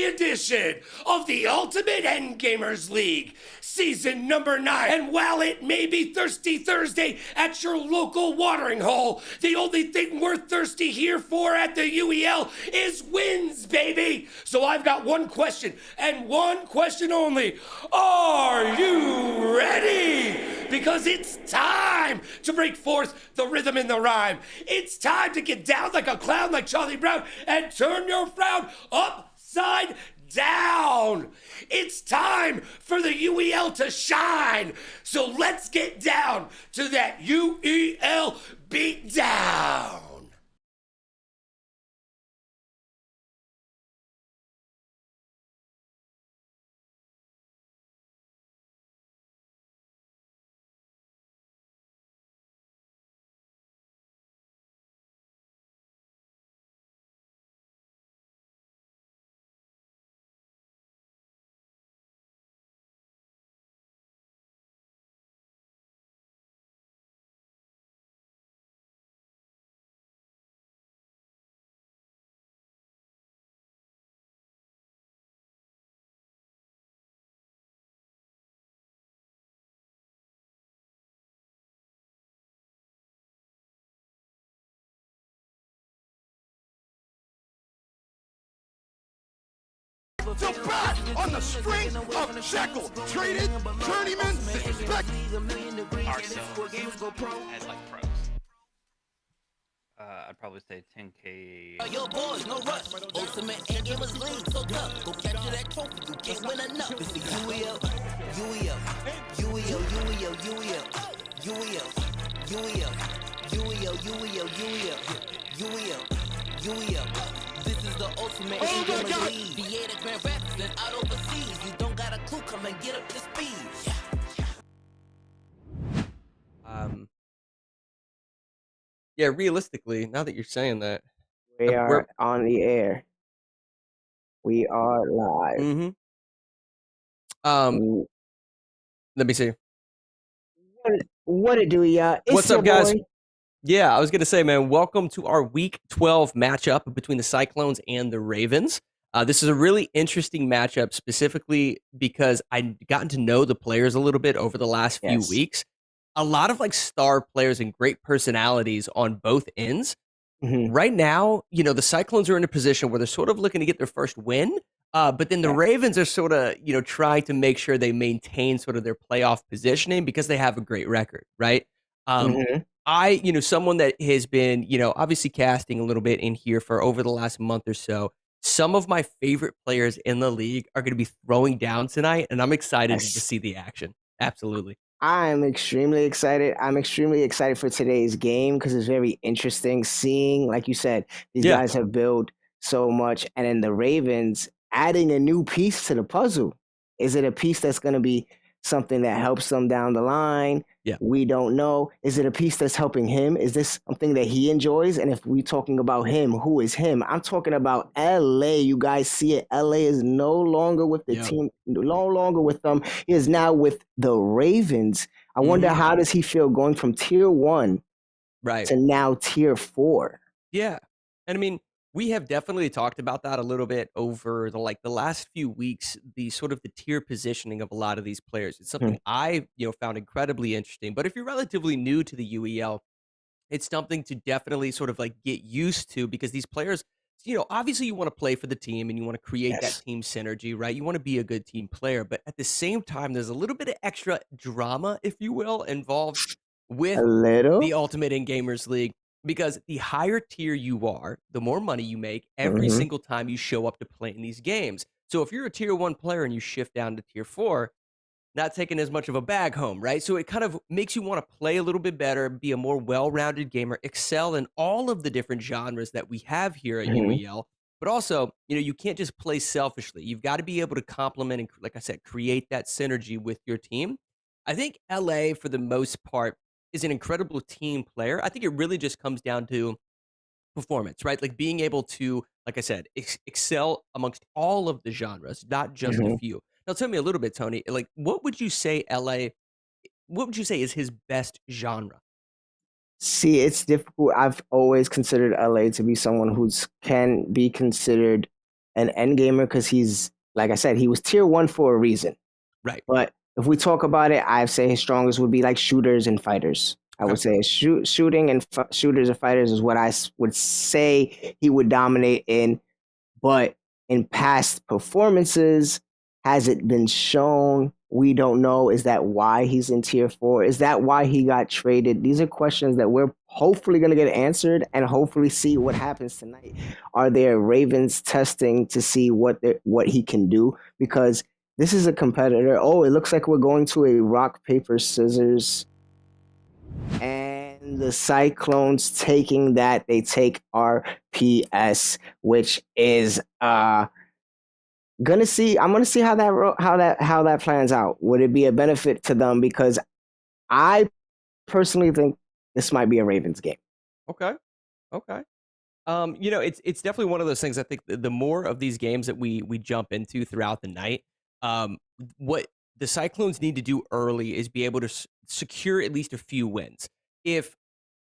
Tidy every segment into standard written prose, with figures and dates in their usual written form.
edition of the Ultimate Endgamers League, season number 9. And while it may be Thirsty Thursday at your local watering hole, the only thing we're thirsty here for at the UEL is wins, baby. So I've got one question, and one question only. Are you ready? Because it's time to break forth the rhythm and the rhyme. It's time to get down like a clown like Charlie Brown and turn your frown upside down. It's time for the UEL to shine. So let's get down to that UEL beatdown. So back on the strength of Shekel, traded journeyman expect. As like pros. I'd probably say 10K. Your boys, no rush. Ultimate Endgamers League, so tough. Go capture that trophy, you can't win enough. It's the UEL, UEL, UEL, UEL, UEL, UEL, UEL, UEL, UEL, UEL, UEL, UEL. This is the Ultimate Endgamers League. The Grand Rapids and out overseas. You don't got a clue, come and get up to speed. Yeah, realistically, now that you're saying that, We are on the air. We are live. mm-hmm. Let me see. What it do, y'all? It's What's up, your guys? boy. Yeah, I was gonna say, man, welcome to our Week 12 matchup between the Cyclones and the Ravens. This is a really interesting matchup, specifically because I've gotten to know the players a little bit over the last few Yes. weeks. A lot of like star players and great personalities on both ends. Mhm. Right now, you know, the Cyclones are in a position where they're sort of looking to get their first win, but then the Ravens are sort of, you know, trying to make sure they maintain sort of their playoff positioning because they have a great record, right? Mhm. You know, someone that has been, you know, obviously casting a little bit in here for over the last month or so. Some of my favorite players in the league are going to be throwing down tonight, and I'm excited to Yes. see the action. Absolutely. I'm extremely excited. I'm extremely excited for today's game because it's very interesting seeing, like you said, these Yeah. guys have built so much, and then the Ravens adding a new piece to the puzzle. Is it a piece that's going to be something that helps them down the line? Yeah. We don't know. Is it a piece that's helping him? Is this something that he enjoys? And if we're talking about him, who is him? I'm talking about LA. You guys see it. LA is no longer with the team, no longer with them. He is now with the Ravens. I wonder how does he feel going from tier 1 Right. to now tier 4? Yeah. And I mean, we have definitely talked about that a little bit over the last few weeks, the sort of the tier positioning of a lot of these players. It's something I, you know, found incredibly interesting. But if you're relatively new to the UEL, it's something to definitely sort of like get used to because these players, you know, obviously you want to play for the team and you want to create that Yes. team synergy, right? You want to be a good team player, but at the same time, there's a little bit of extra drama, if you will, involved with A little? the Ultimate in Gamers League because the higher tier you are, the more money you make every Mhm. single time you show up to play in these games. So if you're a tier 1 player and you shift down to tier 4, not taking as much of a bag home, right? So it kind of makes you want to play a little bit better, be a more well-rounded gamer, excel in all of the different genres that we have here at Mhm. UEL. But also, you know, you can't just play selfishly. You've got to be able to complement and, like I said, create that synergy with your team. I think LA, for the most part, is an incredible team player. I think it really just comes down to performance, right? Like being able to, like I said, excel amongst all of the genres, not just a Mhm. few. Now, tell me a little bit, Tony. Like, what would you say LA? What would you say is his best genre? See, it's difficult. I've always considered LA to be someone who's can be considered an end gamer because he's, like I said, he was tier 1 for a reason. Right. But if we talk about it, I'd say his strongest would be like shooters and fighters. I would say shooting and shooters and fighters is what I would say he would dominate in. But in past performances, has it been shown? We don't know. Is that why he's in tier 4? Is that why he got traded? These are questions that we're hopefully going to get answered and hopefully see what happens tonight. Are there Ravens testing to see what he can do? Because this is a competitor. Oh, it looks like we're going to a rock, paper, scissors. And the Cyclones taking that. They take RPS, which is I'm gonna see how that plans out. Would it be a benefit to them? Because I personally think this might be a Ravens game. Okay. It's definitely one of those things. I think the more of these games that we jump into throughout the night, what the Cyclones need to do early is be able to secure at least a few wins. If,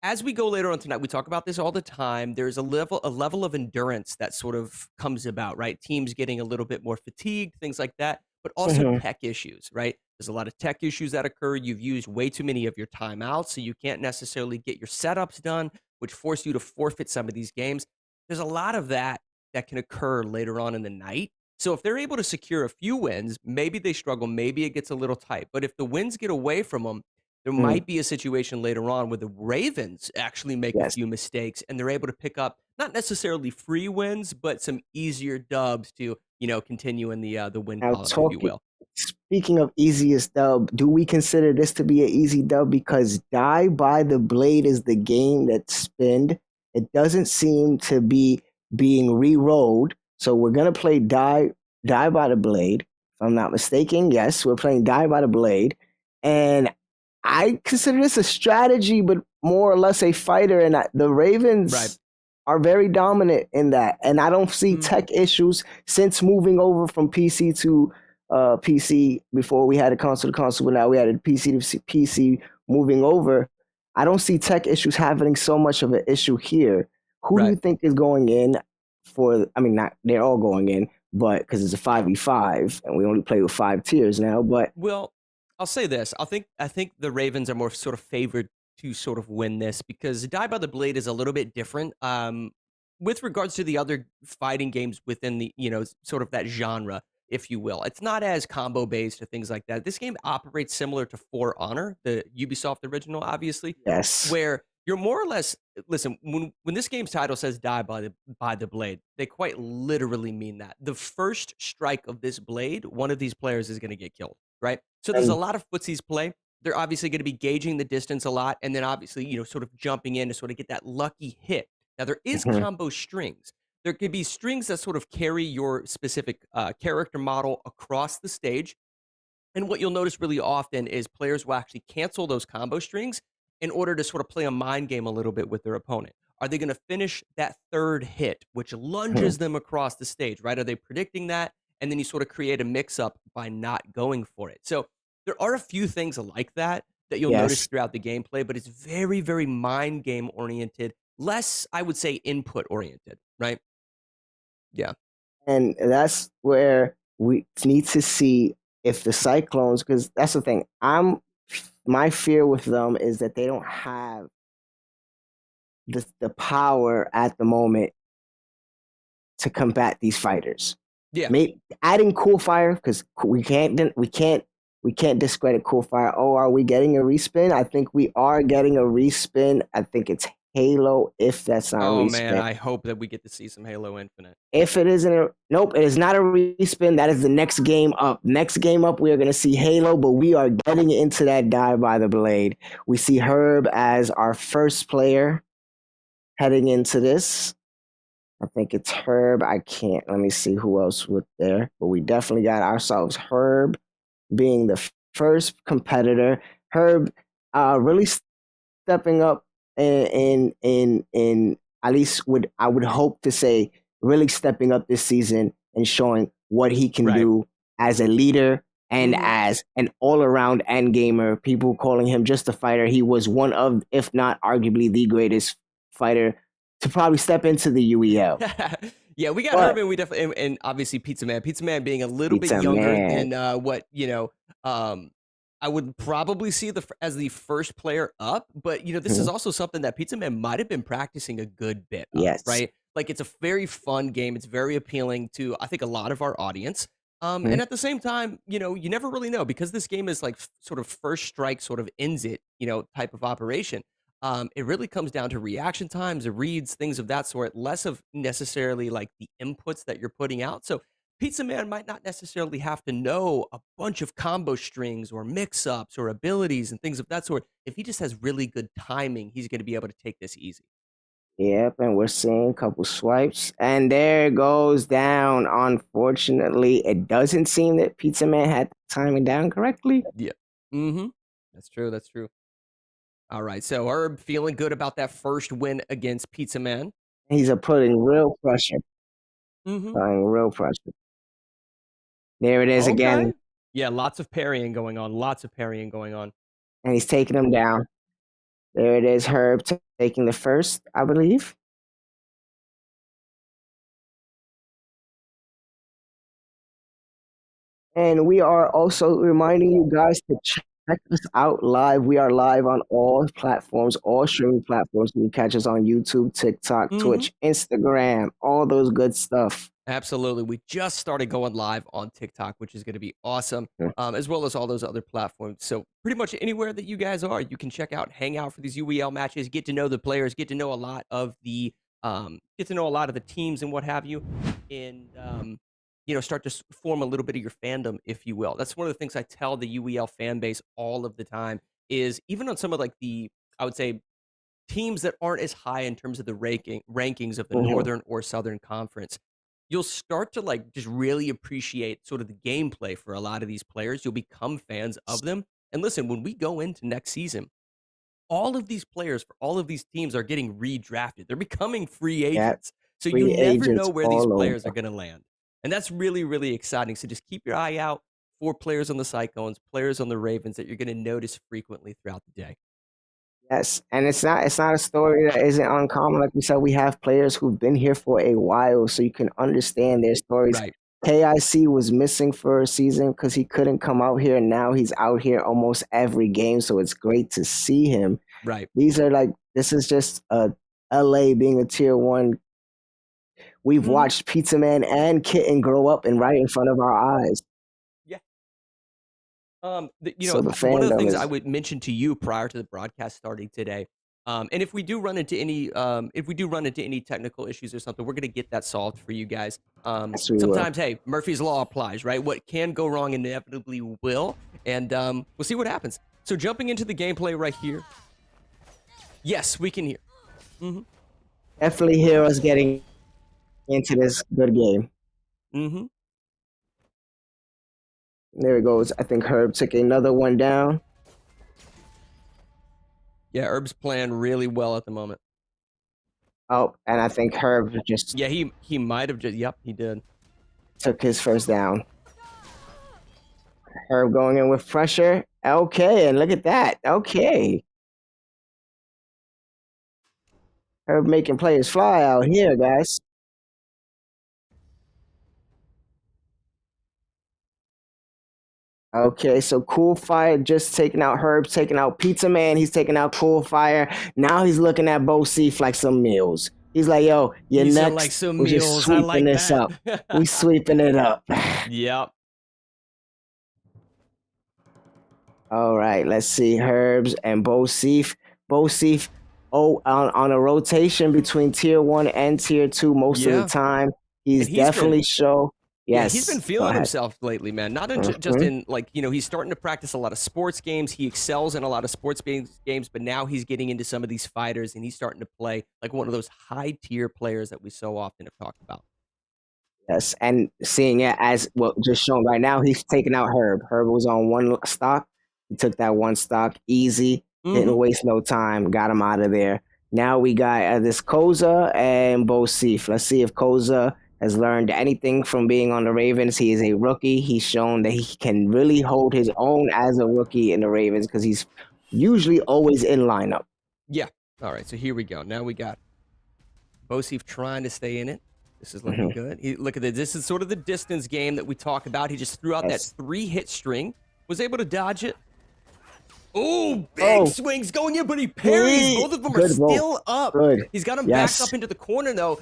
as we go later on tonight, we talk about this all the time, there's a level of endurance that sort of comes about, right? Teams getting a little bit more fatigued, things like that, but also tech issues, right? There's a lot of tech issues that occur. You've used way too many of your timeouts, so you can't necessarily get your setups done, which force you to forfeit some of these games. There's a lot of that can occur later on in the night. So if they're able to secure a few wins, maybe they struggle, maybe it gets a little tight. But if the wins get away from them, there might be a situation later on where the Ravens actually make a few mistakes and they're able to pick up not necessarily free wins, but some easier dubs to, continue in the win column, if you will. Speaking of easiest dub, do we consider this to be an easy dub? Because Die by the Blade is the game that spinned. It doesn't seem to be being re-rolled. So we're going to play Die by the Blade. If I'm not mistaken, yes, we're playing Die by the Blade. And I consider this a strategy, but more or less a fighter. And the Ravens are very dominant in that. And I don't see tech issues since moving over from PC to PC. Before we had a console to console, but now we had a PC to PC moving over. I don't see tech issues having so much of an issue here. Who do you think is going in for? I mean, not they're all going in, but because it's a 5v5 and we only play with 5 tiers now. But I'll say this. I think the Ravens are more sort of favored to sort of win this because Die by the Blade is a little bit different with regards to the other fighting games within the, sort of that genre, if you will. It's not as combo based or things like that. This game operates similar to For Honor, the Ubisoft original, obviously. Yes. Where you're more or less, listen, when this game's title says Die by the Blade, they quite literally mean that. The first strike of this blade, one of these players is going to get killed, right? So there's a lot of footsies play. They're obviously going to be gauging the distance a lot, and then obviously, sort of jumping in to sort of get that lucky hit. Now, there is combo strings. There could be strings that sort of carry your specific character model across the stage. And what you'll notice really often is players will actually cancel those combo strings in order to sort of play a mind game a little bit with their opponent. Are they going to finish that third hit, which lunges them across the stage, right? Are they predicting that? And then you sort of create a mix-up by not going for it. So there are a few things like that you'll notice throughout the gameplay, but it's very, very mind game oriented, less, I would say, input oriented, right? Yeah. And that's where we need to see if the Cyclones, because that's the thing. My fear with them is that they don't have the power at the moment to combat these fighters. Yeah. Adding Cool Fire, because we can't discredit Cool Fire. Oh, are we getting a respin? I think we are getting a respin. I think it's Halo, if that's not a respin. Oh man, I hope that we get to see some Halo Infinite. If it isn't nope, it is not a respin. That is the next game up. Next game up, we are going to see Halo, but we are getting into that Die by the Blade. We see Herb as our first player heading into this. I think it's Herb. Let me see who else was there. But we definitely got ourselves Herb being the first competitor. Herb really stepping up in at least I would hope to say really stepping up this season and showing what he can do as a leader and as an all-around end gamer. People calling him just a fighter. He was one of, if not arguably the greatest fighter to probably step into the UEL. Yeah, we got But Herb, and we definitely, and obviously Pizza Man. Pizza Man being a little bit Pizza younger Man. than what I would probably see as the first player up. But this is Mhm. also something that Pizza Man might have been practicing a good bit of, Yes. right? Like it's a very fun game. It's very appealing to I think a lot of our audience. Mhm. And at the same time, you never really know because this game is like sort of first strike, sort of ends it, type of operation. It really comes down to reaction times, reads, things of that sort, less of necessarily like the inputs that you're putting out. So Pizza Man might not necessarily have to know a bunch of combo strings or mix ups or abilities and things of that sort. If he just has really good timing, he's going to be able to take this easy. Yep, and we're seeing a couple swipes, and there it goes down. Unfortunately, it doesn't seem that Pizza Man had the timing down correctly. Yeah. Mm-hmm. That's true. That's true. All right. So Herb feeling good about that first win against Pizza Man. He's putting real pressure, Mm-hmm. putting real pressure. There it is again, Okay. Yeah, lots of parrying going on. Lots of parrying going on. and he's taking him down. There it is, Herb taking the first, I believe. And we are also reminding you guys to check us out live. We are live on all platforms, all streaming platforms. You can catch us on YouTube, TikTok, Mm-hmm. Twitch, Instagram, all those good stuff. Absolutely. We just started going live on TikTok, which is going to be awesome, as well as all those other platforms. So pretty much anywhere that you guys are, you can check out, hang out for these UEL matches, get to know the players, get to know a lot of the teams and what have you, and start to form a little bit of your fandom, if you will. That's one of the things I tell the UEL fan base all of the time. Is even on some of like I would say teams that aren't as high in terms of the rankings of the Mhm. Northern or Southern Conference, you'll start to like just really appreciate sort of the gameplay for a lot of these players. You'll become fans of them. And listen, when we go into next season, all of these players for all of these teams are getting redrafted. They're becoming free Yeah, agents. So you free never know agents where these all players are over. going to land. And that's really, really exciting. So just keep your eye out for players on the Cyclones, players on the Ravens that you're going to notice frequently throughout the day. Yes, and it's not a story that isn't uncommon. Like we said, we have players who've been here for a while, so you can understand their stories. Right. KIC was missing for a season because he couldn't come out here, and now he's out here almost every game, so it's great to see him. Right. This is just LA being a tier one. We've watched Pizza Man and Kitten grow up and right in front of our eyes. Yeah. So the One of the fandom things is I would mention to you prior to the broadcast starting today, and if we do run into any technical issues or something, we're gonna get that solved for you guys. yes, we will. Sometimes, hey, Murphy's law applies, right? What can go wrong inevitably will, and we'll see what happens. So jumping into the gameplay right here, yes, we can hear. Mm-hmm. Definitely hear us getting into this good game. Mm-hmm. There it goes. I think Herb took another one down. Yeah, Herb's playing really well at the moment. Oh, and I think Herb just Yeah, he might have just. Yep, he did. took his first down. Herb going in with pressure. Okay, and look at that. Okay. Herb making players fly out here, guys. Okay, so Cool Fire just taking out Herb, taking out Pizza Man. He's taking out Cool Fire. Now he's looking at Bo Seif like some meals. He's like, yo, you're These are next. like some We're just meals. I sweeping like this that. up. We sweeping it up. Yep. All right, let's see. Herbs and Bo Seif. Bo Seif, on a rotation between tier 1 and tier 2 most of Yeah. the time. He's And definitely show. Yeah, Yes. he's been go feeling ahead. himself lately, man. Not just in like, he's starting to practice a lot of sports games. He excels in a lot of sports games, but now he's getting into some of these fighters and he's starting to play like one of those high tier players that we so often have talked about. Yes, and seeing it as well, just shown right now, he's taking out Herb. Herb was on one stock. He took that one stock easy, didn't waste no time, got him out of there. Now we got this Koza and Bo Seif. Let's see if Koza has learned anything from being on the Ravens. He is a rookie. He's shown that he can really hold his own as a rookie in the Ravens because he's usually always in lineup. Yeah. All right. So here we go. Now we got Bo Seif trying to stay in it. This is looking good. Look at this. This is sort of the distance game that we talk about. He just threw out that 3-hit string, was able to dodge it. Oh, big swings going in, but he parries. Both of them are still up. He's got him backed up into the corner, though.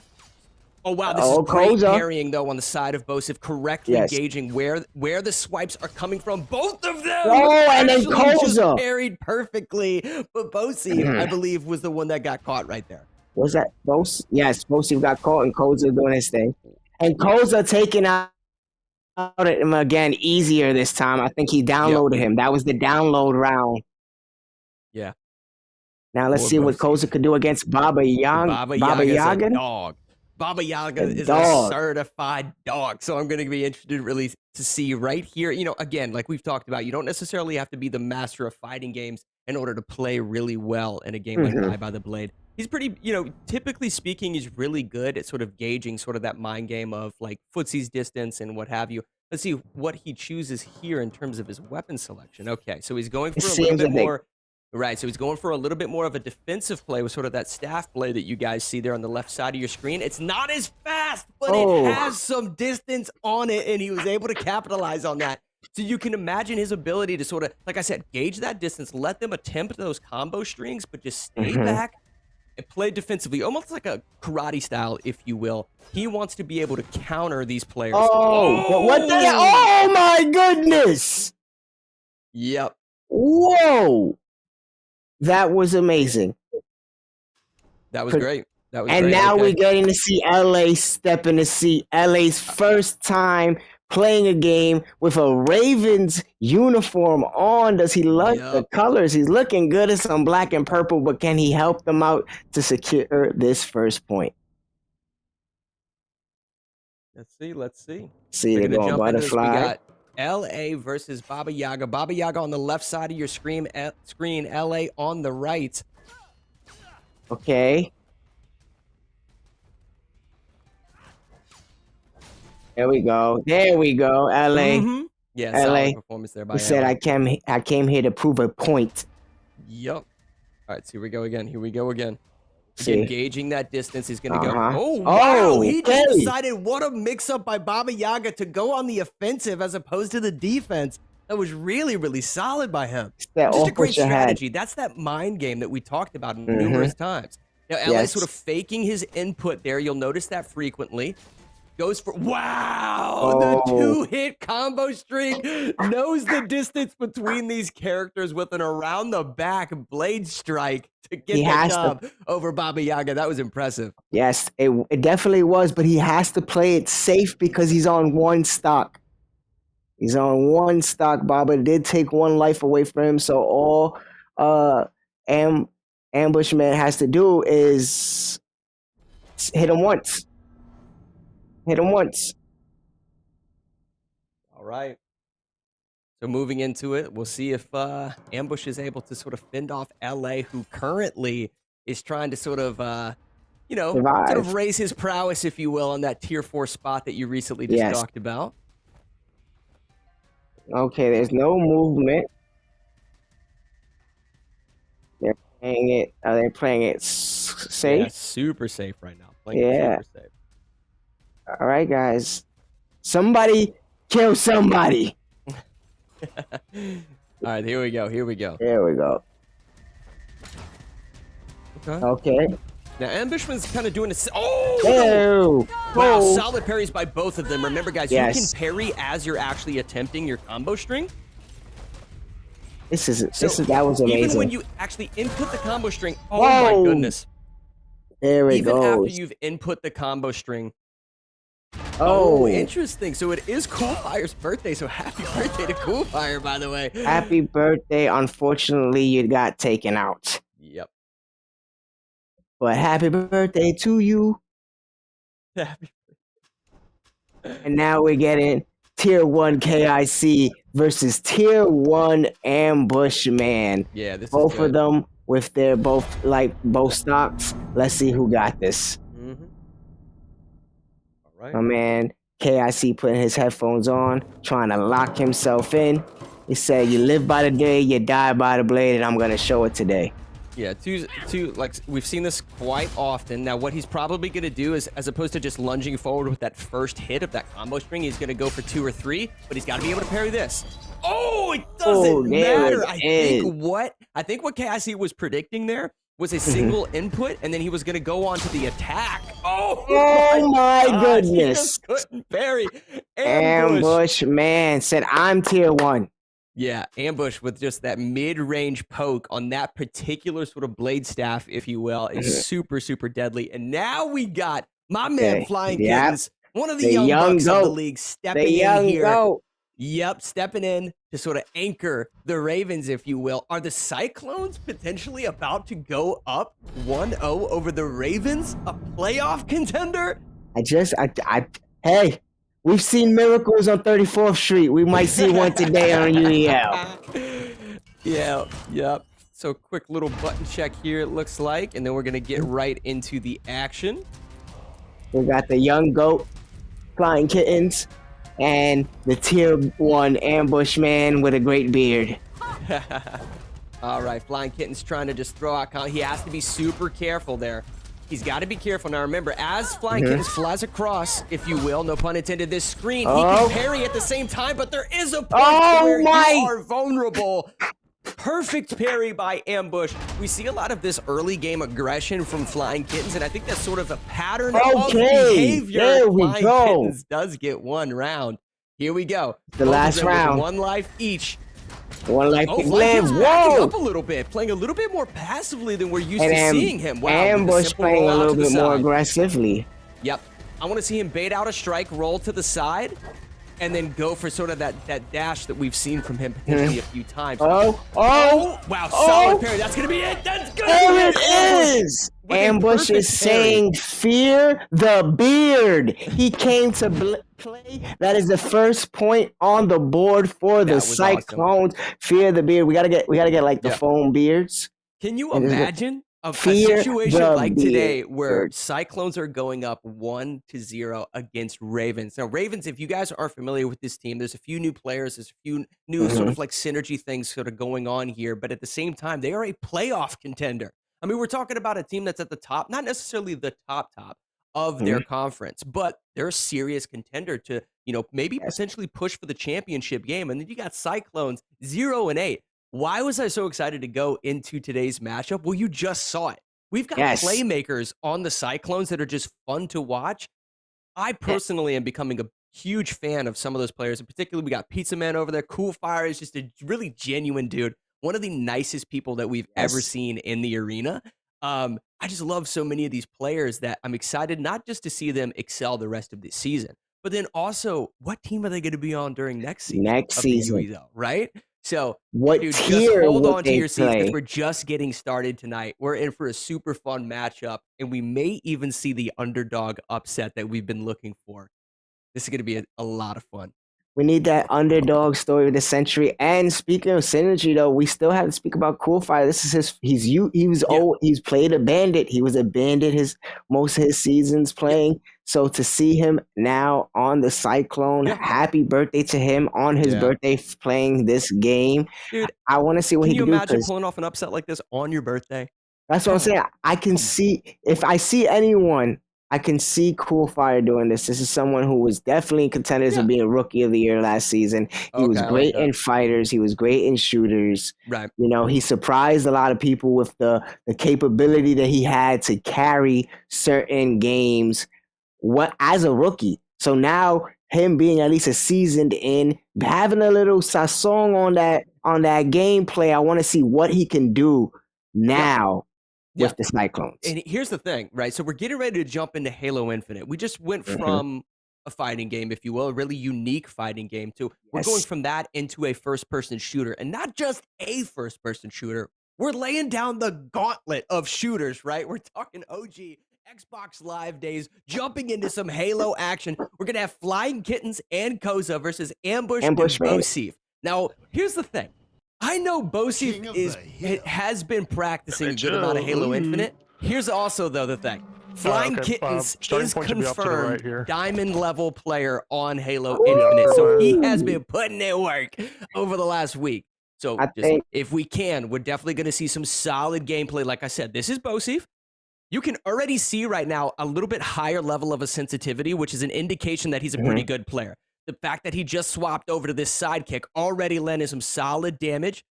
Oh, wow. This is great parrying, though, on the side of Bosif, correctly gauging where the swipes are coming from. Both of them! Oh, and then just Koza parried perfectly. But Bosif, I believe, was the one that got caught right there. Was that Bosif? Yes, Bosif got caught, and Koza doing his thing. And Koza taking out him again easier this time. I think he downloaded him. That was the download round. Yeah. Now let's see what Koza could do against Baba Yaga. Baba Yaga is a dog. Baba Yaga is a certified dog. So I'm going to be interested really to see right here. You know, again, like we've talked about, you don't necessarily have to be the master of fighting games in order to play really well in a game like Die by the Blade. He's pretty, you know, typically speaking, he's really good at sort of gauging sort of that mind game of like footsie's distance and what have you. Let's see what he chooses here in terms of his weapon selection. Okay, so he's going for a little bit more. Right, so he's going for a little bit more of a defensive play with sort of that staff play that you guys see there on the left side of your screen. It's not as fast, but it has some distance on it, and he was able to capitalize on that. So you can imagine his ability to sort of, like I said, gauge that distance, let them attempt those combo strings, but just stay back and play defensively, almost like a karate style, if you will. He wants to be able to counter these players. What the hell? Oh, my goodness! Yep. Whoa! That was amazing. That was great. That was and great. now we're getting to see LA step in the seat. LA's first time playing a game with a Ravens uniform on. Does he like the colors? He's looking good in some black and purple, but can he help them out to secure this first point? Let's see. See, they're going butterfly. We got LA versus Baba Yaga. Baba Yaga on the left side of your screen, LA on the right. Okay. There we go. LA. Yeah, LA. solid performance there by He said, I came here to prove a point. Yep. All right, so here we go again. Engaging that distance, he's going to go. Oh, wow. He just decided what a mix-up by Baba Yaga to go on the offensive as opposed to the defense. That was really, really solid by him. Just a great strategy. That's that mind game that we talked about numerous times. Now, LA sort of faking his input there. You'll notice that frequently. Goes for, the 2-hit combo string. Knows the distance between these characters with an around-the-back blade strike to get the job over Baba Yaga. That was impressive. Yes, it definitely was, but he has to play it safe because he's on one stock. Baba did take one life away from him, so all Ambushman has to do is hit him once. All right. So moving into it, we'll see if Ambush is able to sort of fend off LA, who currently is trying to sort of, sort of raise his prowess, if you will, on that tier 4 spot that you recently just talked about. Okay, there's no movement. They're playing it. Are they playing it safe? Yeah, super safe right now. Playing it super safe. All right, guys. Somebody kill somebody. All right, here we go. Okay. Now, Ambushman's kind of doing this. Wow, solid parries by both of them. Remember, guys, you can parry as you're actually attempting your combo string. That was amazing. Even when you actually input the combo string, my goodness. There it goes. Even after you've input the combo string. Interesting. So it is Coolfire's birthday, so happy birthday to Coolfire, by the way. Happy birthday. Unfortunately, you got taken out. Yep. But happy birthday to you. Happy birthday. And now we're getting Tier 1 KIC versus Tier 1 Ambushman. Yeah, this both is good. of them with their both stocks. Let's see who got this. All right. My man KIC putting his headphones on, trying to lock himself in. He said, "You live by the day, you die by the blade, and I'm gonna show it today." Yeah, two, like we've seen this quite often. Now, what he's probably going to do is, as opposed to just lunging forward with that first hit of that combo string, he's going to go for 2 or 3, but he's got to be able to parry this. Oh, it doesn't matter. I think what Cassie was predicting there was a single input, and then he was going to go on to the attack. Oh my goodness. He just couldn't parry. Ambush, man, said I'm tier 1. Yeah, Ambush with just that mid-range poke on that particular sort of blade staff, if you will, is super, super deadly. And now we got my man Flying Kittens, one of the young bucks of the league, stepping in here. Goat. Yep, stepping in to sort of anchor the Ravens, if you will. Are the Cyclones potentially about to go up 1-0 over the Ravens? A playoff contender? Hey, we've seen miracles on 34th Street. We might see one today on UEL. Yep. So quick little button check here, it looks like, and then we're going to get right into the action. We got the young goat, Flying Kittens, and the tier 1 ambush man with a great beard. All right, Flying Kitten's trying to just throw out. He has to be super careful there. He's got to be careful. Now remember, as Flying Kittens flies across, if you will, no pun intended, this screen, he can parry at the same time, but there is a point where you are vulnerable. Perfect parry by Ambush. We see a lot of this early game aggression from Flying Kittens, and I think that's sort of a pattern of behavior. There we Flying go. Kittens does get 1 round. Here we go. The last round. 1 life each. 1 life. Flying backing up a little bit, playing a little bit more passively than we're used to seeing him. Wow, Ambush playing a little bit more aggressively. Yep. I want to see him bait out a strike, roll to the side, and then go for sort of that dash that we've seen from him potentially a few times. Wow, solid parry. That's going to be it. That's good. There it is. Ambush is saying, fear the beard. He came to play. That is the first point on the board for the Cyclones. Awesome. Fear the beard. We gotta get like the foam beards. Can you imagine a situation like today where Cyclones are going up 1-0 against Ravens? Now, Ravens, if you guys aren't familiar with this team, there's a few new players, there's a few new sort of like synergy things sort of going on here, but at the same time, they are a playoff contender. I mean, we're talking about a team that's at the top, not necessarily the top of their conference, but they're a serious contender to, maybe potentially push for the championship game. And then you got Cyclones 0-8. Why was I so excited to go into today's matchup? Well, you just saw it. We've got playmakers on the Cyclones that are just fun to watch. I personally am becoming a huge fan of some of those players. In particular, we got Pizza Man over there. Cool Fire is just a really genuine dude. One of the nicest people that we've ever seen in the arena. I just love so many of these players that I'm excited not just to see them excel the rest of this season, but then also what team are they going to be on during next season? Right? So, dude, just hold on to your seats because we're just getting started tonight. We're in for a super fun matchup, and we may even see the underdog upset that we've been looking for. This is going to be a lot of fun. We need that underdog story of the century. And speaking of synergy, though, we still have to speak about Cool Fire. This is he's played a bandit. He was a bandit most of his seasons playing. So to see him now on the Cyclone, happy birthday to him on his birthday playing this game. Dude, I want to see what he can do. Can you imagine pulling off an upset like this on your birthday? That's what I'm saying. I can see, if I see anyone, I can see Cool Fire doing this. This is someone who was definitely contenders of being Rookie of the Year last season. He was great in fighters. He was great in shooters. Right. He surprised a lot of people with the capability that he had to carry certain games as a rookie. So now him being at least a seasoned in, having a little sazon on that gameplay, I want to see what he can do now. With the Cyclones. And here's the thing, right? So we're getting ready to jump into Halo Infinite. We just went from a fighting game, if you will, a really unique fighting game, to we're going from that into a first-person shooter. And not just a first-person shooter. We're laying down the gauntlet of shooters, right? We're talking OG Xbox Live days, jumping into some Halo action. We're going to have Flying Kittens and Koza versus Ambush and Bosif. Now, here's the thing. I know Bosif has been practicing a good amount of Halo Infinite. Here's also, though, the thing. Flying Kittens is confirmed diamond level player on Halo Infinite. So he has been putting in work over the last week. So I just, think if we can, we're definitely going to see some solid gameplay. Like I said, this is Bosif. You can already see right now a little bit higher level of a sensitivity, which is an indication that he's a pretty good player. The fact that he just swapped over to this sidekick already landed some solid damage.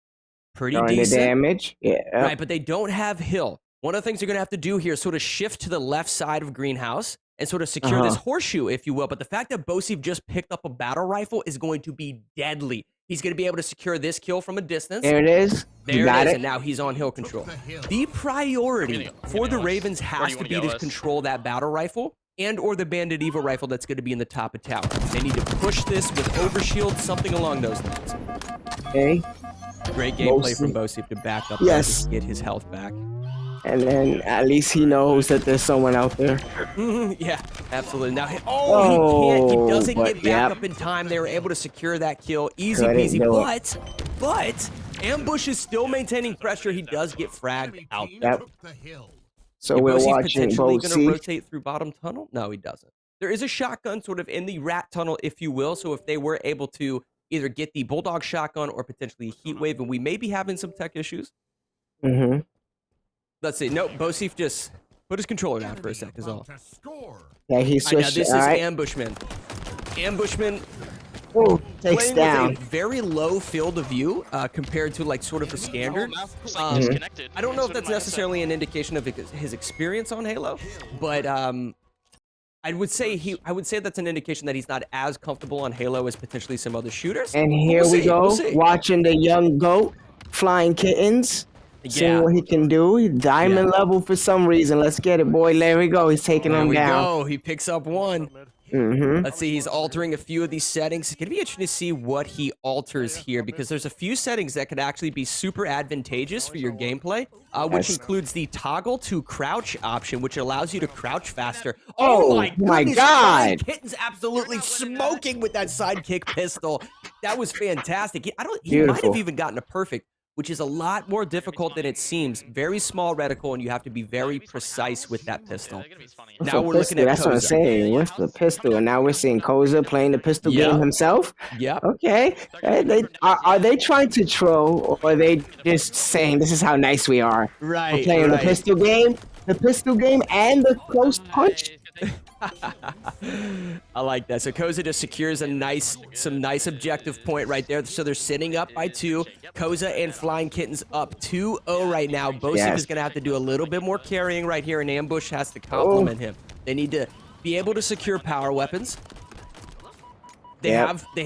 Pretty throwing the decent. damage. Yeah. Right, but they don't have Hill. One of the things you're going to have to do here is sort of shift to the left side of Greenhouse and sort of secure this horseshoe, if you will. But the fact that Bosif just picked up a battle rifle is going to be deadly. He's going to be able to secure this kill from a distance. There it is. There it is, and now he's on hill control. The priority for the Ravens has to be to control that battle rifle and or the Bandit Evo rifle that's going to be in the top of tower. They need to push this with overshield, something along those lines. Okay. Great gameplay from Bosif to back up Yes. and get his health back. And then at least he knows that there's someone out there. Yeah, absolutely. Now, he can't. He doesn't but get back up in time. They were able to secure that kill. Easy Couldn't peasy. do it. But Ambush is still maintaining pressure. He does get fragged out. Yep. So Is we're Bosif watching potentially going to Bosif. rotate through bottom tunnel? No, he doesn't. There is a shotgun sort of in the rat tunnel, if you will. So if they were able to either get the Bulldog shotgun or potentially a heat wave, and we may be having some tech issues. Mm-hmm. Let's see. Nope, Bosif just put his controller down for a sec is all. Yeah, he Now switched. this is All right. Ambushman. Ambushman Ooh, takes playing down. with a very low field of view compared to like sort of the standard. Disconnected. I don't know if that's necessarily an indication of his experience on Halo, but I would say that's an indication that he's not as comfortable on Halo as potentially some other shooters. And But here we'll we see, go, we'll see. watching the young goat flying kittens. Seeing Yeah. what he can do. He's diamond level for some reason. Let's get it, boy. There we go. He's taking There him we down. go. He picks up one. Mm-hmm. Let's see, he's altering a few of these settings. It's going to be interesting to see what he alters here because there's a few settings that could actually be super advantageous for your gameplay, which includes the toggle to crouch option, which allows you to crouch faster. Oh, my my goodness, God. Flying Kitten's absolutely smoking with that sidekick pistol. That was fantastic. He might Beautiful. have even gotten a perfect, which is a lot more difficult than it seems. Very small reticle, and you have to be very precise with that pistol. Now we're looking at That's what I'm Koza. saying. With the pistol, and now we're seeing Koza playing the pistol game himself. Yep. Okay. Are they trying to troll, or are they just saying this is how nice we are? Right. We're playing the pistol game, and the close punch. I like that. So Koza just secures some nice objective point right there. So they're sitting up by 2. Koza and Flying Kittens up 2-0 right now. Bosif Yes. is going to have to do a little bit more carrying right here, and Ambush has to complement him. They need to be able to secure power weapons. They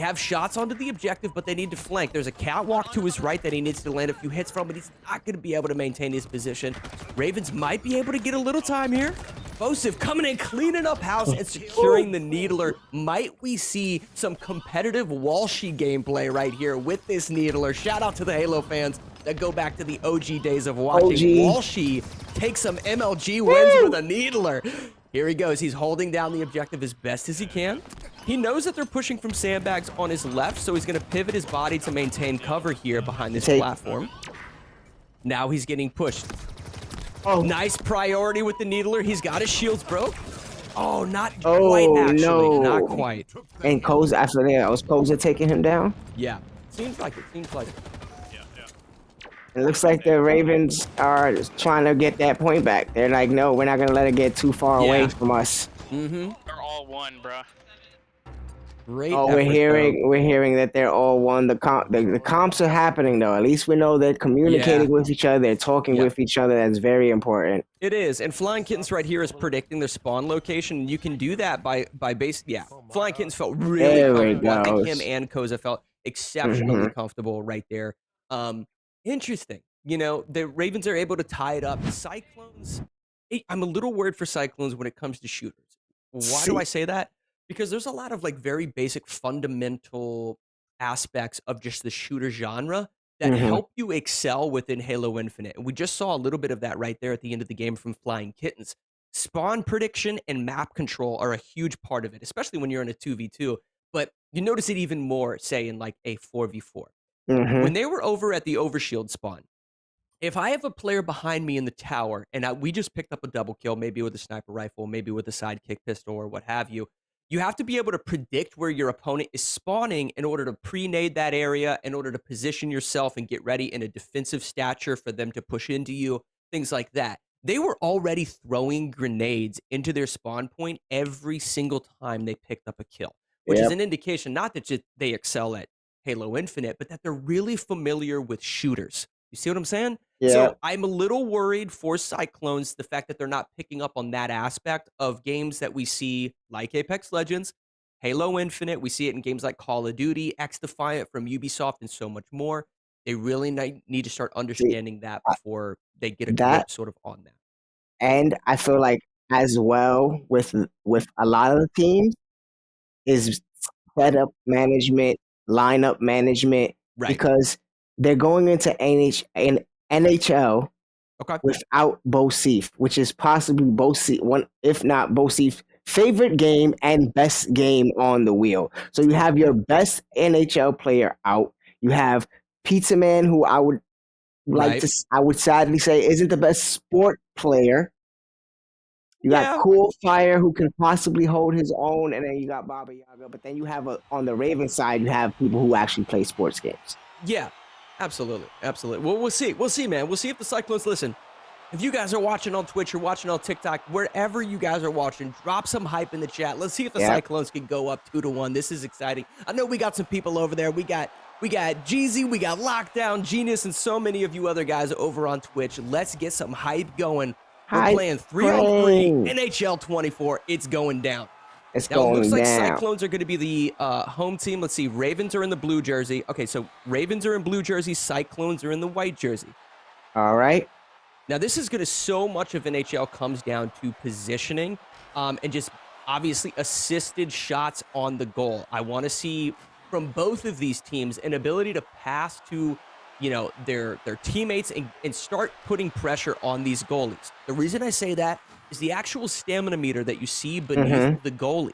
have shots onto the objective, but they need to flank. There's a catwalk to his right that he needs to land a few hits from, but he's not going to be able to maintain his position. Ravens might be able to get a little time here. Bosif coming in, cleaning up house and securing the Needler. Might we see some competitive Walshy gameplay right here with this Needler? Shout out to the Halo fans that go back to the OG days of watching Walshy take some MLG wins with a Needler. Here he goes. He's holding down the objective as best as he can. He knows that they're pushing from sandbags on his left, so he's going to pivot his body to maintain cover here behind this platform. Now he's getting pushed. Oh, nice priority with the Needler. He's got his shields broke. Oh, not quite, actually. No. Not quite. And Koza, after that, was Koza taking him down? Yeah. Seems like it. Seems like it. It looks like the Ravens are trying to get that point back. They're like, no, we're not going to let it get too far away from us. They're all one, bro. Great Oh, effort, we're hearing that they're all one. The comps are happening though. At least we know they're communicating with each other. They're talking with each other. That's very important. It is, and Flying Kittens right here is predicting their spawn location. You can do that by Flying Kittens felt really comfortable. I think him and Koza felt exceptionally comfortable right there. Interesting. You know, the Ravens are able to tie it up. Cyclones, I'm a little worried for Cyclones when it comes to shooters. Why do I say that? Because there's a lot of like very basic fundamental aspects of just the shooter genre that help you excel within Halo Infinite. And we just saw a little bit of that right there at the end of the game from Flying Kittens. Spawn prediction and map control are a huge part of it, especially when you're in a 2v2. But you notice it even more, say, in like a 4v4. When they were over at the overshield spawn, if I have a player behind me in the tower and we just picked up a double kill, maybe with a sniper rifle, maybe with a sidekick pistol or what have you, you have to be able to predict where your opponent is spawning in order to pre-nade that area, in order to position yourself and get ready in a defensive stature for them to push into you, things like that. They were already throwing grenades into their spawn point every single time they picked up a kill, which is an indication not that just they excel at Halo Infinite, but that they're really familiar with shooters. You see what I'm saying? Yeah. So I'm a little worried for Cyclones, the fact that they're not picking up on that aspect of games that we see like Apex Legends, Halo Infinite. We see it in games like Call of Duty, X Defiant from Ubisoft, and so much more. They really need to start understanding that before they get a grip sort of on that. And I feel like as well with a lot of the teams is setup management, lineup management, because they're going into NHL without Bosif, which is possibly Bosif, one if not Bosif's favorite game and best game on the wheel. So you have your best NHL player out. You have Pizza Man, who I would I would sadly say isn't the best sport player. You got Cool Fire, who can possibly hold his own, and then you got Baba Yaga. But then you have on the Raven side, you have people who actually play sports games. Yeah, absolutely. Well, we'll see, man. We'll see if the Cyclones listen. If you guys are watching on Twitch or watching on TikTok, wherever you guys are watching, drop some hype in the chat. Let's see if the Cyclones can go up 2-1. This is exciting. I know we got some people over there. We got Jeezy, we got Lockdown, Genius, and so many of you other guys over on Twitch. Let's get some hype going. We're playing 3-on-3 NHL 24. It's going down. It looks like Cyclones are going to be the home team. Let's see. Ravens are in the blue jersey. Okay, so Ravens are in blue jersey. Cyclones are in the white jersey. All right. Now, this is going to so much of NHL comes down to positioning and just obviously assisted shots on the goal. I want to see from both of these teams an ability to pass to their teammates and start putting pressure on these goalies. The reason I say that is the actual stamina meter that you see beneath the goalie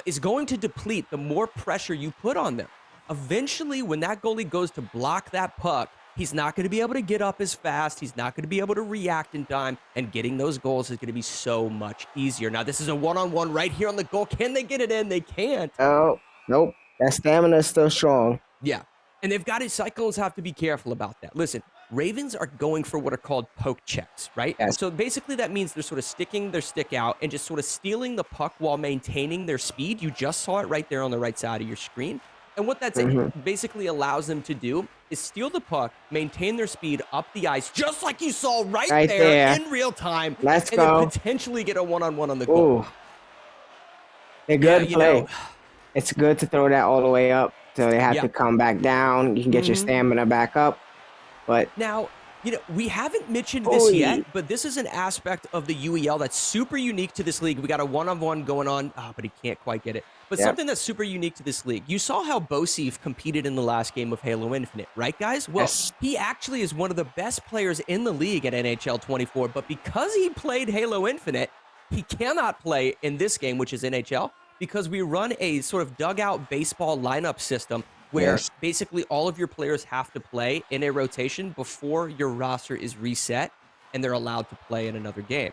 is going to deplete the more pressure you put on them. Eventually, when that goalie goes to block that puck, he's not going to be able to get up as fast. He's not going to be able to react in time, and getting those goals is going to be so much easier. Now, this is a one-on-one right here on the goal. Can they get it in? They can't. Oh, nope. That stamina is still strong. Yeah. And they've got it. Cyclones have to be careful about that. Listen, Ravens are going for what are called poke checks, right? Yes. So basically that means they're sort of sticking their stick out and just sort of stealing the puck while maintaining their speed. You just saw it right there on the right side of your screen. And what that's basically allows them to do is steal the puck, maintain their speed up the ice, just like you saw right there in real time. Let's and go. Then potentially get a one-on-one on the goal. Ooh. They're good to play. It's good to throw that all the way up. So they have to come back down. You can get your stamina back up. But now, we haven't mentioned this yet, but this is an aspect of the UEL that's super unique to this league. We got a one-on-one going on, but he can't quite get it. But something that's super unique to this league. You saw how Bosif competed in the last game of Halo Infinite, right, guys? Well, he actually is one of the best players in the league at NHL 24, but because he played Halo Infinite, he cannot play in this game, which is NHL, because we run a sort of dugout baseball lineup system where basically all of your players have to play in a rotation before your roster is reset and they're allowed to play in another game.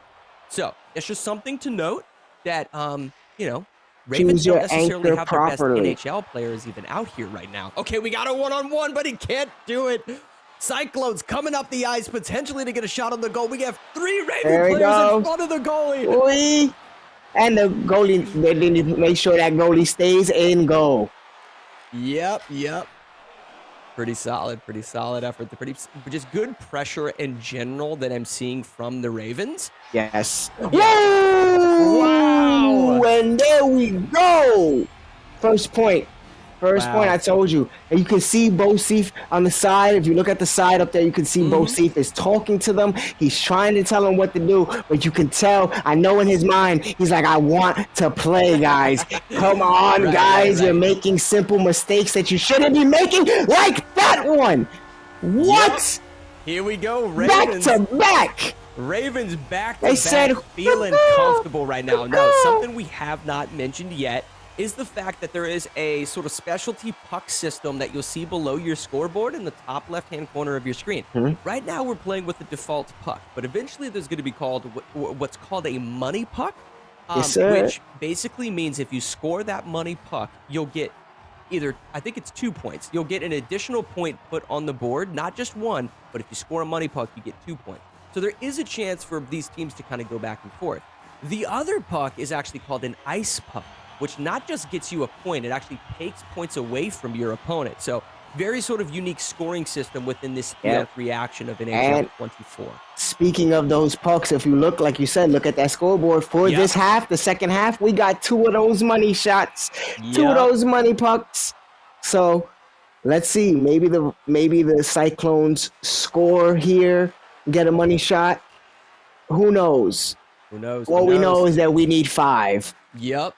So it's just something to note that, Ravens don't necessarily have the best NHL players even out here right now. Okay, we got a one-on-one, but he can't do it. Cyclones coming up the ice, potentially to get a shot on the goal. We have 3 Raven players in front of the goalie. And the goalie, they need to make sure that goalie stays in goal. Yep. Pretty solid effort. Just good pressure in general that I'm seeing from the Ravens. Yes. Whoa! Wow! And there we go. First point. I told you. And you can see Bosif on the side. If you look at the side up there, you can see Bosif is talking to them. He's trying to tell them what to do, but you can tell, I know in his mind, he's like, I want to play, guys. Come on, guys. You're making simple mistakes that you shouldn't be making, like that one. What? Yep. Here we go. Ravens. Back to back. Ravens back to back, feeling comfortable right now. Now, something we have not mentioned yet is the fact that there is a sort of specialty puck system that you'll see below your scoreboard in the top left-hand corner of your screen. Right now, we're playing with the default puck, but eventually there's going to be what's called a money puck. Yes, sir. Which basically means if you score that money puck, you'll get either, I think it's 2 points. You'll get an additional point put on the board, not just one, but if you score a money puck, you get 2 points. So there is a chance for these teams to kind of go back and forth. The other puck is actually called an ice puck, which not just gets you a point, it actually takes points away from your opponent. So very sort of unique scoring system within this 3-on-3 reaction of NHL 24. Speaking of those pucks, if you look, like you said, look at that scoreboard for this half, the second half, we got 2 of those money shots, 2 of those money pucks. So let's see, maybe the Cyclones score here, get a money shot. Who knows? Who knows? What we know is that we need 5. Yep.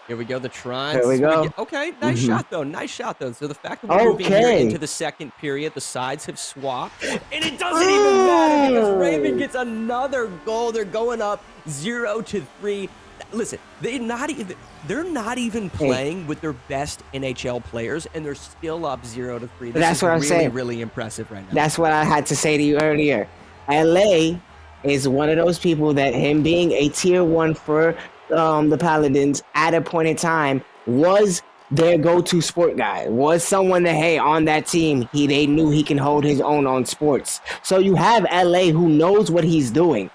Here we go, the Trons. There we go. Okay, nice shot, though. Nice shot, though. So the fact that we're moving here into the second period, the sides have swapped. And it doesn't even matter because Raven gets another goal. They're going up 0-3. Listen, they're not even playing with their best NHL players, and they're still up 0-3. That's what I'm saying. Really impressive right now. That's what I had to say to you earlier. LA is one of those people that him being a tier 1 for the Paladins at a point in time was their go-to sport guy, was someone that, hey, on that team, they knew he can hold his own on sports. So you have LA who knows what he's doing.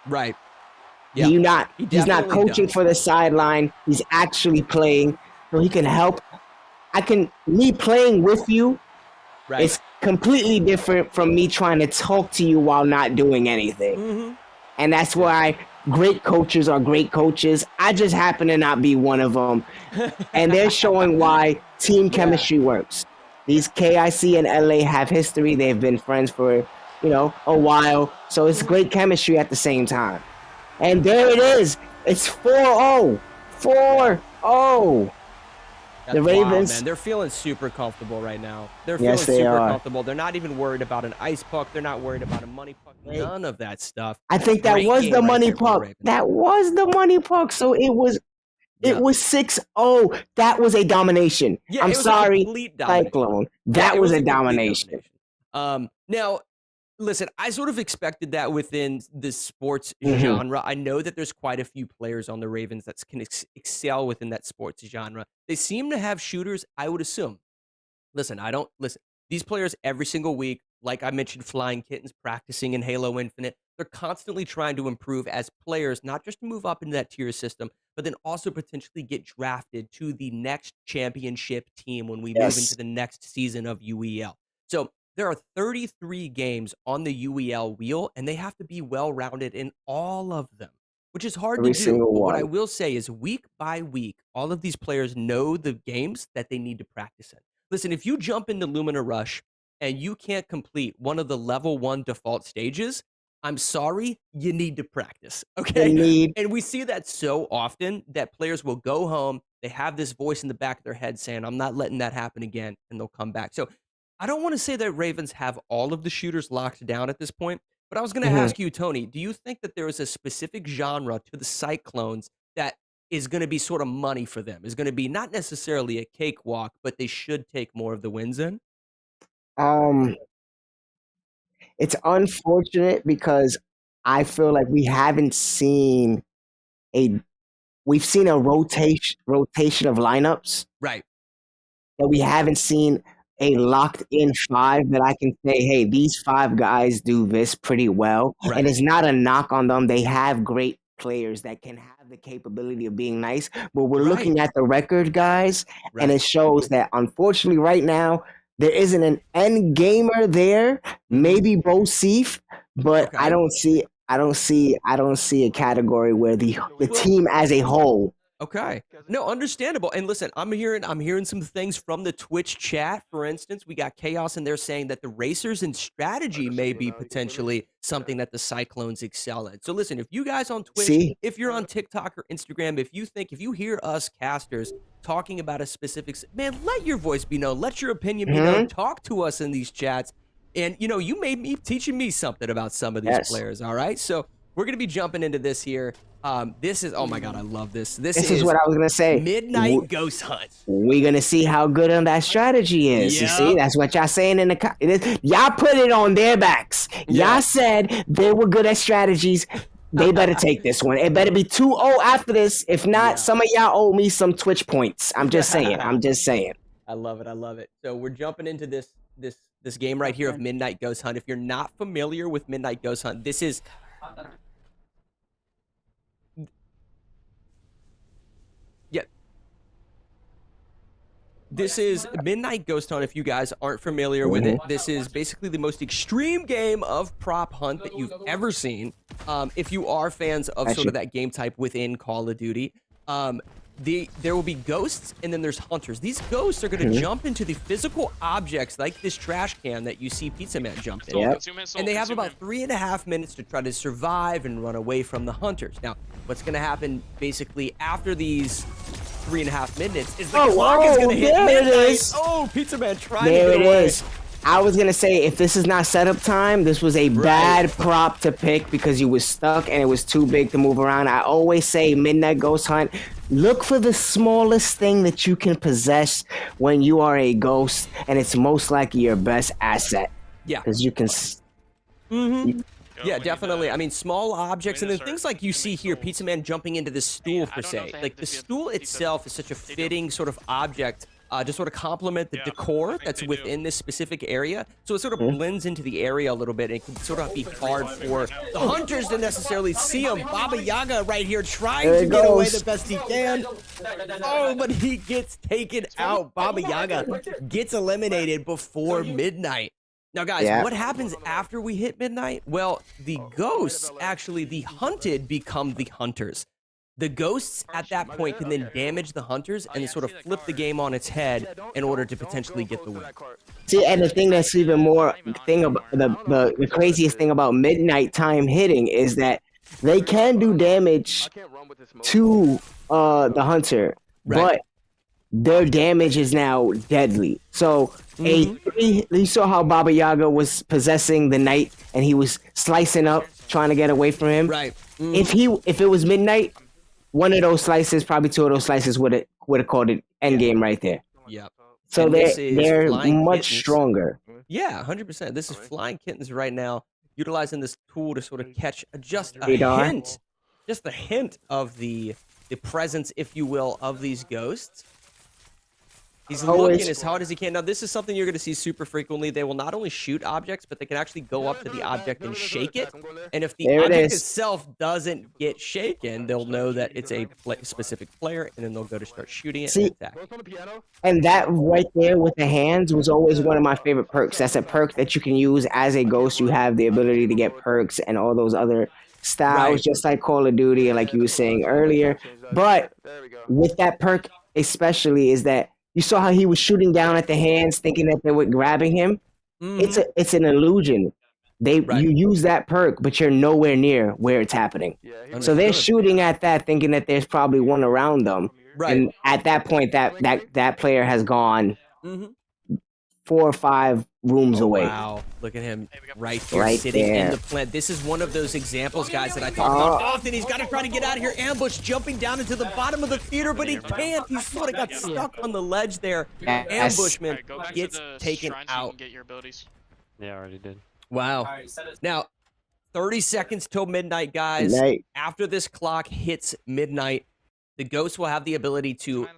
Right. Yeah. He's not coaching for the sideline. He's actually playing, so he can help. Me playing with you, it's completely different from me trying to talk to you while not doing anything. And that's why great coaches are great coaches. I just happen to not be one of them. And they're showing why team chemistry works. These KIC and LA have history. They've been friends for, a while. So it's great chemistry at the same time. And there it is. It's 4-0. 4-0. The Ravens, wild, man. They're feeling super comfortable right now. They're feeling super comfortable. They're not even worried about an ice puck. They're not worried about a money puck. None of that stuff. I think that was the money puck. That was the money puck. So it was 6-0. That was a domination. Yeah, I'm sorry, Cyclone. That was a domination. Now, listen, I sort of expected that within the sports genre. I know that there's quite a few players on the Ravens that can excel within that sports genre. They seem to have shooters, I would assume. Listen, these players every single week, like I mentioned, Flying Kittens, practicing in Halo Infinite, they're constantly trying to improve as players, not just to move up into that tier system, but then also potentially get drafted to the next championship team when we move into the next season of UEL. So there are 33 games on the UEL wheel, and they have to be well-rounded in all of them, which is hard to do. But what I will say is week by week, all of these players know the games that they need to practice in. Listen, if you jump into Lumina Rush and you can't complete one of the level 1 default stages, I'm sorry, you need to practice, okay? And we see that so often that players will go home, they have this voice in the back of their head saying, I'm not letting that happen again, and they'll come back. So I don't want to say that Ravens have all of the shooters locked down at this point, but I was going to ask you, Tony, do you think that there is a specific genre to the Cyclones that is going to be sort of money for them, is going to be not necessarily a cakewalk, but they should take more of the wins in? It's unfortunate because I feel like we've seen a rotation of lineups. Right. That we haven't seen a locked in 5 that I can say, hey, these 5 guys do this pretty well. Right. And it's not a knock on them. They have great players that can have the capability of being nice. But we're looking at the record, guys, and it shows that unfortunately right now, there isn't an end gamer there. Maybe Bo Seif, but I don't see a category where the team as a whole. Okay. No, understandable. And listen, I'm hearing some things from the Twitch chat. For instance, we got Chaos in there saying that the racers and strategy may be potentially something that the Cyclones excel at. So listen, if you guys on Twitch, if you're on TikTok or Instagram, if you hear us casters talking about a specific, man, let your voice be known. Let your opinion be known. Talk to us in these chats. And, you made me teaching me something about some of these players. All right. So we're going to be jumping into this here. This is, oh my God, I love this. This is what I was going to say. Midnight Ghost Hunt. We're going to see how good on that strategy is. You see, that's what y'all saying in the, y'all put it on their backs. Y'all said they were good at strategies. They better take this one. It better be 2-0 after this. If not, some of y'all owe me some Twitch points. I'm just saying. I'm just saying. I love it. I love it. So we're jumping into this game right here of Midnight Ghost Hunt. If you're not familiar with Midnight Ghost Hunt, this is This is Midnight Ghost Hunt, if you guys aren't familiar with it. This is basically the most extreme game of prop hunt that you've ever seen. If you are fans of sort of that game type within Call of Duty, there will be ghosts and then there's hunters. These ghosts are going to jump into the physical objects like this trash can that you see Pizza Man jump in. And they have about 3.5 minutes to try to survive and run away from the hunters. Now, what's going to happen basically after these 3.5 minutes is the clock is going to hit midnight. Oh, Pizza Man trying to get away. There it is. I was going to say, if this is not setup time, this was a bad prop to pick because you was stuck and it was too big to move around. I always say Midnight Ghost Hunt, look for the smallest thing that you can possess when you are a ghost, and it's most likely your best asset. Yeah. Because you can... Yeah, definitely. I mean, small objects, and then things like you see here, Pizza Man jumping into this stool, per se. Like, the stool itself is such a fitting sort of object to sort of complement the decor that's within this specific area. So it sort of blends into the area a little bit, and it can sort of be hard for the hunters to necessarily see him. Baba Yaga right here trying to get away the best he can. Oh, but he gets taken out. Baba Yaga gets eliminated before midnight. Now, guys, what happens after we hit midnight? Well, the ghosts, actually, the hunted become the hunters. The ghosts at that point can then damage the hunters and then sort of flip the game on its head in order to potentially get the win. See, and the thing that's even more the craziest thing about midnight time hitting is that they can do damage to the hunter, but their damage is now deadly. So you saw how Baba Yaga was possessing the knight and he was slicing up, trying to get away from him. Right. If it was midnight, one of those slices, probably two of those slices would have called it endgame right there. Yep. So they're much stronger. Yeah, 100%. This is Flying Kittens right now, utilizing this tool to sort of catch just a hint of the presence, if you will, of these ghosts. He's looking as hard as he can. Now, this is something you're going to see super frequently. They will not only shoot objects, but they can actually go up to the object and shake it. And if the object itself doesn't get shaken, they'll know that it's a specific player, and then they'll go to start shooting it and attack. And that right there with the hands was always one of my favorite perks. That's a perk that you can use as a ghost. You have the ability to get perks and all those other styles, just like Call of Duty and like you were saying earlier. But with that perk especially is that you saw how he was shooting down at the hands, thinking that they were grabbing him. It's an illusion. You use that perk, but you're nowhere near where it's happening. So they're shooting at that, thinking that there's probably one around them. And at that point, that player has gone 4 or 5 rooms away. Wow, look at him right there sitting in the plant. This is one of those examples, guys, that I talk about often. He's got to try to get out of here. Ambush, jumping down into the bottom of the theater, but he can't. He sort of got stuck on the ledge there. Ambushman gets taken out. Yeah, I already did. Wow. Now, 30 seconds till midnight, guys. After this clock hits midnight, the ghosts will have the ability to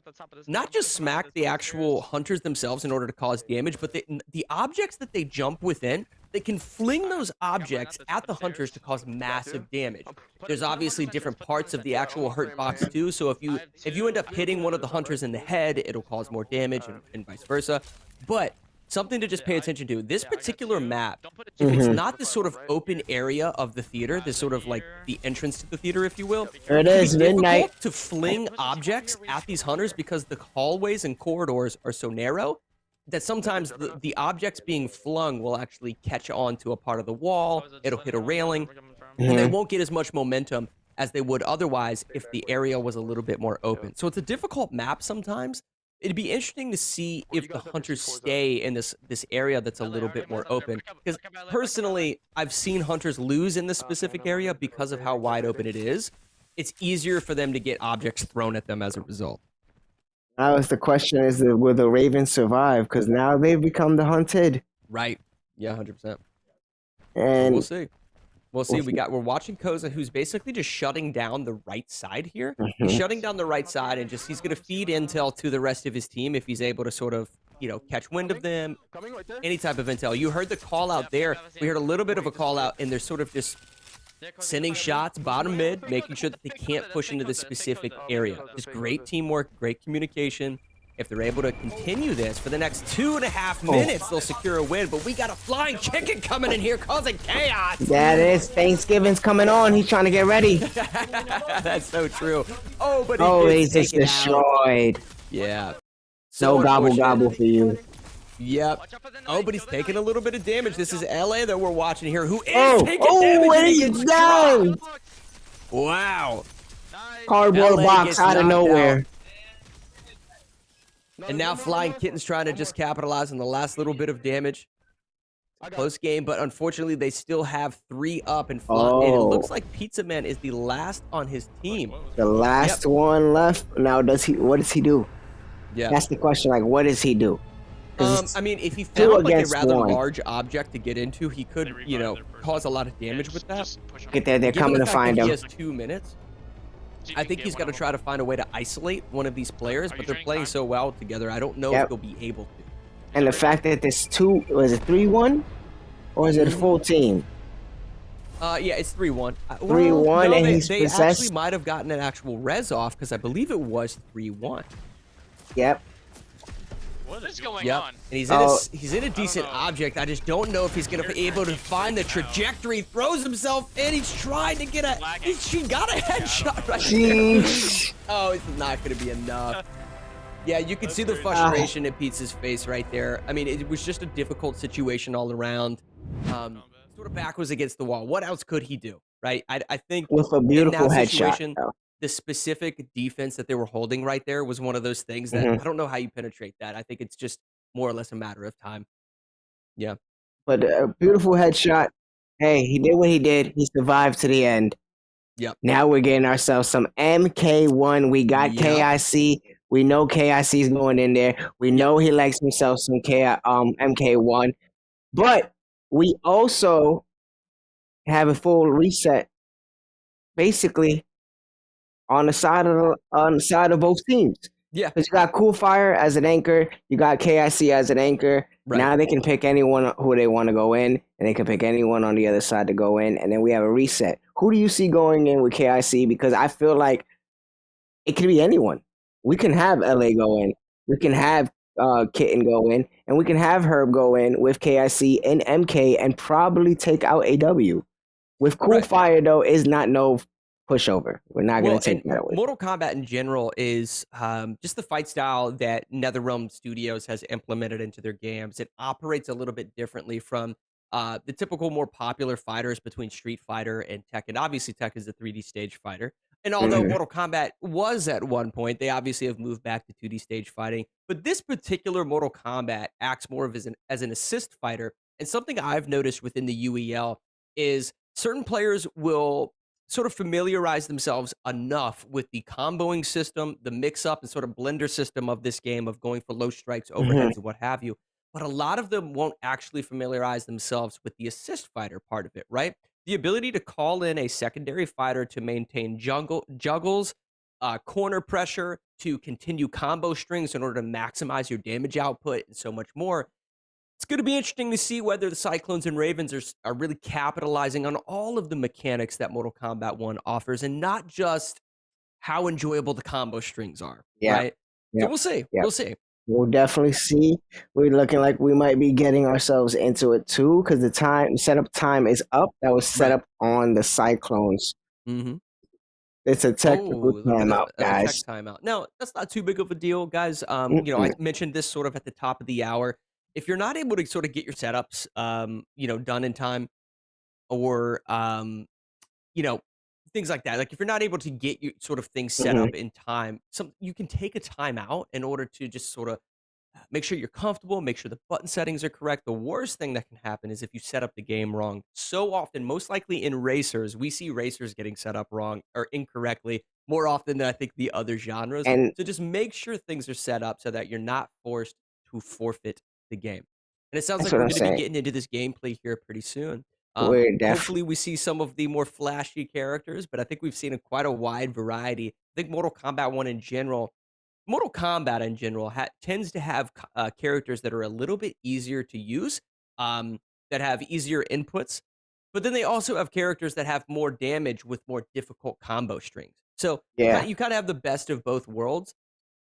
not just smack the actual hunters themselves in order to cause damage, but the objects that they jump within, they can fling those objects at the hunters to cause massive damage. There's obviously different parts of the actual hurt box too, so if you end up hitting one of the hunters in the head, it'll cause more damage and vice versa. But something to just pay attention to. This particular map, if it's not this sort of open area of the theater, this sort of like the entrance to the theater, if you will, there it is, midnight. To fling objects at these hunters because the hallways and corridors are so narrow that sometimes the objects being flung will actually catch on to a part of the wall, it'll hit a railing, and they won't get as much momentum as they would otherwise if the area was a little bit more open. So it's a difficult map sometimes. It'd be interesting to see if the hunters stay in this area that's a little bit more open. Because personally, I've seen hunters lose in this specific area because of how wide open it is. It's easier for them to get objects thrown at them as a result. Now the question is, will the Ravens survive? Because now they've become the hunted. Right. Yeah, 100%. And we'll see. We'll see. We're watching Koza, who's basically just shutting down the right side here. He's Mhm. shutting down the right side, and he's going to feed intel to the rest of his team if he's able to sort of, catch wind of them. Coming right there. Any type of intel. You heard the call out there. We heard a little bit of a call out, and they're sort of just sending shots bottom mid, making sure that they can't push into this specific area. Just great teamwork, great communication. If they're able to continue this for the next 2.5 minutes, they'll secure a win. But we got a flying chicken coming in here causing chaos. That is Thanksgiving's coming on. He's trying to get ready. That's so true. Oh, but He's just destroyed. Yeah. No gobble for you. Yep. Oh, but he's taking a little bit of damage. This is LA that we're watching here. Who is taking Oh, damage? what and he is gets done? dropped. Wow. Cardboard LA box gets out of knocked nowhere. And now Flying Kitten's trying to just capitalize on the last little bit of damage. Close game, but unfortunately they still have 3 up and and it looks like Pizza Man is the last on his team. The last one left. Now, what does he do? Yeah. That's the question. Like, what does he do? I mean, if he found like a against rather one. large object to get into, he could, cause a lot of damage with that. Get there. They're Given coming the to fact find that him. He has 2 minutes. I think he's got to try to find a way to isolate one of these players, but they're playing so well together. I don't know if they'll be able to. And the fact that this was it 3-1? Or is it a full team? Yeah, it's 3-1. 3-1, and he's they possessed. actually might have gotten an actual res off because I believe it was 3-1. Yep. What is going Yep. on? And he's in a decent know. object. I just don't know if he's gonna be able to find the trajectory. Throws himself in. He's trying to get she got a headshot right there. Jeez. Oh, it's not gonna be enough. Yeah, you can see the frustration in Pizza's face right there. I mean, it was just a difficult situation all around. Sort of back was against the wall. What else could he do, right? I think With a beautiful in that headshot. situation, though. the specific defense that they were holding right there was one of those things that I don't know how you penetrate that. I think it's just more or less a matter of time. Yeah. But a beautiful headshot. Hey, he did what he did. He survived to the end. Yep. Now we're getting ourselves some MK1. We got KIC. We know KIC is going in there. We know he likes himself some MK1. But we also have a full reset, basically, on the side of both teams. Yeah. Because you got Cool Fire as an anchor, you got KIC as an anchor. Right. Now they can pick anyone who they want to go in, and they can pick anyone on the other side to go in, and then we have a reset. Who do you see going in with KIC? Because I feel like it could be anyone. We can have LA go in, we can have Kitten go in, and we can have Herb go in with KIC and MK and probably take out AW. With Cool Fire, though, is not no pushover. We're not going to take that away. Mortal Kombat in general is just the fight style that NetherRealm Studios has implemented into their games. It operates a little bit differently from the typical more popular fighters between Street Fighter and Tekken. Obviously, Tekken is a 3D stage fighter. And although Mortal Kombat was at one point, they obviously have moved back to 2D stage fighting. But this particular Mortal Kombat acts more of as an assist fighter. And something I've noticed within the UEL is certain players will sort of familiarize themselves enough with the comboing system, the mix-up and sort of blender system of this game of going for low strikes, overheads, and what have you. But a lot of them won't actually familiarize themselves with the assist fighter part of it, right? The ability to call in a secondary fighter to maintain juggles, corner pressure, to continue combo strings in order to maximize your damage output, and so much more. It's going to be interesting to see whether the Cyclones and Ravens are really capitalizing on all of the mechanics that Mortal Kombat 1 offers, and not just how enjoyable the combo strings are, right? Yeah. So we'll see. Yeah. We'll see. We'll definitely see. We're looking like we might be getting ourselves into it too, because the setup time is up. That was set up on the Cyclones. Mm-hmm. It's a technical timeout, guys. Tech timeout. Now, that's not too big of a deal, guys. I mentioned this sort of at the top of the hour. If you're not able to sort of get your setups, done in time, or things like that. Like if you're not able to get your sort of things set up in time, you can take a timeout in order to just sort of make sure you're comfortable, make sure the button settings are correct. The worst thing that can happen is if you set up the game wrong. So often, most likely in racers, we see racers getting set up wrong or incorrectly more often than I think the other genres. So just make sure things are set up so that you're not forced to forfeit the game. And it sounds like we're going to be getting into this gameplay here pretty soon. Hopefully we see some of the more flashy characters, but I think we've seen quite a wide variety. I think Mortal Kombat in general tends to have characters that are a little bit easier to use, that have easier inputs, but then they also have characters that have more damage with more difficult combo strings. So Yeah. you kind of have the best of both worlds.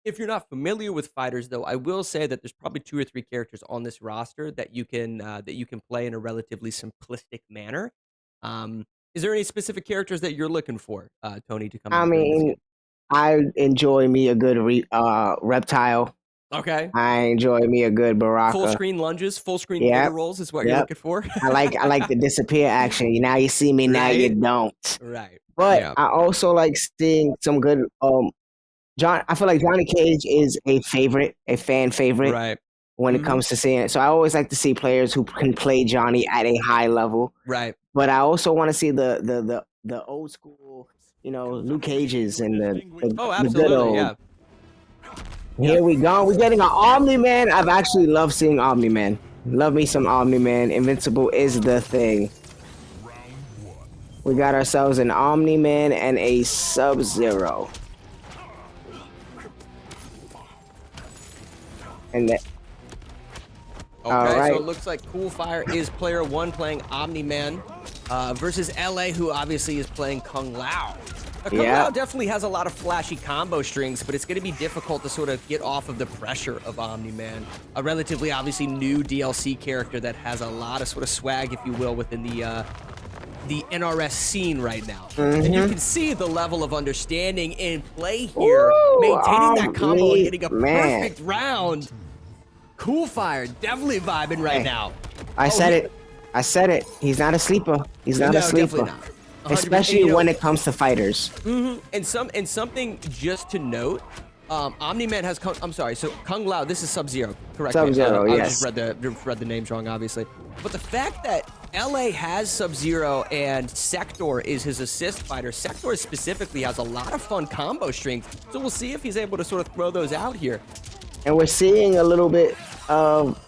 If you're not familiar with fighters, though, I will say that there's probably 2 or 3 characters on this roster that you can play in a relatively simplistic manner. Is there any specific characters that you're looking for, Tony, to come I out during this mean, game? I enjoy me a good reptile. Okay. I enjoy me a good Baraka. Full screen lunges, full screen Yep. mega rolls is what you're looking for. I like the disappear action. Now you see me, now you Right? don't. Right. But Yeah. I also like seeing some good I feel like Johnny Cage is a fan favorite Right. when it comes to seeing it. So I always like to see players who can play Johnny at a high level. Right. But I also want to see the old school, Luke Cages and the Oh, the good absolutely. old. Yeah. Here we go. We're getting an Omni-Man. I've actually loved seeing Omni-Man. Love me some Omni-Man. Invincible is the thing. We got ourselves an Omni-Man and a Sub-Zero. And that. Okay, Alright. so it looks like Coolfire is player 1 playing Omni-Man versus LA, who obviously is playing Kung Lao. Now, Kung Yeah. Lao definitely has a lot of flashy combo strings, but it's going to be difficult to sort of get off of the pressure of Omni-Man, a relatively obviously new DLC character that has a lot of sort of swag, if you will, within the NRS scene right now. And you can see the level of understanding in play here, Ooh, maintaining that combo and getting a Omni-Man. perfect round. Coolfire definitely vibing right Hey, now. I said it. He's not a sleeper. He's not No, a sleeper. definitely not. 100%. Especially You know, when it comes to fighters. and something just to note, Omni-Man has so Kung Lao, this is Sub-Zero, correct? me. Sub-Zero, I yes. just read the names wrong, obviously. But the fact that LA has Sub-Zero and Sector is his assist fighter, Sector specifically has a lot of fun combo strings, so we'll see if he's able to sort of throw those out here. And we're seeing a little bit of,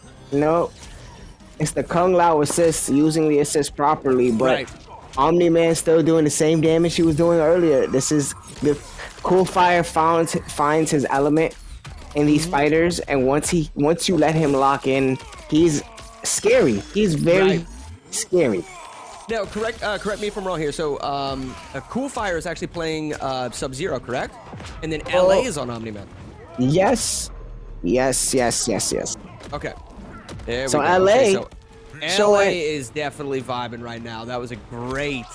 it's the Kung Lao assist, using the assist properly, but Right. Omni-Man still doing the same damage he was doing earlier. This is the Coolfire finds his element in these fighters, and once you let him lock in, he's scary. He's very Right. scary. Now, correct me if I'm wrong here. So, Coolfire is actually playing Sub-Zero, correct? And then LA is on Omni-Man. Yes. Okay. There So we go. LA Okay, so showing- LA is definitely vibing right now. That was a great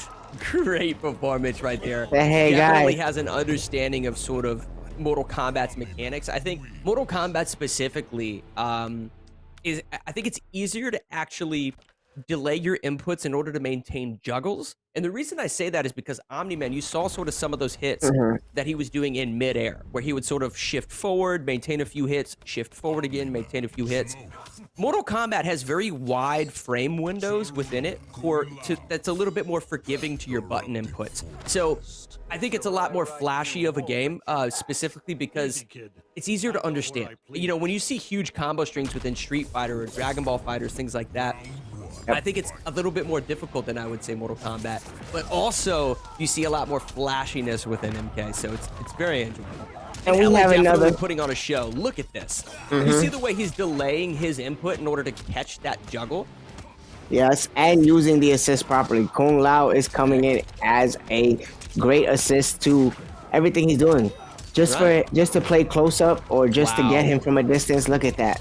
performance right there. Hey, Definitely guy. has an understanding of sort of Mortal Kombat's mechanics. I think Mortal Kombat specifically I think it's easier to actually delay your inputs in order to maintain juggles. And the reason I say that is because Omni-Man, you saw sort of some of those hits that he was doing in midair, where he would sort of shift forward, maintain a few hits, shift forward again, maintain a few hits. Mortal Kombat has very wide frame windows within it that's a little bit more forgiving to your button inputs. So I think it's a lot more flashy of a game, specifically because it's easier to understand. When you see huge combo strings within Street Fighter or Dragon Ball Fighters, things like that, I think it's a little bit more difficult than I would say Mortal Kombat. But also, you see a lot more flashiness within MK, so it's very enjoyable. And we LA have definitely another. putting on a show. Look at this. You see the way he's delaying his input in order to catch that juggle? Yes, and using the assist properly. Kung Lao is coming in as a great assist to everything he's doing. Just to play close up or just to Wow. get him from a distance. Look at that.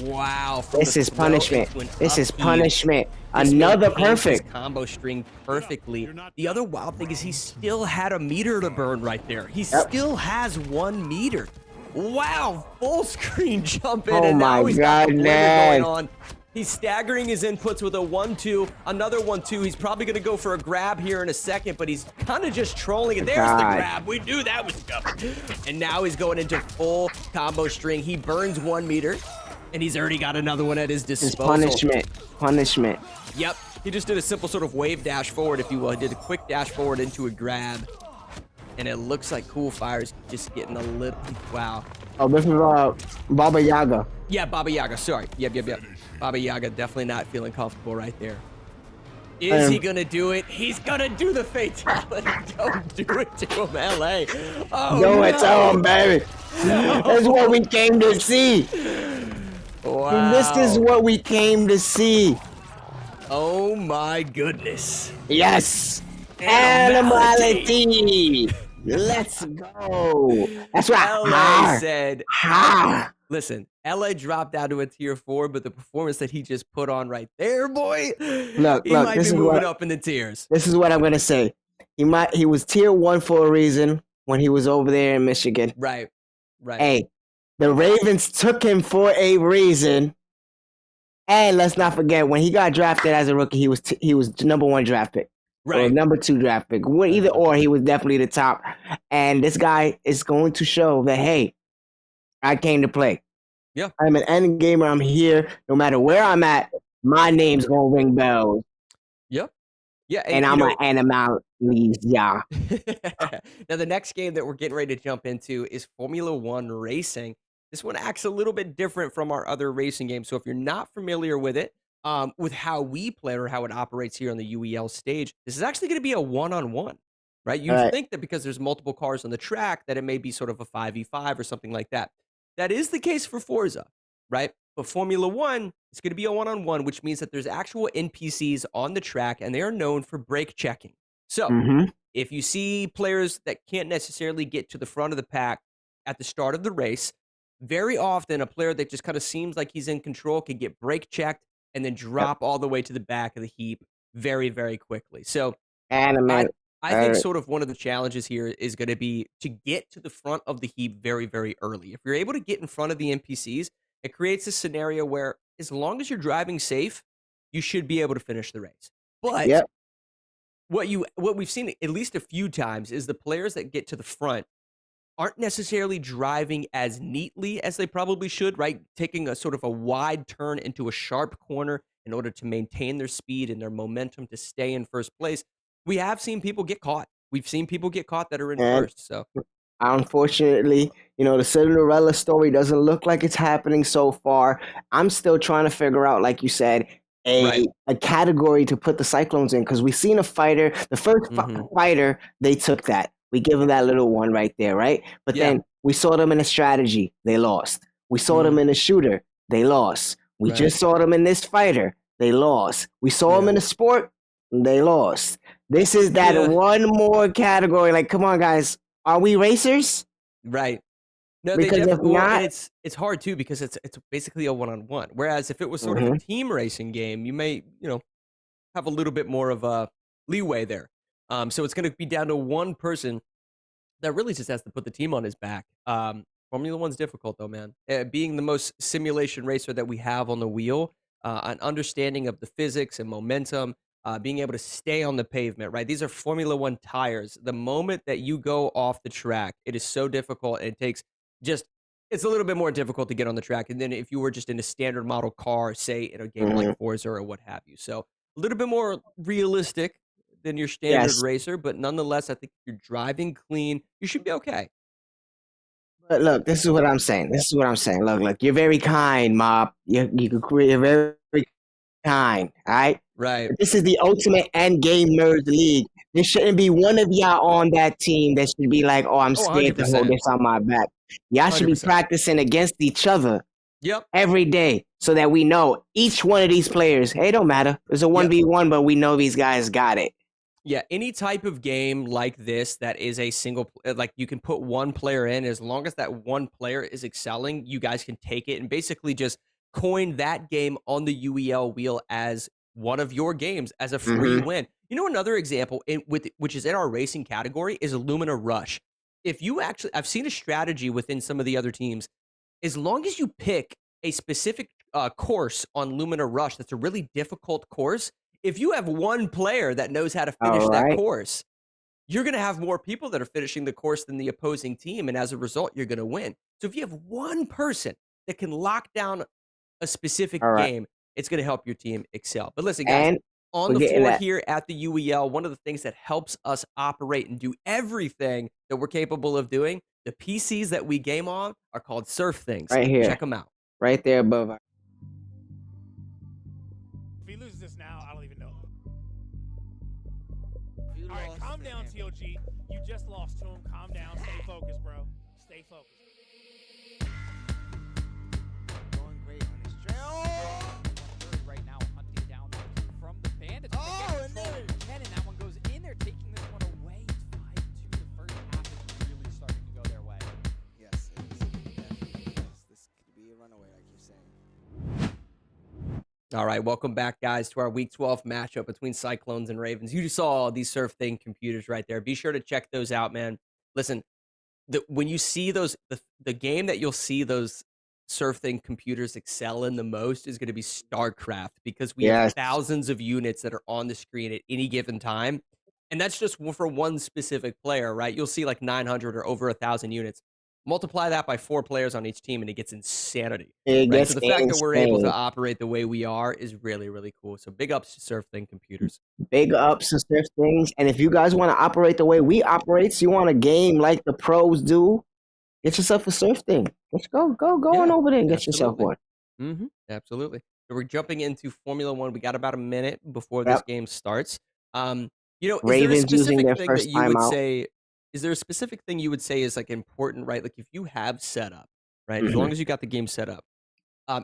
Wow. from This the is throw punishment. into an This is up E. punishment. This Another maintains his perfect. combo string perfectly. The other wild thing is he still had a meter to burn right there. He still has 1 meter. Wow, full screen jump in, Oh and now my he's got the God, blender man. going on. He's staggering his inputs with a 1-2, another 1-2. He's probably going to go for a grab here in a second, but he's kind of just trolling it. There's the God. grab. We knew that was coming. And now he's going into full combo string. He burns 1 meter, and he's already got another one at his It's disposal. punishment. Yep. He just did a simple sort of wave dash forward, if you will. He did a quick dash forward into a grab. And it looks like Coolfire's just getting a little... Wow. Oh, this is Baba Yaga. Yeah, Baba Yaga. Sorry. Yep. Baba Yaga definitely not feeling comfortable right there. Is he gonna do it? He's gonna do the fatality. Don't do it to him, LA. Oh, Do no. it to him, baby. That's what we came to see. Wow. This is what we came to see. Oh my goodness. Yes. Animality. Animality. Let's go. That's right. LA said, Ha. listen, LA dropped down to a tier 4, but the performance that he just put on right there, boy, Look, he might this be is moving what, up in the tiers. This is what I'm gonna say. He was tier 1 for a reason when he was over there in Michigan. Right. Hey, the Ravens took him for a reason. And let's not forget, when he got drafted as a rookie, he was #1 draft pick. Or #2 draft pick. Either or, he was definitely the top. And this guy is going to show that, hey, I came to play. Yeah. I'm an end gamer. I'm here. No matter where I'm at, my name's going to ring bells. Yep. Yeah. And I'm an animal. Yeah. Now, the next game that we're getting ready to jump into is Formula One racing. This one acts a little bit different from our other racing games. So if you're not familiar with it, with how we play or how it operates here on the UEL stage, this is actually going to be a one-on-one, right? You'd think that because there's multiple cars on the track that it may be sort of a 5v5 or something like that. That is the case for Forza, right? But Formula One, it's going to be a one-on-one, which means that there's actual NPCs on the track, and they are known for brake checking. So if you see players that can't necessarily get to the front of the pack at the start of the race, very often a player that just kind of seems like he's in control can get brake checked and then drop all the way to the back of the heap very, very quickly. So I think sort of one of the challenges here is going to be to get to the front of the heap very, very early. If you're able to get in front of the NPCs, it creates a scenario where as long as you're driving safe, you should be able to finish the race. But what we've seen at least a few times is the players that get to the front aren't necessarily driving as neatly as they probably should, right? Taking a sort of a wide turn into a sharp corner in order to maintain their speed and their momentum to stay in first place. We have seen people get caught. We've seen people get caught that are in first. So unfortunately, the Cinderella story doesn't look like it's happening so far. I'm still trying to figure out, like you said, a category to put the Cyclones in, because we've seen a fighter. The first fighter, they took that. We give them that little one right there, right? But then we saw them in a strategy. They lost. We saw them in a shooter. They lost. We just saw them in this fighter. They lost. We saw them in a sport. They lost. This is that one more category. Like, come on, guys. Are we racers? Right. No, Because if not, it's hard too because it's basically a one-on-one. Whereas if it was sort of a team racing game, you may have a little bit more of a leeway there. So it's going to be down to one person that really just has to put the team on his back. Formula One's difficult though, man. Being the most simulation racer that we have on the wheel, an understanding of the physics and momentum, being able to stay on the pavement, right? These are Formula One tires. The moment that you go off the track, it is so difficult. And it takes it's a little bit more difficult to get on the track. And then if you were just in a standard model car, say in a game like Forza or what have you. So a little bit more realistic than your standard racer, but nonetheless, I think if you're driving clean, you should be okay. But look, this is what I'm saying. Look, you're very kind, Mob. You're very kind, all right? Right. This is the ultimate end gamers league. There shouldn't be one of y'all on that team that should be like, I'm scared to hold this on my back. Y'all should be practicing against each other every day so that we know each one of these players, hey, it don't matter. It's a 1v1, but we know these guys got it. Yeah, any type of game like this that is a single, like you can put one player in, as long as that one player is excelling, you guys can take it and basically just coin that game on the UEL wheel as one of your games as a free win. Another example which is in our racing category is Lumina Rush. If you actually, I've seen a strategy within some of the other teams, as long as you pick a specific course on Lumina Rush that's a really difficult course, if you have one player that knows how to finish that course, you're going to have more people that are finishing the course than the opposing team, and as a result, you're going to win. So if you have one person that can lock down a specific game, it's going to help your team excel. But listen, guys, on the floor here at the UEL, one of the things that helps us operate and do everything that we're capable of doing, the PCs that we game on are called SurfThings. Right here. Check them out. Right there above. If he loses this now, I don't even know. TOG. You just lost to him. Calm down. Stay focused, bro. Stay focused. Going great on his trail. Right now, hunting down from the bandits. Oh, and there. Again, and that one goes in there, taking this one away. It's 5-2. The first half is really starting to go their way. Yes, it is. Definitely is. This could be a runaway, like you're saying. All right, welcome back, guys, to our Week 12 matchup between Cyclones and Ravens. You just saw these SurfThing computers right there. Be sure to check those out, man. Listen, when you see those, the game that you'll see those SurfThing computers excel in the most is going to be StarCraft, because we have thousands of units that are on the screen at any given time. And that's just for one specific player, right? You'll see like 900 or over 1,000 units. Multiply that by 4 players on each team, and it gets insanity. It Right? gets So the fact that we're able to insane. operate the way we are is really, really cool. So big ups to SurfThing computers. Big ups to Surf Things. And if you guys want to operate the way we operate, so you want a game like the pros do, get yourself a Surf Thing. Let's go on over there and get yourself one. Absolutely. So we're jumping into Formula One. We got about a minute before this game starts. Is Ravens there a using specific their thing first that you would timeout. say? Is there a specific thing you would say is like important, right? Like if you have setup, right? As long as you got the game set up,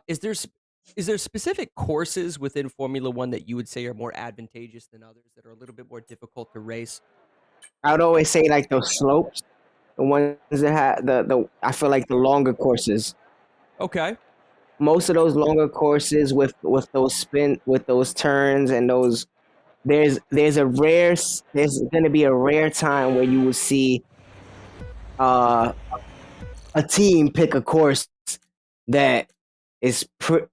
is there specific courses within Formula One that you would say are more advantageous than others, that are a little bit more difficult to race? I would always say like those slopes, the ones that have the I feel like the longer courses. Okay. Most of those longer courses with those turns and those, there's going to be a rare time where you will see a team pick a course that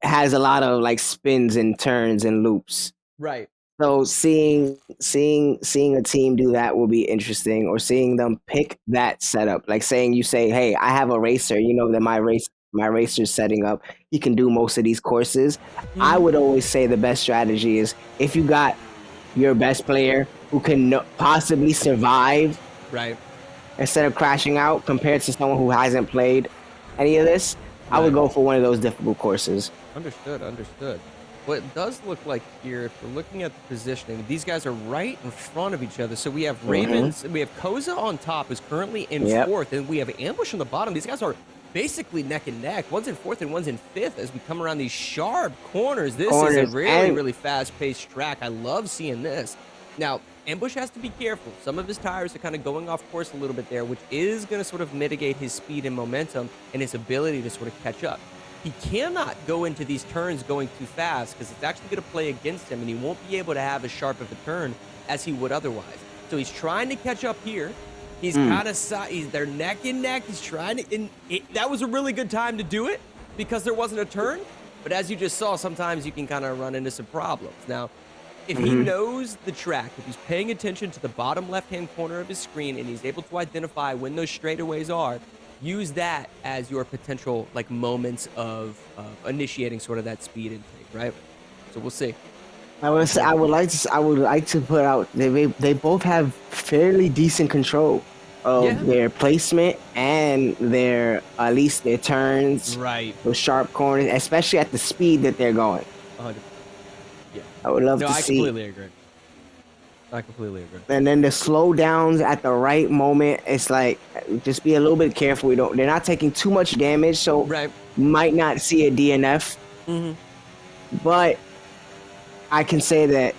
has a lot of like spins and turns and loops. Right. So seeing a team do that will be interesting, or seeing them pick that setup. Like you say, hey, I have a racer, you know that my racer's setting up. He can do most of these courses. I would always say the best strategy is if you got your best player who can possibly survive, right, instead of crashing out, compared to someone who hasn't played any of this, I would go for one of those difficult courses. Understood. What it does look like here, if we're looking at the positioning, these guys are right in front of each other. So we have Ravens, we have Koza on top, who's currently in 4th, and we have Ambush on the bottom. These guys are basically neck and neck. One's in 4th and one's in 5th as we come around these sharp corners. This is a really fast-paced track. I love seeing this. Now, Ambush has to be careful. Some of his tires are kind of going off course a little bit there, which is going to sort of mitigate his speed and momentum and his ability to sort of catch up. He cannot go into these turns going too fast, because it's actually going to play against him, and he won't be able to have as sharp of a turn as he would otherwise. So he's trying to catch up here. He's kind of they're neck and neck. He's trying to, and that was a really good time to do it because there wasn't a turn. But as you just saw, sometimes you can kind of run into some problems. Now, if he knows the track, if he's paying attention to the bottom left-hand corner of his screen and he's able to identify when those straightaways are, use that as your potential like moments of initiating sort of that speed intake, right? So we'll see. I would like to put out they both have fairly decent control of their placement and their at least their turns, right? Those sharp corners, especially at the speed that they're going. 100%. Yeah, I would love to see. I completely agree. And then the slowdowns at the right moment, it's like just be a little bit careful. They're not taking too much damage, so you might not see a DNF. But I can say that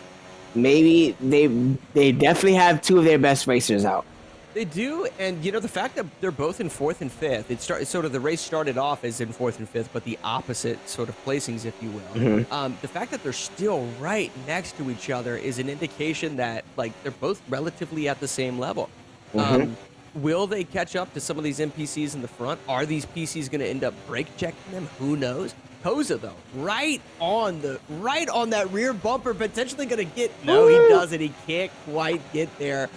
maybe they definitely have 2 of their best racers out. They do, and the fact that they're both in 4th and 5th, sort of the race started off as in 4th and 5th, but the opposite sort of placings, if you will. The fact that they're still right next to each other is an indication that like they're both relatively at the same level. Will they catch up to some of these NPCs in the front? Are these PCs going to end up brake checking them? Who knows? Koza though, right on that rear bumper, potentially going to get. No, he doesn't. He can't quite get there.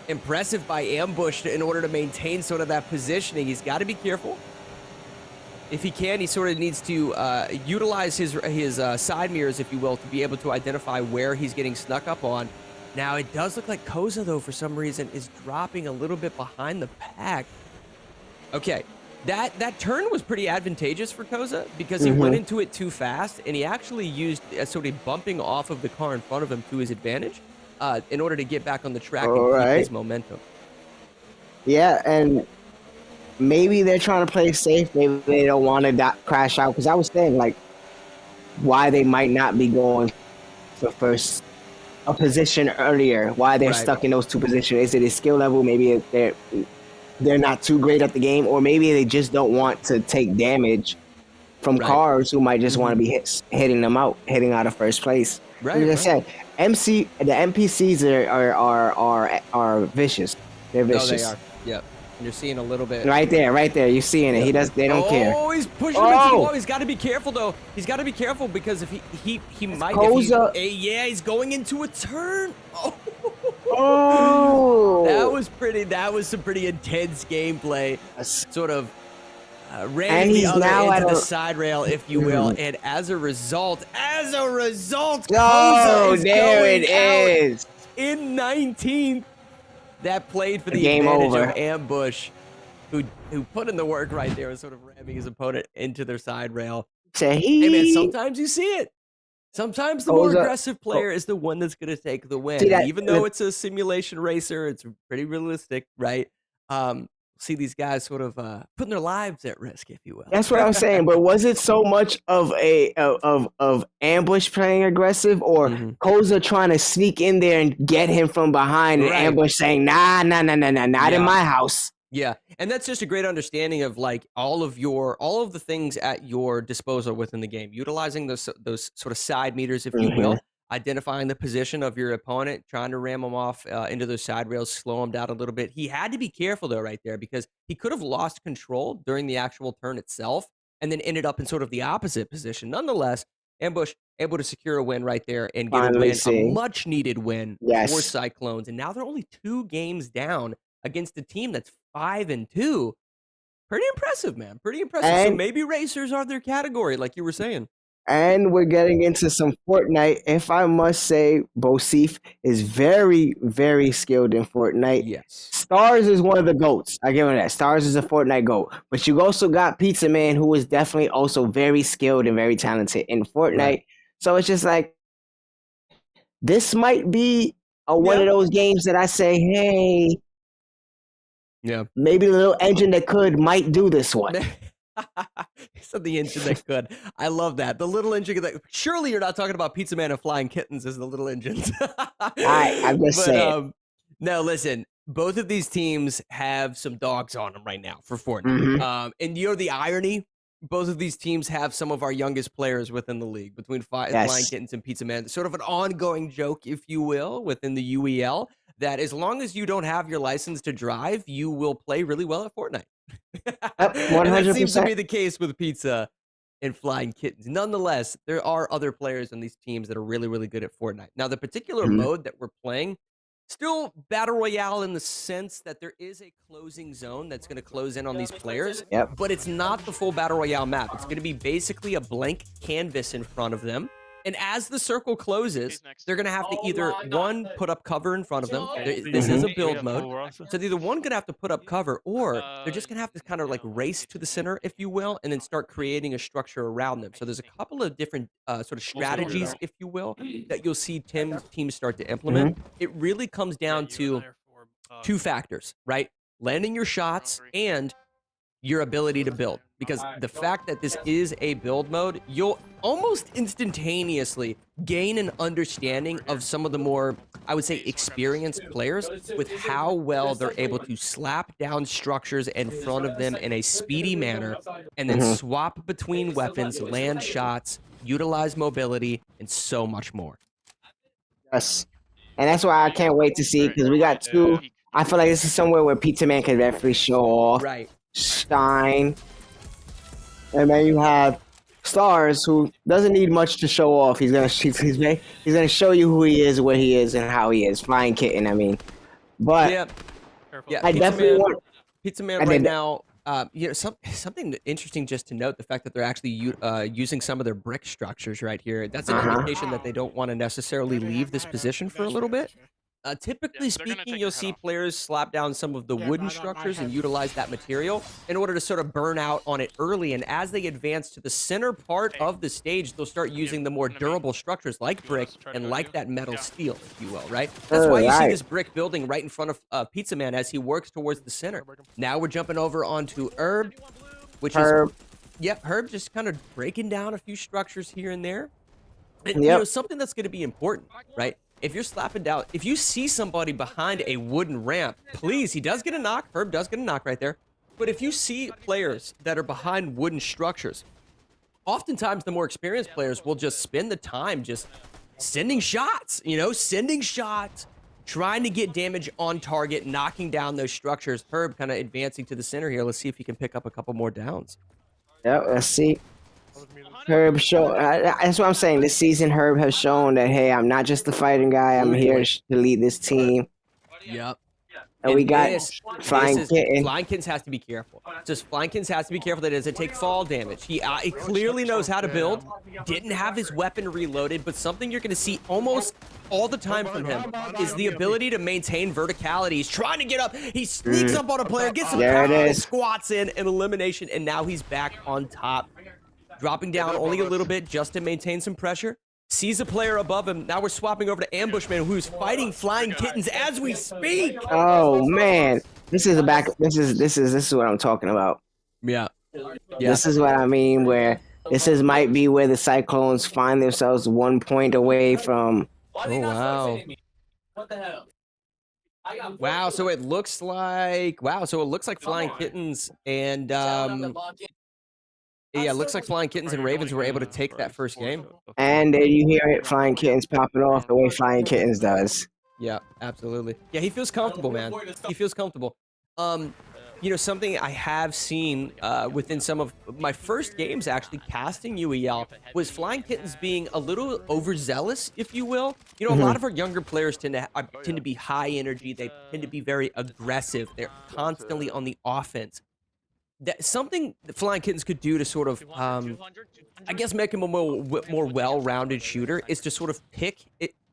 Impressive by Ambush in order to maintain sort of that positioning. He's got to be careful. If he can, he sort of needs to utilize his side mirrors, if you will, to be able to identify where he's getting snuck up on. Now, it does look like Koza, though, for some reason, is dropping a little bit behind the pack. Okay, that turn was pretty advantageous for Koza because he went into it too fast, and he actually used sort of bumping off of the car in front of him to his advantage. in order to get back on the track All and keep right. his momentum. Yeah, and maybe they're trying to play safe. Maybe they don't want to crash out. Because I was saying, like, why they might not be going for first a position earlier. Why they're Right. stuck in those two positions. Is it a skill level? Maybe they're not too great at the game, or maybe they just don't want to take damage from Right. cars who might just want to be hitting them out, hitting out of first place. Right, Like I right. said, the NPCs are vicious. They're No, vicious. they are. Yep. And you're seeing a little bit. Right there. You're seeing it. They don't care. Oh, he's pushing him into the Oh! wall. He's got to be careful, though. He's got to be careful because if he might. Koza. Yeah, he's going into a turn. Oh. Oh, That was some pretty intense gameplay. Sort of And ramming the he's other now into at the a- side rail, if you will. And as a result, Oh, Koza is there going it out is. in 19th. That played for the Game advantage over. of Ambush, who put in the work right there and sort of ramming his opponent into their side rail. Hey man, sometimes you see it. Sometimes the more Koza- aggressive player is the one that's going to take the win. See that- And even though it's a simulation racer, it's pretty realistic, right? See these guys sort of putting their lives at risk, if you will. That's what I'm saying. But was it so much of of Ambush playing aggressive, or Koza trying to sneak in there and get him from behind, and Right. Ambush saying, "Nah, not in my house." Yeah, and that's just a great understanding of like all of the things at your disposal within the game, utilizing those sort of side meters, if you will, identifying the position of your opponent, trying to ram them off into those side rails, slow them down a little bit. He had to be careful though, right there, because he could have lost control during the actual turn itself, and then ended up in sort of the opposite position. Nonetheless, Ambush able to secure a win right there and get Finally a win, see. a much needed win Yes. for Cyclones, and now they're only 2 games down against a team that's 5-2. Pretty impressive, man. Pretty impressive. So And- maybe racers are their category, like you were saying. And we're getting into some Fortnite. If I must say, Bosif is very, very skilled in Fortnite. Yes. Stars is one of the GOATs. I give him that. Stars is a Fortnite GOAT. But you also got Pizza Man, who is definitely also very skilled and very talented in Fortnite. Right. So it's just like, this might be one of those games that I say, hey, Yeah. maybe the little engine that might do this one. So the engine that could. I love that. The little engine that surely you're not talking about Pizza Man and Flying Kittens as the little engines. I'm just saying. No, listen. Both of these teams have some dogs on them right now for Fortnite. And you know the irony? Both of these teams have some of our youngest players within the league, between Flying Kittens and Pizza Man. Sort of an ongoing joke, if you will, within the UEL, that as long as you don't have your license to drive, you will play really well at Fortnite. Yep, And that seems to 100%. be the case with Pizza and Flying Kittens. Nonetheless, there are other players on these teams that are really, really good at Fortnite. Now, the particular mode that we're playing, still Battle Royale in the sense that there is a closing zone that's going to close in on these players, Yep. but it's not the full Battle Royale map. It's going to be basically a blank canvas in front of them. And as the circle closes, they're going to have to either, one, put up cover in front of them. This is a build mode. So they're either one going to have to put up cover, or they're just going to have to kind of like race to the center, if you will, and then start creating a structure around them. So there's a couple of different sort of strategies, if you will, that you'll see teams start to implement. It really comes down to 2 factors, right? Landing your shots and your ability to build, because the fact that this is a build mode, you'll almost instantaneously gain an understanding of some of the more, I would say, experienced players with how well they're able to slap down structures in front of them in a speedy manner, and then swap between weapons, land shots, utilize mobility, and so much more. Yes. And that's why I can't wait to see, because we got 2. I feel like this is somewhere where Pizza Man can definitely show off. Right. Stein. And then you have Stars, who doesn't need much to show off. He's gonna show you who he is, where he is, and how he is. Flying Kitten, I mean. But Yeah, I definitely want Pizza Man right now. You know, something interesting just to note, the fact that they're actually using some of their brick structures right here. That's an indication that they don't want to necessarily leave this position for a little bit. Typically Yeah, they're gonna speaking, take you'll your head see off. players slap down some of the wooden structures and utilize that material in order to sort of burn out on it early. And as they advance to the center part of the stage, they'll start using the more durable structures like You want brick us to try to and go like to? that metal Yeah. steel, if you will, right? That's why you see Right. this brick building right in front of Pizza Man as he works towards the center. Now we're jumping over onto Herb, which Herb. is, yep, Herb just kind of breaking down a few structures here and there. And, Yep. you know, something that's going to be important, right? If you're slapping down, if you see somebody behind a wooden ramp, please, he does get a knock. Herb does get a knock right there. But if you see players that are behind wooden structures, oftentimes the more experienced players will just spend the time just sending shots, you know, sending shots, trying to get damage on target, knocking down those structures. Herb kind of advancing to the center here. Let's see if he can pick up a couple more downs. Yep, let's see. Herb that's what I'm saying. This season, Herb has shown that, hey, I'm not just the fighting guy. I'm here to lead this team. Yep. And we got Flying this Kitten. Flying Kittens has to be careful. Just Flying Kittens has to be careful that it doesn't take fall damage. He clearly knows how to build. Didn't have his weapon reloaded, but something you're going to see almost all the time from him is the ability to maintain verticality. He's trying to get up. He sneaks up on a player, gets some There it power, is. squats in, and elimination, and now he's back on top. Dropping down only a little bit just to maintain some pressure. Sees a player above him. Now we're swapping over to Ambushman, who's fighting Flying Kittens as we speak. Oh man, this is This is what I'm talking about. Yeah. This is what I mean. Where might be where the Cyclones find themselves 1 point away from. Oh wow. Wow, so it looks like Flying Kittens and yeah, it looks like Flying Kittens and Ravens were able to take that first game. And there you hear it, Flying Kittens popping off the way Flying Kittens does. Yeah, absolutely. Yeah, he feels comfortable, man. He feels comfortable. You know, something I have seen within some of my first games actually casting UEL was Flying Kittens being a little overzealous, if you will. You know, a lot of our younger players tend to be high energy. They tend to be very aggressive. They're constantly on the offense. Something that Flying Kittens could do to sort of, I guess, make him a more well-rounded shooter is to sort of pick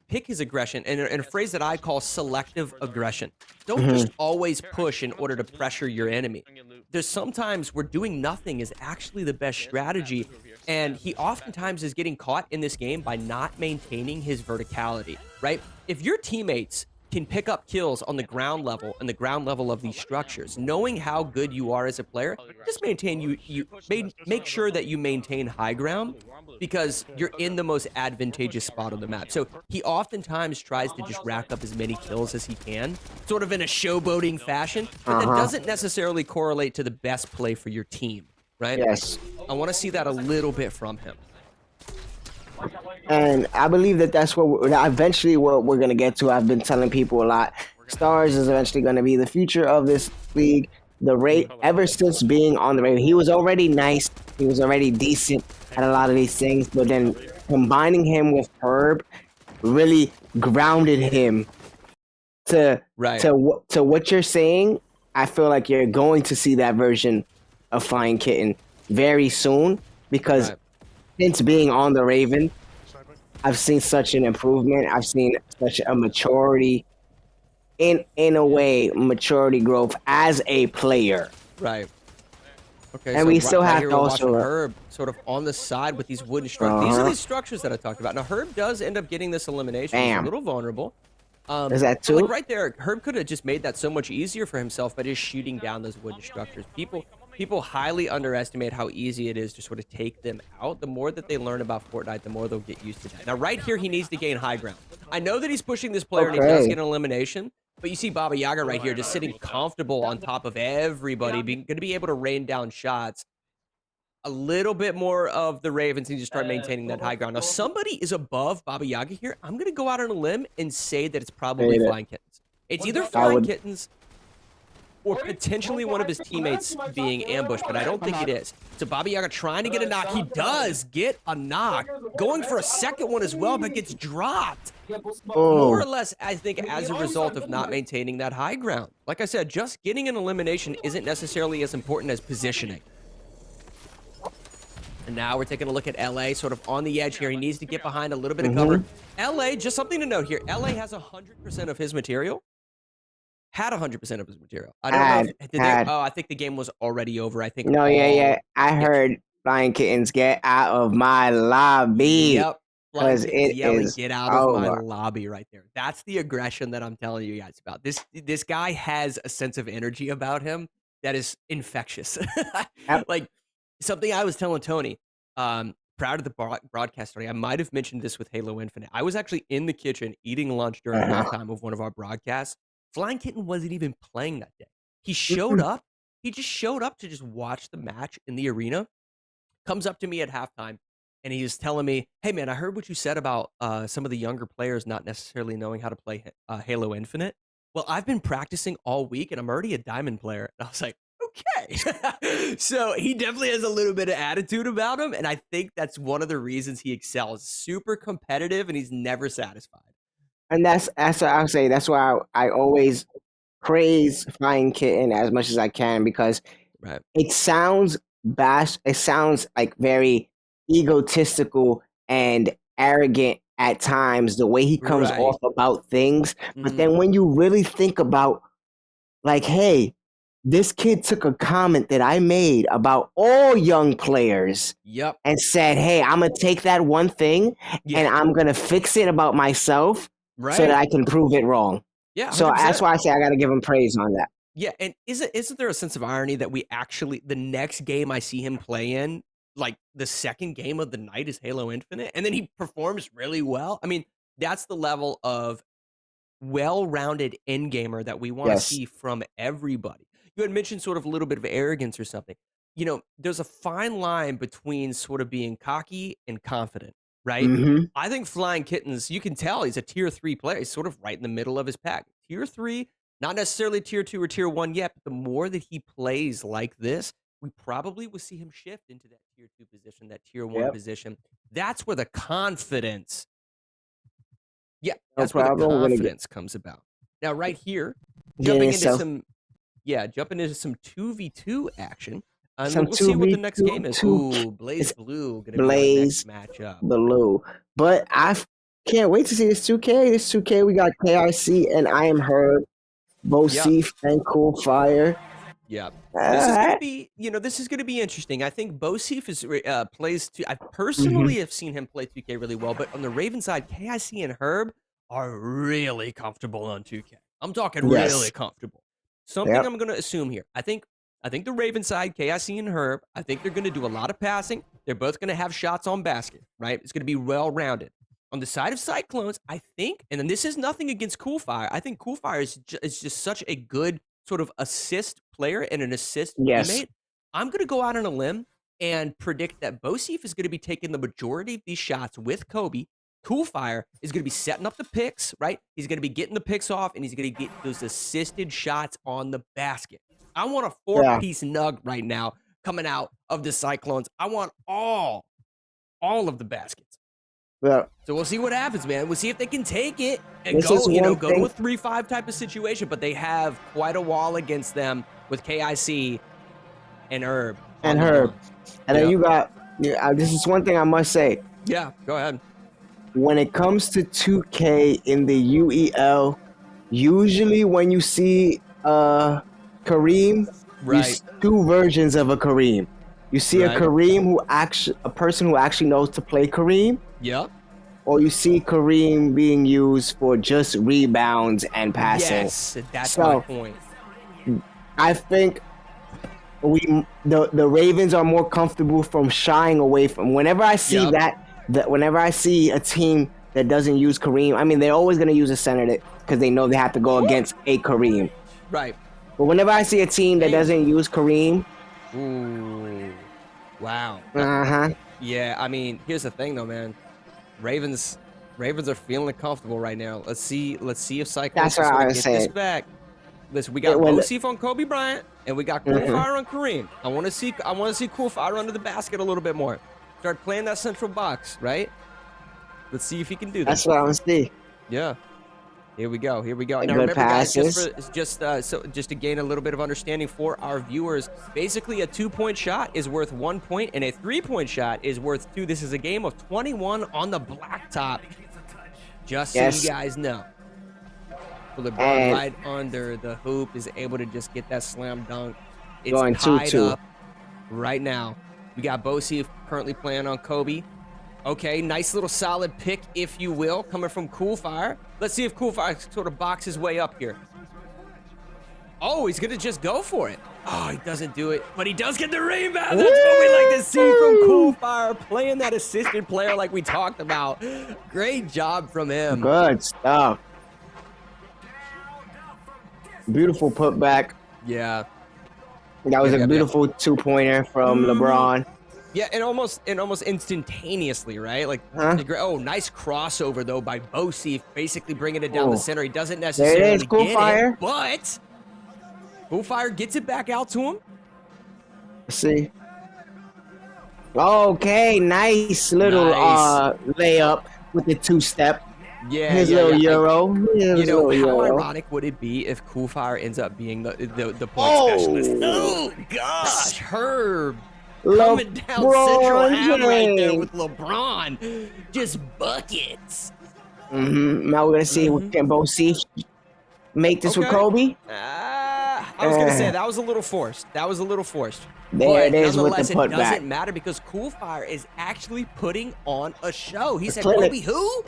his aggression, and a phrase that I call selective aggression. Don't just always push in order to pressure your enemy. There's sometimes where doing nothing is actually the best strategy, and he oftentimes is getting caught in this game by not maintaining his verticality, right? If your teammates can pick up kills on the ground level and the ground level of these structures, knowing how good you are as a player, just make sure that you maintain high ground because you're in the most advantageous spot on the map. So he oftentimes tries to just rack up as many kills as he can, sort of in a showboating fashion, but that doesn't necessarily correlate to the best play for your team, right? Yes. I want to see that a little bit from him. And I believe that's eventually what we're gonna get to. I've been telling people a lot. Stars is eventually gonna be the future of this league. The rate ever since being on the Raven, he was already nice. He was already decent at a lot of these things, but then combining him with Herb really grounded him to what you're saying. I feel like you're going to see that version of Flying Kitten very soon because since being on the Raven, I've seen such an improvement. I've seen such a maturity, in a way, maturity growth as a player. Right. Okay. And so we still have here to we're also watching Herb sort of on the side with these wooden structures. These are these structures that I talked about. Now Herb does end up getting this elimination. He's a little vulnerable. Is that too? Like right there, Herb could have just made that so much easier for himself by just shooting down those wooden structures. People highly underestimate how easy it is to sort of take them out. The more that they learn about Fortnite, the more they'll get used to that. Now, right here, he needs to gain high ground. I know that he's pushing this player and he does get an elimination, but you see Baba Yaga right here just sitting comfortable on top of everybody, going to be able to rain down shots. A little bit more of the Ravens need to start maintaining that high ground. Now, somebody is above Baba Yaga here. I'm going to go out on a limb and say that it's probably Flying Kittens. It's either Flying Kittens or potentially one of his teammates being ambushed, but I don't think it is. So Baba Yaga trying to get a knock. He does get a knock. Going for a second one as well, but gets dropped. More or less, I think, as a result of not maintaining that high ground. Like I said, just getting an elimination isn't necessarily as important as positioning. And now we're taking a look at LA, sort of on the edge here. He needs to get behind a little bit of cover. LA, just something to note here. LA has 100% of his material. Had 100% of his material. I don't know. Did they, oh, I think the game was already over. I think. No, yeah. I heard Flying Kittens get out of my lobby. Yep. Because it is get out of my lobby right there. That's the aggression that I'm telling you guys about. This guy has a sense of energy about him that is infectious. Like something I was telling Tony, prior to the broadcast starting, I might have mentioned this with Halo Infinite. I was actually in the kitchen eating lunch during halftime of one of our broadcasts. Flying Kitten wasn't even playing that day. He showed up. He just showed up to just watch the match in the arena. Comes up to me at halftime, and he was telling me, "Hey, man, I heard what you said about some of the younger players not necessarily knowing how to play Halo Infinite. Well, I've been practicing all week, and I'm already a diamond player." And I was like, okay. So he definitely has a little bit of attitude about him, and I think that's one of the reasons he excels. Super competitive, and he's never satisfied. And that's what I would say. That's why I always praise Flying Kitten as much as I can, because it sounds it sounds like very egotistical and arrogant at times, the way he comes off about things. But then when you really think about, like, hey, this kid took a comment that I made about all young players and said, hey, I'm going to take that one thing and I'm going to fix it about myself so that I can prove it wrong. Yeah. 100%. So that's why I say I got to give him praise on that. Yeah. And isn't there a sense of irony that we actually, the next game I see him play in, like the second game of the night, is Halo Infinite, and then he performs really well? I mean, that's the level of well-rounded end gamer that we want to see from everybody. You had mentioned sort of a little bit of arrogance or something. You know, there's a fine line between sort of being cocky and confident, right? I think Flying Kittens, you can tell he's a tier 3 player. He's sort of right in the middle of his pack. Tier 3, not necessarily tier 2 or tier 1 yet, but the more that he plays like this, we probably will see him shift into that tier 2 position, that tier 1 position. That's where the confidence, that's where the confidence comes about. Now, right here, jumping into some 2v2 action. We'll see what the next game is. Ooh, Blaze Blue going to be the next matchup. Blue. But I can't wait to see this 2K. This 2K, we got KIC and I Am Herb, Bosif and Cool Fire. Yeah, this is going to be, this is going to be interesting. I think Bosif is plays. I personally have seen him play 2K really well, but on the Raven side, KIC and Herb are really comfortable on 2K. I'm talking really comfortable. Something I'm going to assume here. I think the Raven side, KIC and Herb, I think they're going to do a lot of passing. They're both going to have shots on basket, right? It's going to be well-rounded. On the side of Cyclones, I think, and then this is nothing against Coolfire. I think Coolfire is just such a good sort of assist player and an assist teammate. I'm going to go out on a limb and predict that Bosif is going to be taking the majority of these shots with Kobe. Coolfire is going to be setting up the picks, right? He's going to be getting the picks off, and he's going to get those assisted shots on the basket. I want a 4-piece nug right now coming out of the Cyclones. I want all of the baskets. Yeah. So we'll see what happens, man. We'll see if they can take it and go to a 3-5 type of situation. But they have quite a wall against them with KIC and Herb. And then you got, this is one thing I must say. Yeah, go ahead. When it comes to 2K in the UEL, usually when you see Kareem, you see two versions of a Kareem. You see a Kareem a person who actually knows to play Kareem. Yep. Or you see Kareem being used for just rebounds and passing. Yes, that's my point. I think the Ravens are more comfortable from shying away from. Whenever I see whenever I see a team that doesn't use Kareem, I mean, they're always going to use a center because they know they have to go against a Kareem. Right. But whenever I see a team that doesn't use Kareem, ooh, wow. Yeah, I mean, here's the thing though, man. Ravens are feeling comfortable right now. Let's see if Cyclones can get this back. Listen, we got Bosif on Kobe Bryant, and we got Coolfire on Kareem. I want to see Coolfire under the basket a little bit more. Start playing that central box, right? Let's see if he can do that. That's what I want to see. Yeah. Here we go. Here we go. Good Now remember, guys, passes. just to gain a little bit of understanding for our viewers, basically a 2-point shot is worth 1 point, and a 3-point shot is worth 2. This is a game of 21 on the blacktop. Just so you guys know. So LeBron right under the hoop is able to just get that slam dunk. It's going tied 2-2 up right now. We got Bosif currently playing on Kobe. Okay, nice little solid pick, if you will, coming from Coolfire. Let's see if Coolfire sort of boxes his way up here. Oh, he's going to just go for it. Oh, he doesn't do it, but he does get the rebound. That's what we like to see from Coolfire, playing that assistant player like we talked about. Great job from him. Good stuff. Beautiful putback. Yeah. That was a beautiful 2-pointer from LeBron. Yeah, and almost instantaneously, right? Like, oh, nice crossover though by Bosif, basically bringing it down the center. He doesn't necessarily get Coolfire. it, but Coolfire gets it back out to him. Let's see. Okay, nice little layup with the 2-step. Yeah, his little Euro. You know, how ironic would it be if Coolfire ends up being the point specialist? Oh gosh, Herb. Coming down Central Ave right there with LeBron. Just buckets. Now we're going to see can Bosif make this with Kobe? I was going to say, that was a little forced. There it is with the putback. It doesn't matter because Coolfire is actually putting on a show. He said, Kobe who?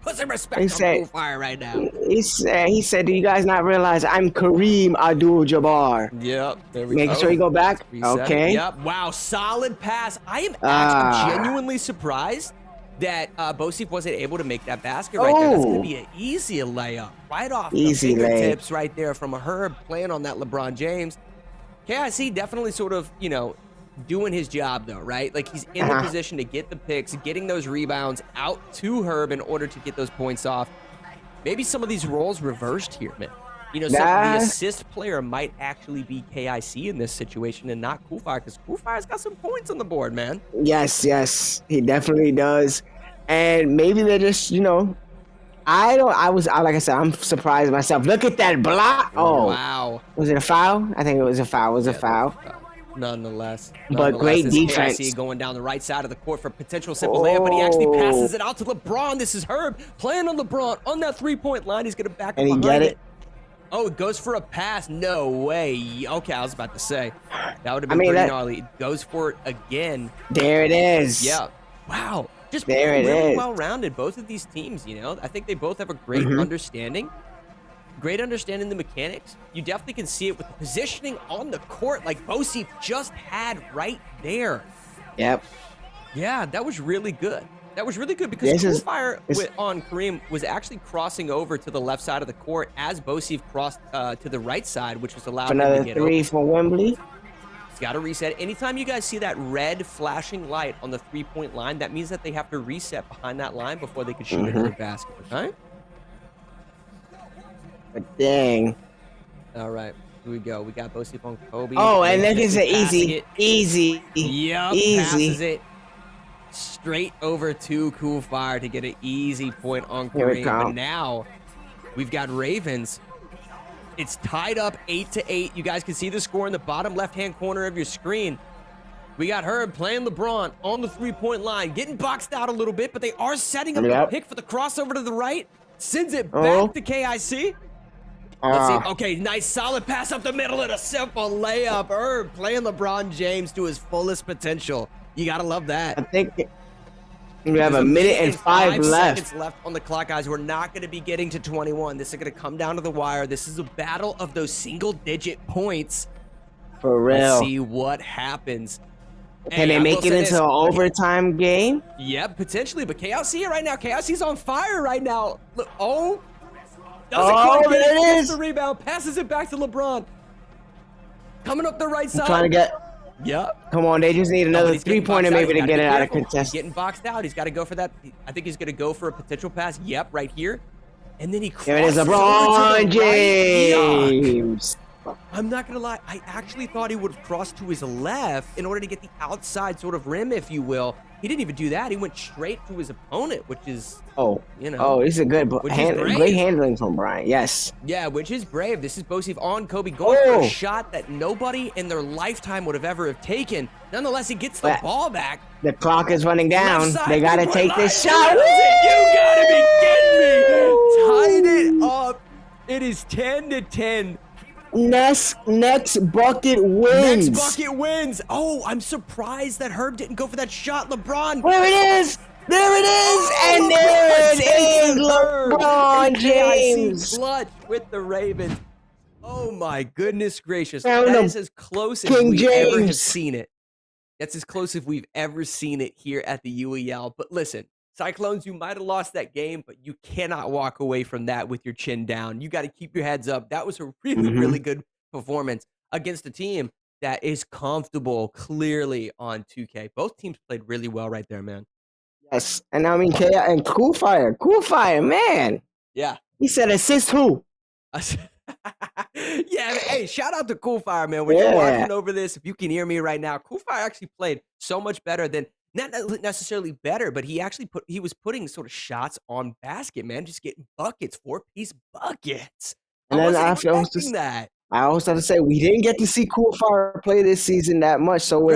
Put some respect on Coolfire right now. He said, do you guys not realize I'm Kareem Abdul-Jabbar? Yep. There we Make sure you go back. Reset. Okay. Yep. Wow. Solid pass. I am actually genuinely surprised that Bosif wasn't able to make that basket right there. That's going to be an easy layup. Right off the fingertips right there from a Herb playing on that LeBron James. KIC definitely sort of, you know, doing his job though, right? Like he's in the position to get the picks, getting those rebounds out to Herb in order to get those points off. Maybe some of these roles reversed here, man. You know, the assist player might actually be KIC in this situation and not Coolfire, because Coolfire's got some points on the board, man. Yes, he definitely does. And maybe they're just, you know, like I said, I'm surprised myself. Look at that block. Oh, wow. Was it a foul? I think it was a foul. It was a foul. Nonetheless, but great defense. KIC going down the right side of the court for a potential simple layup, but he actually passes it out to LeBron. This is Herb playing on LeBron on that 3-point line. He's going to back up behind it. Oh, it goes for a pass. No way. Okay, I was about to say. That would have been pretty gnarly. It goes for it again. There it is. Yeah. Wow. Just there it really is. Well-rounded, both of these teams, you know. I think they both have a great understanding. Great understanding the mechanics. You definitely can see it with the positioning on the court like Bosif just had right there. Yep. Yeah, that was really good. That was really good because Coolfire on Kareem was actually crossing over to the left side of the court as Bosif crossed to the right side, which was allowed him to get another 3 for Wembley. He's got to reset. Anytime you guys see that red flashing light on the 3-point line, that means that they have to reset behind that line before they can shoot into the basket, okay? But dang. All right, here we go. We got Bosif on Kobe. Oh, and then it's an easy. Yep, passes it straight over to Coolfire to get an easy point on Kareem. But now we've got Ravens. It's tied up 8-8. You guys can see the score in the bottom left-hand corner of your screen. We got Herb playing LeBron on the 3-point line, getting boxed out a little bit, but they are setting up a pick for the crossover to the right. Sends it back to KIC. Let's see. Okay, nice solid pass up the middle and a simple layup. Herb playing LeBron James to his fullest potential. You gotta love that. I think we have a minute and 5 seconds left on the clock, guys. We're not going to be getting to 21. This is going to come down to the wire. This is a battle of those single-digit points. For real. Let's see what happens. Can they make it into an overtime game? Yep, potentially. But KLC right now. KLC's on fire right now. Look, doesn't quite get it. Gets the rebound. Passes it back to LeBron. Coming up the right side. Trying to get. Yep. Come on, they just need another 3-pointer maybe to get it out of contest. Getting boxed out. He's got to go for that. I think he's going to go for a potential pass. Yep, right here. And then he crosses. There it is, LeBron James. Right. I'm not going to lie. I actually thought he would have crossed to his left in order to get the outside sort of rim, if you will. he didn't even do that. He went straight to his opponent, which is, Oh, you know. oh, it's a good, Which is great brave. handling from Brian. Yes. Yeah, which is brave. This is Bosif on Kobe going for Oh. a shot that nobody in their lifetime would have ever have taken. Nonetheless, he gets the But- ball back. The clock is running down. Left side, They got to three-point take line. this shot. You gotta be kidding me. Tied it up. It is 10-10. Next bucket wins. Next bucket wins. Oh, I'm surprised that Herb didn't go for that shot. LeBron. There it is. There it is. And LeBron there it takes is. the third. LeBron KIC James. clutch with the Ravens. Oh my goodness gracious. Found That him. is as close as King we ever have James. seen it. That's as close as we've ever seen it here at the UEL. But listen, Cyclones, you might have lost that game, but you cannot walk away from that with your chin down. You got to keep your heads up. That was a really, really good performance against a team that is comfortable clearly on 2K. Both teams played really well right there, man. Yes. And I mean, and Cool Fire, man. Yeah. He said assist who? Yeah, hey, shout out to Cool Fire, man. When you're watching over this, if you can hear me right now, Cool Fire actually played so much better than, not necessarily better, but he was putting sort of shots on basket, man, just getting buckets, 4-piece buckets. And I then wasn't expecting that. I also have to say, we didn't get to see Cool Fire play this season that much. So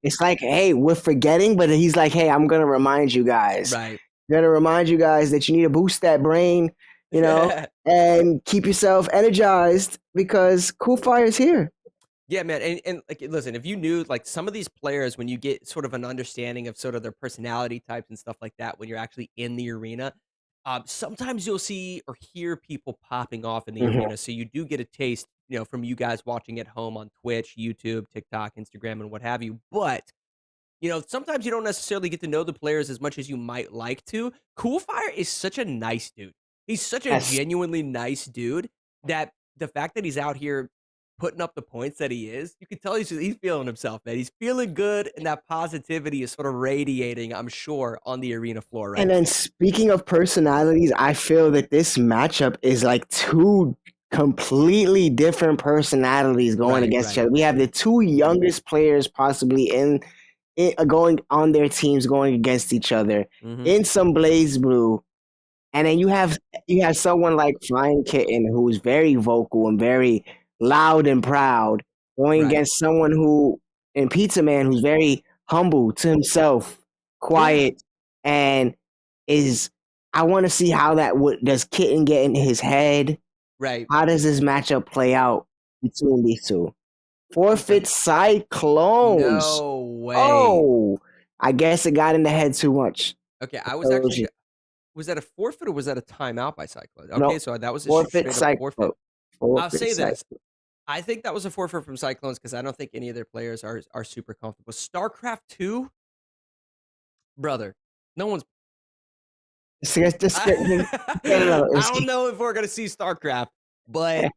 it's like, hey, we're forgetting, but he's like, hey, I'm going to remind you guys. Right. I'm going to remind you guys that you need to boost that brain, you know, and keep yourself energized because Cool Fire is here. Yeah, man. And like, listen, if you knew like some of these players, when you get sort of an understanding of sort of their personality types and stuff like that, when you're actually in the arena, sometimes you'll see or hear people popping off in the arena. So you do get a taste, you know, from you guys watching at home on Twitch, YouTube, TikTok, Instagram, and what have you. But, you know, sometimes you don't necessarily get to know the players as much as you might like to. Cool Fire is such a nice dude. He's such a genuinely nice dude that the fact that he's out here putting up the points that he is, you can tell he's feeling himself, man. He's feeling good, and that positivity is sort of radiating, I'm sure, on the arena floor right And now. then speaking of personalities, I feel that this matchup is like two completely different personalities going against each other. We have the two youngest players possibly in going on their teams going against each other in some Blaze Blue. And then you have someone like Flying Kitten who's very vocal and very loud and proud going against someone who in Pizza Man who's very humble to himself, quiet, and is I want to see how does Kitten get in his head? Right. How does this matchup play out between these two? Forfeit Cyclones. No way. Oh, I guess it got in the head too much. Okay, I was actually. Was that a forfeit or was that a timeout by Cyclones? Okay, No, so that was a forfeit straight up forfeit. I'll say Cyclones. this. I think that was a forfeit from Cyclones because I don't think any of their players are super comfortable. StarCraft 2, brother, no one's. I don't know if we're gonna see StarCraft, but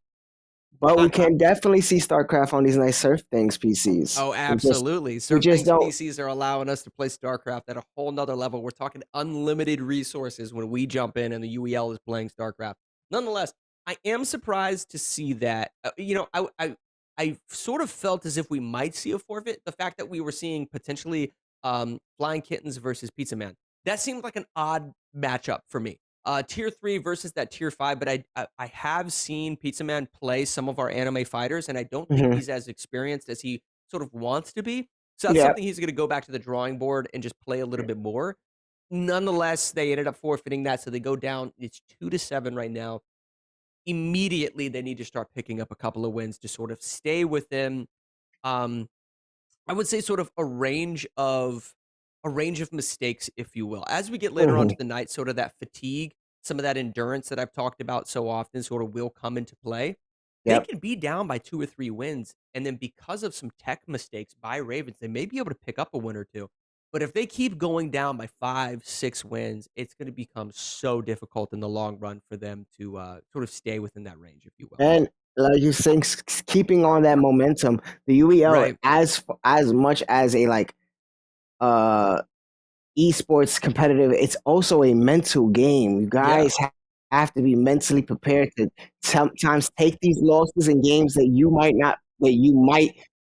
we can definitely see StarCraft on these nice SurfThings PCs. Oh, absolutely. SurfThings PCs are allowing us to play StarCraft at a whole nother level. We're talking unlimited resources when we jump in and the UEL is playing StarCraft. Nonetheless, I am surprised to see that. I sort of felt as if we might see a forfeit. The fact that we were seeing potentially Flying Kittens versus Pizza Man. That seemed like an odd matchup for me. Tier 3 versus that Tier 5, but I have seen Pizza Man play some of our anime fighters, and I don't think he's as experienced as he sort of wants to be. So that's something he's going to go back to the drawing board and just play a little bit more. Nonetheless, they ended up forfeiting that, so they go down. It's 2-7 right now. Immediately, they need to start picking up a couple of wins to sort of stay within, I would say, sort of a range of mistakes, if you will. As we get later on to the night, sort of that fatigue, some of that endurance that I've talked about so often sort of will come into play. They can be down by 2 or 3 wins, and then because of some tech mistakes by Ravens, they may be able to pick up a win or two. But if they keep going down by 5, 6 wins, it's going to become so difficult in the long run for them to sort of stay within that range, if you will. And like you saying, keeping on that momentum, the UEL, as much as a esports competitive, it's also a mental game. You guys have to be mentally prepared to sometimes take these losses in games that you might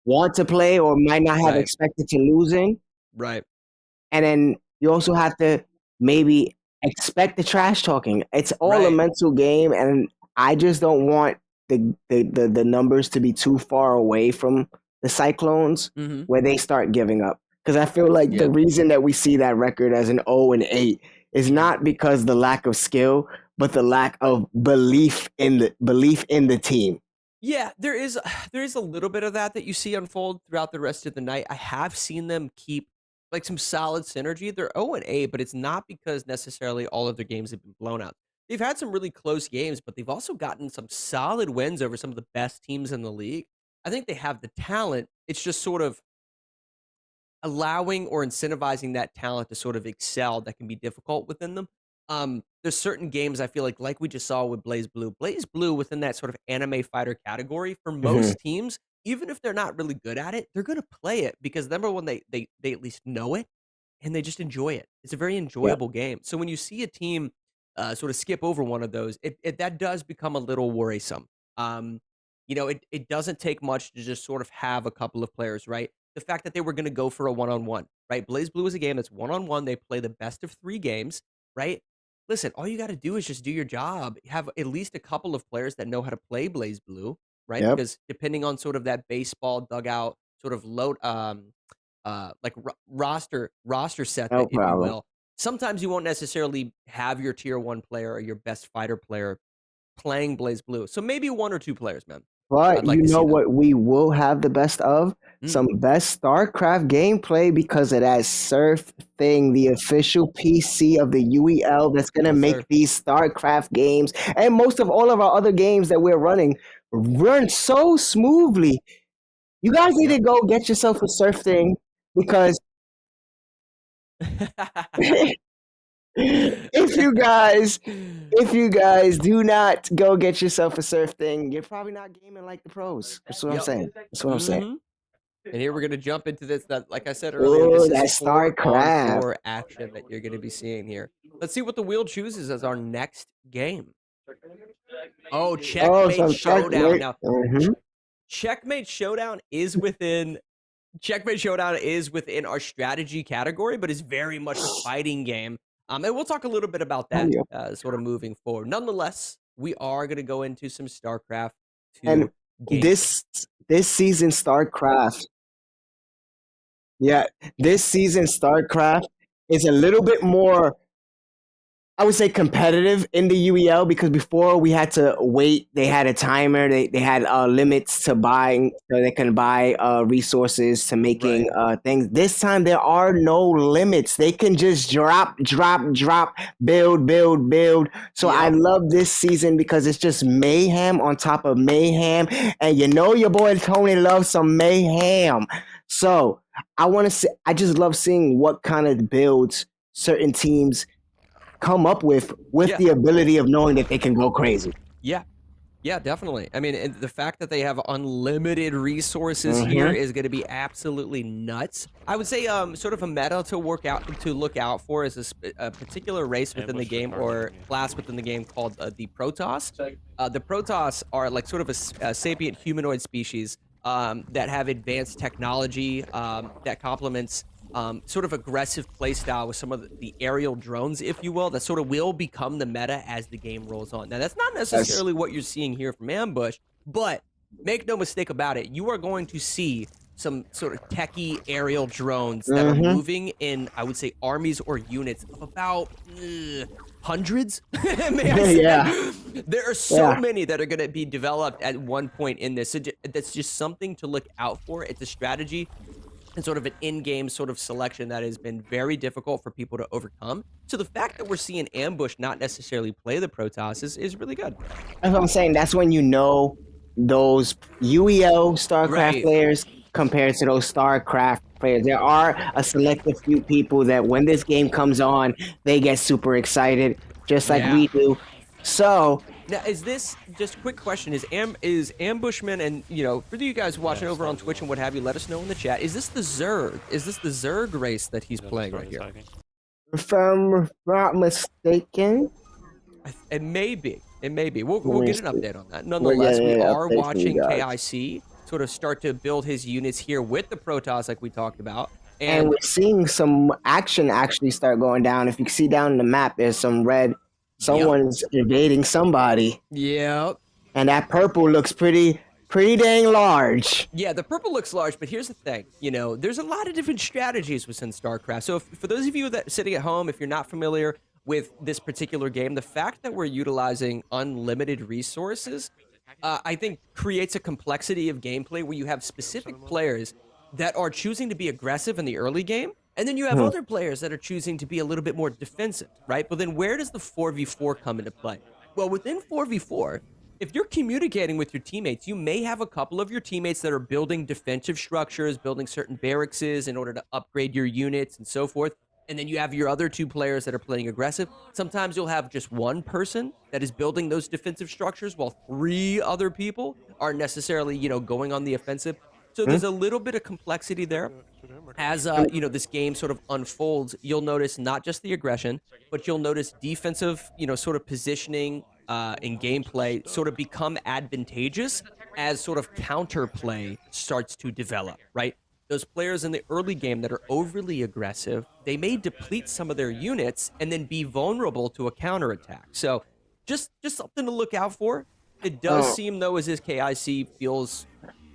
want to play or might not have expected to lose in. Right. and then you also have to maybe expect the trash talking. It's all a Right. mental game, and I just don't want the numbers to be too far away from the Cyclones Mm-hmm. where they start giving up. Because I feel like the Yeah. reason that we see that record as an 0-8 is not because the lack of skill, but the lack of belief in the team. Yeah, there is a little bit of that you see unfold throughout the rest of the night. I have seen them keep like some solid synergy. They're 0-8, but it's not because necessarily all of their games have been blown out. They've had some really close games, but they've also gotten some solid wins over some of the best teams in the league. I think they have the talent. It's just sort of allowing or incentivizing that talent to sort of excel that can be difficult within them. There's certain games I feel like we just saw with Blaze Blue. Blaze Blue within that sort of anime fighter category for most teams, even if they're not really good at it, they're gonna play it because number one, they at least know it and they just enjoy it. It's a very Yep. enjoyable game. So when you see a team sort of skip over one of those, that does become a little worrisome. It doesn't take much to just sort of have a couple of players, right? The fact that they were going to go for a one-on-one, right? Blaze Blue is a game that's one-on-one. They play the best of 3 games, right? Listen, all you got to do is just do your job. Have at least a couple of players that know how to play Blaze Blue, right? Yep. Because depending on sort of that baseball dugout sort of load, roster set, No if you problem. will, sometimes you won't necessarily have your tier 1 player or your best fighter player playing Blaze Blue. So maybe 1 or 2 players, man. But I'd like you to see know that. what we will have the best of? Some best StarCraft gameplay because of that SurfThing, the official PC of the UEL that's going to Yes, make sir. these StarCraft games and most of all of our other games that we're running run so smoothly. You guys need to go get yourself a SurfThing because if you guys do not go get yourself a SurfThing, you're probably not gaming like the pros. That's what I'm Yep. saying. That's what I'm saying. Mhm. And here we're gonna jump into this. That, like I said earlier, this Oh, is that 4-on-4 StarCraft. action that you're gonna be seeing here. Let's see what the wheel chooses as our next game. Oh, Oh, Checkmate some Showdown. checkmate. Now, Mhm. Checkmate Showdown is within our strategy category, but is very much a fighting game. And we'll talk a little bit about that sort of moving forward. Nonetheless, we are gonna go into some StarCraft 2 And games. this season StarCraft, yeah, this season StarCraft is a little bit more, I would say, competitive in the UEL because before we had to wait. They had a timer. They had limits to buying, so they can buy resources to making things. This time there are no limits. They can just drop, build. So I love this season because it's just mayhem on top of mayhem, and you know your boy Tony loves some mayhem. So I just love seeing what kind of builds certain teams come up with the ability of knowing that they can go crazy. Yeah, definitely. I mean, and the fact that they have unlimited resources here is going to be absolutely nuts. I would say, sort of a meta to look out for is a particular race within the game or class within the game called the Protoss. The Protoss are like sort of a sapient humanoid species that have advanced technology that complements sort of aggressive playstyle with some of the aerial drones, if you will, that sort of will become the meta as the game rolls on. Now, that's not necessarily what you're seeing here from Ambush, but make no mistake about it, you are going to see some sort of techie aerial drones that are moving in, I would say, armies or units of about hundreds. May I say? Yeah. There are so many that are going to be developed at one point in this. So that's just something to look out for. It's a strategy and sort of an in-game sort of selection that has been very difficult for people to overcome. So the fact that we're seeing Ambush not necessarily play the Protoss is really good. That's what I'm saying. That's when you know those UEL StarCraft players compared to those StarCraft players. There are a selective few people that when this game comes on, they get super excited, just like we do. So now, is this just a quick question? Is Ambushman, and for you guys watching over on Twitch and what have you, let us know in the chat. Is this the Zerg? Is this the Zerg race that he's playing right here? if I'm not mistaken, It may be. We'll get an update on that. Nonetheless, we are watching KIC sort of start to build his units here with the Protoss, like we talked about. And we're seeing some action actually start going down. If you see down the map, there's some red. Someone's evading somebody. Yeah. And that purple looks pretty dang large. Yeah, the purple looks large, but here's the thing. You know, there's a lot of different strategies within StarCraft. So for those of you that sitting at home, if you're not familiar with this particular game, the fact that we're utilizing unlimited resources, I think creates a complexity of gameplay where you have specific players that are choosing to be aggressive in the early game, and then you have other players that are choosing to be a little bit more defensive, right? But then where does the 4v4 come into play? Well, within 4v4, if you're communicating with your teammates, you may have a couple of your teammates that are building defensive structures, building certain barracks in order to upgrade your units and so forth. And then you have your other two players that are playing aggressive. Sometimes you'll have just one person that is building those defensive structures while 3 other people are necessarily, you know, going on the offensive. So there's a little bit of complexity there. As, you know, this game sort of unfolds, you'll notice not just the aggression, but you'll notice defensive, you know, sort of positioning in gameplay sort of become advantageous as sort of counterplay starts to develop, right? Those players in the early game that are overly aggressive, they may deplete some of their units and then be vulnerable to a counterattack. So just something to look out for. It does seem, though, as his KIC feels,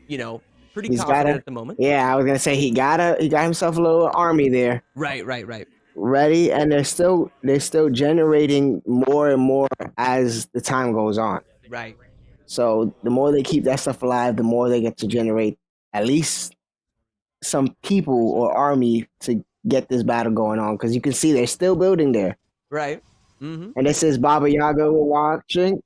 you know, pretty confident at the moment. Yeah, I was gonna say he got himself a little army there. Right. Ready, and they're still generating more and more as the time goes on. Right. So the more they keep that stuff alive, the more they get to generate at least some people or army to get this battle going on. Because you can see they're still building there. Right. And this is Baba Yaga we're watching.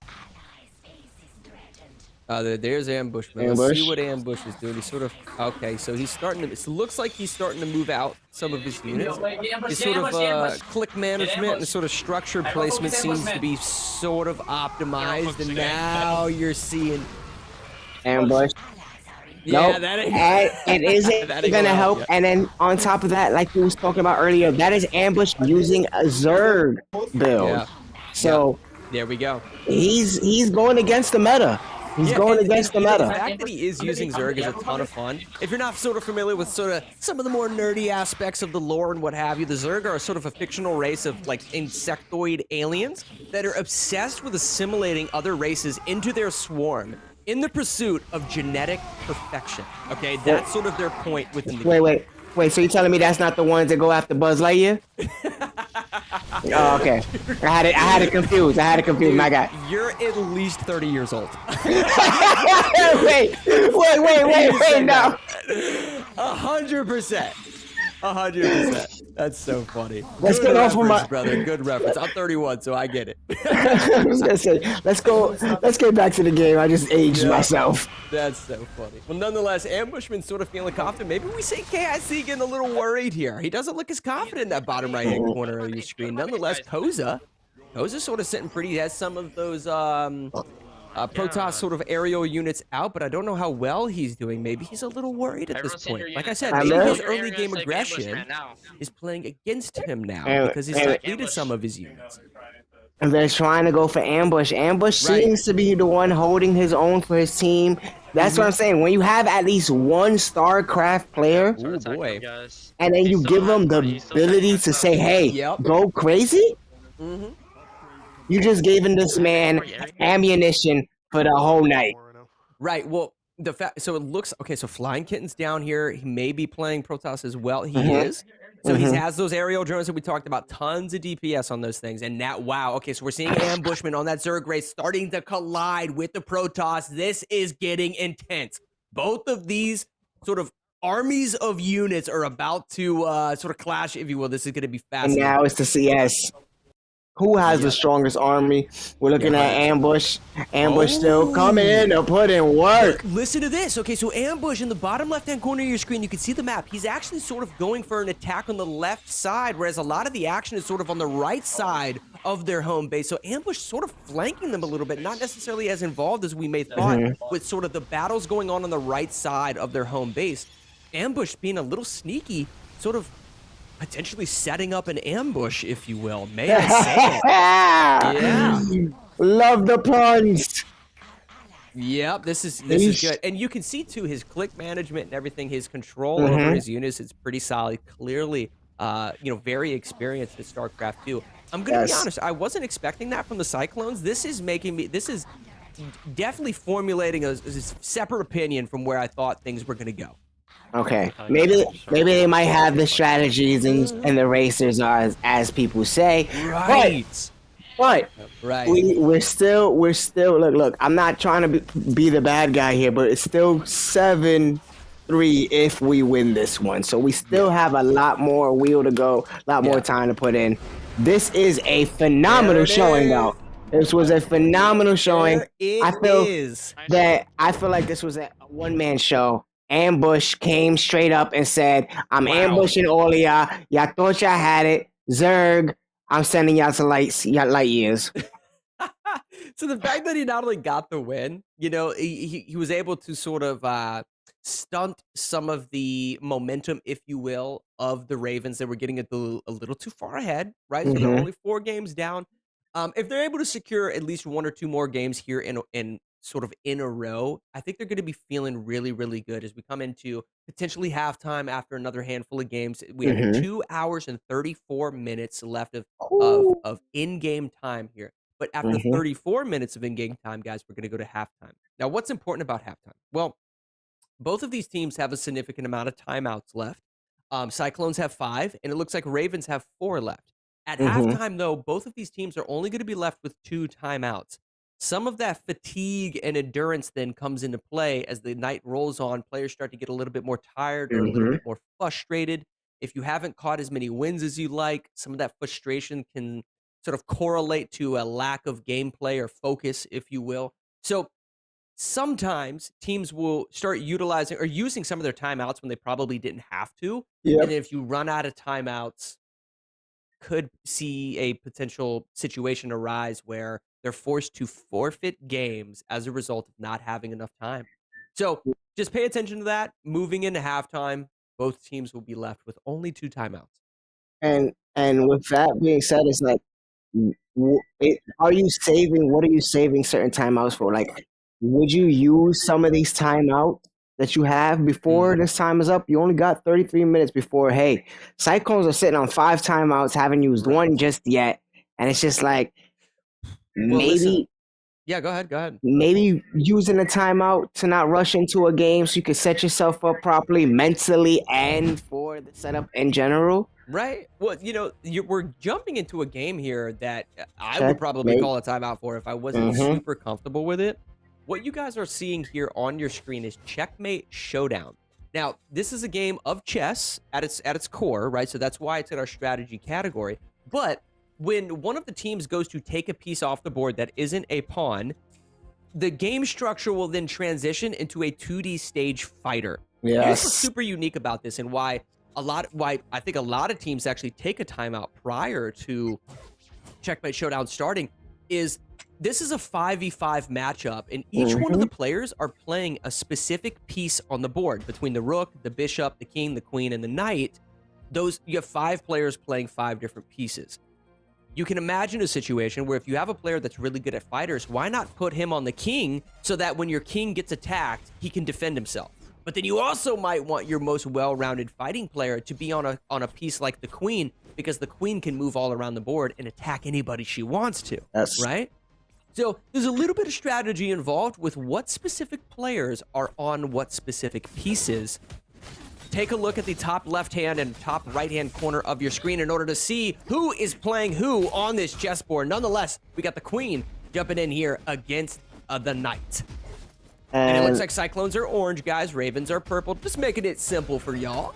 There's Ambushman. Let's see what Ambush is doing. He's sort of okay. So he's starting to. It looks like he's starting to move out some of his units. His sort of click management and sort of structure placement seems to be sort of optimized, and now you're seeing Ambush. Yeah, it isn't gonna help. Yet. And then on top of that, like we was talking about earlier, that is Ambush using a Zerg build. Yeah. So there we go. He's going against the meta. He's going against the meta. The fact that he is using Zerg is a ton of fun. If you're not sort of familiar with sort of some of the more nerdy aspects of the lore and what have you, the Zerg are sort of a fictional race of like insectoid aliens that are obsessed with assimilating other races into their swarm in the pursuit of genetic perfection. Okay, that's sort of their point within the game. Wait, so you're telling me that's not the ones that go after Buzz Lightyear? Oh, okay. I had it confused. Dude, my guy. You're at least 30 years old. wait, no. 100%. 100%. That's so funny. Let's good get off of my brother. Good reference. I'm 31, so I get it. I was gonna say, let's get back to the game. I just aged myself. That's so funny. Well, nonetheless, Ambushman's sort of feeling confident. Maybe we see KIC getting a little worried here. He doesn't look as confident in that bottom right-hand corner of your screen. Nonetheless, Koza's sort of sitting pretty. He has some of those Protoss sort of aerial units out, but I don't know how well he's doing. Maybe he's a little worried at this point. Like I said, maybe his early game aggression is playing against him now because he's depleted some of his units. And they're trying to go for Ambush. Ambush seems to be the one holding his own for his team. That's what I'm saying. When you have at least one StarCraft player, oh boy, and then you give them the ability to say, hey, go crazy, you just gave this man ammunition for the whole night. Right. Well, the fact, so it looks okay. So Flying Kitten's down here. He may be playing Protoss as well. He is. So he has those aerial drones that we talked about. Tons of DPS on those things. And now, wow. Okay, so we're seeing Ambushman on that Zerg race starting to collide with the Protoss. This is getting intense. Both of these sort of armies of units are about to sort of clash, if you will. This is going to be fascinating. And now it's the CS. Who has the strongest army? We're looking at Ambush. Ambush still coming in to put in work. Listen to this. Okay, so Ambush in the bottom left-hand corner of your screen, you can see the map. He's actually sort of going for an attack on the left side, whereas a lot of the action is sort of on the right side of their home base. So Ambush sort of flanking them a little bit, not necessarily as involved as we may thought with sort of the battles going on the right side of their home base. Ambush being a little sneaky, sort of potentially setting up an ambush, if you will. May I say it? Yeah. Love the puns. Yep, this is good. And you can see too his click management and everything, his control over his units is pretty solid. Clearly, very experienced at StarCraft 2. I'm gonna be honest, I wasn't expecting that from the Cyclones. This is definitely formulating a separate opinion from where I thought things were gonna go. Okay, maybe they might have the strategies and the racers are as people say. Right. But right. we're still look. I'm not trying to be the bad guy here, but it's still 7-3 if we win this one. So we still have a lot more wheel to go, a lot more time to put in. This is a phenomenal showing, though. This was a phenomenal showing. I feel like this was a one-man show. Ambush came straight up and said, I'm ambushing all of y'all. Y'all thought y'all had it. Zerg, I'm sending y'all to light years. So the fact that he not only got the win, he was able to sort of stunt some of the momentum, if you will, of the Ravens that were getting a little too far ahead, right? So they're only 4 games down. If they're able to secure at least 1 or 2 more games here in sort of in a row, I think they're going to be feeling really, really good as we come into potentially halftime after another handful of games. We have 2 hours and 34 minutes left of in-game time here. But after 34 minutes of in-game time, guys, we're going to go to halftime. Now, what's important about halftime? Well, both of these teams have a significant amount of timeouts left. Cyclones have 5, and it looks like Ravens have 4 left. At halftime, though, both of these teams are only going to be left with 2 timeouts. Some of that fatigue and endurance then comes into play as the night rolls on. Players start to get a little bit more tired or a little bit more frustrated. If you haven't caught as many wins as you like, some of that frustration can sort of correlate to a lack of gameplay or focus, if you will. So sometimes teams will start utilizing or using some of their timeouts when they probably didn't have to. And if you run out of timeouts, could see a potential situation arise where they're forced to forfeit games as a result of not having enough time. So just pay attention to that. Moving into halftime, both teams will be left with only 2 timeouts. And with that being said, it's like, what are you saving certain timeouts for? Like, would you use some of these timeouts that you have before this time is up? You only got 33 minutes before. Hey, Cyclones are sitting on 5 timeouts, haven't used one just yet. And it's just like, maybe go ahead. Maybe using a timeout to not rush into a game so you can set yourself up properly mentally and for the setup in general. Right. Well, we're jumping into a game here that I would probably call a timeout for if I wasn't super comfortable with it. What you guys are seeing here on your screen is Checkmate Showdown. Now, this is a game of chess at its core, right? So that's why it's in our strategy category. But when one of the teams goes to take a piece off the board that isn't a pawn, the game structure will then transition into a 2D stage fighter. Yes. Here's what's super unique about this and why I think a lot of teams actually take a timeout prior to Checkmate Showdown starting is this is a 5v5 matchup, and each one of the players are playing a specific piece on the board between the rook, the bishop, the king, the queen, and the knight. You have 5 players playing 5 different pieces. You can imagine a situation where if you have a player that's really good at fighters, why not put him on the king so that when your king gets attacked, he can defend himself? But then you also might want your most well-rounded fighting player to be on a piece like the queen, because the queen can move all around the board and attack anybody she wants to, right? So there's a little bit of strategy involved with what specific players are on what specific pieces. Take a look at the top left-hand and top right-hand corner of your screen in order to see who is playing who on this chessboard. Nonetheless, we got the queen jumping in here against the knight. And it looks like Cyclones are orange, guys. Ravens are purple. Just making it simple for y'all.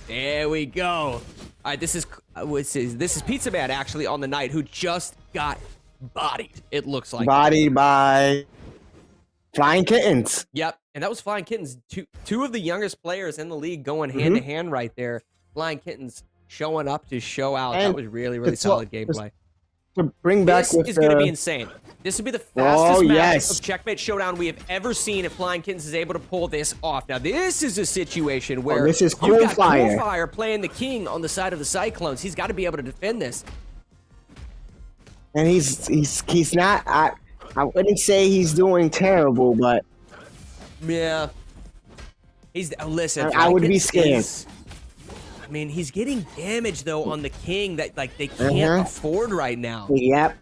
There we go. All right, this is Pizza Man actually on the knight who just got bodied. It looks like bodied by Flying Kittens. Yep, and that was Flying Kittens. Two of the youngest players in the league going hand to hand right there. Flying Kittens showing up to show out. And that was really solid gameplay. To bring back this is going to be insane. This would be the fastest match of Checkmate Showdown we have ever seen if Flying Kittens is able to pull this off. Now, this is a situation where this is you've got Cool Fire playing the king on the side of the Cyclones. He's got to be able to defend this. And he's not I wouldn't say he's doing terrible, but Yeah. He's listen. I would be Vikings scared. I mean, he's getting damage though on the king that like they can't afford right now. Yep.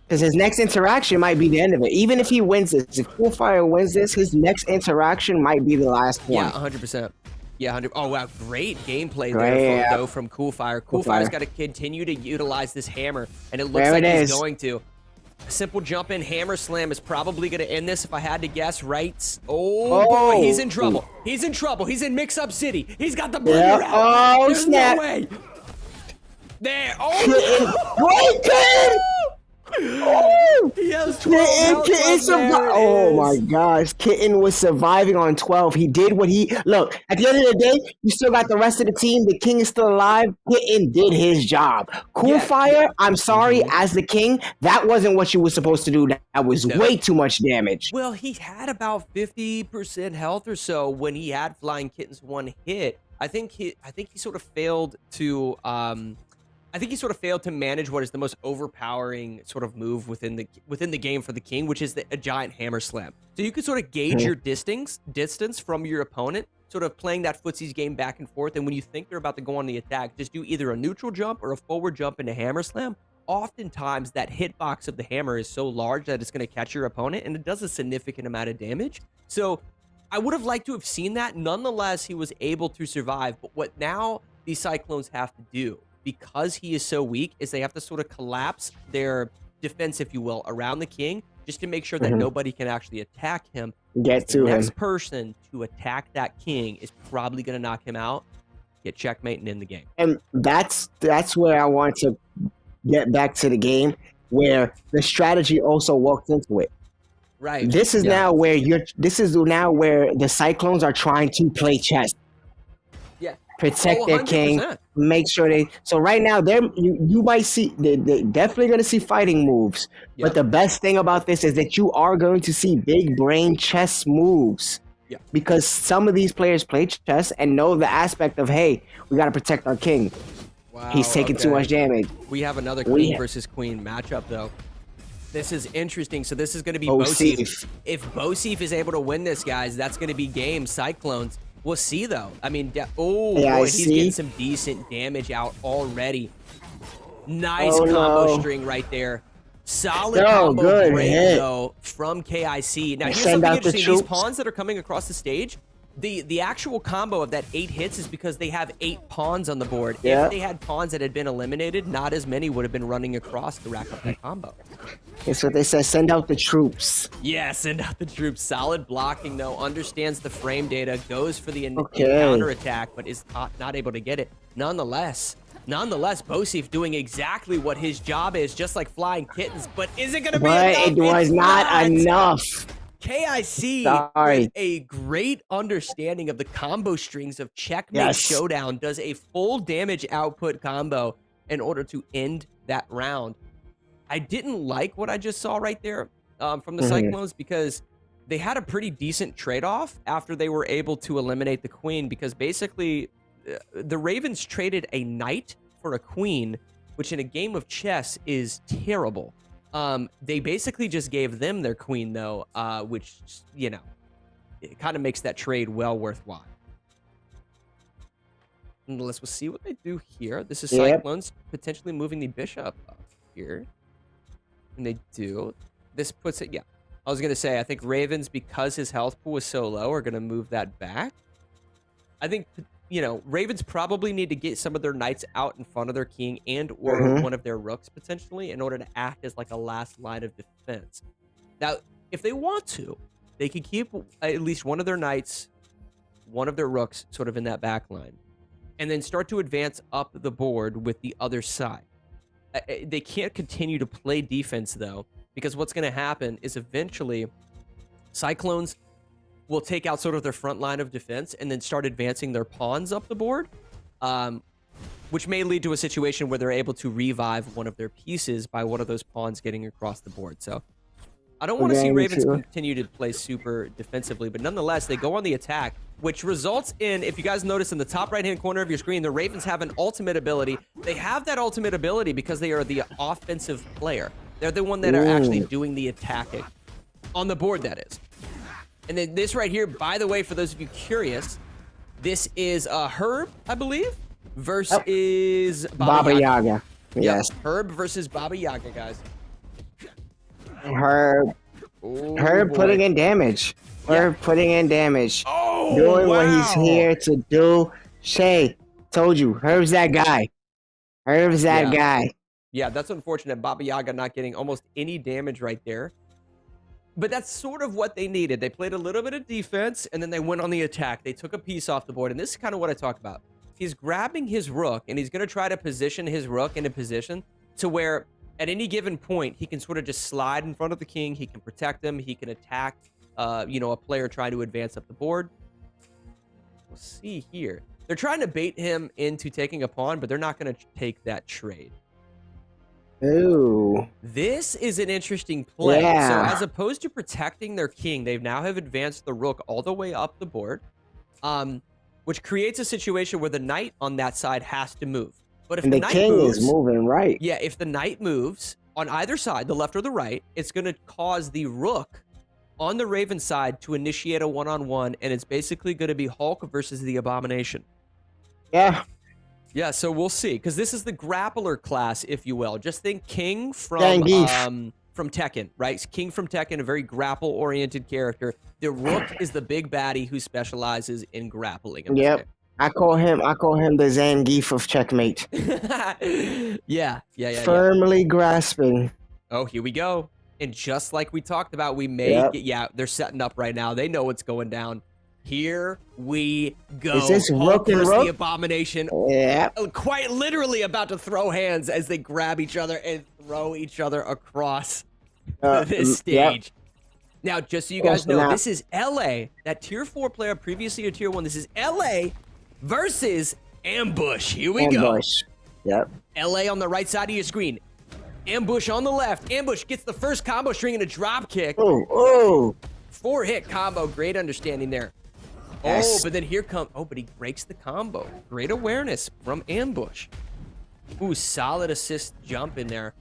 Because his next interaction might be the end of it. Even if he wins this, if Coolfire wins this, his next interaction might be the last one. Yeah, 100%. Yeah, 100. Oh wow, great gameplay Great, there yeah. though from Coolfire. Coolfire. Coolfire's got to continue to utilize this hammer, and it looks There like it he's is. going to. A simple jump in hammer slam is probably going to end this if I had to guess, right? Oh, boy, he's in trouble. He's in trouble. He's in mix-up city. He's got the blender out. Oh, There's snap. no way. There. Oh, Great kid! Oh! he has 12 health Kitten left. There it oh my is. gosh, Kitten was surviving on 12. He did what he look. At the end of the day, you still got the rest of the team. The king is still alive. Kitten did his job. Coolfire, I'm sorry, as the king, that wasn't what you were supposed to do. That was way too much damage. Well, he had about 50% health or so when he had Flying Kitten's one hit. I think he sort of failed to manage what is the most overpowering sort of move within the game for the king, which is a giant hammer slam. So you can sort of gauge your distance from your opponent, sort of playing that footsies game back and forth. And when you think they're about to go on the attack, just do either a neutral jump or a forward jump into hammer slam. Oftentimes, that hitbox of the hammer is so large that it's going to catch your opponent, and it does a significant amount of damage. So I would have liked to have seen that. Nonetheless, he was able to survive. But what now these Cyclones have to do, because he is so weak, is they have to sort of collapse their defense, if you will, around the king, just to make sure that nobody can actually attack him. Get to the him. next person to attack that king is probably going to knock him out, get checkmate, and end the game. And that's where I want to get back to the game, where the strategy also walks into it. Right. This is now where the Cyclones are trying to play chess. Yeah. Protect their king, 100%. make sure they. So right now, you might see they're definitely going to see fighting moves. Yep. But the best thing about this is that you are going to see big brain chess moves. Yeah. Because some of these players play chess and know the aspect of, hey, we got to protect our king. Wow, He's taking too much damage. We have another queen versus queen matchup, though. This is interesting. So this is going to be Bosif. If Bosif is able to win this, guys, that's going to be game. Cyclones. We'll see, though. I mean, boy, he's getting some decent damage out already. Nice combo string right there. Solid combo break, though, from KIC. Now, here's something interesting. These pawns that are coming across the stage, the actual combo of that 8 hits is because they have 8 pawns on the board. If they had pawns that had been eliminated, not as many would have been running across to rack up that combo. That's what they said. Send out the troops. Yeah, send out the troops. Solid blocking, though. Understands the frame data. Goes for the counter attack, but is not able to get it. Nonetheless, Bosif doing exactly what his job is, just like Flying Kittens. But is it going to be enough? It was not enough. KIC, with a great understanding of the combo strings of Checkmate Showdown, does a full damage output combo in order to end that round. I didn't like what I just saw right there from the Cyclones, because they had a pretty decent trade-off after they were able to eliminate the queen, because basically the Ravens traded a knight for a queen, which in a game of chess is terrible. They basically just gave them their queen, though, which, you know, it kind of makes that trade well worthwhile. And we'll see what they do here. This is Cyclones potentially moving the bishop up here. And they do. This puts it, I was going to say, I think Ravens, because his health pool is so low, are going to move that back. I think, you know, Ravens probably need to get some of their knights out in front of their king and or one of their rooks, potentially, in order to act as like a last line of defense. Now, if they want to, they could keep at least one of their knights, one of their rooks sort of in that back line, and then start to advance up the board with the other side. They can't continue to play defense, though, because what's going to happen is eventually Cyclones will take out sort of their front line of defense and then start advancing their pawns up the board, which may lead to a situation where they're able to revive one of their pieces by one of those pawns getting across the board. So I don't want to see Ravens continue to play super defensively, but nonetheless, they go on the attack, which results in, if you guys notice in the top right-hand corner of your screen, the Ravens have an ultimate ability. They have that ultimate ability because they are the offensive player. They're the one that are actually doing the attacking on the board, that is. And then this right here, by the way, for those of you curious, this is Herb, I believe, versus Baba Yaga. Yes. Yep. Herb versus Baba Yaga, guys. Herb putting in damage. Herb putting in damage. Oh, doing what he's here to do. Shay, told you, Herb's that guy. Herb's that guy. Yeah, that's unfortunate. Baba Yaga not getting almost any damage right there. But that's sort of what they needed. They played a little bit of defense, and then they went on the attack. They took a piece off the board, and this is kind of what I talk about. He's grabbing his rook, and he's going to try to position his rook in a position to where at any given point, he can sort of just slide in front of the king. He can protect him. He can attack, a player trying to advance up the board. We'll see here. They're trying to bait him into taking a pawn, but they're not going to take that trade. Ooh. This is an interesting play. Yeah. So as opposed to protecting their king, they've now have advanced the rook all the way up the board, which creates a situation where the knight on that side has to move. But if And the knight king moves, is moving right. yeah, if the knight moves on either side, the left or the right, it's going to cause the rook on the Raven side to initiate a one-on-one, and it's basically going to be Hulk versus the Abomination. Yeah. Yeah, so we'll see, because this is the grappler class, if you will. Just think King from Tekken, right? King from Tekken, a very grapple-oriented character. The Rook is the big baddie who specializes in grappling. Yep. I call him the Zangief of checkmate. Yeah. Firmly grasping. Oh, here we go. And just like we talked about, we may get, they're setting up right now. They know what's going down. Here we go. Is this Rook and versus Rook? the Abomination. Yeah. Quite literally about to throw hands as they grab each other and throw each other across this stage. Yep. Now, just so you guys know, this is LA. That tier 4 player, previously a tier 1. This is LA versus Ambush. Here we go. Yep. LA on the right side of your screen. Ambush on the left. Ambush gets the first combo string in a drop kick. Oh. 4-hit combo. Great understanding there. Yes. Oh, but then here comes... Oh, but he breaks the combo. Great awareness from Ambush. Ooh, solid assist jump in there.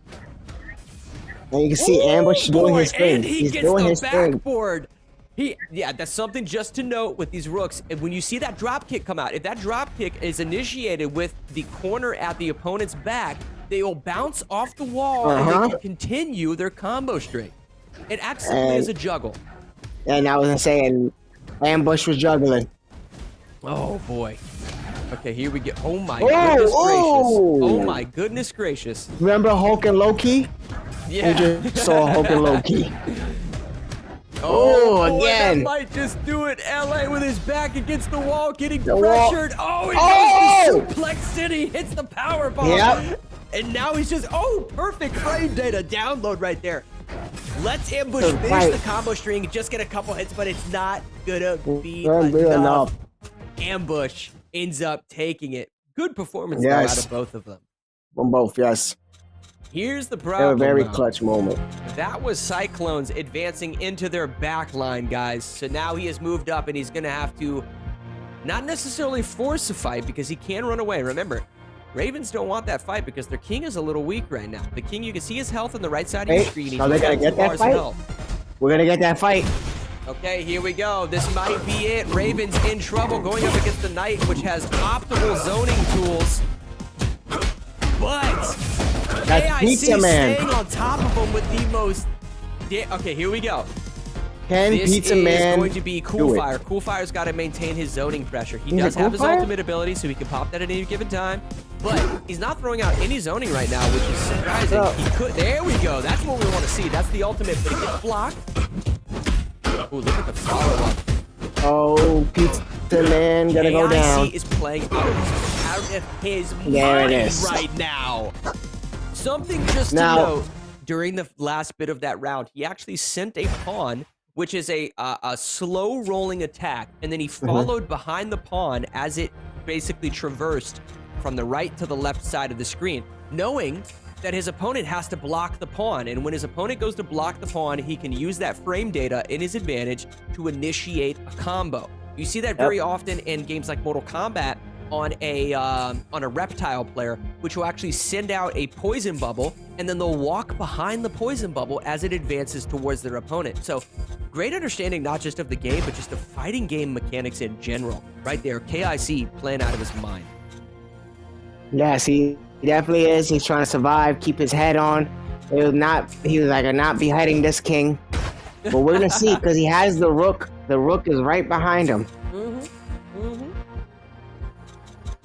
And you can see Ambush doing his thing. And He's gets doing the his thing. backboard. That's something just to note with these rooks. And when you see that drop kick come out, if that drop kick is initiated with the corner at the opponent's back, they will bounce off the wall and they can continue their combo string. It actually is a juggle. And I was saying, Ambush was juggling. Oh boy. Okay, here we go. Oh my goodness gracious. Oh my goodness gracious. Remember Hulk and Loki? Yeah. We just saw Hulk and Loki. Oh, boy, again. That might just do it. LA with his back against the wall, getting The wall. pressured. Oh, he goes to Suplex City, hits the power bomb. Yep. And now he's just, perfect frame data download right there. Let's Ambush finish fight. the combo string, just get a couple hits, but it's not gonna be enough. enough. Ambush ends up taking it. Good performance though, out of both of them. From both, yes. Here's the A problem. very though. clutch moment. That was Cyclones advancing into their back line, guys. So now he has moved up and he's going to have to not necessarily force a fight because he can run away. Remember, Ravens don't want that fight because their king is a little weak right now. The king, you can see his health on the right side of your screen. So they're going to get that fight? We're going to get that fight. Okay, here we go. This might be it. Ravens in trouble going up against the Knight, which has optimal zoning tools. But That's AIC Pizza Man. staying on top of him with the most... Okay, here we go. Can This Pizza is Man going to be do Coolfire. it? Coolfire's got to maintain his zoning pressure. He He's does a have his Coolfire? ultimate ability, so he can pop that at any given time. But he's not throwing out any zoning right now, which is surprising. Oh. He could. There we go. That's what we want to see. That's the ultimate, but it gets blocked. Ooh, look at the follow-up. Oh, Pizza Man gonna go down. AIC is playing out of his There mind it is. right now. Something just Now- to note, during the last bit of that round, he actually sent a pawn, which is a slow rolling attack, and then he followed behind the pawn as it basically traversed from the right to the left side of the screen, knowing that his opponent has to block the pawn. And when his opponent goes to block the pawn, he can use that frame data in his advantage to initiate a combo. You see that very often in games like Mortal Kombat on a reptile player, which will actually send out a poison bubble, and then they'll walk behind the poison bubble as it advances towards their opponent. So great understanding not just of the game, but just the fighting game mechanics in general. Right there, KIC playing out of his mind. Yes, he definitely is. He's trying to survive, keep his head on. He was like, I'm not beheading this king. But we're gonna see, because he has the rook. The rook is right behind him.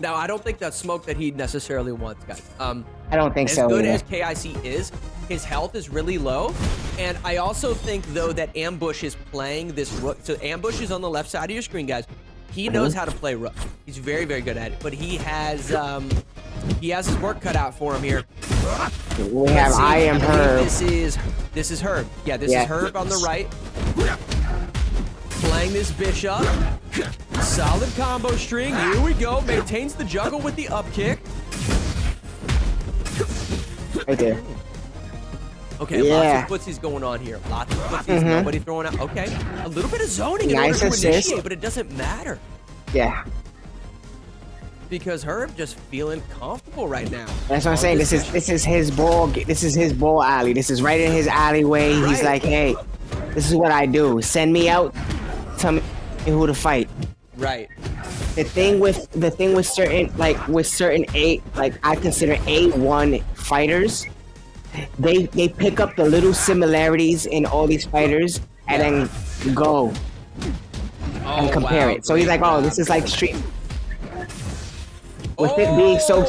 Now, I don't think that's smoke that he necessarily wants, guys. I don't think so. As good either. as KIC is, his health is really low. And I also think, though, that Ambush is playing this rook. So Ambush is on the left side of your screen, guys. He knows how to play rook. He's very, very good at it. But he has his work cut out for him here. We have I am Herb. This is Herb. Yeah, this is Herb on the right. Playing this bishop. Solid combo string. Here we go. Maintains the juggle with the up kick. Right there. Okay, lots of footsies going on here. Lots of footsies. Nobody throwing out. Okay, a little bit of zoning in order to initiate, but it doesn't matter. Yeah. Because Herb just feeling comfortable right now. That's what I'm saying. This is his ball. This is his ball alley. This is right in his alleyway. Right. He's like, hey, this is what I do. Send me out. Tell me who to fight. Right. The thing with certain I consider A1 fighters, they pick up the little similarities in all these fighters and then go and compare it. So he's like, oh, this is like street. With it being so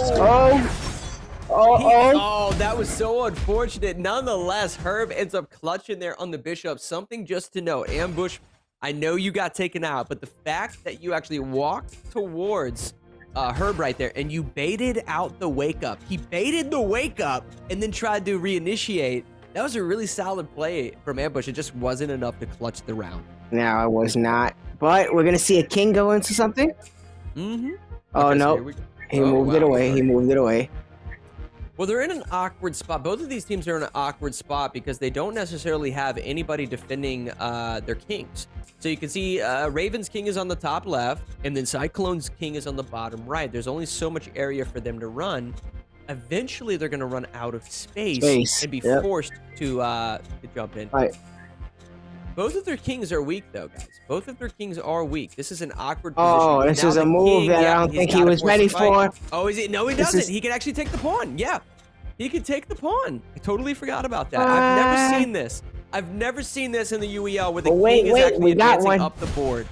Oh, that was so unfortunate. Nonetheless, Herb ends up clutching there on the bishop. Something just to note, Ambush, I know you got taken out, but the fact that you actually walked towards Herb right there and you baited out the wake up. He baited the wake up and then tried to reinitiate. That was a really solid play from Ambush. It just wasn't enough to clutch the round. No, it was not. But we're going to see a king go into something. Mm-hmm. Oh, okay, no. So he moved it away. He moved it away. Well, they're in an awkward spot. Both of these teams are in an awkward spot because they don't necessarily have anybody defending their kings. So you can see Raven's king is on the top left, and then Cyclone's king is on the bottom right. There's only so much area for them to run. Eventually, they're going to run out of space and be forced to jump in. Right. Both of their kings are weak, though, guys. Both of their kings are weak. This is an awkward position. Oh, this is a move that I don't think he was ready for. Oh, is it? No, he doesn't. He can actually take the pawn. Yeah, he can take the pawn. I totally forgot about that. I've never seen this. I've never seen this in the UEL where the king is actually advancing up the board.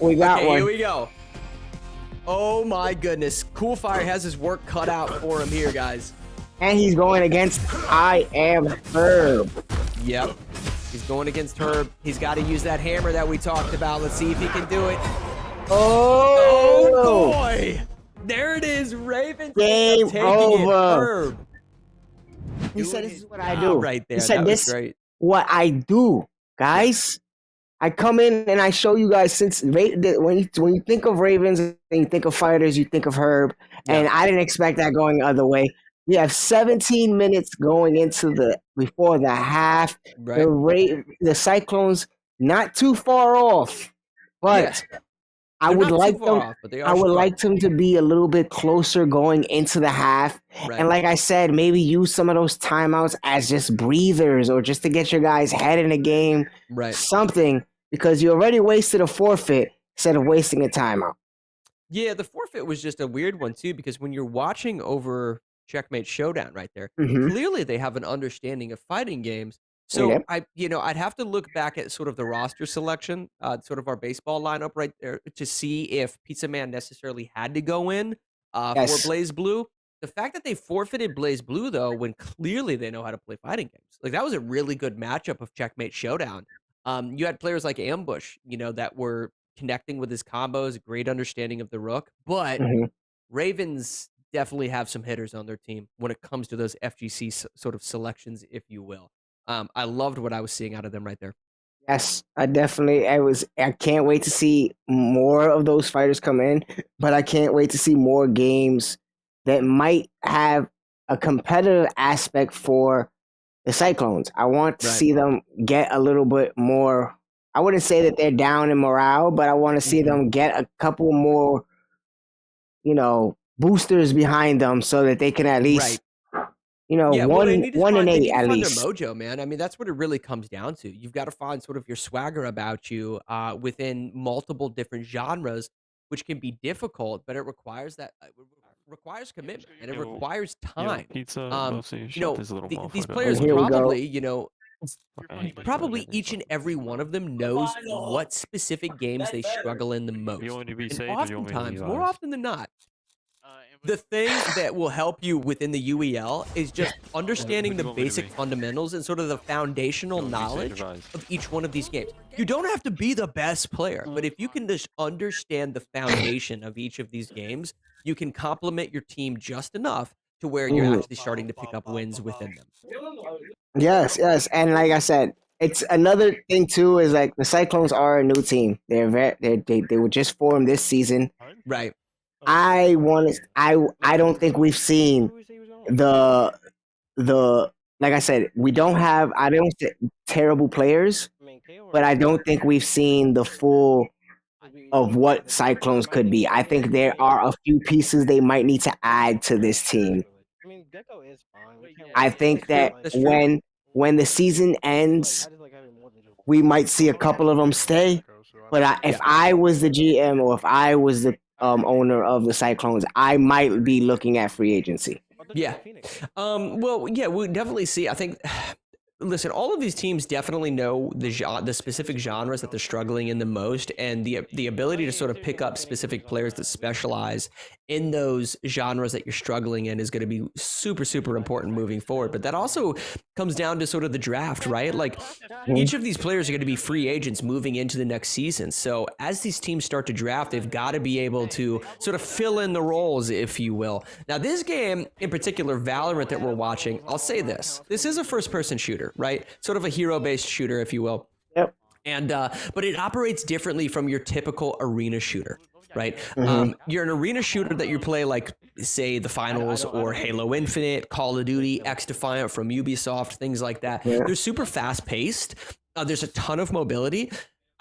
We got one. Here we go. Oh, my goodness. Coolfire has his work cut out for him here, guys. And he's going against I am Herb. Yep. He's going against Herb. He's got to use that hammer that we talked about. Let's see if he can do it. Oh, boy. There it is. Raven game taking over. It. Herb. He said, this is what I do. Right there. He said, this is what I do, guys. I come in and I show you guys when you think of Ravens and you think of fighters, you think of Herb. And I didn't expect that going the other way. We have 17 minutes going into before the half. Right. The Cyclones not too far off, but I would like them to be a little bit closer going into the half. Right. And like I said, maybe use some of those timeouts as just breathers or just to get your guys head in the game. Right. Something, because you already wasted a forfeit instead of wasting a timeout. Yeah, the forfeit was just a weird one too, because when you're watching over Checkmate Showdown right there, clearly they have an understanding of fighting games. So I'd have to look back at sort of the roster selection, sort of our baseball lineup right there to see if Pizza Man necessarily had to go in for Blaze Blue. The fact that they forfeited Blaze Blue though, when clearly they know how to play fighting games, like that was a really good matchup of Checkmate Showdown. You had players like Ambush, that were connecting with his combos, great understanding of the rook, but Ravens definitely have some hitters on their team when it comes to those FGC sort of selections, if you will. I loved what I was seeing out of them right there. Yes, I can't wait to see more of those fighters come in, but I can't wait to see more games that might have a competitive aspect for the Cyclones. I want to see them get a little bit more. I wouldn't say that they're down in morale, but I want to see them get a couple more boosters behind them so that they can at least, Yeah, well, they need to 1 and they 8 need to at find least. their mojo, man. I mean, that's what it really comes down to. You've got to find sort of your swagger about you within multiple different genres, which can be difficult, but it requires requires commitment and it requires time. Pizza, These players Here we go. probably each and every one of them knows what specific games they struggle in the most. You want me to be And safe or you want me to oftentimes, leave more eyes? often than not, the thing that will help you within the UEL is just understanding the basic fundamentals and sort of the foundational knowledge of each one of these games. You don't have to be the best player, but if you can just understand the foundation of each of these games, you can complement your team just enough to where you're actually starting to pick up wins within them. Yes, and like I said, it's another thing too is like the Cyclones are a new team. They were just formed this season. Right. I don't think we've seen the like I said, I don't say terrible players, but I don't think we've seen the full of what Cyclones could be. I think there are a few pieces they might need to add to this team. I think that when the season ends, we might see a couple of them stay. But if I was the GM or if I was the owner of the Cyclones, I might be looking at free agency. Yeah. Well, yeah, we'll definitely see. I think, listen, all of these teams definitely know the specific genres that they're struggling in the most, and the ability to sort of pick up specific players that specialize in those genres that you're struggling in is going to be super, super important moving forward. But that also comes down to sort of the draft, right? Like each of these players are going to be free agents moving into the next season. So as these teams start to draft, they've got to be able to sort of fill in the roles, if you will. Now, this game in particular, Valorant that we're watching, I'll say this is a first-person shooter, right? Sort of a hero-based shooter, if you will. Yep. And but it operates differently from your typical arena shooter, right? You're an arena shooter that you play like, say, the Finals or Halo Infinite, Call of Duty, X-Defiant from Ubisoft, things like that. Yeah. They're super fast-paced. There's a ton of mobility.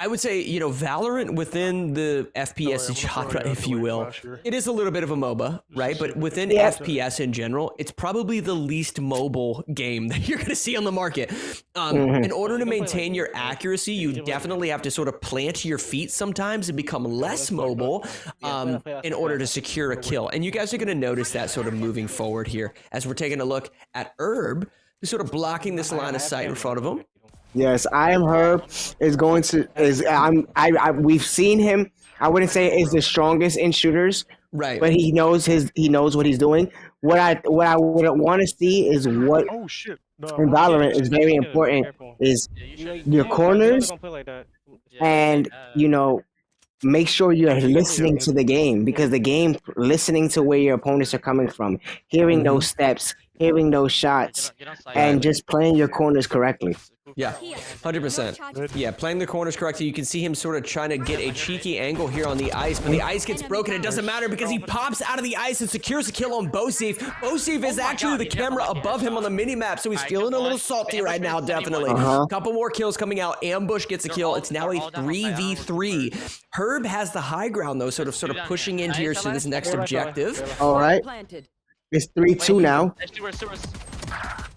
I would say, Valorant within the FPS genre, if you will, it is a little bit of a MOBA, right? But within FPS in general, it's probably the least mobile game that you're going to see on the market. In order to maintain your accuracy, you definitely have to sort of plant your feet sometimes and become less mobile in order to secure a kill. And you guys are going to notice that sort of moving forward here as we're taking a look at Herb, who's sort of blocking this line of sight in front of him. Yes, I am Herb we've seen him. I wouldn't say is the strongest in shooters, right? But he knows what he's doing. What I would want to see is what in Valorant is very important is your corners and make sure you're listening to the game, because the game listening to where your opponents are coming from, hearing those steps, hearing those shots, and just playing your corners correctly. Yeah, 100%. Yeah, playing the corners correctly. You can see him sort of trying to get a cheeky angle here on the ice, but the ice gets broken. It doesn't matter because he pops out of the ice and secures a kill on Bosif. Bosif is actually the camera above him on the minimap, so he's feeling a little salty right now, definitely. Couple more kills coming out. Ambush gets a kill. It's now a 3v3. Herb has the high ground, though, sort of pushing into this next objective. All right. It's 3-2 now.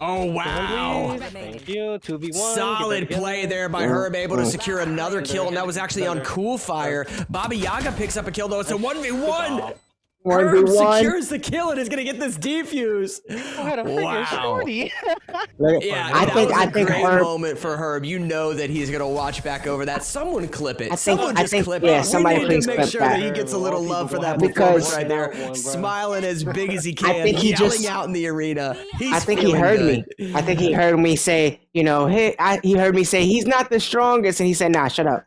Oh, wow. Thank you. 2v1. Solid play there by Herb, able to secure another kill, and that was actually on Cool Fire. Baba Yaga picks up a kill, though. It's a 1v1. Herb secures the kill and is going to get this defuse. Wow. Yeah, I think a great moment for Herb. You know that he's going to watch back over that. Someone clip it. Someone just clip it. Yeah, somebody we need to make sure that he gets a little love for that performance right there. Smiling as big as he can, I think he yelling out in the arena. I think he heard me. I think he heard me say, he heard me say he's not the strongest, and he said, "Nah, shut up."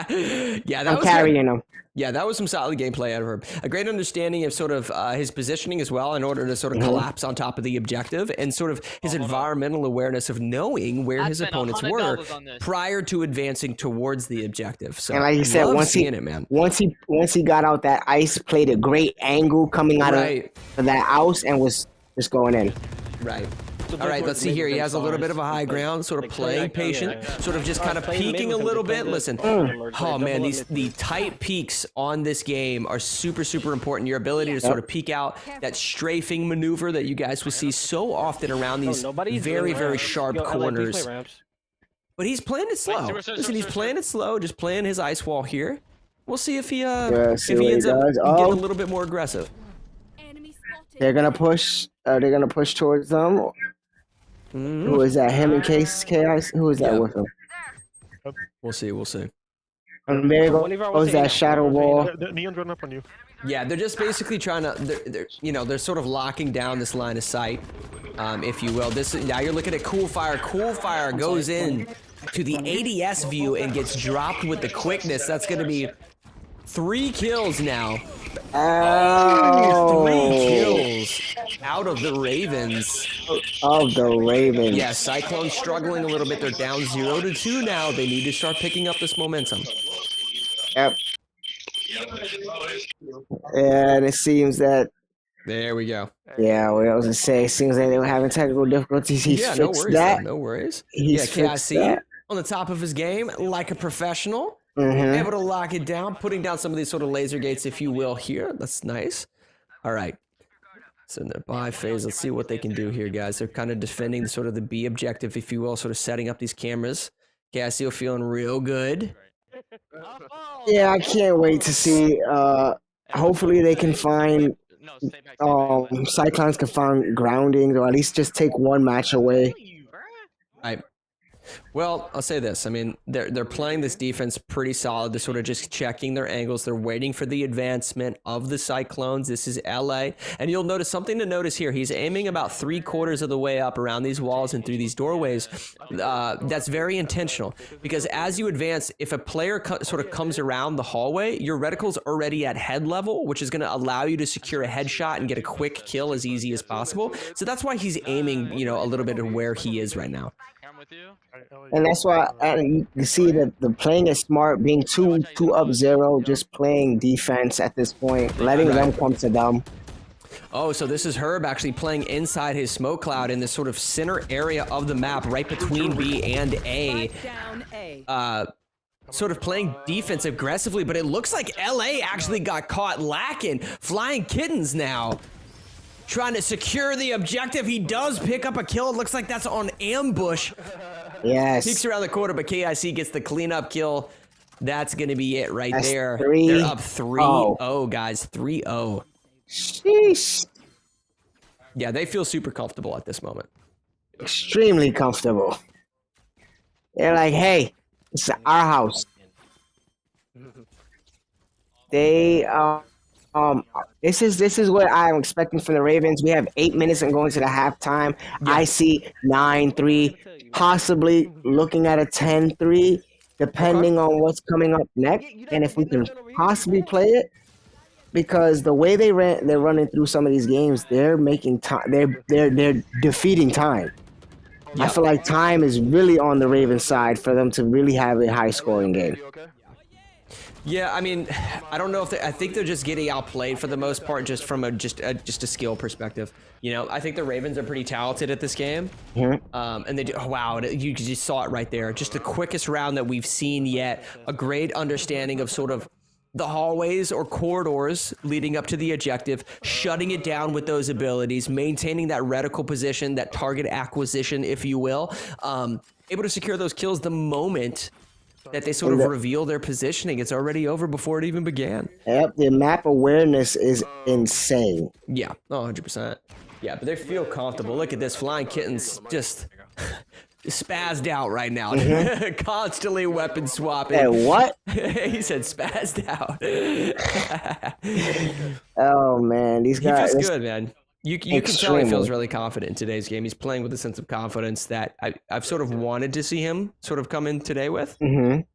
Yeah, I'm carrying him. Yeah, that was some solid gameplay out of Herb. A great understanding of sort of his positioning as well in order to sort of collapse on top of the objective, and sort of his environmental awareness of knowing where his opponents were prior to advancing towards the objective. So, and like you said, once he got out that ice, played a great angle coming out of that house and was just going in. Right. All right, let's see here. He has a little bit of a high ground, sort of playing patient, sort of just kind of peeking a little bit. Listen, oh man, the tight peeks on this game are super, super important. Your ability to sort of peek out, that strafing maneuver that you guys will see so often around these very, very sharp corners. But he's playing it slow. Listen, he's playing it slow, just playing his ice wall here. We'll see if he ends up getting a little bit more aggressive. They're gonna push. They're gonna push towards them. Who is that? Him and Chaos? Who is that with him? We'll see. We'll see. And there goes that shadow wall. Neon's running up on you. Yeah, they're just basically trying to. They're sort of locking down this line of sight, if you will. Now you're looking at Cool Fire. Cool Fire goes in to the ADS view and gets dropped with the quickness. That's going to be 3 kills now. Oh, 3 kills out of the Ravens. Yeah, Cyclones struggling a little bit. They're down 0-2 now. They need to start picking up this momentum. Yep. And it seems that. There we go. Yeah, what I was gonna say. It seems like they were having technical difficulties. He fixed that. No worries. He's KIC on the top of his game, like a professional. Able to lock it down, putting down some of these sort of laser gates, if you will, here. That's nice. All right. So in the buy phase, let's see what they can do here, guys. They're kind of defending sort of the B objective, if you will, sort of setting up these cameras. KIC feeling real good. Yeah, I can't wait to see. Hopefully they can find. Cyclones can find grounding, or at least just take one match away. Well, I'll say this. I mean, they're playing this defense pretty solid. They're sort of just checking their angles. They're waiting for the advancement of the Cyclones. This is LA. And you'll notice something to notice here. He's aiming about 3/4 of the way up around these walls and through these doorways. That's very intentional, because as you advance, if a player sort of comes around the hallway, your reticle's already at head level, which is going to allow you to secure a headshot and get a quick kill as easy as possible. So that's why he's aiming, a little bit of where he is right now. And that's why you see that the playing is smart, being two up 0, just playing defense at this point, letting them come to them. Oh, so this is Herb actually playing inside his smoke cloud in this sort of center area of the map, right between B and A. Sort of playing defense aggressively, but it looks like LA actually got caught lacking. Flying Kittens now trying to secure the objective. He does pick up a kill. It looks like that's on ambush. Yes. Peeks around the corner, but KIC gets the cleanup kill. That's going to be it right there. Three. They're up 3-0, guys. 3-0. Sheesh. Yeah, they feel super comfortable at this moment. Extremely comfortable. They're like, hey, it's our house. They this is what I'm expecting from the Ravens. We have 8 minutes and going to the halftime. Yeah. I see 9-3, possibly looking at a 10-3, depending on what's coming up next, and if we can possibly play it. Because the way they're running through some of these games, they're making time. They're defeating time. Yep. I feel like time is really on the Ravens side for them to really have a high-scoring game. Yeah, I mean, I don't know if I think they're just getting outplayed for the most part, just from a skill perspective. I think the Ravens are pretty talented at this game, and they do. Oh, wow, you just saw it right there. Just the quickest round that we've seen yet. A great understanding of sort of the hallways or corridors leading up to the objective, shutting it down with those abilities, maintaining that reticle position, that target acquisition, if you will, able to secure those kills the moment that they sort of reveal their positioning. It's already over before it even began. Yep, the map awareness is insane. Yeah, 100%. Yeah, but they feel comfortable. Look at this. Flying Kittens just spazzed out right now. Constantly weapon swapping. Hey, what? He said spazzed out. Oh, man. These guys. He feels good, man. You can tell he feels really confident in today's game. He's playing with a sense of confidence that I've sort of wanted to see him sort of come in today with. I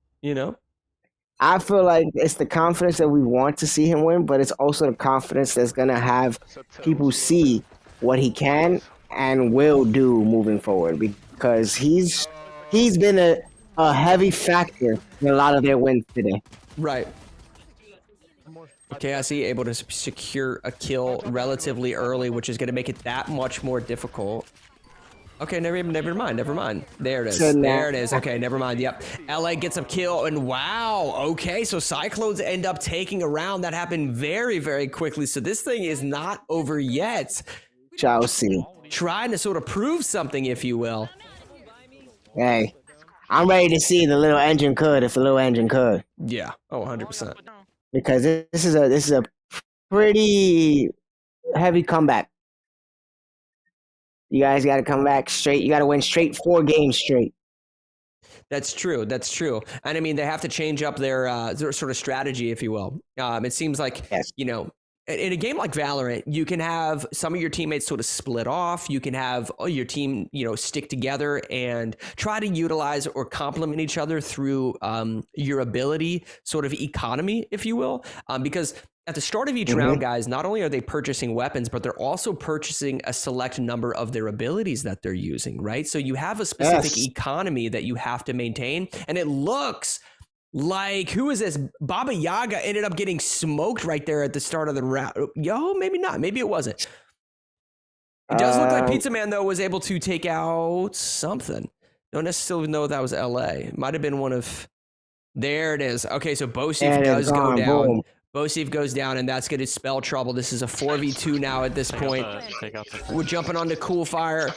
feel like it's the confidence that we want to see him win, but it's also the confidence that's going to have people see what he can and will do moving forward, because he's been a heavy factor in a lot of their wins today. Right. KIC able to secure a kill relatively early, which is going to make it that much more difficult. Okay, never mind. There it is. Said no. There it is. Okay, never mind. Yep. LA gets a kill, and wow. Okay, so Cyclones end up taking a round. That happened very, very quickly. So this thing is not over yet. Shall see. Trying to sort of prove something, if you will. Hey, I'm ready to see the little engine could if the little engine could. Yeah. Oh, 100%. Because this is a pretty heavy comeback. You guys got to come back straight. You got to win straight 4 games straight. That's true. That's true. And I mean, they have to change up their sort of strategy, if you will. It seems like, Yes. you know, in a game like Valorant, you can have some of your teammates sort of split off. You can have your team, you know, stick together and try to utilize or complement each other through your ability sort of economy, if you will, because at the start of each round, guys, not only are they purchasing weapons, but they're also purchasing a select number of their abilities that they're using, right? So you have a specific economy that you have to maintain. And it looks like, who is this? Baba Yaga ended up getting smoked right there at the start of the round. Yo, maybe not. Maybe it wasn't. It does look like Pizza Man, though, was able to take out something. Don't necessarily know if that was LA. It might have been one of... There it is. Okay, so Bosif does go down. Boom. Bosif goes down, and that's going to spell trouble. This is a 4v2 now at this point. We're jumping onto Coolfire.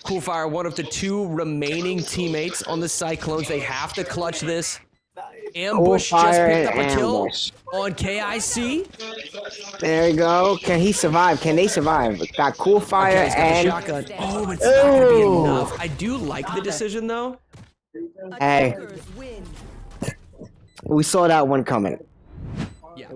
Coolfire, one of the 2 remaining teammates on the Cyclones. They have to clutch this. Ambush just picked up a kill on KIC. There you go. Can he survive? Can they survive? Got Coolfire Okay, he's got the and... shotgun. Oh, it's not going to be enough. I do like the decision, though. Hey. We saw that one coming. Yeah,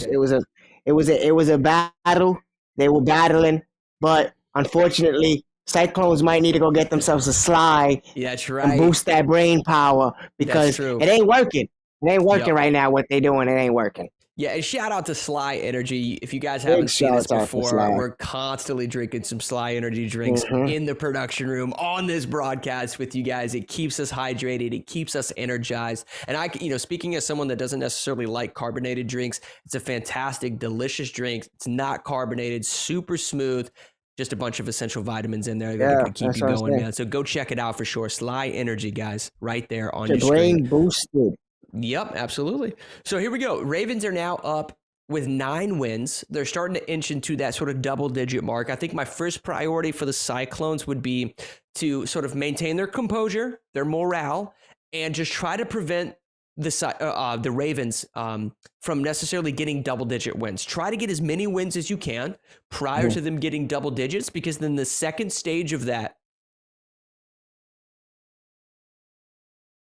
It was a battle. They were battling, but unfortunately, Cyclones might need to go get themselves a Sly that's and right. boost that brain power because true. it ain't working. It ain't working Yep. right now. What they doing, it ain't working. Yeah, and shout out to Sly Energy. If you guys haven't seen this shout out to before, Sly. we're constantly drinking some Sly Energy drinks in the production room on this broadcast with you guys. It keeps us hydrated. It keeps us energized. And speaking as someone that doesn't necessarily like carbonated drinks, it's a fantastic, delicious drink. It's not carbonated, super smooth. Just a bunch of essential vitamins in there that are going to keep you going, man. So go check it out for sure. Sly Energy, guys, right there on your brain screen. boosted. Yep, absolutely. So here we go. Ravens are now up with 9 wins. They're starting to inch into that sort of double-digit mark. I think my first priority for the Cyclones would be to sort of maintain their composure, their morale, and just try to prevent the Ravens from necessarily getting double-digit wins. Try to get as many wins as you can prior to them getting double digits, because then the second stage of that...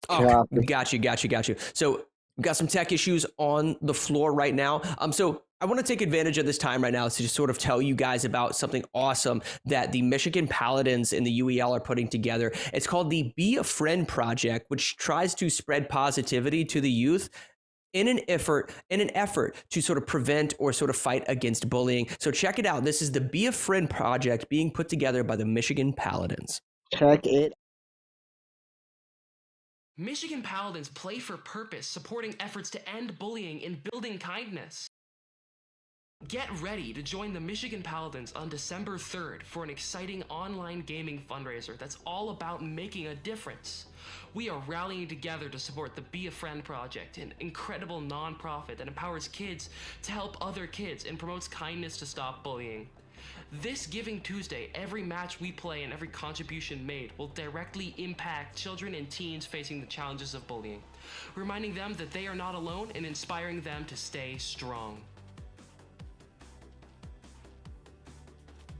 Oh, got you. So we've got some tech issues on the floor right now. So I want to take advantage of this time right now to just sort of tell you guys about something awesome that the Michigan Paladins in the UEL are putting together. It's called the Be a Friend Project, which tries to spread positivity to the youth in an effort to sort of prevent or sort of fight against bullying. So check it out. This is the Be a Friend Project being put together by the Michigan Paladins. Check it. Michigan Paladins play for purpose, supporting efforts to end bullying and building kindness. Get ready to join the Michigan Paladins on December 3rd for an exciting online gaming fundraiser that's all about making a difference. We are rallying together to support the Be a Friend Project, an incredible nonprofit that empowers kids to help other kids and promotes kindness to stop bullying. This Giving Tuesday, every match we play and every contribution made will directly impact children and teens facing the challenges of bullying, reminding them that they are not alone and inspiring them to stay strong.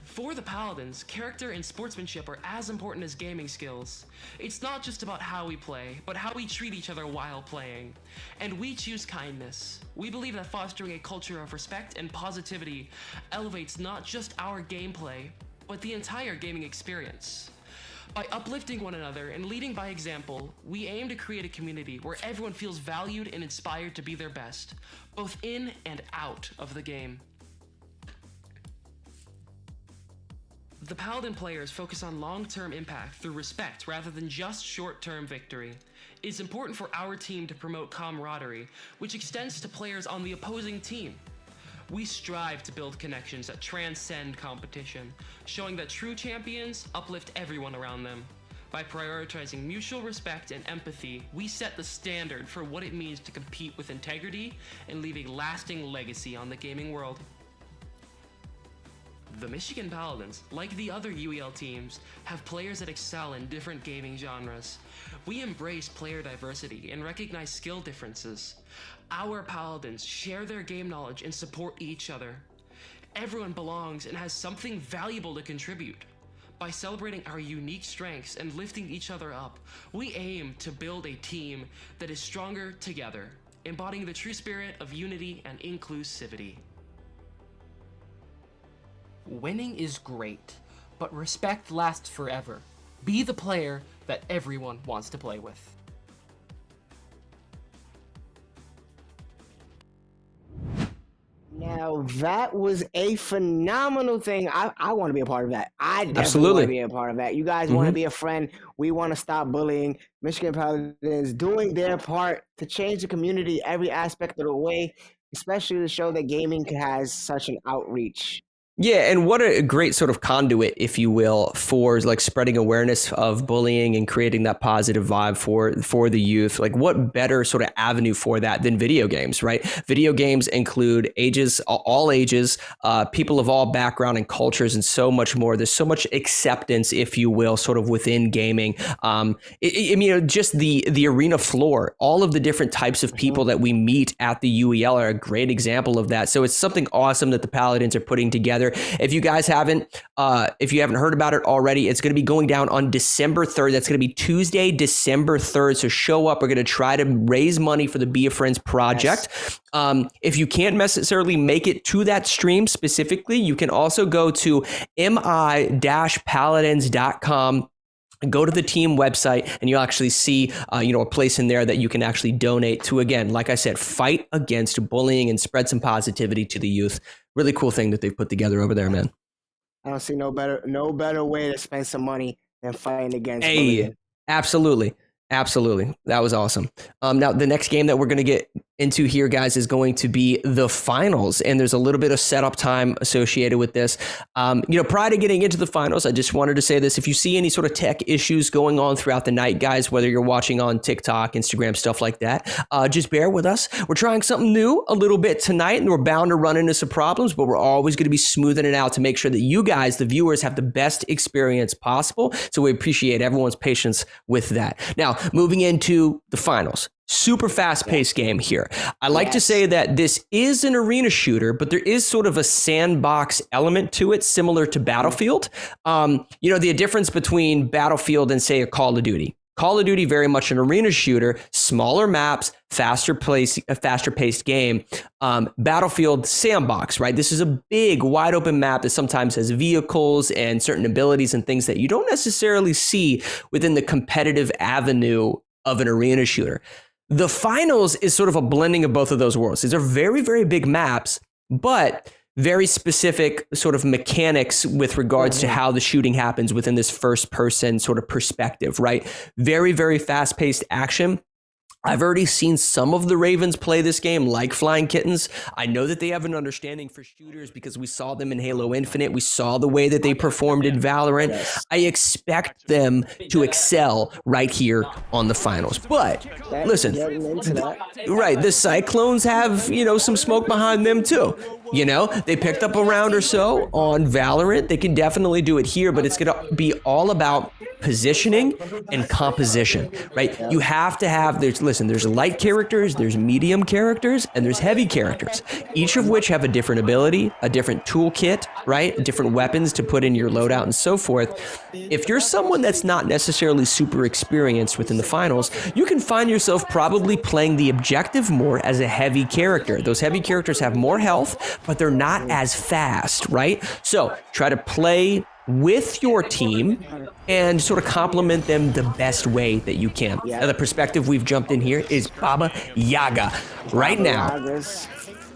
For the Paladins, character and sportsmanship are as important as gaming skills. It's not just about how we play, but how we treat each other while playing. And we choose kindness. We believe that fostering a culture of respect and positivity elevates not just our gameplay, but the entire gaming experience. By uplifting one another and leading by example, we aim to create a community where everyone feels valued and inspired to be their best, both in and out of the game. The Paladin players focus on long-term impact through respect rather than just short-term victory. It's important for our team to promote camaraderie, which extends to players on the opposing team. we strive to build connections that transcend competition, showing that true champions uplift everyone around them. By prioritizing mutual respect and empathy, we set the standard for what it means to compete with integrity and leave a lasting legacy on the gaming world. The Michigan Paladins, like the other UEL teams, have players that excel in different gaming genres. We embrace player diversity and recognize skill differences. Our Paladins share their game knowledge and support each other. Everyone belongs and has something valuable to contribute. By celebrating our unique strengths and lifting each other up, we aim to build a team that is stronger together, embodying the true spirit of unity and inclusivity. Winning is great, but respect lasts forever. Be the player that everyone wants to play with. Now that was a phenomenal thing. I want to be a part of that. I definitely Absolutely. want to be a part of that. You guys want to be a friend. We want to stop bullying. Michigan Paladins doing their part to change the community every aspect of the way, especially to show that gaming has such an outreach. Yeah, and what a great sort of conduit, if you will, for like spreading awareness of bullying and creating that positive vibe for the youth. Like, what better sort of avenue for that than video games, right? Video games include ages, all ages, people of all background and cultures, and so much more. There's so much acceptance, if you will, sort of within gaming. Just the arena floor, all of the different types of people that we meet at the UEL are a great example of that. So it's something awesome that the Paladins are putting together. If you guys haven't heard about it already, it's going to be going down on December 3rd. That's going to be Tuesday, December 3rd. So show up. We're going to try to raise money for the Be a Friends project. Yes. If you can't necessarily make it to that stream specifically, you can also go to mi-paladins.com. Go to the team website and you'll actually see, a place in there that you can actually donate to, again, like I said, fight against bullying and spread some positivity to the youth. Really cool thing that they've put together over there, man. I don't see no better way to spend some money than fighting against bullying. Absolutely. That was awesome. Now, the next game that we're going to get into here, guys, is going to be the finals. And there's a little bit of setup time associated with this. Prior to getting into the finals, I just wanted to say this. If you see any sort of tech issues going on throughout the night, guys, whether you're watching on TikTok, Instagram, stuff like that, just bear with us. We're trying something new a little bit tonight, and we're bound to run into some problems, but we're always going to be smoothing it out to make sure that you guys, the viewers, have the best experience possible. So we appreciate everyone's patience with that. Now, moving into the finals. Super fast-paced game here. I like to say that this is an arena shooter, but there is sort of a sandbox element to it, similar to Battlefield. The difference between Battlefield and, say, a Call of Duty. Call of Duty, very much an arena shooter, smaller maps, faster-paced game. Battlefield, sandbox, right? This is a big, wide-open map that sometimes has vehicles and certain abilities and things that you don't necessarily see within the competitive avenue of an arena shooter. The finals is sort of a blending of both of those worlds. These are very, very big maps, but very specific sort of mechanics with regards to how the shooting happens within this first person sort of perspective, right? Very, very fast-paced action. I've already seen some of the Ravens play this game like Flying Kittens. I know that they have an understanding for shooters because we saw them in Halo Infinite. We saw the way that they performed in Valorant. Yes. I expect them to excel right here on the finals. But listen, right, the Cyclones have, some smoke behind them too. They picked up a round or so on Valorant. They can definitely do it here, but it's going to be all about positioning and composition, right? You have to have, there's light characters, there's medium characters, and there's heavy characters, each of which have a different ability, a different toolkit, right? Different weapons to put in your loadout and so forth. If you're someone that's not necessarily super experienced within the finals, you can find yourself probably playing the objective more as a heavy character. Those heavy characters have more health, but they're not as fast, right? So try to play with your team and sort of complement them the best way that you can. Yeah. Now, the perspective we've jumped in here is Baba Yaga right now.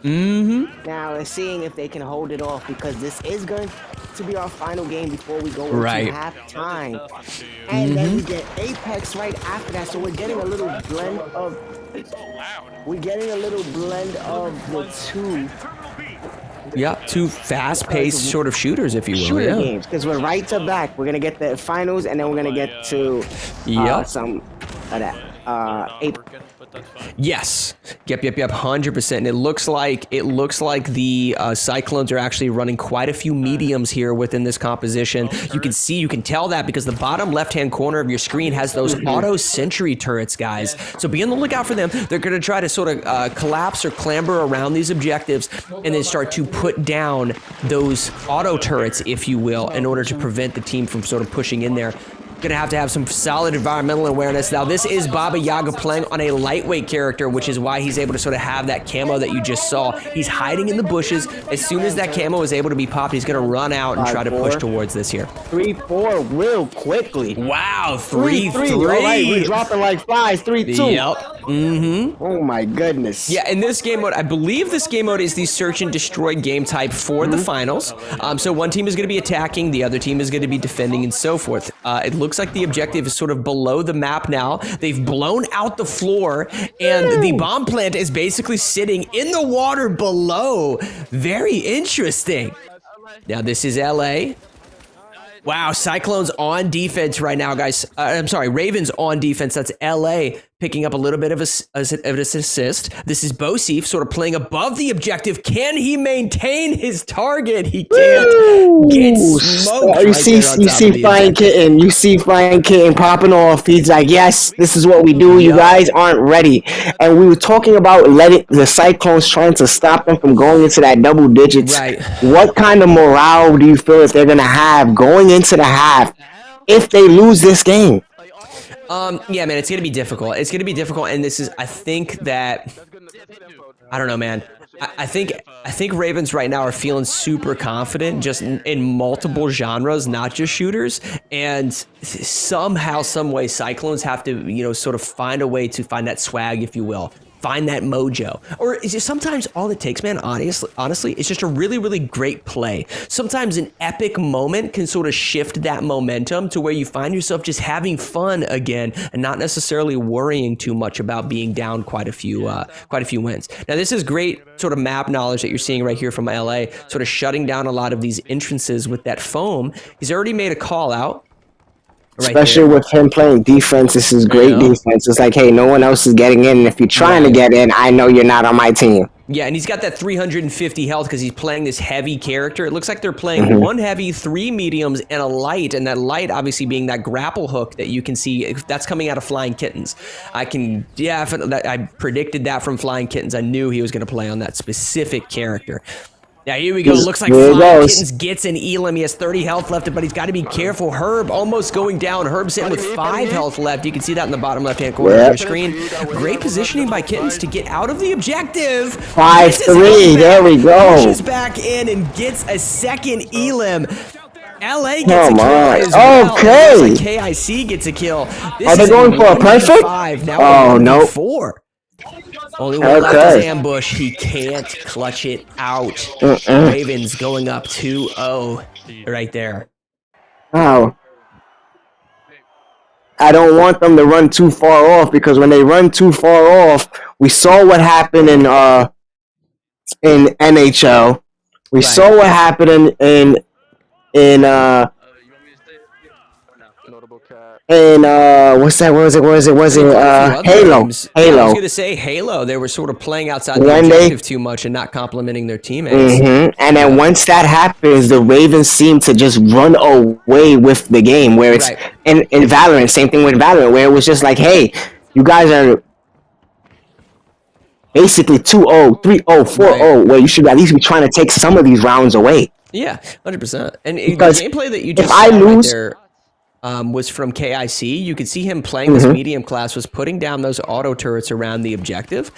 Now we're seeing if they can hold it off, because this is going to be our final game before we go into halftime. And then we get Apex right after that, so we're getting a little blend of the two. Yeah, two fast-paced sort of shooters, if you will. Shooter Yeah. games, because we're right to back. We're gonna get the finals, and then we're gonna get to Yep. some of that. April. Yes. Yep. 100%. And it looks like the Cyclones are actually running quite a few mediums here within this composition. You can tell that because the bottom left-hand corner of your screen has those auto sentry turrets, guys. So be on the lookout for them. They're going to try to sort of collapse or clamber around these objectives and then start to put down those auto turrets, if you will, in order to prevent the team from sort of pushing in there. Gonna have to have some solid environmental awareness. Now, this is Baba Yaga playing on a lightweight character, which is why he's able to sort of have that camo that you just saw. He's hiding in the bushes. As soon as that camo is able to be popped, he's gonna run out and try to push towards this here. 3-4 real quickly. Wow, 3-3. All right, we're dropping like flies. 3-2. Yep. Mm-hmm. Oh my goodness. Yeah, in this game mode, I believe this game mode is the search and destroy game type for the finals. So one team is going to be attacking, the other team is going to be defending, and so forth. It looks like the objective is sort of below the map now. They've blown out the floor, and the bomb plant is basically sitting in the water below. Very interesting. Now, this is LA. Wow, Cyclones on defense right now, guys. I'm sorry, Ravens on defense. That's LA picking up a little bit of an assist. This is Bosif sort of playing above the objective. Can he maintain his target? He can't. Get smoked. You see Flying Kitten. You see Flying Kitten popping off. He's like, yes, this is what we do. You guys aren't ready. And we were talking about letting the Cyclones trying to stop them from going into that double digits. Right. What kind of morale do you feel that they're going to have going into the half if they lose this game? Yeah, man, it's going to be difficult. It's going to be difficult, and this is, I think that, I don't know, man. I think Ravens right now are feeling super confident just in multiple genres, not just shooters, and somehow, some way, Cyclones have to, sort of find a way to find that swag, if you will. Find that mojo. Or is it sometimes all it takes, man, honestly, it's just a really, really great play. Sometimes an epic moment can sort of shift that momentum to where you find yourself just having fun again and not necessarily worrying too much about being down quite a few wins. Now, this is great sort of map knowledge that you're seeing right here from LA, sort of shutting down a lot of these entrances with that foam. He's already made a call out. Especially with him playing defense, this is great defense. It's like, hey, no one else is getting in. And if you're trying to get in, I know you're not on my team. Yeah, and he's got that 350 health because he's playing this heavy character. It looks like they're playing one heavy, 3 mediums, and a light. And that light obviously being that grapple hook that you can see. That's coming out of Flying Kittens. I predicted that from Flying Kittens. I knew he was going to play on that specific character. Now, here we go. Looks like Flying Kittens gets an Elam. He has 30 health left, but he's got to be careful. Herb almost going down. Herb sitting with 5 health left. You can see that in the bottom left-hand corner of your screen. Great positioning by Kittens to get out of the objective. 5-3. There we go. Pushes back in and gets a second Elam. LA gets a kill as well. Okay. Like KIC gets a kill. Are they going for a perfect? Now no. 4. Only one left is ambush. He can't clutch it out. Ravens going up 2-0 right there. Wow. I don't want them to run too far off because when they run too far off, we saw what happened in NHL. We saw what happened in what's that? What was it? Halo. I was gonna say Halo. They were sort of playing outside the objective too much and not complimenting their teammates. And then once that happens, the Ravens seem to just run away with the game. Where it's in Valorant, same thing with Valorant, where it was just like, hey, you guys are basically 2-0, 3-0, 4-0, where you should at least be trying to take some of these rounds away. Yeah, 100%. And the gameplay that you just saw right there was from KIC. You could see him playing this medium class, was putting down those auto turrets around the objective.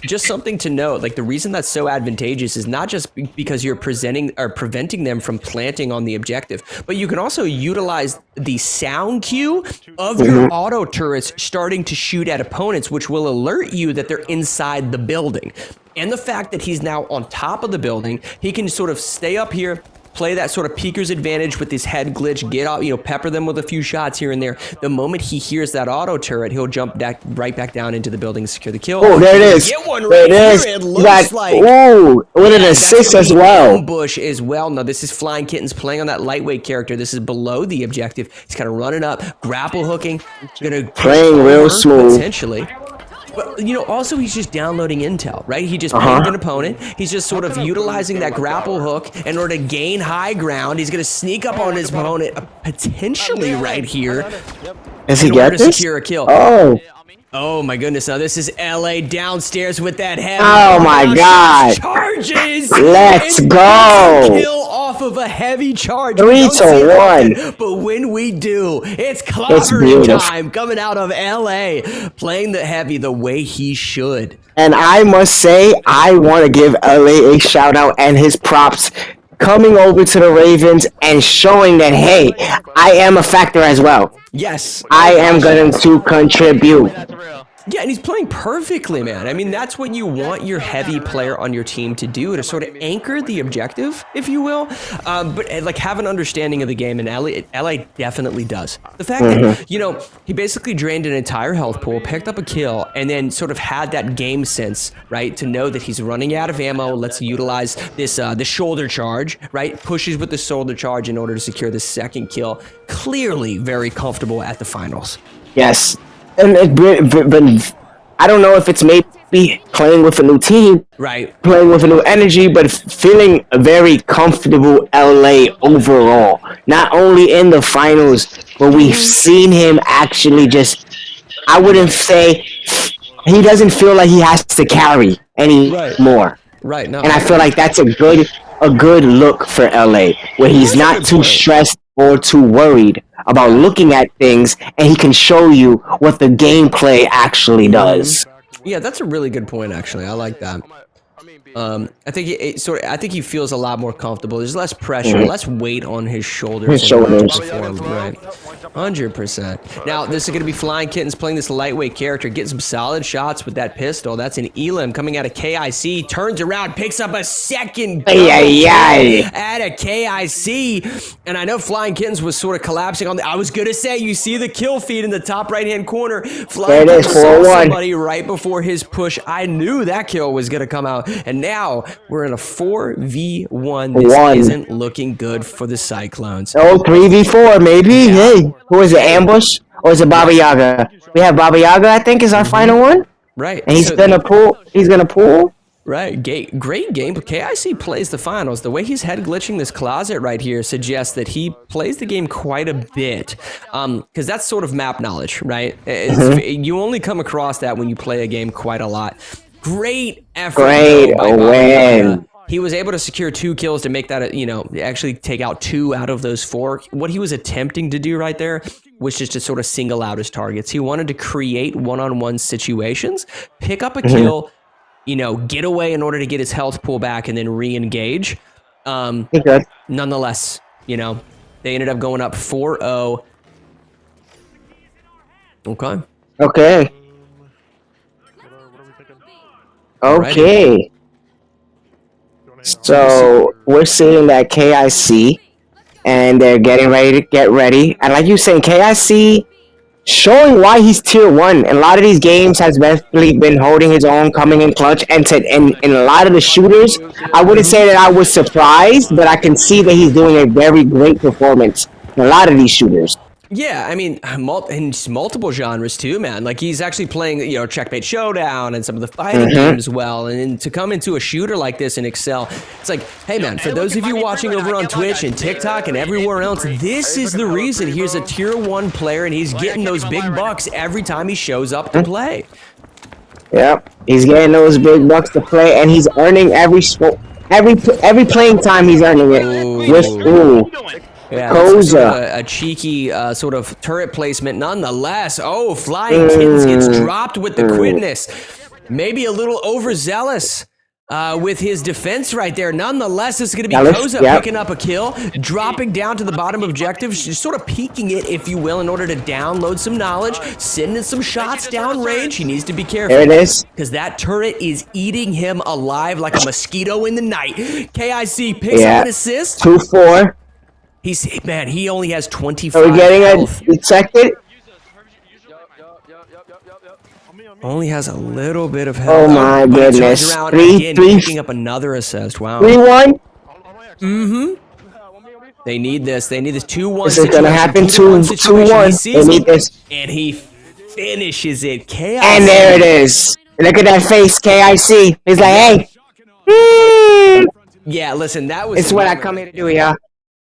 Just something to note, like the reason that's so advantageous is not just because you're preventing them from planting on the objective, but you can also utilize the sound cue of your auto turrets starting to shoot at opponents, which will alert you that they're inside the building. And the fact that he's now on top of the building, he can sort of stay up here, play that sort of peeker's advantage with his head glitch, get out, pepper them with a few shots here and there. The moment he hears that auto turret, he'll jump right back down into the building and secure the kill. Oh, there it is. Get one There right it is. here. It You looks got, like. ooh, with an that's assist gonna as be well. Ambush as well. Now, this is Flying Kittens playing on that lightweight character. This is below the objective. He's kind of running up, grapple hooking, gonna Playing real smooth. potentially. But, also he's just downloading intel, right? He just pinged an opponent. He's just sort of utilizing that grapple hook in order to gain high ground. He's going to sneak up on his opponent, potentially right here. Does he in order get to this? secure a kill. Oh, my goodness. Now, this is LA downstairs with that heavy. Oh my God. Charges. Let's It's go. Kill off of a heavy charge. 3 We don't to see it 1. often, but when we do, it's clobbering beautiful. time coming out of LA, playing the heavy the way he should. And I must say, I want to give LA a shout out and his props coming over to the Ravens and showing that, hey, I am a factor as well. Yes. I am going to contribute. Yeah, and he's playing perfectly, man. I mean, that's what you want your heavy player on your team to do, to sort of anchor the objective, if you will, but like have an understanding of the game, and LA definitely does. The fact that, he basically drained an entire health pool, picked up a kill, and then sort of had that game sense, right, to know that he's running out of ammo, let's utilize this the shoulder charge, right, pushes with the shoulder charge in order to secure the second kill. Clearly very comfortable at the finals. Yes. And but I don't know if it's maybe playing with a new team, right? Playing with a new energy, but feeling very comfortable LA overall. Not only in the finals, but we've seen him actually just, I wouldn't say, he doesn't feel like he has to carry anymore. Right. No. And I feel like that's a good look for LA, where he's not too stressed or too worried about looking at things, and he can show you what the gameplay actually does. Yeah, that's a really good point, actually. I like that. I think he feels a lot more comfortable. There's less pressure, less weight on his shoulders. Right. 100%. Now, this is going to be Flying Kittens playing this lightweight character, getting some solid shots with that pistol. That's an Elam coming out of KIC, turns around, picks up a second kill at a KIC. And I know Flying Kittens was sort of collapsing on the, I was going to say, you see the kill feed in the top right-hand corner. Flying Kittens saw somebody right before his push. I knew that kill was going to come out. And now we're in a 4v1. This isn't looking good for the Cyclones. Oh, 3v4, maybe? Hey, who is it, Ambush? Or is it Baba Yaga? We have Baba Yaga, I think, is our final one. Right. And he's gonna pull. Right. Great game. KIC plays the finals. The way he's head glitching this closet right here suggests that he plays the game quite a bit. Because that's sort of map knowledge, right? You only come across that when you play a game quite a lot. Great effort. Great win. He was able to secure 2 kills to make that, actually take out 2 out of those 4. What he was attempting to do right there was just to sort of single out his targets. He wanted to create one-on-one situations, pick up a kill, get away in order to get his health pull back and then re-engage. Nonetheless, they ended up going up 4-0. Okay. Okay. So we're seeing that KIC, and they're getting ready to get ready. And like you saying, KIC showing why he's tier 1. In a lot of these games has basically been holding his own, coming in clutch, and in a lot of the shooters, I wouldn't say that I was surprised, but I can see that he's doing a very great performance in a lot of these shooters. Yeah, I mean, in multiple genres too, man. Like he's actually playing, Checkmate Showdown and some of the fighting games well. And to come into a shooter like this and excel, it's like, hey man, for those of you watching over on Twitch and TikTok and everywhere else, this is the reason he's a tier 1 player and he's getting those big bucks every time he shows up to play. Yep, he's getting those big bucks to play, and he's earning every playing time. He's earning it. Yeah, sort of a cheeky sort of turret placement nonetheless. Oh, Flying Kittens gets dropped with the quickness. Maybe a little overzealous with his defense right there. Nonetheless, this is going to be Now Koza picking up a kill, dropping down to the bottom objective, just sort of peeking it, if you will, in order to download some knowledge, sending some shots downrange. He needs to be careful. There it is. Because that turret is eating him alive like a mosquito in the night. KIC picks up an assist. 2-4. Man, he only has 25 Are we getting health. it detected? Only has a little bit of Oh health. my goodness. Around 3, again, 3, picking up another assist. Wow. 3-1. They need this. They need this 2-1 This is gonna happen. 2-1. 2-1. They need this. And he finishes it. KIC. And there it is. Look at that face, KIC. He's like, hey. Yeah, listen, that was. It's what I come here to do, yeah.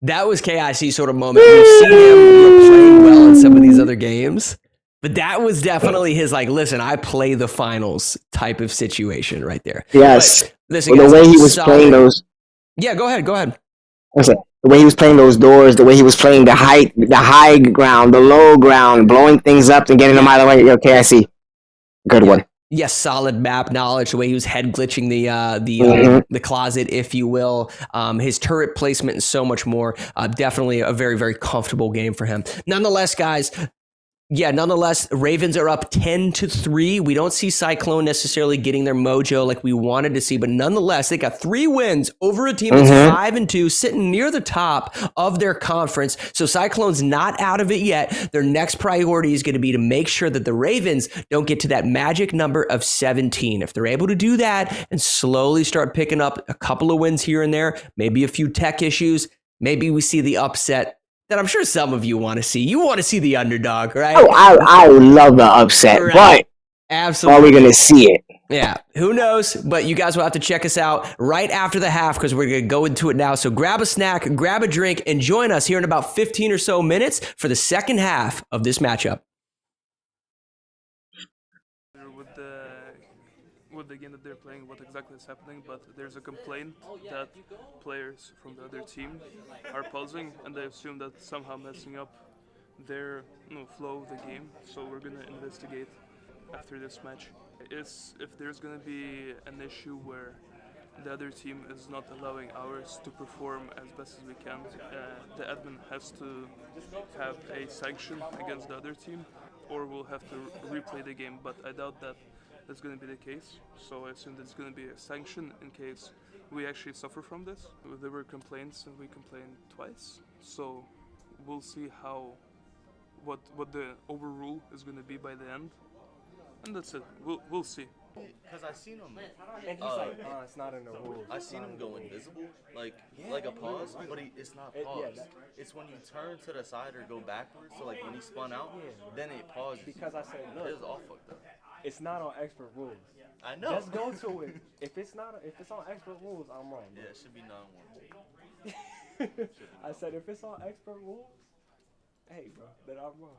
That was KIC sort of moment. We've seen him playing well in some of these other games. But that was definitely his, like, listen, I play the finals type of situation right there. Yes. But, listen, Well, the way he was playing those. Yeah, go ahead. The way he was playing those doors, the way he was playing the high ground, the low ground, blowing things up and getting them out of the way. Okay, I see. Good one. Yes, solid map knowledge. The way he was head glitching the closet, if you will. His turret placement and so much more. Definitely a very, very comfortable game for him. Nonetheless, guys. Yeah, Ravens are up 10-3. We don't see Cyclone necessarily getting their mojo like we wanted to see, but nonetheless, they got 3 wins over a team that's 5-2, sitting near the top of their conference. So Cyclone's not out of it yet. Their next priority is going to be to make sure that the Ravens don't get to that magic number of 17. If they're able to do that and slowly start picking up a couple of wins here and there, maybe a few tech issues, maybe we see the upset that I'm sure some of you want to see. You want to see the underdog, right? Oh, I would love the upset, but absolutely, are we going to see it? Yeah, who knows? But you guys will have to check us out right after the half because we're going to go into it now. So grab a snack, grab a drink, and join us here in about 15 or so minutes for the second half of this matchup. With the game that they're playing, what exactly is happening, but there's a complaint that players from the other team are pausing and they assume that somehow messing up their flow of the game. So we're gonna investigate after this match. If there's gonna be an issue where the other team is not allowing ours to perform as best as we can, the admin has to have a sanction against the other team, or we'll have to replay the game. But I doubt that that's going to be the case, so I assume there's going to be a sanction in case we actually suffer from this. There were complaints and we complained twice, so we'll see what the overrule is going to be by the end, and that's it. We'll see. Because I seen him. And he's like, it's not in the rules. I seen him go invisible, like a pause, but it's not pause. It's when you turn to the side or go backwards. So like when he spun out, then it pauses. Because I said, look, it was all fucked up. It's not on expert rules. I know. Just go to it. If it's on expert rules, I'm wrong. Bro. Yeah, it should be 9-1. I said if it's on expert rules, hey bro, then I'm wrong.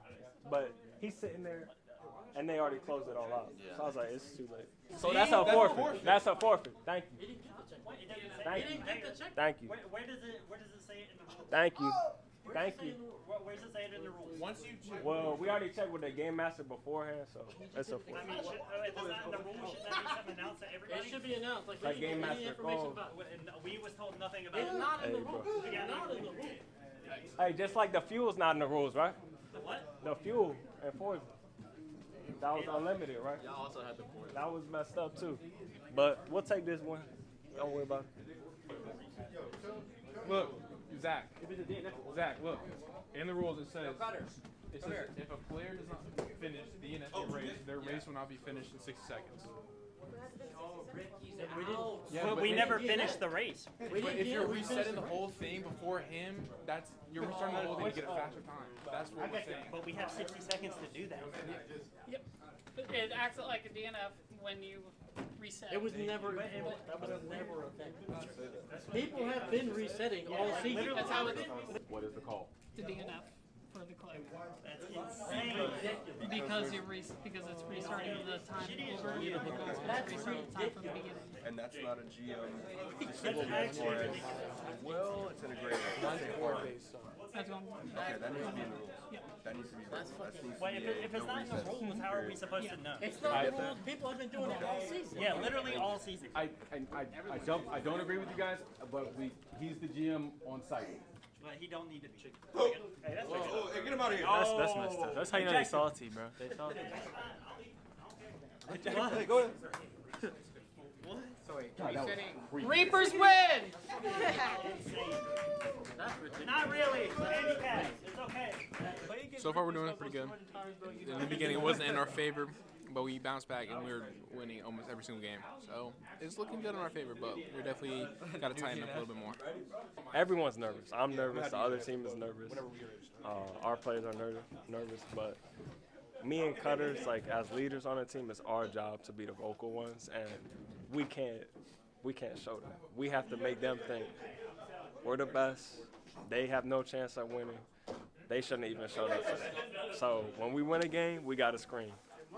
But he's sitting there, and they already closed it all out. Yeah. So I was like, it's too late. So that's a forfeit. That's a forfeit. Thank you. Thank you. Thank you. Where does it say it in the rules? Thank you. Thank you. Where does it say it in the rules? Well, we already checked with the game master beforehand, so that's a forfeit. I mean, if it's not in the rules, should that be something announced to everybody? It should be announced. Like game master. Information about it. And we was told nothing about it. It's not in the rules. It's not in the rules. Hey, just like the fuel's not in the rules, right? The what? The fuel and Forza. That was unlimited, right? Y'all also had the Forza. That was messed up too. But we'll take this one. Don't worry about it. Look, Zach, look. In the rules it says if a player does not finish DNF race, their race will not be finished in 60 seconds. But we never finished the race. But if you're resetting the whole thing before him, you're restarting the whole thing to get a faster time. That's what we're saying. But we have 60 seconds to do that. Yep. It acts like a DNF when you reset. It was never. That was never a thing. People have been resetting all season. That's how it is. What is the call? The DNF for the club. That's insane. Because it's restarting the time over. It's restarting the time from the beginning. And that's not a GM decision as far as, well, it's integrated. That's going Okay, that needs to be in the rules. That needs to be in the rules. That needs to Wait, be if it's not in the rules, how are we supposed to know? It's not rules. People have been doing it all season. Yeah, literally all season. I don't agree with you guys, but he's the GM on site. But he don't need to be. Hey, that's hey, get him out of here. That's messed up. That's how you know they salty, bro. They salty. Hey, go ahead. So wait, Reapers win! Not really. Handicap. It's okay. So far, we're doing pretty good. In the beginning, it wasn't in our favor, but we bounced back and we're winning almost every single game. So it's looking good in our favor, but we're definitely got to tighten up a little bit more. Everyone's nervous. I'm nervous. The other team is nervous. Our players are nervous, but me and Cutters, like as leaders on the team, it's our job to be the vocal ones, and we can't show that. We have to make them think we're the best. They have no chance at winning. They shouldn't even show that today. So when we win a game, we gotta scream.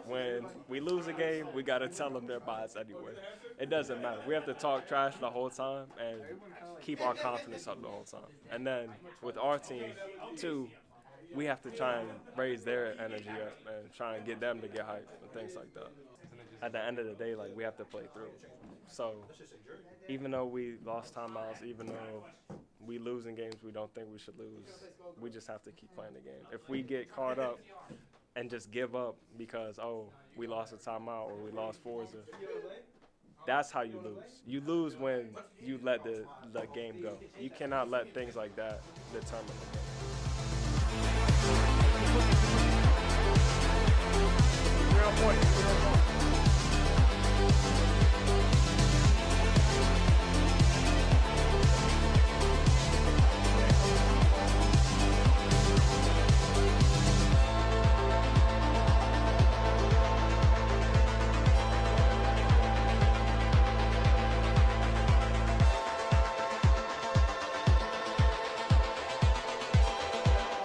When we lose a game, we gotta tell them they're biased anyway. It doesn't matter. We have to talk trash the whole time and keep our confidence up the whole time. And then with our team, too, we have to try and raise their energy up and try and get them to get hyped and things like that. At the end of the day, like, we have to play through. So even though we lost timeouts, even though we lose in games we don't think we should lose, we just have to keep playing the game. If we get caught up and just give up because, oh, we lost a timeout or we lost Forza, that's how you lose. You lose when you let the game go. You cannot let things like that determine the game.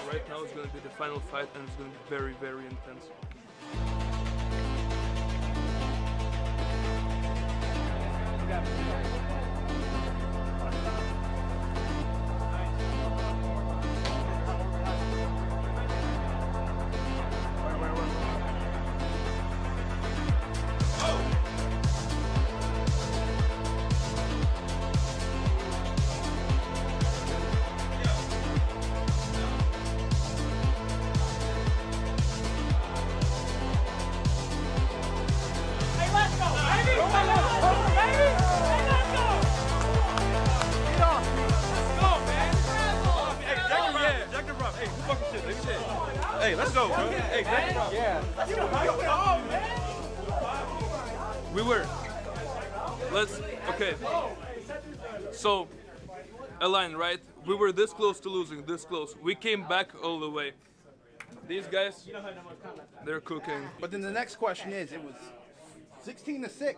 Right now it's going to be the final fight, and it's going to be very, very intense. Hey, let's go, bro. Hey, yeah. We were. Okay. So, Align, right? We were this close to losing, this close. We came back all the way. These guys, they're cooking. But then the next question is, it was 16-6.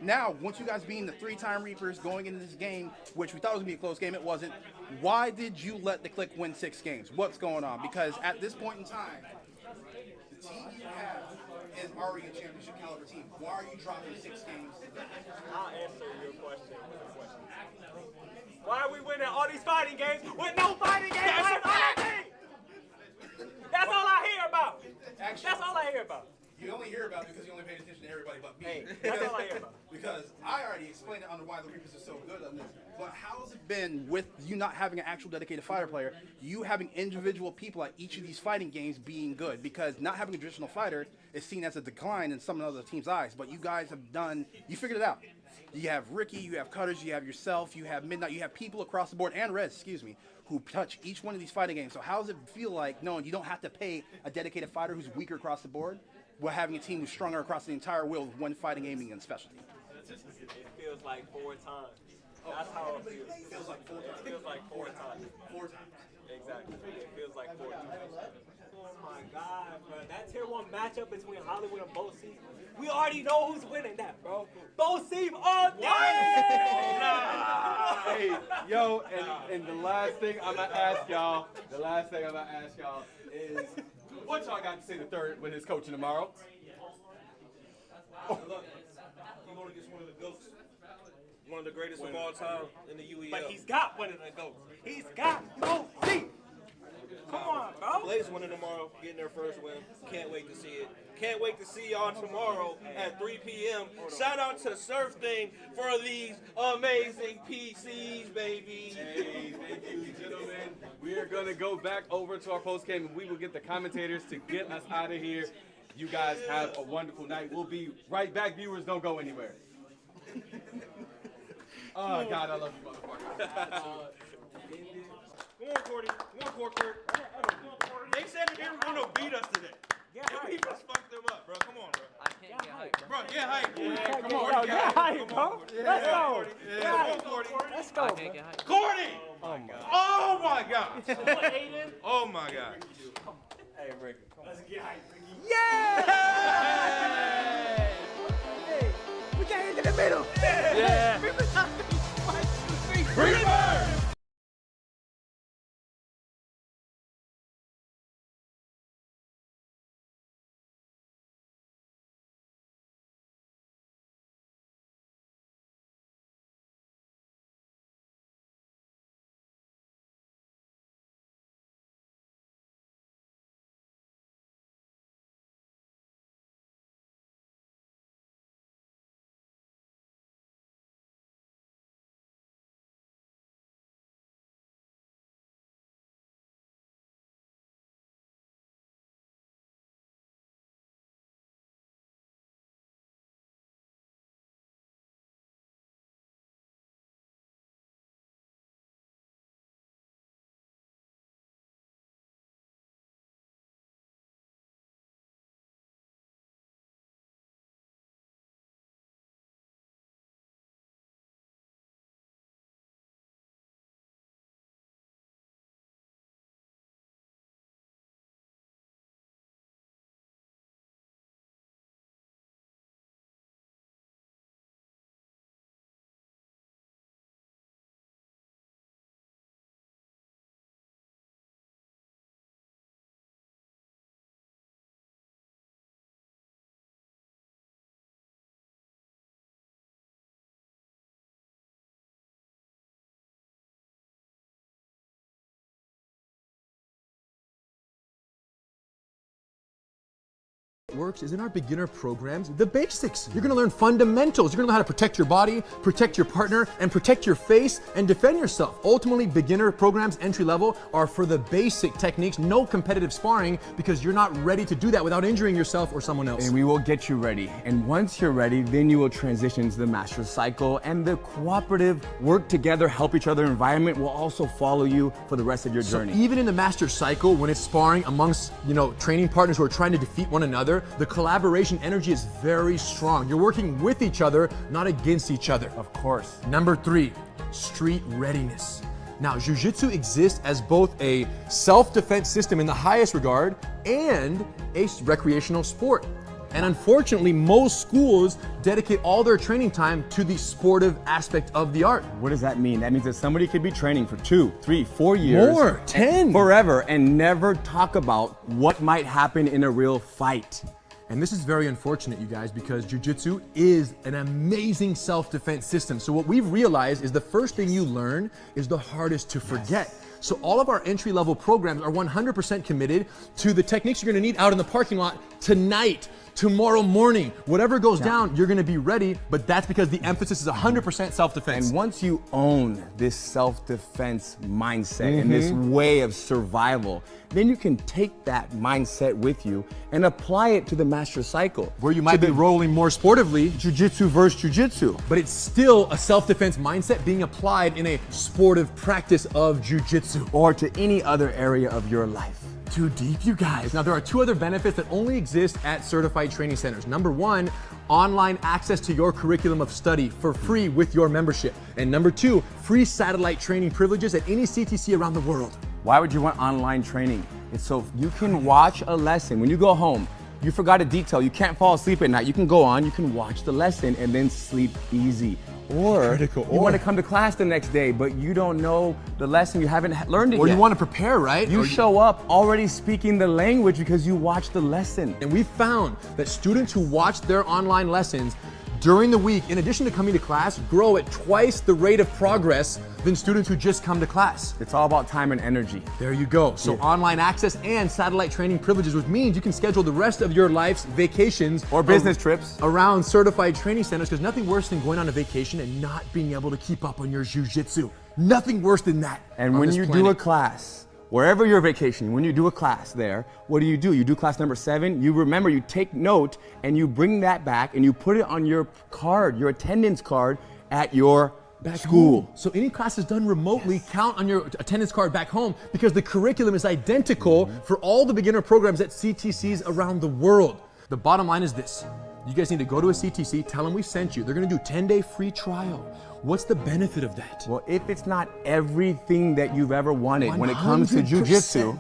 Now, once you guys being the 3-time Reapers going into this game, which we thought was going to be a close game, it wasn't. Why did you let the Click win 6 games? What's going on? Because at this point in time, the team you have is already a championship caliber team. Why are you dropping 6 games? I'll answer your question with a question. Why are we winning all these fighting games with no fighting games? That's all I hear about. Actually, that's all I hear about. You only hear about it because you only paid attention to everybody but me. Hey, that's all I hear about. Because I already explained it on why the Reapers are so good on this. But how has it been with you not having an actual dedicated fighter player, you having individual people at each of these fighting games being good? Because not having a traditional fighter is seen as a decline in some of the team's eyes. But you guys have you figured it out. You have Ricky, you have Cutters, you have yourself, you have Midnight, you have people across the board, and Rez, who touch each one of these fighting games. So how does it feel like knowing you don't have to pay a dedicated fighter who's weaker across the board, while having a team who's stronger across the entire wheel with one fighting aiming and specialty? It feels like 4 times. That's how it feels. It feels like 4 times. It feels like 4 times. 4 times. Exactly. It feels like 4 times. Oh my God, bro. That tier 1 matchup between Hollywood and Bo Season. We already know who's winning that, bro. Bo Season all day! Hey, yo, and the last thing I'm going to ask y'all, is what y'all got to say to Third when he's coaching tomorrow? Look, you're going against one of the GOATs. One of the greatest of all time in the UEL. But he's got one of the GOATs. He's got Bo Season. is winning tomorrow, getting their first win. Can't wait to see it. Can't wait to see y'all tomorrow at 3 p.m. Shout out to SurfThing for these amazing PCs, baby. Hey, thank you, gentlemen. We are going to go back over to our post-game, and we will get the commentators to get us out of here. You guys have a wonderful night. We'll be right back. Viewers, don't go anywhere. Oh, God, I love you, motherfucker. Come on, Cordy. Come on, Kurt. They said that they were going to beat us today. And we just fucked them up, bro. Come on, bro. I can't get hyped. Bro, get hype. Yeah, Come on, get hype, bro. Let's go. Come on, Cordy. Let's go. I can't get hyped. Cordy! Oh my God. Oh my God. Oh my God. Hey, Ricky. Let's get hype, Ricky. Yeah! Hey, put your hands in the middle. Yeah. Bring it back! Works is in our beginner programs, the basics. You're gonna learn fundamentals. You're gonna know how to protect your body, protect your partner, and protect your face and defend yourself. Ultimately, beginner programs, entry level, are for the basic techniques, no competitive sparring, because you're not ready to do that without injuring yourself or someone else. And we will get you ready. And once you're ready, then you will transition to the master cycle, and the cooperative work together, help each other environment will also follow you for the rest of your journey. So even in the master cycle, when it's sparring amongst, training partners who are trying to defeat one another, the collaboration energy is very strong. You're working with each other, not against each other. Of course. Number 3, street readiness. Now, Jiu-Jitsu exists as both a self-defense system in the highest regard and a recreational sport. And unfortunately, most schools dedicate all their training time to the sportive aspect of the art. What does that mean? That means that somebody could be training for 2, 3, 4 years. More, 10. Forever, and never talk about what might happen in a real fight. And this is very unfortunate, you guys, because Jiu-Jitsu is an amazing self-defense system. So what we've realized is the first thing you learn is the hardest to forget. So all of our entry-level programs are 100% committed to the techniques you're gonna need out in the parking lot tonight, tomorrow morning. Whatever goes down, you're gonna be ready, but that's because the emphasis is 100% self-defense. And once you own this self-defense mindset and this way of survival, then you can take that mindset with you and apply it to the master cycle. Where you might be rolling more sportively, Jiu-Jitsu versus Jiu-Jitsu. but it's still a self-defense mindset being applied in a sportive practice of Jiu-Jitsu. Or to any other area of your life. Too deep, you guys. Now, there are 2 other benefits that only exist at certified training centers. Number 1, online access to your curriculum of study for free with your membership. And number 2, free satellite training privileges at any CTC around the world. Why would you want online training? It's so you can watch a lesson. When you go home, you forgot a detail, you can't fall asleep at night, you can go on, you can watch the lesson and then sleep easy. Or you want to come to class the next day, but you don't know the lesson, you haven't learned it Or yet. you want to prepare, right? You Or show up already speaking the language because you watched the lesson. And we found that students who watch their online lessons during the week, in addition to coming to class, grow at twice the rate of progress than students who just come to class. It's all about time and energy. There you go. So online access and satellite training privileges, which means you can schedule the rest of your life's vacations or business trips around certified training centers, because nothing worse than going on a vacation and not being able to keep up on your jiu-jitsu. Nothing worse than that. And when you do a class, wherever you're vacationing, when you do a class there, what do? You do class number 7, you remember, you take note, and you bring that back and you put it on your card, your attendance card at your school. So any classes done remotely count on your attendance card back home, because the curriculum is identical for all the beginner programs at CTCs around the world. The bottom line is this. You guys need to go to a CTC, tell them we sent you. They're gonna do 10-day free trial. What's the benefit of that? Well, if it's not everything that you've ever wanted when it comes to jiu-jitsu,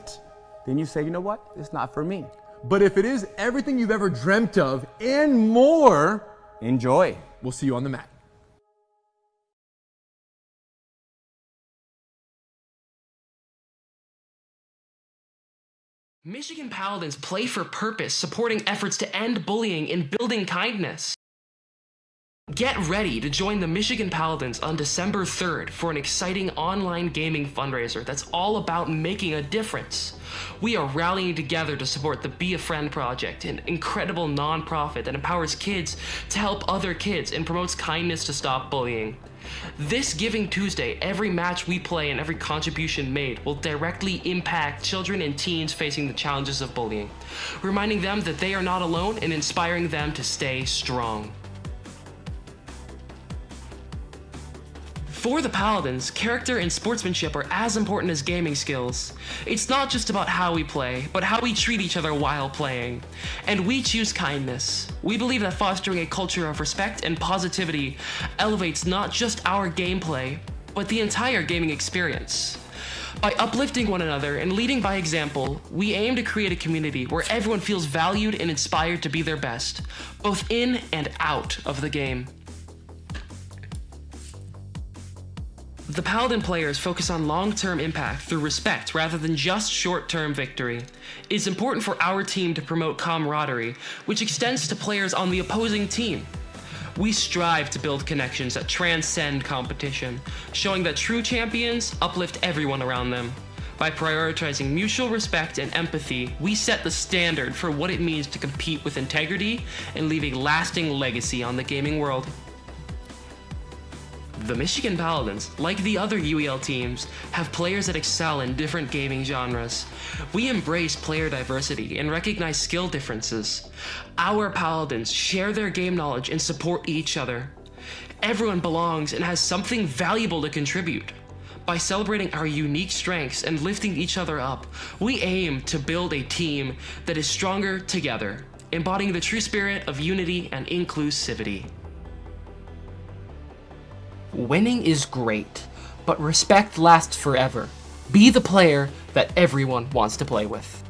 then you say, you know what, it's not for me. But if it is everything you've ever dreamt of and more, enjoy. We'll see you on the mat. Michigan Paladins play for purpose, supporting efforts to end bullying and building kindness. Get ready to join the Michigan Paladins on December 3rd for an exciting online gaming fundraiser that's all about making a difference. We are rallying together to support the Be a Friend Project, an incredible nonprofit that empowers kids to help other kids and promotes kindness to stop bullying. This Giving Tuesday, every match we play and every contribution made will directly impact children and teens facing the challenges of bullying, reminding them that they are not alone and inspiring them to stay strong. For the Paladins, character and sportsmanship are as important as gaming skills. It's not just about how we play, but how we treat each other while playing. And we choose kindness. We believe that fostering a culture of respect and positivity elevates not just our gameplay, but the entire gaming experience. By uplifting one another and leading by example, we aim to create a community where everyone feels valued and inspired to be their best, both in and out of the game. The Paladin players focus on long-term impact through respect rather than just short-term victory. It's important for our team to promote camaraderie, which extends to players on the opposing team. We strive to build connections that transcend competition, showing that true champions uplift everyone around them. By prioritizing mutual respect and empathy, we set the standard for what it means to compete with integrity and leave a lasting legacy on the gaming world. The Michigan Paladins, like the other UEL teams, have players that excel in different gaming genres. We embrace player diversity and recognize skill differences. Our Paladins share their game knowledge and support each other. Everyone belongs and has something valuable to contribute. By celebrating our unique strengths and lifting each other up, we aim to build a team that is stronger together, embodying the true spirit of unity and inclusivity. Winning is great, but respect lasts forever. Be the player that everyone wants to play with.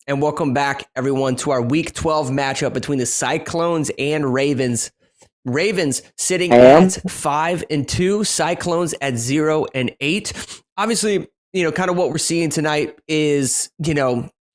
And welcome back, everyone, to our Week 12 matchup between the Cyclones and Ravens. Ravens sitting at 5-2, Cyclones at 0-8. Obviously, kind of what we're seeing tonight is,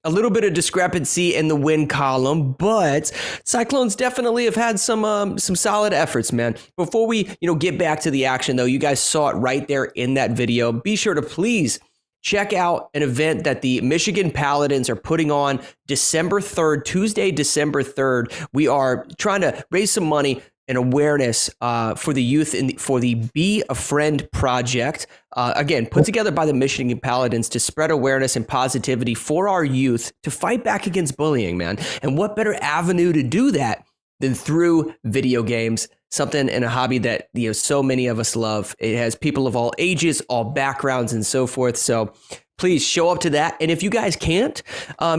a little bit of discrepancy in the win column, but Cyclones definitely have had some solid efforts, man. Before we, get back to the action, though, you guys saw it right there in that video. Be sure to please check out an event that the Michigan Paladins are putting on December 3rd, Tuesday, December 3rd. We are trying to raise some money and awareness for the youth for the Be a Friend project. Again, put together by the Michigan Paladins to spread awareness and positivity for our youth to fight back against bullying, man. And what better avenue to do that than through video games, something and a hobby that so many of us love. It has people of all ages, all backgrounds, and so forth. So please show up to that. And if you guys can't,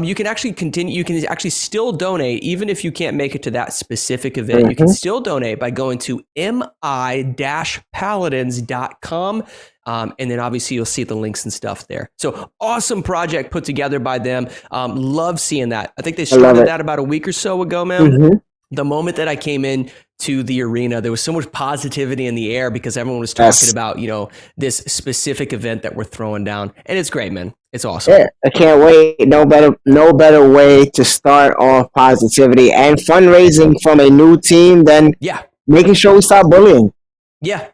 you can actually continue. You can actually still donate, even if you can't make it to that specific event. You can still donate by going to mi-paladins.com. And then obviously you'll see the links and stuff there. So awesome project put together by them. Love seeing that. I think they started that about a week or so ago, man. The moment that I came in to the arena, there was so much positivity in the air because everyone was talking about, this specific event that we're throwing down. And it's great, man. It's awesome. Yeah, I can't wait. No better way to start off positivity and fundraising from a new team than making sure we stop bullying. Yeah,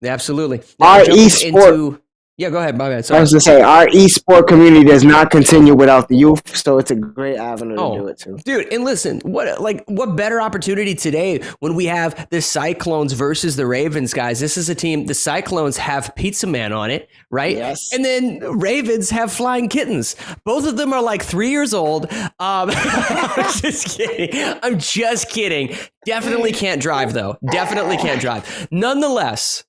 absolutely. Now, Our jumping esport. into yeah, go ahead. My bad. I Sorry. was to say our esport community does not continue without the youth, so it's a great avenue to do it too. Dude, and listen, what better opportunity today when we have the Cyclones versus the Ravens, guys? This is a team. The Cyclones have Pizza Man on it, right? Yes. And then Ravens have Flying Kittens. Both of them are like 3 years old. I'm just kidding. Definitely can't drive though. Definitely can't drive. Nonetheless,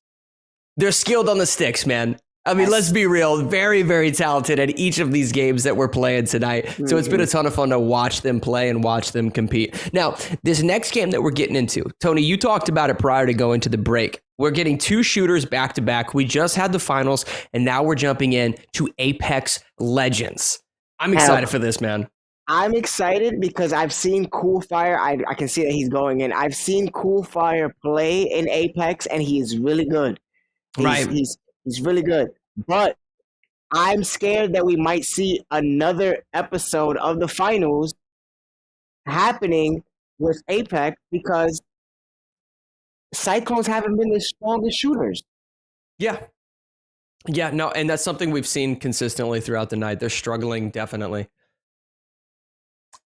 they're skilled on the sticks, man. I mean, let's be real. Very, very talented at each of these games that we're playing tonight. So it's been a ton of fun to watch them play and watch them compete. Now, this next game that we're getting into, Tony, you talked about it prior to going to the break. We're getting 2 shooters back to back. We just had the finals, and now we're jumping in to Apex Legends. I'm excited for this, man. I'm excited because I've seen Coolfire. I can see that he's going in. I've seen Coolfire play in Apex, and he is really good. He's really good. But I'm scared that we might see another episode of the finals happening with Apex because Cyclones haven't been the strongest shooters. Yeah, no, and that's something we've seen consistently throughout the night. They're struggling, definitely.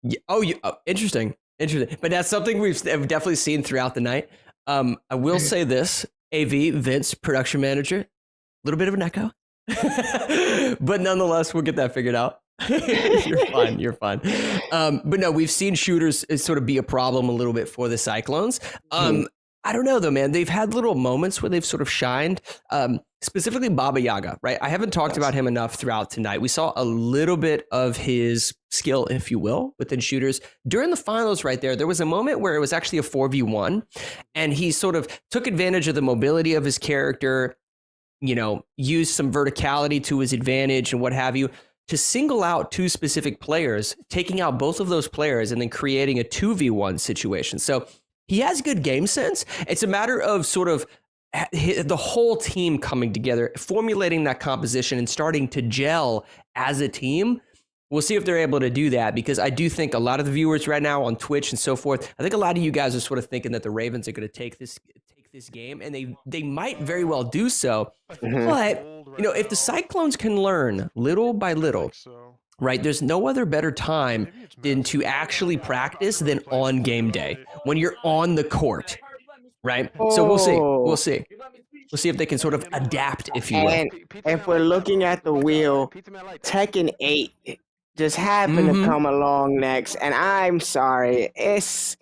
Yeah, interesting. But that's something we've definitely seen throughout the night. I will say this, AV, Vince, production manager, a little bit of an echo, but nonetheless, we'll get that figured out. You're fine. But no, we've seen shooters sort of be a problem a little bit for the Cyclones. I don't know though, man. They've had little moments where they've sort of shined. Specifically Baba Yaga, right? I haven't talked about him enough throughout tonight. We saw a little bit of his skill, if you will, within shooters. During the finals right there was a moment where it was actually a 4v1, and he sort of took advantage of the mobility of his character, used some verticality to his advantage and what have you, to single out 2 specific players, taking out both of those players and then creating a 2v1 situation. So he has good game sense. It's a matter of sort of the whole team coming together, formulating that composition and starting to gel as a team. We'll see if they're able to do that, because I do think a lot of the viewers right now on Twitch and so forth, I think a lot of you guys are sort of thinking that the Ravens are going to take this game, and they might very well do so. But, if the Cyclones can learn little by little, right, there's no other better time than to actually practice than on game day, when you're on the court, right? So we'll see if they can sort of adapt, if you will. And if we're looking at the wheel, Tekken 8 just happened to come along next, and I'm sorry, it's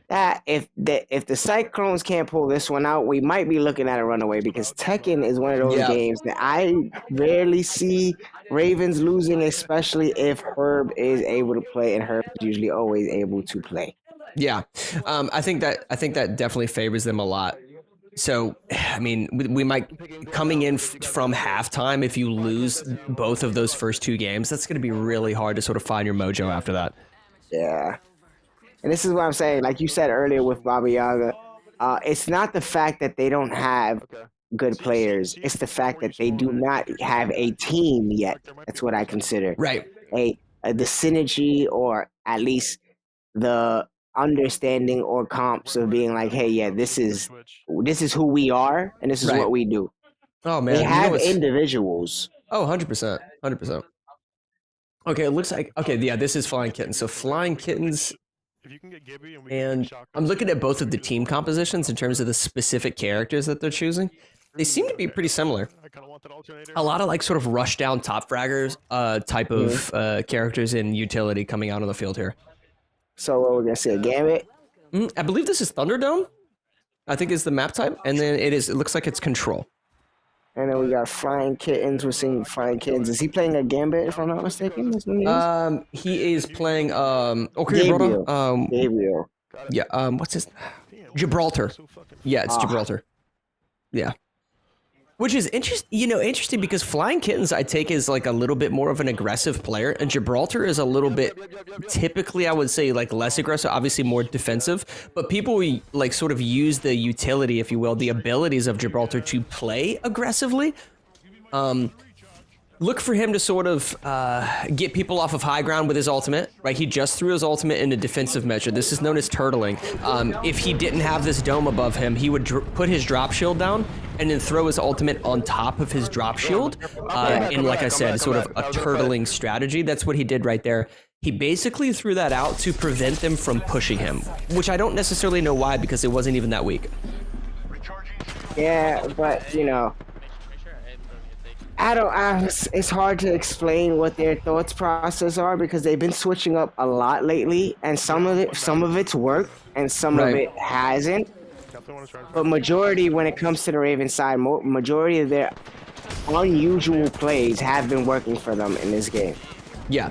that if the Cyclones can't pull this one out, we might be looking at a runaway, because Tekken is one of those games that I rarely see Ravens losing, especially if Herb is able to play, and Herb is usually always able to play. Yeah, I think that definitely favors them a lot. So, I mean, we might, coming in from halftime, if you lose both of those first 2 games, that's going to be really hard to sort of find your mojo after that. Yeah. And this is what I'm saying, like you said earlier with Baba Yaga, it's not the fact that they don't have good players. It's the fact that they do not have a team yet. That's what I consider. Right. The synergy, or at least the understanding or comps of being like, hey, yeah, this is who we are, and this is what we do. Oh, man. They have individuals. Oh, 100%. Okay, it looks like, this is Flying Kittens. So Flying Kittens, and I'm looking at both of the team compositions in terms of the specific characters that they're choosing. They seem to be pretty similar. A lot of like sort of rush down top fraggers type of characters in utility coming out on the field here. So what we're gonna see, a Gambit? I believe this is Thunderdome, I think is the map type, and then it looks like it's Control. And then we got Flying Kittens. We're seeing Flying Kittens. Is he playing a Gambit, if I'm not mistaken? He is playing Gabriel. Yeah, what's his Gibraltar. Yeah, it's Gibraltar. Yeah. Which is interesting because Flying Kittens, I take, is like a little bit more of an aggressive player, and Gibraltar is a little bit, typically I would say, like less aggressive, obviously more defensive, but people like sort of use the utility, if you will, the abilities of Gibraltar to play aggressively. look for him to sort of get people off of high ground with his ultimate, right? He just threw his ultimate in a defensive measure. This is known as turtling. If he didn't have this dome above him, he would put his drop shield down and then throw his ultimate on top of his drop shield. And like I said, sort of a turtling strategy. That's what he did right there. He basically threw that out to prevent them from pushing him, which I don't necessarily know why, because it wasn't even that weak. Yeah, but you know, it's hard to explain what their thoughts process are because they've been switching up a lot lately, and some of it's worked and some of it hasn't. But majority, when it comes to the Ravens side, majority of their unusual plays have been working for them in this game. Yeah.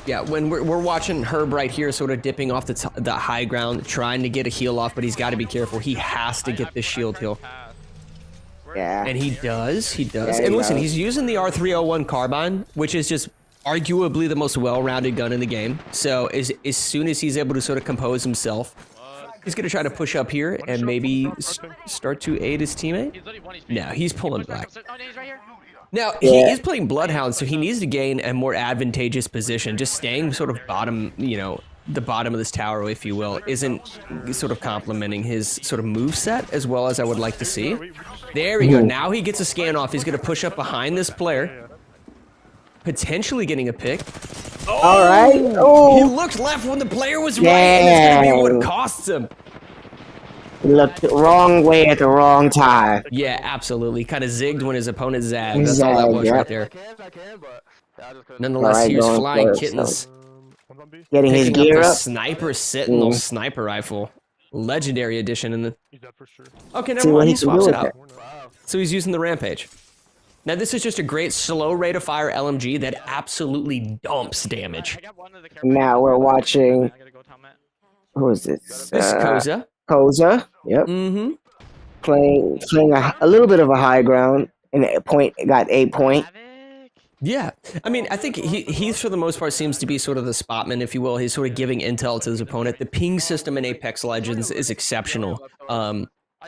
Yeah, when we're watching Herb right here sort of dipping off the high ground, trying to get a heal off, but he's got to be careful. He has to get this shield heal. Yeah. And he does. Yeah, and listen, he's using the R301 carbine, which is just arguably the most well-rounded gun in the game. So as soon as he's able to sort of compose himself, he's going to try to push up here and maybe start to aid his teammate. No, he's pulling back. Now, he is playing Bloodhound, so he needs to gain a more advantageous position. Just staying sort of bottom, you know, the bottom of this tower, if you will, isn't sort of complementing his sort of move set as well as I would like to see. There we go. Now he gets a scan off. He's going to push up behind this player, potentially getting a pick. Oh, all right. Oh, he looked left when the player was right, and it's going to be what costs him. He looked the wrong way at the wrong time. Yeah, absolutely. Kind of zigged when his opponent zagged. That's all that was right there. Nonetheless, here's Flying Kittens. Getting his gear up. Sniper Sentinel sniper rifle. Legendary edition. In the... Okay, never See mind. what He he can swaps do it with out. So he's using the Rampage. Now, this is just a great slow rate of fire LMG that absolutely dumps damage. Now we're watching. Who is this? This is Koza. Koza, yep. Playing a little bit of a high ground, and got 8 point. Yeah, I mean, I think he for the most part seems to be sort of the spotman, if you will. He's sort of giving intel to his opponent. The ping system in Apex Legends is exceptional.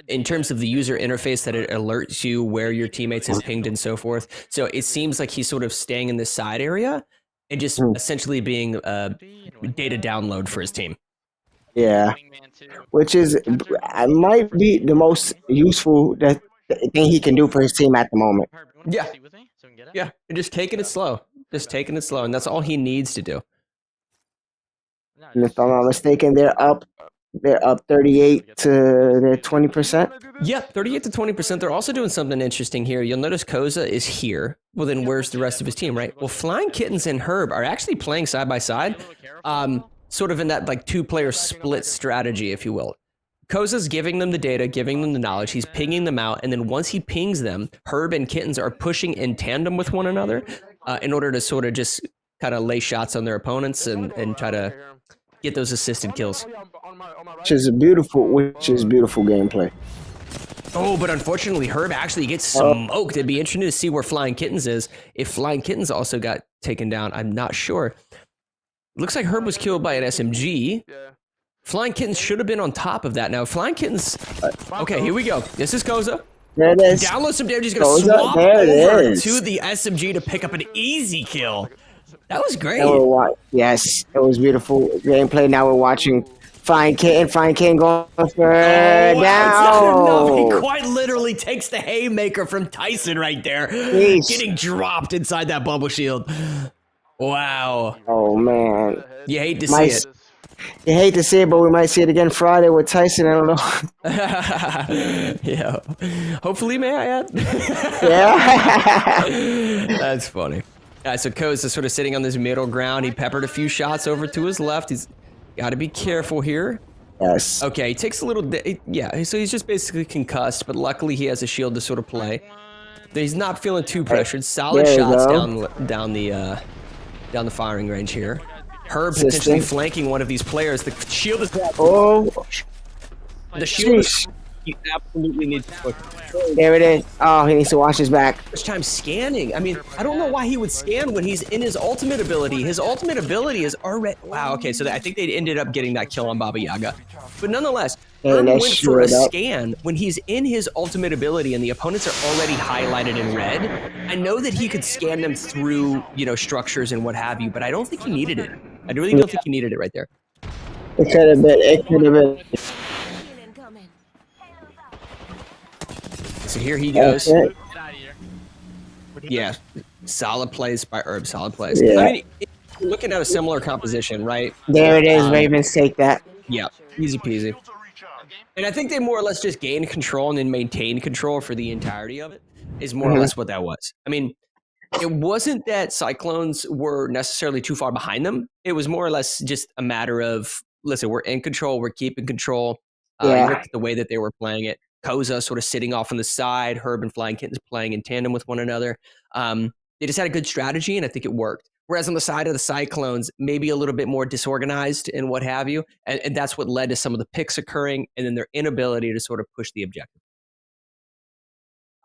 In terms of the user interface, that it alerts you where your teammates has pinged and so forth. So it seems like he's sort of staying in this side area and just essentially being a data download for his team. Yeah, which might be the most useful thing he can do for his team at the moment. Yeah, yeah, and just taking it slow, and that's all he needs to do. And if I'm not mistaken, they're up 38 to their 20%. Yeah, 38 to 20%. They're also doing something interesting here. You'll notice Koza is here. Well, then where's the rest of his team, right? Well, Flying Kittens and Herb are actually playing side by side. Sort of in that like 2-player split strategy, if you will. Koza's giving them the data, giving them the knowledge. He's pinging them out. And then once he pings them, Herb and Kittens are pushing in tandem with one another in order to sort of just kind of lay shots on their opponents and try to get those assisted kills. Which is beautiful gameplay. Oh, but unfortunately, Herb actually gets smoked. It'd be interesting to see where Flying Kittens is. If Flying Kittens also got taken down, I'm not sure. Looks like Herb was killed by an SMG. Flying Kittens should have been on top of that. Now, Flying Kittens... Okay, here we go. This is Koza. There it is. Download some damage. He's going to swap over to the SMG to pick up an easy kill. That was great. Yes, it was beautiful gameplay. Now we're watching Flying Kitten. Flying Kitten going for down. He quite literally takes the haymaker from Tyson right there. Getting dropped inside that bubble shield. Wow. Oh, man. You hate to see it. You hate to see it, but we might see it again Friday with Tyson. I don't know. Yeah. Hopefully, may I add? Yeah. That's funny. So Koza sort of sitting on this middle ground. He peppered a few shots over to his left. He's got to be careful here. Yes. Okay, he takes a little... Yeah, so he's just basically concussed, but luckily he has a shield to sort of play. He's not feeling too pressured. Solid shots down the firing range here. Herb potentially flanking one of these players. The shield is... The shield is... You absolutely need to push. There it is. Oh, he needs to watch his back. First time scanning. I mean, I don't know why he would scan when he's in his ultimate ability. His ultimate ability is already... Wow, okay, so I think they ended up getting that kill on Baba Yaga. But nonetheless, And Herb that went for a showed up. scan when he's in his ultimate ability and the opponents are already highlighted in red. I know that he could scan them through, structures and what have you, but I don't think he needed it. I really don't think he needed it right there. It could have been. It could have been. So here he goes. That's it. Yeah, solid plays by Herb. Solid plays. Yeah. I mean, you're looking at a similar composition, right? There it is. Ravens take that. Yeah, easy peasy. And I think they more or less just gained control and then maintained control for the entirety of it, is more or less what that was. I mean, it wasn't that Cyclones were necessarily too far behind them. It was more or less just a matter of, listen, we're in control, we're keeping control. You look at the way that they were playing it. Koza sort of sitting off on the side, Herb and Flying Kittens playing in tandem with one another. They just had a good strategy, and I think it worked. Whereas on the side of the Cyclones, maybe a little bit more disorganized and what have you. And that's what led to some of the picks occurring and then their inability to sort of push the objective.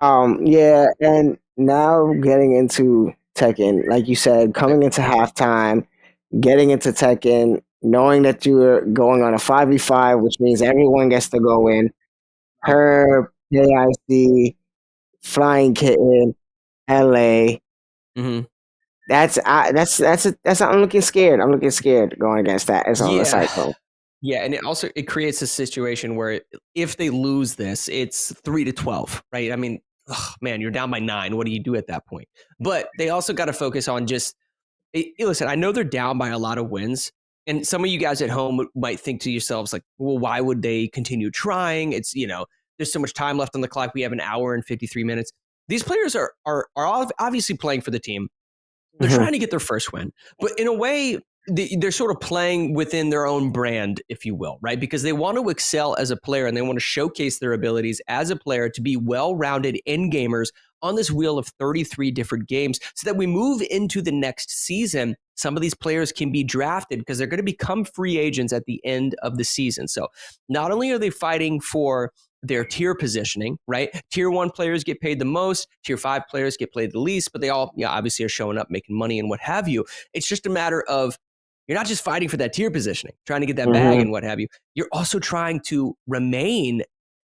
Yeah, and now getting into Tekken, like you said, coming into halftime, getting into Tekken, knowing that you're going on a 5v5, which means everyone gets to go in. Herb, KIC, Flying Kitten, LA. I'm looking scared. I'm looking scared going against that as on the Cyclone. Yeah, and it creates a situation where if they lose this, it's 3-12, right? I mean, man, you're down by 9. What do you do at that point? But they also got to focus on just listen. I know they're down by a lot of wins, and some of you guys at home might think to yourselves like, well, why would they continue trying? It's there's so much time left on the clock. We have an hour and 53 minutes. These players are obviously playing for the team. They're trying to get their first win, but in a way, they're sort of playing within their own brand, if you will, right? Because they want to excel as a player and they want to showcase their abilities as a player to be well-rounded end gamers on this wheel of 33 different games so that we move into the next season. Some of these players can be drafted because they're going to become free agents at the end of the season. So not only are they fighting for their tier positioning, right? Tier 1 players get paid the most, tier 5 players get paid the least, but they all obviously are showing up, making money and what have you. It's just a matter of you're not just fighting for that tier positioning, trying to get that bag and what have you. You're also trying to remain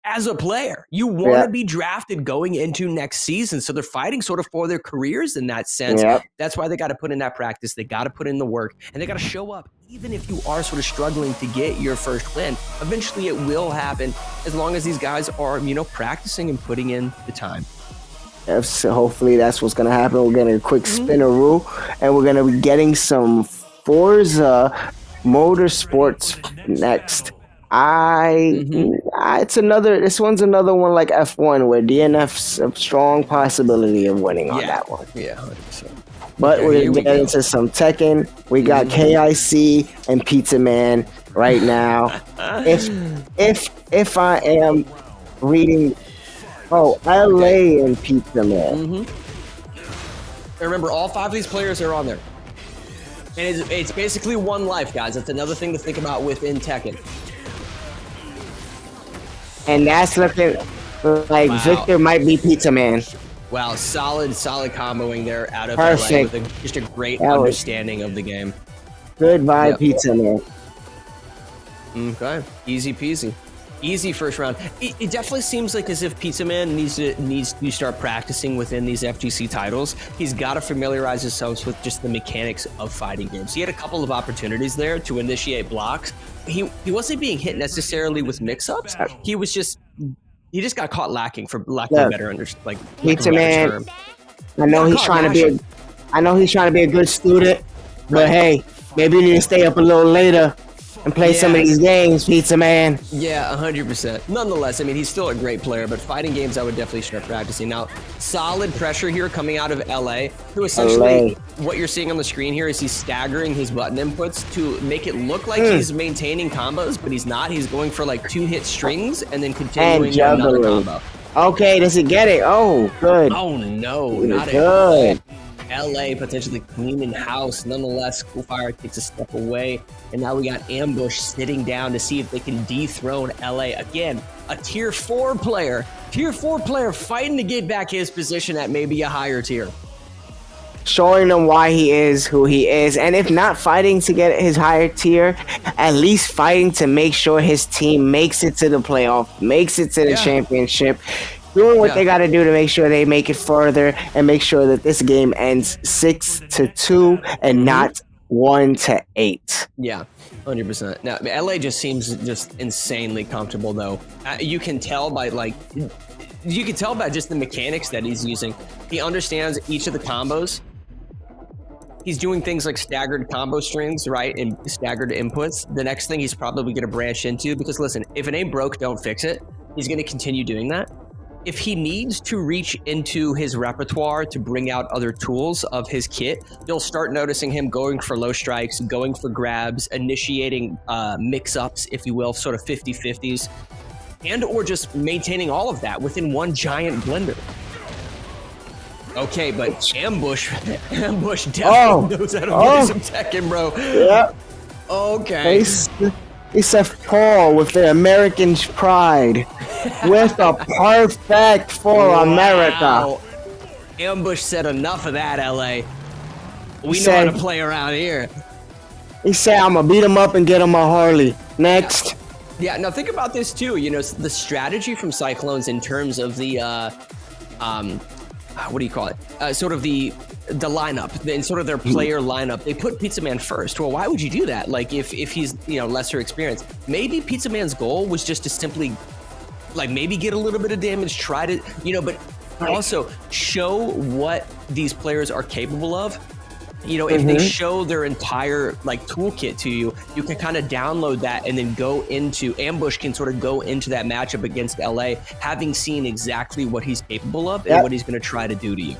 as a player. You want to be drafted going into next season. So they're fighting sort of for their careers in that sense. That's why they got to put in that practice. They got to put in the work and they got to show up. Even if you are sort of struggling to get your first win, eventually it will happen as long as these guys are, practicing and putting in the time. So hopefully that's what's going to happen. We're getting a quick spinaroo and we're going to be getting some Forza Motorsports next. This one's another one like F1 where DNF's a strong possibility of winning on that one. Yeah, 100%. But we're going to get into some Tekken. We got KIC and Pizza Man right now. If I am reading, LA and Pizza Man. And remember, all 5 of these players are on there. And it's basically one life, guys. That's another thing to think about within Tekken. And that's looking like Victor might be Pizza Man. Wow, solid comboing there out of Perfect. LA with just a great understanding of the game. Good vibe, Pizza Man. Okay, easy peasy. Easy first round. It definitely seems like as if Pizza Man needs to start practicing within these FGC titles. He's got to familiarize himself with just the mechanics of fighting games. He had a couple of opportunities there to initiate blocks. He wasn't being hit necessarily with mix-ups. He just got caught lacking for lack of a better Pizza Man. term. I know he's trying to be a good student, but hey, maybe you need to stay up a little later and play some of these games, Pizza Man. Yeah, 100%. Nonetheless, I mean, he's still a great player, but fighting games, I would definitely start practicing. Now, solid pressure here coming out of LA, who essentially, what you're seeing on the screen here is he's staggering his button inputs to make it look like he's maintaining combos, but he's not. He's going for like 2-hit strings and then continuing another combo. Okay, does he get it? Oh, good. Oh, no, not good. LA potentially cleaning house. Nonetheless, Coolfire takes a step away, and now we got Ambush sitting down to see if they can dethrone LA. Again, a tier 4 player fighting to get back his position at maybe a higher tier. showing them why he is who he is, and if not fighting to get his higher tier, at least fighting to make sure his team makes it to the playoff, makes it to the championship, doing what they got to do to make sure they make it further and make sure that this game ends 6-2 and not 1-8. Yeah, 100%. Now, LA just seems just insanely comfortable, though. You can tell by just the mechanics that he's using. He understands each of the combos. He's doing things like staggered combo strings, right, and staggered inputs. The next thing he's probably going to branch into, because listen, if it ain't broke, don't fix it. He's going to continue doing that. If he needs to reach into his repertoire to bring out other tools of his kit, you'll start noticing him going for low strikes, going for grabs, initiating mix-ups, if you will, sort of 50-50s, and or just maintaining all of that within one giant blender. Okay, but Ambush definitely knows how to get some Tekken, bro. Yep. Okay. It's a Paul with the American pride. With a perfect for America. Ambush said enough of that, LA. We know how to play around here. He said, I'm going to beat him up and get him a Harley. Next. Yeah, now think about this too. You know, the strategy from Cyclones in terms of the, what do you call it? Sort of the lineup, and sort of their player lineup. They put Pizza Man first. Well, why would you do that? Like, if he's, you know, lesser experienced. Maybe Pizza Man's goal was just to simply, like, maybe get a little bit of damage, try to, you know, but also show what these players are capable of. You know, if they show their entire, like, toolkit to you, you can kind of download that and then go into, Ambush can sort of go into that matchup against LA, having seen exactly what he's capable of and what he's going to try to do to you.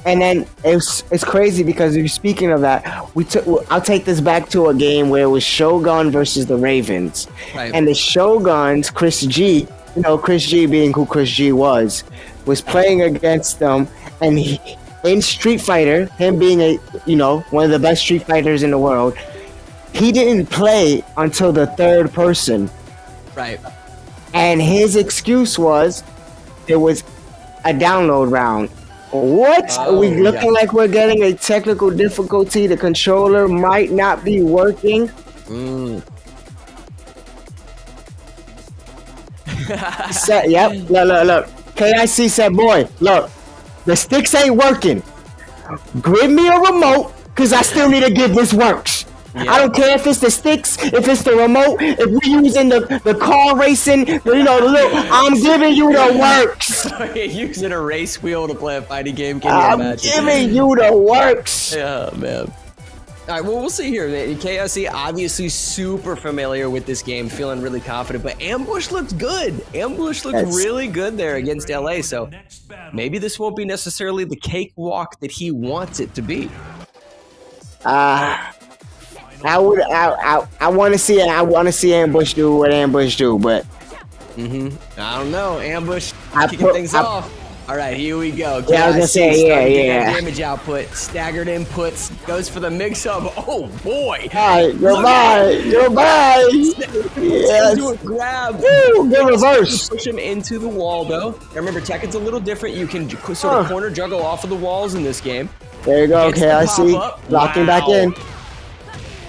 And then it's crazy because you're speaking of that, I'll take this back to a game where it was Shogun versus the Ravens. Right. And the Shoguns, Chris G, you know, Chris G being who Chris G was playing against them, and in Street Fighter, him being one of the best Street Fighters in the world, he didn't play until the third person. Right. And his excuse was it was a download round. What? Are we looking like we're getting a technical difficulty? The controller might not be working. Yep. Look. KIC said, boy, look. The sticks ain't working. Give me a remote, because I still need to get this works. Yeah. I don't care if it's the sticks, if it's the remote, if we're using the car racing, you know, I'm giving you the works. Using a race wheel to play a fighting game. Can you imagine? Giving you the works. Yeah, man. All right, well, we'll see here. KSC obviously super familiar with this game, feeling really confident, but Ambush looked good. Ambush looked really good there against LA, so maybe this won't be necessarily the cakewalk that he wants it to be. I want to see Ambush do what Ambush do, but I don't know. Ambush kicking things off. All right, here we go. Yeah, I was gonna say, yeah. Damage output, staggered inputs, goes for the mix-up. Oh, boy. All right, goodbye. Yes. Do a grab. Woo, good reverse. Push him into the wall, though. Now, remember, Tekken's a little different. You can sort of corner juggle off of the walls in this game. There you go, KIC. Locking back in.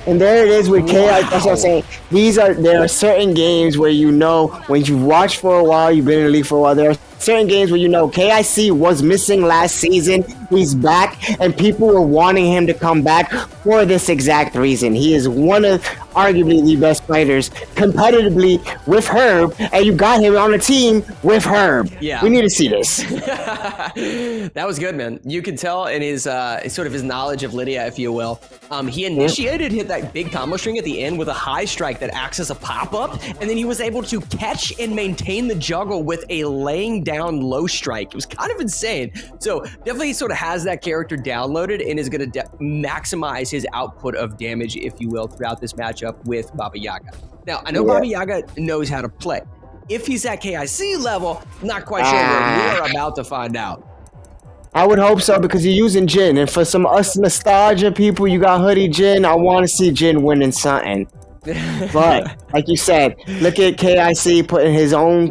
And there it is with KI. That's what I'm saying. There are certain games where you know, when you've watched for a while, you've been in the league for a while, there are certain games where you know KIC was missing last season. He's back, and people were wanting him to come back for this exact reason. He is one of arguably the best fighters competitively with Herb, and you got him on the team with Herb. Yeah. We need to see this. That was good, man. You could tell in his sort of his knowledge of Lydia, if you will. He hit that big combo string at the end with a high strike that acts as a pop-up, and then he was able to catch and maintain the juggle with a laying down low strike. It was kind of insane. So definitely sort of has that character downloaded and is going to maximize his output of damage, if you will, throughout this matchup with Baba Yaga. Now, I know Baba Yaga knows how to play. If he's at KIC level, not quite sure. We're about to find out. I would hope so, because you're using Jin, and for some us nostalgia people, you got Hoodie Jin. I want to see Jin winning something. But like you said, look at KIC putting his own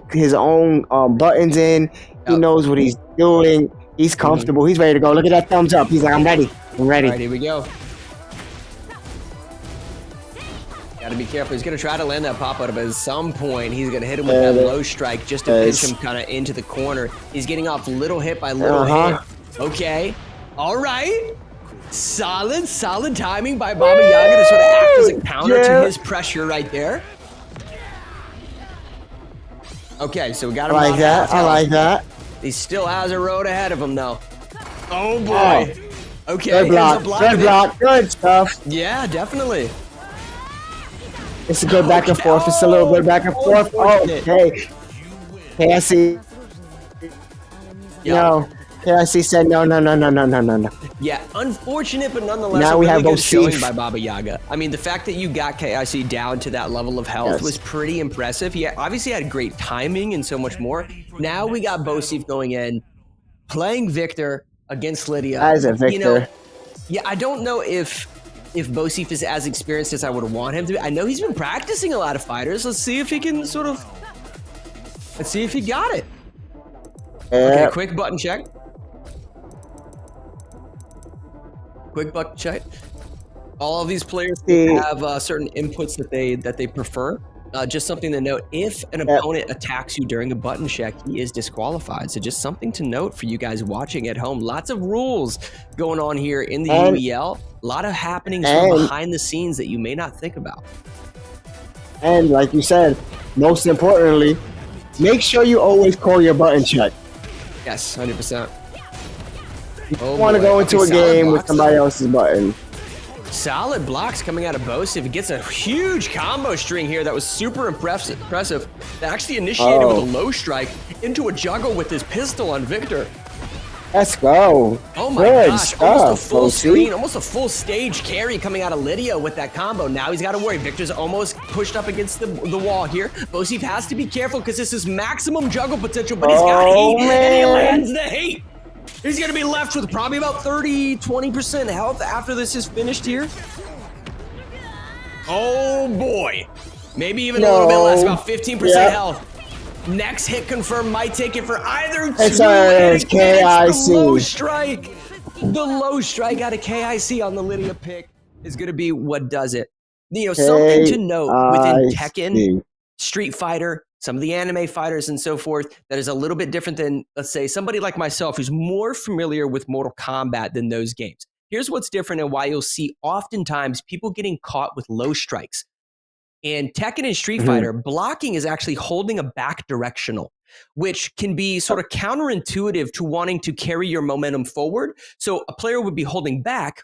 buttons in. He knows what he's doing. He's comfortable. He's ready to go. Look at that thumbs up. He's like, I'm ready. I'm ready. All right, here we go. Got to be careful. He's going to try to land that pop-out, but at some point, he's going to hit him with that low strike just to pinch him kind of into the corner. He's getting off little hit by little hit. Okay. All right. Solid timing by Baba Yaga to sort of act as a counter to his pressure right there. Okay, so we got him. I like that. I like that. He still has a road ahead of him, though. Oh, boy. Okay. Good block. Good block. Good stuff. Yeah, definitely. It's a good back and forth. It's a little bit back and forth. Oh, okay. KIC. No. KIC said no. Yeah, unfortunate, but nonetheless, now a we really have good both showing safe. by Baba Yaga. I mean, the fact that you got KIC down to that level of health was pretty impressive. He obviously had great timing and so much more. Now we got Bosif going in, playing Victor against Lydia. As a Victor. You know, yeah, I don't know if Bosif is as experienced as I would want him to be. I know he's been practicing a lot of fighters. Let's see if he can let's see if he got it. Okay, quick button check. Quick button check. All of these players have certain inputs that they prefer. Just something to note, if an opponent attacks you during a button check, he is disqualified. So just something to note for you guys watching at home. Lots of rules going on here in the UEL. A lot of happenings behind the scenes that you may not think about. And like you said, most importantly, make sure you always call your button check. Yes, 100%. You don't want to go into a game with somebody else's button. Solid blocks coming out of Bosif. He gets a huge combo string here that was super impressive. That actually initiated with a low strike into a juggle with his pistol on Victor. Let's go. Oh my gosh, almost a full screen, almost a full stage carry coming out of Lydia with that combo. Now he's got to worry. Victor's almost pushed up against the wall here. Bosif has to be careful because this is maximum juggle potential, but he's got heat, and he lands the heat. He's going to be left with probably about 20% health after this is finished here. Oh boy. Maybe even a little bit less, about 15% health. Next hit confirmed might take it for either two. It's KIC. The low strike. The low strike out of KIC on the Lydia pick is going to be what does it. You know, something to note within Tekken, Street Fighter, some of the anime fighters and so forth, that is a little bit different than, let's say, somebody like myself who's more familiar with Mortal Kombat than those games. Here's what's different and why you'll see oftentimes people getting caught with low strikes. In Tekken and Street Fighter, blocking is actually holding a back directional, which can be sort of counterintuitive to wanting to carry your momentum forward. So a player would be holding back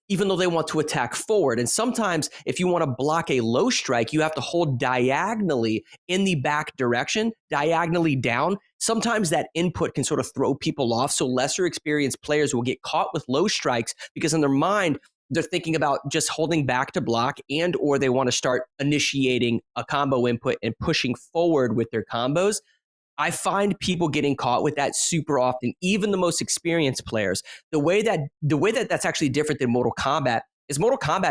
even though they want to attack forward. And sometimes if you want to block a low strike, you have to hold diagonally in the back direction, diagonally down. Sometimes that input can sort of throw people off. So lesser experienced players will get caught with low strikes because in their mind, they're thinking about just holding back to block and or they want to start initiating a combo input and pushing forward with their combos. I find people getting caught with that super often, even the most experienced players. The way that that's actually different than Mortal Kombat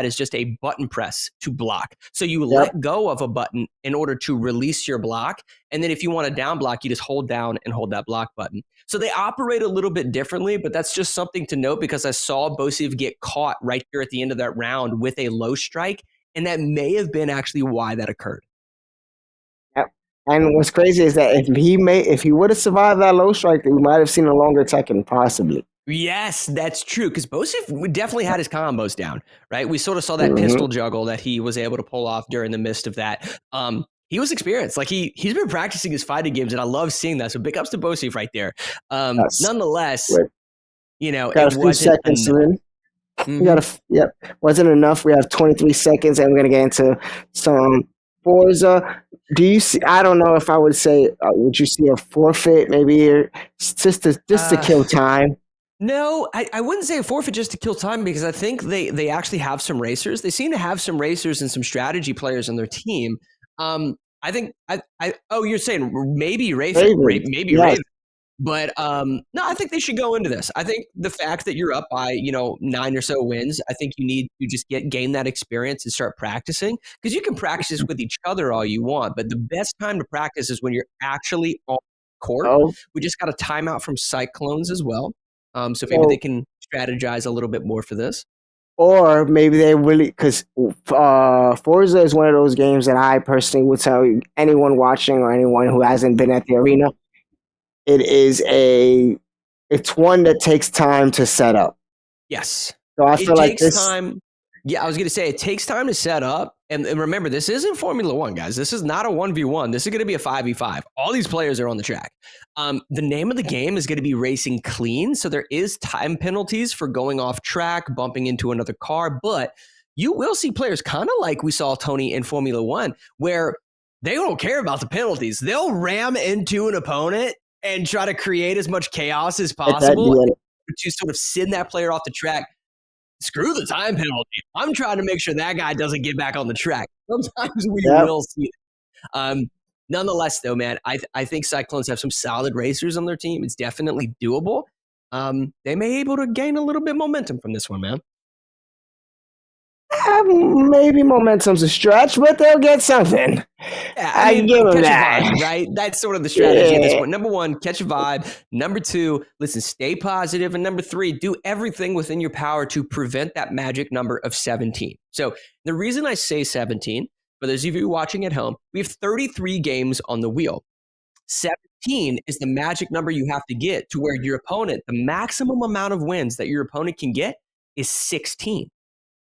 is just a button press to block. So you let go of a button in order to release your block. And then if you want to down block, you just hold down and hold that block button. So they operate a little bit differently, but that's just something to note because I saw Bosif get caught right here at the end of that round with a low strike. And that may have been actually why that occurred. And what's crazy is that if he would have survived that low strike, we might have seen a longer Tekken, possibly. Yes, that's true. Because Bosif definitely had his combos down, right? We sort of saw that pistol juggle that he was able to pull off during the midst of that. He was experienced. Like he's been practicing his fighting games, and I love seeing that. So big ups to Bosif right there. Nonetheless, you know, got a few seconds in. Wasn't enough. We have 23 seconds, and we're gonna get into some Forza. Do you see? I don't know if I would say. Would you see a forfeit maybe here, just to kill time? No, I wouldn't say a forfeit just to kill time because I think they actually have some racers. They seem to have some racers and some strategy players on their team. I think you're saying maybe Raven, maybe Raven. But no, I think they should go into this. I think the fact that you're up by 9 or so wins, I think you need to just gain that experience and start practicing because you can practice with each other all you want, but the best time to practice is when you're actually on court. We just got a timeout from Cyclones as well, so maybe they can strategize a little bit more for this. Or maybe they really, because Forza is one of those games that I personally would tell anyone watching or anyone who hasn't been at the arena, it's one that takes time to set up. Yes. So I It feel like takes this. time. Yeah, I was going to say it takes time to set up. And remember, this isn't Formula One, guys. This is not a 1v1. This is going to be a 5v5. All these players are on the track. The name of the game is going to be racing clean. So there is time penalties for going off track, bumping into another car. But you will see players kind of like we saw Tony in Formula One, where they don't care about the penalties. They'll ram into an opponent and try to create as much chaos as possible to sort of send that player off the track. Screw the time penalty. I'm trying to make sure that guy doesn't get back on the track. Sometimes we will see it. Nonetheless, though, man, I think Cyclones have some solid racers on their team. It's definitely doable. They may be able to gain a little bit momentum from this one, man. Maybe momentum's a stretch, but they'll get something. Yeah, I mean, give them catch that. a vibe, right? That's sort of the strategy at this Yeah. point. Number one, catch a vibe. Number two, listen, stay positive. And number three, do everything within your power to prevent that magic number of 17. So the reason I say 17, for those of you watching at home, we have 33 games on the wheel. 17 is the magic number you have to get to where your opponent, the maximum amount of wins that your opponent can get is 16.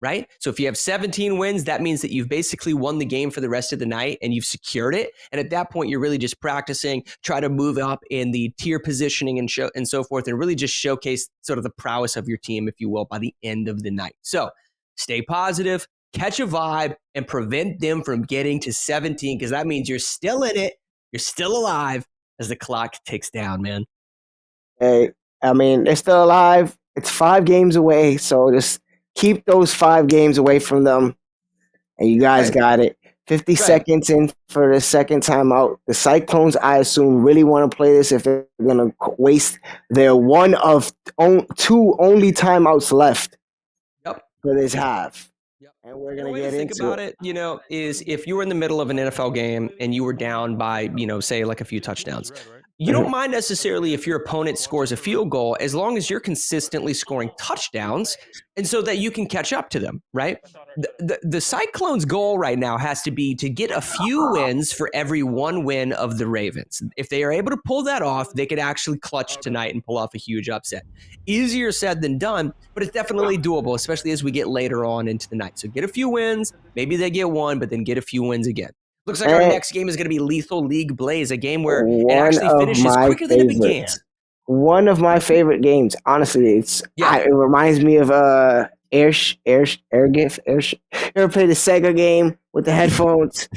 Right? So if you have 17 wins, that means that you've basically won the game for the rest of the night and you've secured it. And at that point, you're really just practicing, try to move up in the tier positioning and so forth, and really just showcase sort of the prowess of your team, if you will, by the end of the night. So stay positive, catch a vibe, and prevent them from getting to 17, because that means you're still in it, you're still alive as the clock ticks down, man. Hey, I mean, they're still alive. It's 5 games away, so just keep those 5 games away from them, and you guys got it. 50 seconds in for the second time out. The Cyclones, I assume, really want to play this if they're going to waste their one of 2 only timeouts left for this half. And we're going to get think into about it, is if you were in the middle of an NFL game and you were down by, say like a few touchdowns, you don't mind necessarily if your opponent scores a field goal, as long as you're consistently scoring touchdowns, and so that you can catch up to them, right? The Cyclones' goal right now has to be to get a few wins for every 1 win of the Ravens. If they are able to pull that off, they could actually clutch tonight and pull off a huge upset. Easier said than done, but it's definitely doable, especially as we get later on into the night. So get a few wins, maybe they get 1, but then get a few wins again. Looks like our next game is going to be Lethal League Blaze, a game where it actually finishes quicker than it began. One of my favorite games, honestly. It reminds me of Air GIF. You ever play the Sega game with the headphones?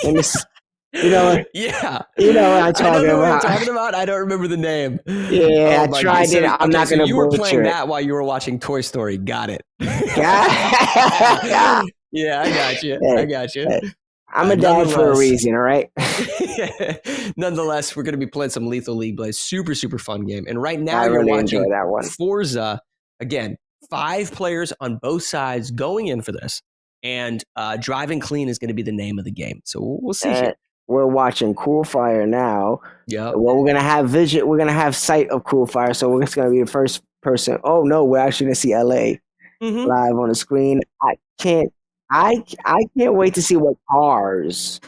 And you know what I'm talking about. I don't remember the name. Yeah, I tried it. I'm not going to butcher it. You were playing that while you were watching Toy Story. Got it. Yeah, I got you. I'm a dad for a reason, all right? Nonetheless, we're going to be playing some Lethal League Blaze. Super, super fun game. And right now, you're really watching enjoy that one. Forza. Again, 5 players on both sides going in for this. And driving clean is going to be the name of the game. So we'll see here. We're watching Cool Fire now. Yeah. Well, we're gonna have vision. We're gonna have sight of Cool Fire, so we're just gonna be the first person. Oh no, we're actually gonna see LA live on the screen. I can't wait to see what cars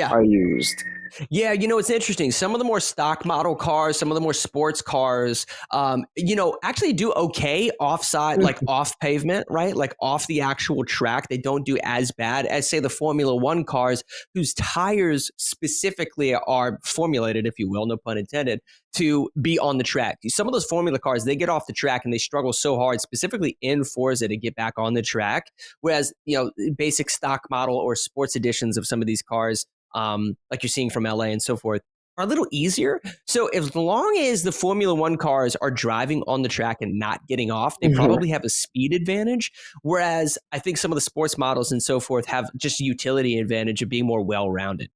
are used. Yeah, it's interesting. Some of the more stock model cars, some of the more sports cars, actually do okay offside, like off pavement, right? Like off the actual track. They don't do as bad as, say, the Formula One cars, whose tires specifically are formulated, if you will, no pun intended, to be on the track. Some of those Formula cars, they get off the track and they struggle so hard, specifically in Forza, to get back on the track. Whereas, basic stock model or sports editions of some of these cars, like you're seeing from LA and so forth, are a little easier. So as long as the Formula One cars are driving on the track and not getting off, they probably have a speed advantage. Whereas I think some of the sports models and so forth have just a utility advantage of being more well-rounded.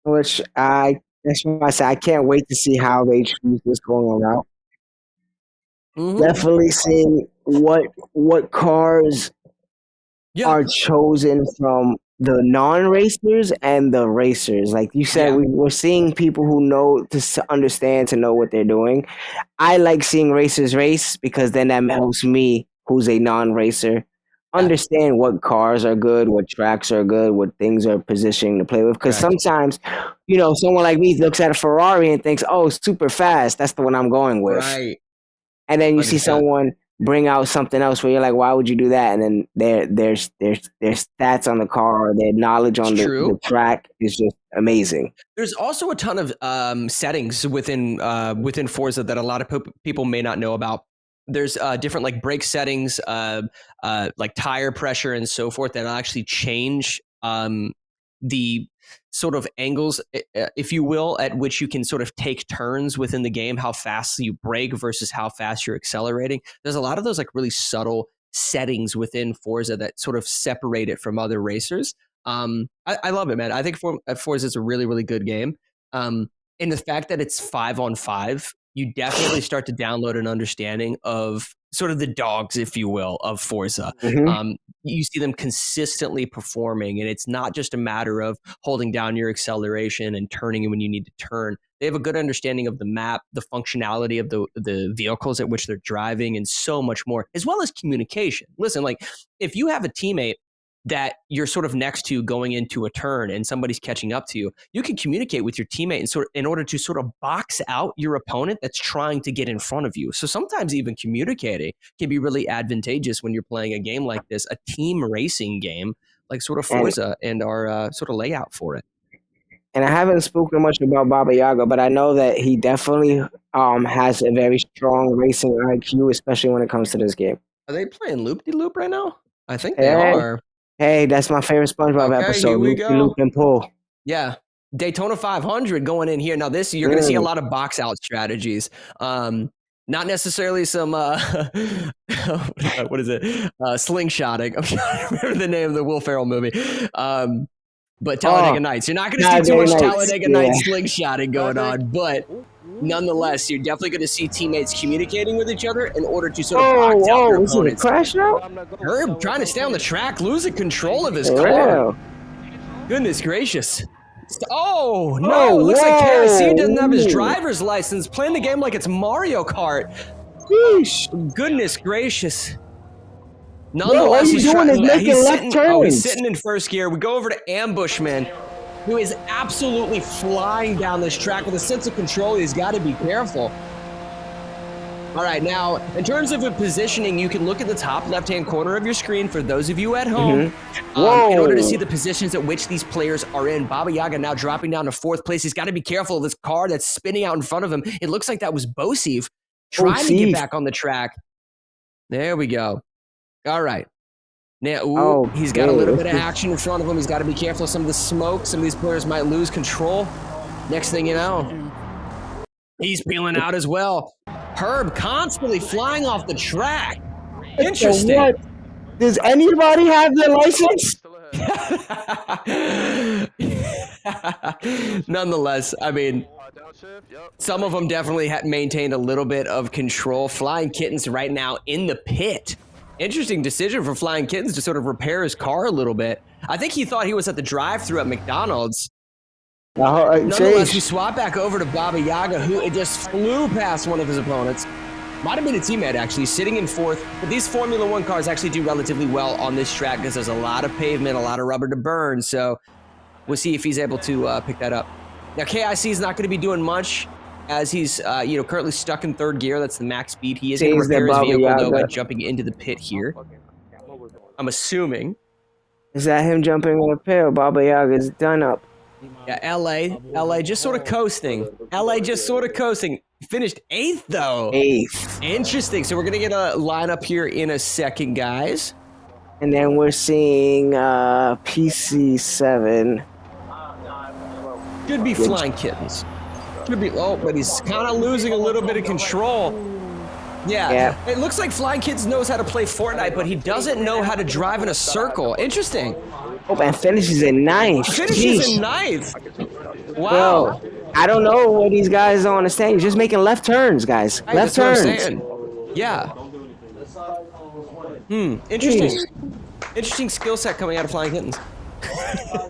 That's why I say I can't wait to see how they choose this going around. Definitely seeing what cars are chosen from the non-racers and the racers. Like you said, we're seeing people who know to understand, to know what they're doing. I like seeing racers race because then that helps me, who's a non-racer, understand what cars are good, what tracks are good, what things are positioning to play with. Because sometimes, you know, someone like me looks at a Ferrari and thinks, "Oh, super fast. That's the one I'm going with." Right. And then you see 100%. someone bring out something else where you're like, "Why would you do that?" And then their stats on the car or their knowledge on the track is just amazing. There's also a ton of settings within Forza that a lot of people may not know about. There's different like brake settings, like tire pressure and so forth that actually change the sort of angles, if you will, at which you can sort of take turns within the game, how fast you brake versus how fast you're accelerating. There's a lot of those like really subtle settings within Forza that sort of separate it from other racers. I love it, man. I think Forza is a really, really good game. And the fact that it's 5-on-5, you definitely start to download an understanding of sort of the dogs, if you will, of Forza. You see them consistently performing, and it's not just a matter of holding down your acceleration and turning when you need to turn. They have a good understanding of the map, the functionality of the vehicles at which they're driving, and so much more, as well as communication. Listen, like if you have a teammate that you're sort of next to going into a turn and somebody's catching up to you, you can communicate with your teammate in order to sort of box out your opponent that's trying to get in front of you. So sometimes even communicating can be really advantageous when you're playing a game like this, a team racing game like sort of Forza and our sort of layout for it. And I haven't spoken much about Baba Yaga, but I know that he definitely has a very strong racing IQ, especially when it comes to this game. Are they playing Loop-de-Loop right now? I think they are. Hey, that's my favorite SpongeBob episode. Here we go. Loop and pull. Yeah. Daytona 500 going in here. Now this, you're going to see a lot of box out strategies. Not necessarily some, what is it? Slingshotting. I'm trying to remember the name of the Will Ferrell movie. But Talladega Nights. You're not going to see too much Talladega Nights slingshotting going on, but nonetheless, you're definitely going to see teammates communicating with each other in order to sort of box out your opponents. Was it a crash now? Herb trying to stay on the track, losing control of his car. Goodness gracious. Oh, no. It looks like KIC doesn't have his driver's license, playing the game like it's Mario Kart. Goodness gracious. Nonetheless, he's sitting in first gear. We go over to Ambushman, who is absolutely flying down this track with a sense of control. He's got to be careful. All right, now, in terms of positioning, you can look at the top left-hand corner of your screen for those of you at home in order to see the positions at which these players are in. Baba Yaga now dropping down to fourth place. He's got to be careful of this car that's spinning out in front of him. It looks like that was Bosiv trying to get back on the track. There we go. All right. Now, he's got a little bit of action in front of him. He's got to be careful of some of the smoke. Some of these players might lose control. Next thing you know, he's peeling out as well. Herb constantly flying off the track. Interesting. Does anybody have their license? Nonetheless, I mean, some of them definitely maintained a little bit of control. Flying Kittens right now in the pit. Interesting decision for Flying Kittens to sort of repair his car a little bit. I think he thought he was at the drive-thru at McDonald's. Nonetheless, we swap back over to Baba Yaga, who just flew past one of his opponents. Might have been a teammate, actually, sitting in fourth. But these Formula One cars actually do relatively well on this track because there's a lot of pavement, a lot of rubber to burn. So we'll see if he's able to pick that up. Now, KIC is not going to be doing much as he's currently stuck in third gear. That's the max speed. He is going to repair his vehicle, though, by jumping into the pit here. I'm assuming. Is that him jumping in the pit? Baba Yaga's done up. Yeah, LA just sort of coasting. LA just sort of coasting. Finished 8th, though. 8th. Interesting. So we're going to get a lineup here in a second, guys. And then we're seeing PC7. Should be Flying Kittens. Should be. Oh, but he's kind of losing a little bit of control. Yeah. It looks like Flying Kittens knows how to play Fortnite, but he doesn't know how to drive in a circle. Interesting. Oh, and finishes in 9th. Finishes in 9th. Wow. Bro, I don't know what these guys don't understand. You're just making left turns, guys. Right, left turns. Yeah. Interesting. Interesting skill set coming out of Flying Kittens.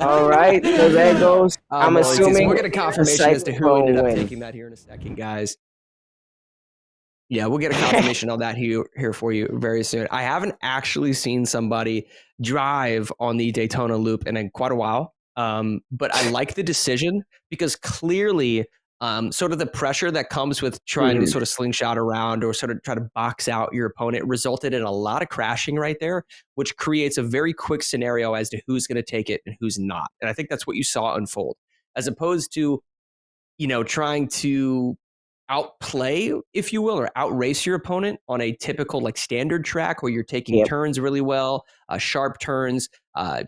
All right, so there goes. I'm Well, assuming we'll get a confirmation as to who ended up win. taking that here in a second, guys. Yeah, we'll get a confirmation on that here for you very soon. I haven't actually seen somebody drive on the Daytona Loop in quite a while, but I like the decision because clearly sort of the pressure that comes with trying to sort of slingshot around or sort of try to box out your opponent resulted in a lot of crashing right there, which creates a very quick scenario as to who's going to take it and who's not. And I think that's what you saw unfold, as opposed to, trying to outplay, if you will, or outrace your opponent on a typical like standard track where you're taking turns really well, sharp turns,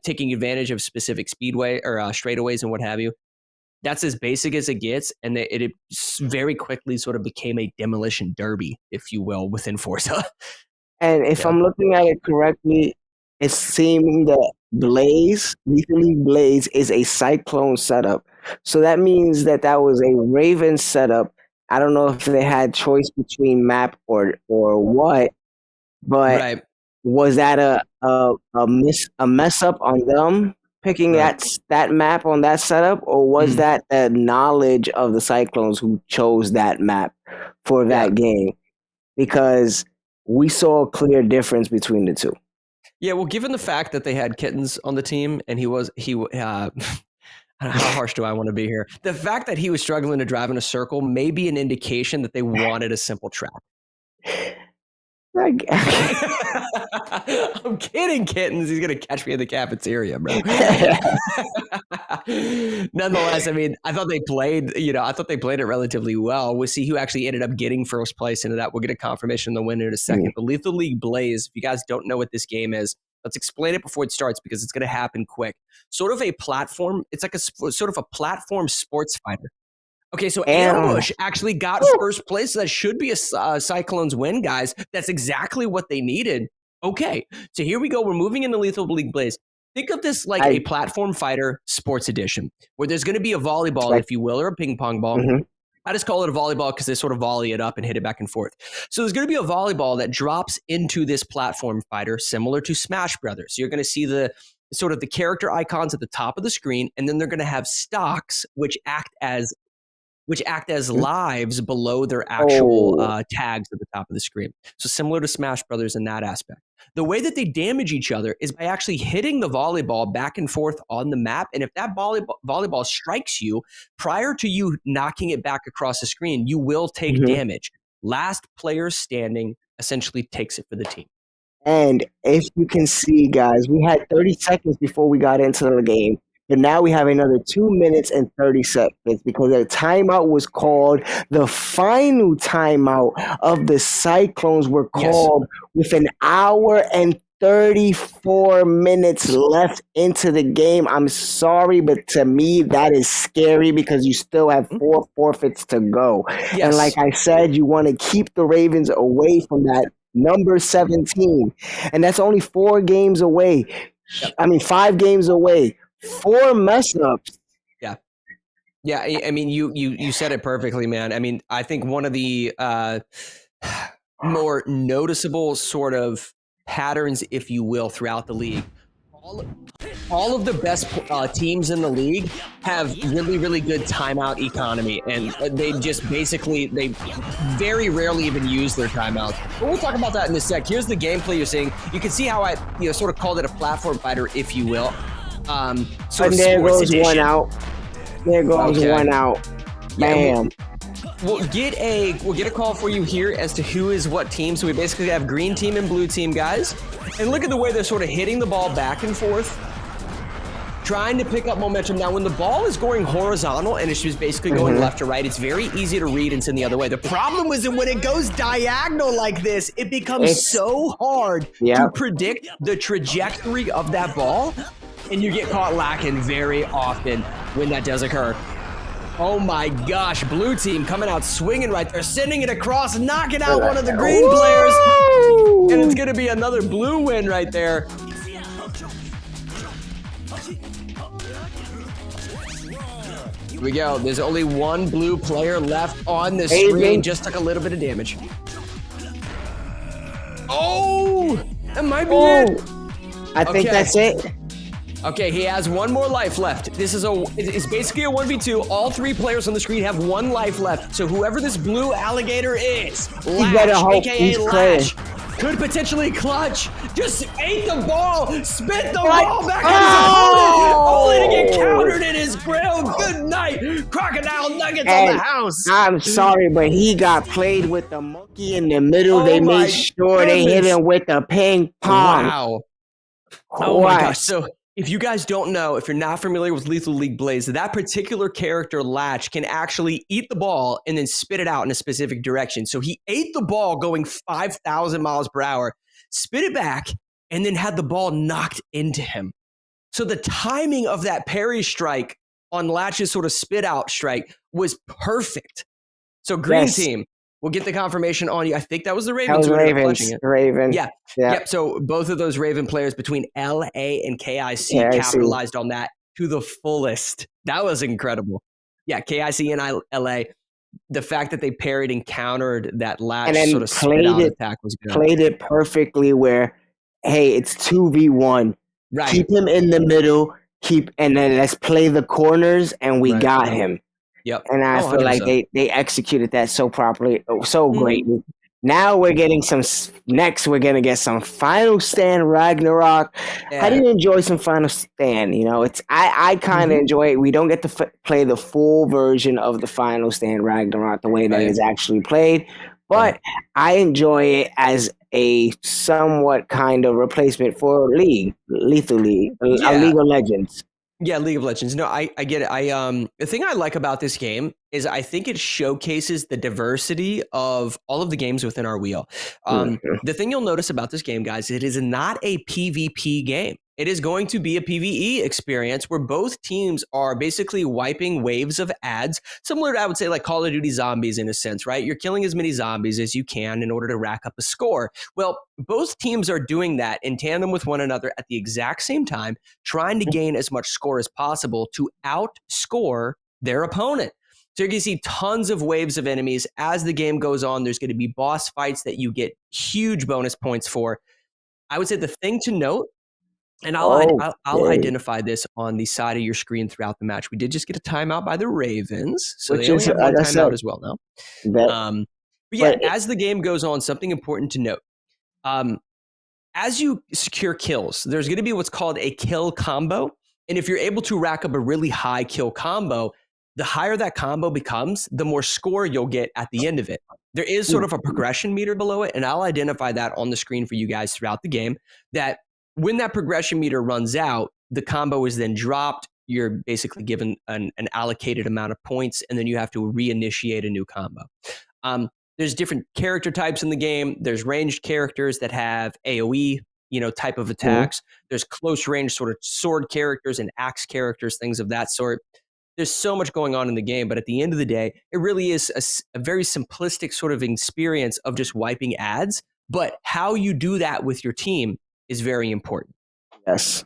taking advantage of specific speedway or straightaways and what have you. That's as basic as it gets, and it very quickly sort of became a demolition derby, if you will, within Forza. And if I'm looking at it correctly, it's seeming that Lethal League Blaze is a Cyclone setup. So that means that was a Raven setup. I don't know if they had choice between map or what, but was that a mess up on them picking that map on that setup, or was that the knowledge of the Cyclones who chose that map for that game? Because we saw a clear difference between the two. Yeah, well, given the fact that they had Kittens on the team and how harsh do I want to be here? The fact that he was struggling to drive in a circle may be an indication that they wanted a simple track. I'm kidding, Kittens. He's going to catch me in the cafeteria, bro. Nonetheless, I mean, I thought they played it relatively well. We'll see who actually ended up getting first place into that. We'll get a confirmation on the winner in a second. But Lethal League Blaze, if you guys don't know what this game is, let's explain it before it starts because it's going to happen quick. Sort of a platform. It's like a sort of a platform sports fighter. Okay, so Ambush actually got first place. So that should be a Cyclones win, guys. That's exactly what they needed. Okay, so here we go. We're moving into Lethal League Blaze. Think of this like a platform fighter sports edition, where there's going to be a volleyball, if you will, or a ping pong ball. I just call it a volleyball because they sort of volley it up and hit it back and forth. So there's going to be a volleyball that drops into this platform fighter, similar to Smash Brothers. So you're going to see the sort of the character icons at the top of the screen, and then they're going to have stocks which act as lives below their actual tags at the top of the screen. So similar to Smash Brothers in that aspect. The way that they damage each other is by actually hitting the volleyball back and forth on the map. And if that volleyball strikes you, prior to you knocking it back across the screen, you will take damage. Last player standing essentially takes it for the team. And if you can see, guys, we had 30 seconds before we got into the game. But now we have another 2 minutes and 30 seconds because a timeout was called. The final timeout of the Cyclones were called with an hour and 34 minutes left into the game. I'm sorry, but to me, that is scary because you still have 4 forfeits to go. And like I said, you want to keep the Ravens away from that number 17. And that's only 4 games away. I mean, 5 games away. 4 mess ups. Yeah. I mean, you said it perfectly, man. I mean, I think one of the more noticeable sort of patterns, if you will, throughout the league. All of the best teams in the league have really, really good timeout economy, and they just basically, they very rarely even use their timeouts. But we'll talk about that in a sec. Here's the gameplay you're seeing. You can see how I sort of called it a platform fighter, if you will. And there goes one out. There goes one out. Bam. We'll get a call for you here as to who is what team. So we basically have green team and blue team, guys. And look at the way they're sort of hitting the ball back and forth, trying to pick up momentum. Now, when the ball is going horizontal and it's just basically going left to right, it's very easy to read and send the other way. The problem is that when it goes diagonal like this, it becomes so hard to predict the trajectory of that ball. And you get caught lacking very often when that does occur. Oh my gosh, blue team coming out swinging right there, sending it across, knocking out one of the green players. And it's going to be another blue win right there. Here we go. There's only one blue player left on the screen. Just took a little bit of damage. Oh, that might be it. I think that's it. Okay, he has one more life left. This is it's basically a 1v2. All 3 players on the screen have 1 life left. So whoever this blue alligator is, Lash, aka Lash, could potentially clutch. Just ate the ball, spit the ball back at his opponent, only to get countered in his grill. Good night, Crocodile Nuggets on the house. I'm sorry, but he got played with the monkey in the middle. They made sure they hit him with the ping pong. Wow. Oh my gosh. So if you guys don't know, if you're not familiar with Lethal League Blaze, that particular character, Latch, can actually eat the ball and then spit it out in a specific direction. So he ate the ball going 5,000 miles per hour, spit it back, and then had the ball knocked into him. So the timing of that parry strike on Latch's sort of spit out strike was perfect. So green team, we'll get the confirmation on you. I think that was the Ravens. That was Ravens. Raven. Yeah. Yep. So both of those Raven players between LA and KIC capitalized on that to the fullest. That was incredible. Yeah, KIC and LA. The fact that they parried and countered that Latch sort of spit out attack was good. Played it perfectly where, hey, it's 2v1. Right. Keep him in the middle. And then let's play the corners, and we got him. Yep. And I feel like they executed that so properly, so greatly. Now we're getting next we're going to get some Final Stand Ragnarok. I didn't enjoy some Final Stand, you know. I kind of enjoy it. We don't get to play the full version of the Final Stand Ragnarok the way that it's actually played, but I enjoy it as a somewhat kind of replacement for Lethal League, League of Legends. Yeah, League of Legends. No, I get it. The thing I like about this game is I think it showcases the diversity of all of the games within our wheel. The thing you'll notice about this game, guys, it is not a PvP game. It is going to be a PvE experience where both teams are basically wiping waves of ads, similar to, I would say, like Call of Duty Zombies in a sense, right? You're killing as many zombies as you can in order to rack up a score. Well, both teams are doing that in tandem with one another at the exact same time, trying to gain as much score as possible to outscore their opponent. So you're going to see tons of waves of enemies. As the game goes on, there's going to be boss fights that you get huge bonus points for. I would say the thing to note, and I'll identify this on the side of your screen throughout the match. We did just get a timeout by the Ravens, so they only have one timeout as well now. But yeah, as the game goes on, something important to note. As you secure kills, there's going to be what's called a kill combo. And if you're able to rack up a really high kill combo, the higher that combo becomes, the more score you'll get at the end of it. There is sort of a progression meter below it, and I'll identify that on the screen for you guys throughout the game, that when that progression meter runs out, the combo is then dropped. You're basically given an allocated amount of points, and then you have to reinitiate a new combo. There's different character types in the game. There's ranged characters that have AoE, type of attacks. There's close range sort of sword characters and axe characters, things of that sort. There's so much going on in the game, but at the end of the day, it really is a very simplistic sort of experience of just wiping ads. But how you do that with your team is very important. Yes.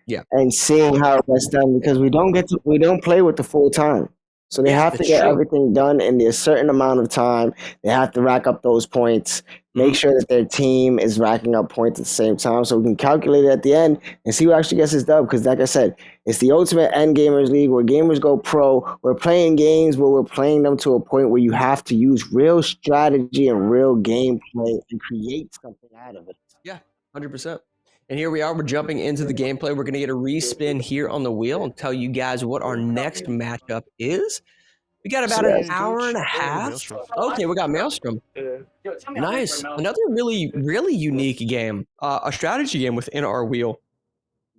Yeah. And seeing how that's done, because we don't play with the full time. So they have to get everything done in a certain amount of time. They have to rack up those points, make sure that their team is racking up points at the same time, so we can calculate it at the end and see who actually gets his dub. Because like I said, it's the ultimate end gamers league where gamers go pro. We're playing games where we're playing them to a point where you have to use real strategy and real gameplay and create something out of it. Yeah, 100%. And here we are. We're jumping into the gameplay. We're going to get a respin here on the wheel and tell you guys what our next matchup is. We got about an hour and a half. Okay, we got Maelstrom. Nice. Another really, really unique game. A strategy game within our wheel,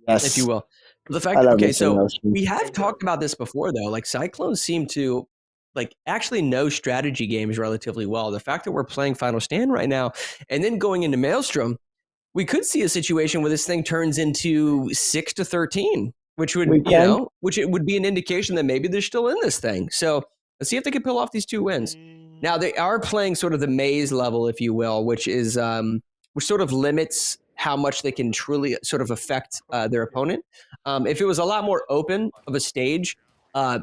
if you will. The fact that, okay, so we have talked about this before, though. Like, Cyclones seem to actually know strategy games relatively well. The fact that we're playing Final Stand right now and then going into Maelstrom, we could see a situation where this thing turns into 6-13, which would, which it would be an indication that maybe they're still in this thing. So let's see if they can pull off these 2 wins. Now they are playing sort of the maze level, if you will, which is, which sort of limits how much they can truly sort of affect their opponent. If it was a lot more open of a stage,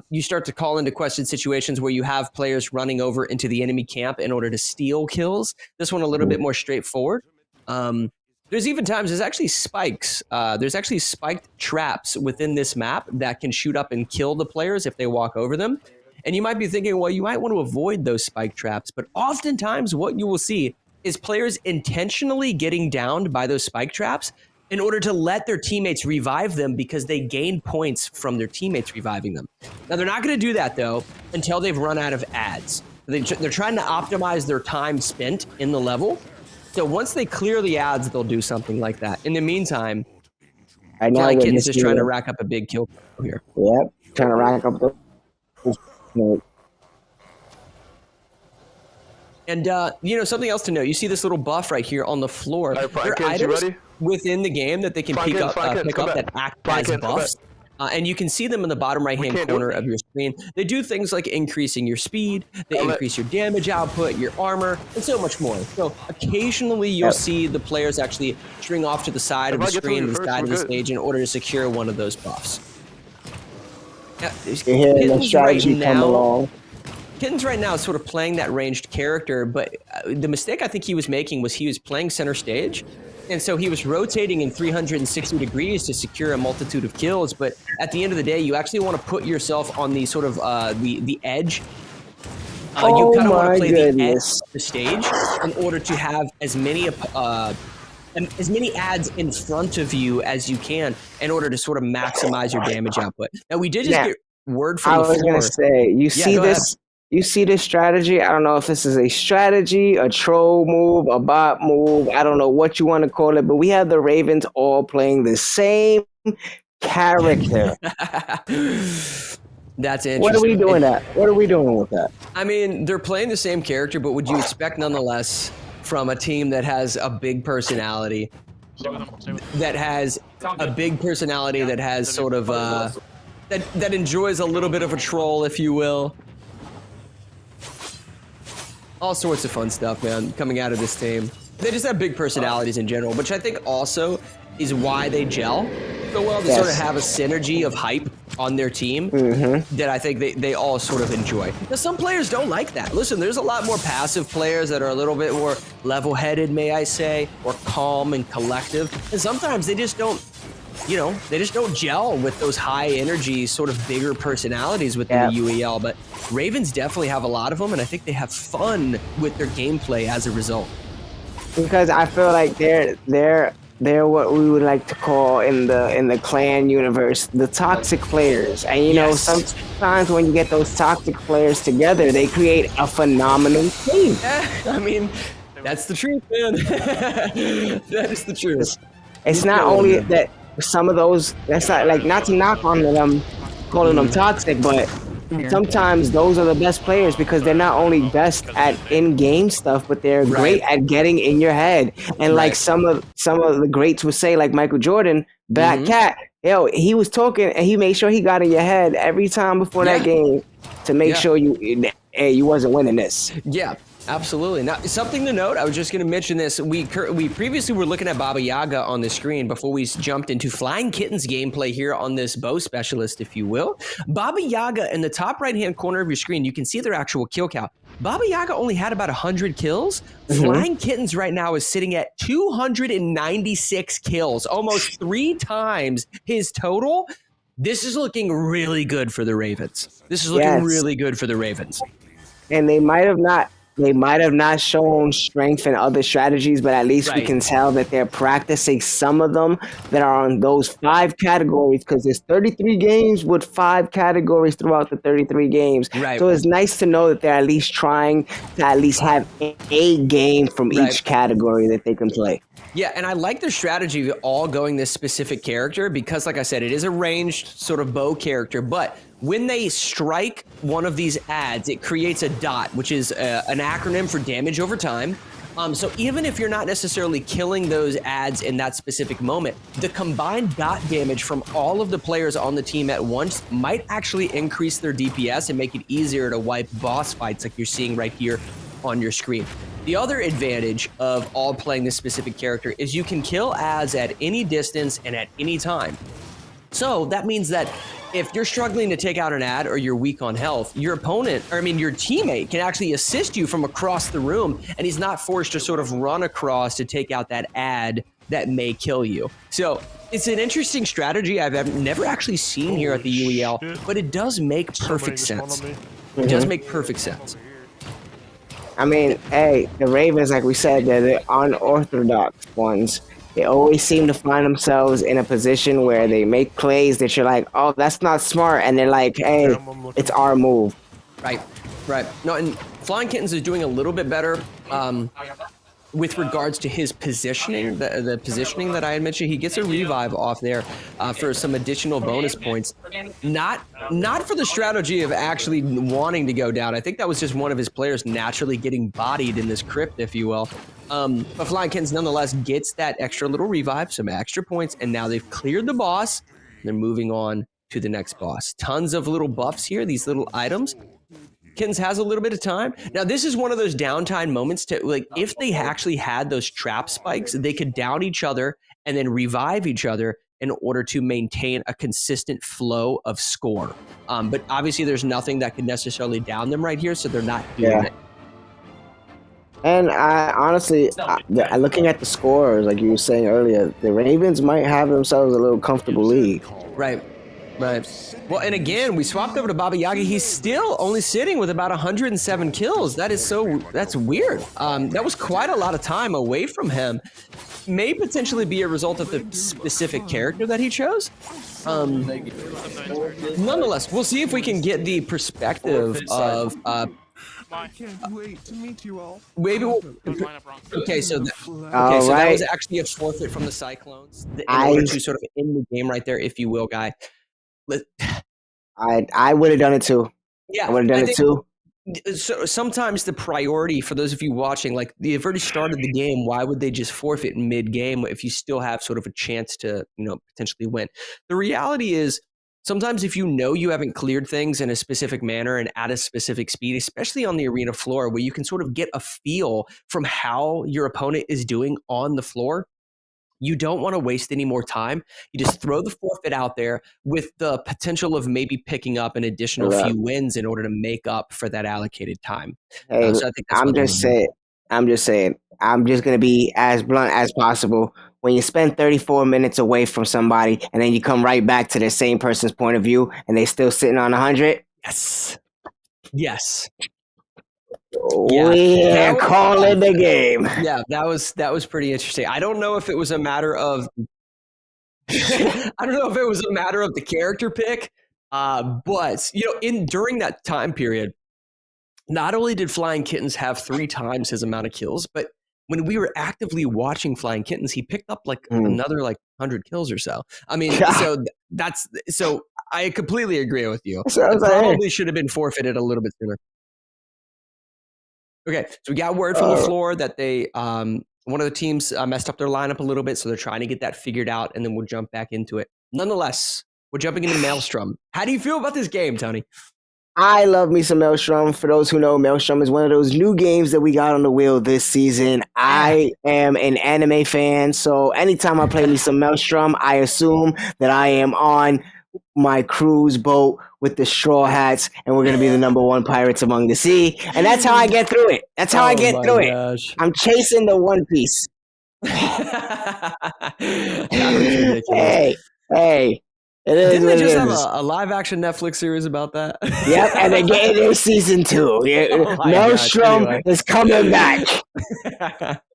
you start to call into question situations where you have players running over into the enemy camp in order to steal kills. This one a little bit more straightforward. There's even times there's actually spikes. There's actually spiked traps within this map that can shoot up and kill the players if they walk over them. And you might be thinking, well, you might want to avoid those spike traps. But oftentimes what you will see is players intentionally getting downed by those spike traps in order to let their teammates revive them because they gain points from their teammates reviving them. Now, they're not going to do that, though, until they've run out of ads. They're trying to optimize their time spent in the level. So once they clear the ads, they'll do something like that. In the meantime, Flying Kitten's just trying to rack up a big kill here. Yep, trying to rack up the... And, you know, something else to note, you see this little buff right here on the floor. There are items within the game that they can pick up that act as buffs. And you can see them in the bottom right-hand corner of your screen. They do things like increasing your speed, they increase your damage output, your armor, and so much more. So occasionally you'll see the players actually string off to the side of the screen, the side of the stage, in order to secure one of those buffs. Now, Kittens right now is sort of playing that ranged character, but the mistake I think he was making was he was playing center stage, and so he was rotating in 360 degrees to secure a multitude of kills. But at the end of the day, you actually want to put yourself on the sort of the edge. You kind of want to play the edge of the stage in order to have as many ads in front of you as you can in order to sort of maximize your damage output. Now, we did just get word from the floor. I was going to say, you see this? You see this strategy? I don't know if this is a strategy, a troll move, a bot move. I don't know what you want to call it, but we have the Ravens all playing the same character. That's interesting. What are we doing What are we doing with that? I mean, they're playing the same character, but would you expect nonetheless from a team that has a big personality, that has sort of that enjoys a little bit of a troll, if you will? All sorts of fun stuff, man, coming out of this team. They just have big personalities in general, which I think also is why they gel so well. They sort of have a synergy of hype on their team that I think they all sort of enjoy. Now, some players don't like that. Listen, there's a lot more passive players that are a little bit more level-headed, may I say, or calm and collective. And sometimes they just don't, you know, they just don't gel with those high energy, sort of bigger personalities within the UEL. But Ravens definitely have a lot of them, and I think they have fun with their gameplay as a result. Because I feel like they're what we would like to call in the clan universe the toxic players. And you know, sometimes when you get those toxic players together, they create a phenomenal team. I mean, that's the truth, man. That is the truth. It's not only that some of those, that's not to knock on them, calling them toxic, but sometimes those are the best players because they're not only best at in-game stuff, but they're great at getting in your head. And like some of the greats would say, like Michael Jordan, Black Cat, he was talking and he made sure he got in your head every time before that game to make sure you wasn't winning this. Yeah. Absolutely. Now, something to note, I was just going to mention this. We previously were looking at Baba Yaga on the screen before we jumped into Flying Kitten's gameplay here on this bow specialist, if you will. Baba Yaga in the top right-hand corner of your screen, you can see their actual kill count. Baba Yaga only had about 100 kills. Flying Kittens right now is sitting at 296 kills, almost 3 times his total. This is looking really good for the Ravens. This is looking really good for the Ravens. And they might have not shown strength in other strategies, but at least we can tell that they're practicing some of them that are on those 5 categories, because there's 33 games with 5 categories throughout the 33 games. So it's nice to know that they're at least trying to at least have a game from each category that they can play. Yeah, and I like their strategy of all going this specific character because, like I said, it is a ranged sort of bow character, but when they strike one of these ads, it creates a dot, which is an acronym for damage over time. So even if you're not necessarily killing those ads in that specific moment, the combined dot damage from all of the players on the team at once might actually increase their DPS and make it easier to wipe boss fights like you're seeing right here on your screen. The other advantage of all playing this specific character is you can kill ads at any distance and at any time. So that means that if you're struggling to take out an ad or you're weak on health, your teammate can actually assist you from across the room, and he's not forced to sort of run across to take out that ad that may kill you. So it's an interesting strategy I've never actually seen here at the UEL, but it does make perfect sense. It does make perfect sense. I mean, hey, the Ravens, like we said, they're the unorthodox ones. They always seem to find themselves in a position where they make plays that you're like, oh, that's not smart. And they're like, hey, it's our move. Right, right. No, and Flying Kittens is doing a little bit better with regards to his positioning, the positioning that I had mentioned. He gets a revive off there for some additional bonus points. Not for the strategy of actually wanting to go down. I think that was just one of his players naturally getting bodied in this crypt, if you will. But Flying Kittens nonetheless gets that extra little revive, some extra points, and now they've cleared the boss. They're moving on to the next boss. Tons of little buffs here, these little items. Kittens has a little bit of time. Now, this is one of those downtime moments to, like, if they actually had those trap spikes, they could down each other and then revive each other in order to maintain a consistent flow of score. But obviously, there's nothing that could necessarily down them right here, so they're not doing it. And I honestly, looking at the scores, like you were saying earlier, the Ravens might have themselves a little comfortable lead. Right. Right. Well, and again, we swapped over to Baba Yaga. He's still only sitting with about 107 kills. That's weird. That was quite a lot of time away from him. May potentially be a result of the specific character that he chose. Nonetheless, we'll see if we can get the perspective of I can't wait to meet you all. maybe okay, so that was actually a forfeit from the Cyclones in order to sort of end the game right there, if you will, guy. I would have done it too. Yeah, I would have done it too. So sometimes the priority for those of you watching, like, they've already started the game. Why would they just forfeit in mid-game if you still have sort of a chance to, potentially win? The reality is, sometimes if you haven't cleared things in a specific manner and at a specific speed, especially on the arena floor, where you can sort of get a feel from how your opponent is doing on the floor, you don't want to waste any more time. You just throw the forfeit out there with the potential of maybe picking up an additional few wins in order to make up for that allocated time. Hey, So I think that's I'm just saying. I'm just gonna be as blunt as possible. When you spend 34 minutes away from somebody and then you come right back to the same person's point of view and they still sitting on 100. Yes. We're calling the game. Yeah, that was pretty interesting. I don't know if it was a matter of the character pick, but during that time period, not only did Flying Kittens have 3 times his amount of kills, but when we were actively watching Flying Kittens, he picked up another 100 kills or so. I mean, so I completely agree with you. It probably should have been forfeited a little bit sooner. Okay, so we got word from the floor that they one of the teams messed up their lineup a little bit, so they're trying to get that figured out, and then we'll jump back into it. Nonetheless, we're jumping into Maelstrom. How do you feel about this game, Tony? I love me some Maelstrom. For those who know, Maelstrom is one of those new games that we got on the wheel this season. I am an anime fan, so anytime I play me some Maelstrom, I assume that I am on my cruise boat with the straw hats, and we're going to be the #1 pirates among the sea. And that's how I get through it. That's how I get through it. I'm chasing the One Piece. Hey. Didn't they just have a live-action Netflix series about that? Yep, and they're getting their season 2. Maelstrom is coming back.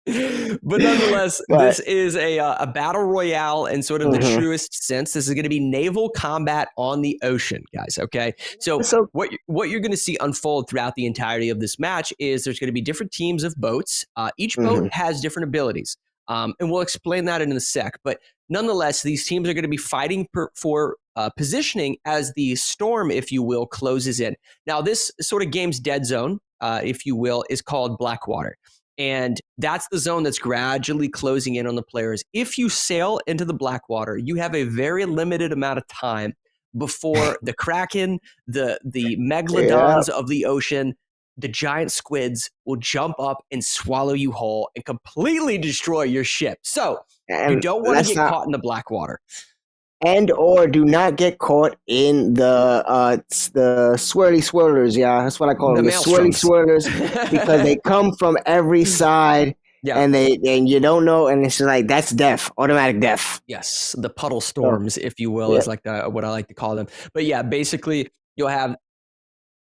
But nonetheless, this is a battle royale in sort of the truest sense. This is going to be naval combat on the ocean, guys, okay? So what you're going to see unfold throughout the entirety of this match is there's going to be different teams of boats. Each boat has different abilities, and we'll explain that in a sec. But nonetheless, these teams are going to be fighting for positioning as the storm, if you will, closes in. Now, this sort of game's dead zone, if you will, is called Blackwater. And that's the zone that's gradually closing in on the players. If you sail into the Blackwater, you have a very limited amount of time before the Kraken, the megalodons of the ocean, the giant squids will jump up and swallow you whole and completely destroy your ship. So you don't want to get caught in the Blackwater. And or do not get caught in the swirly swirlers. Yeah, that's what I call them. The swirly swirlers, because they come from every side Yeah. and you don't know, and it's like that's death, automatic death. Yes, the puddle storms, if you will, yeah. is like what I like to call them. But yeah, basically you'll have.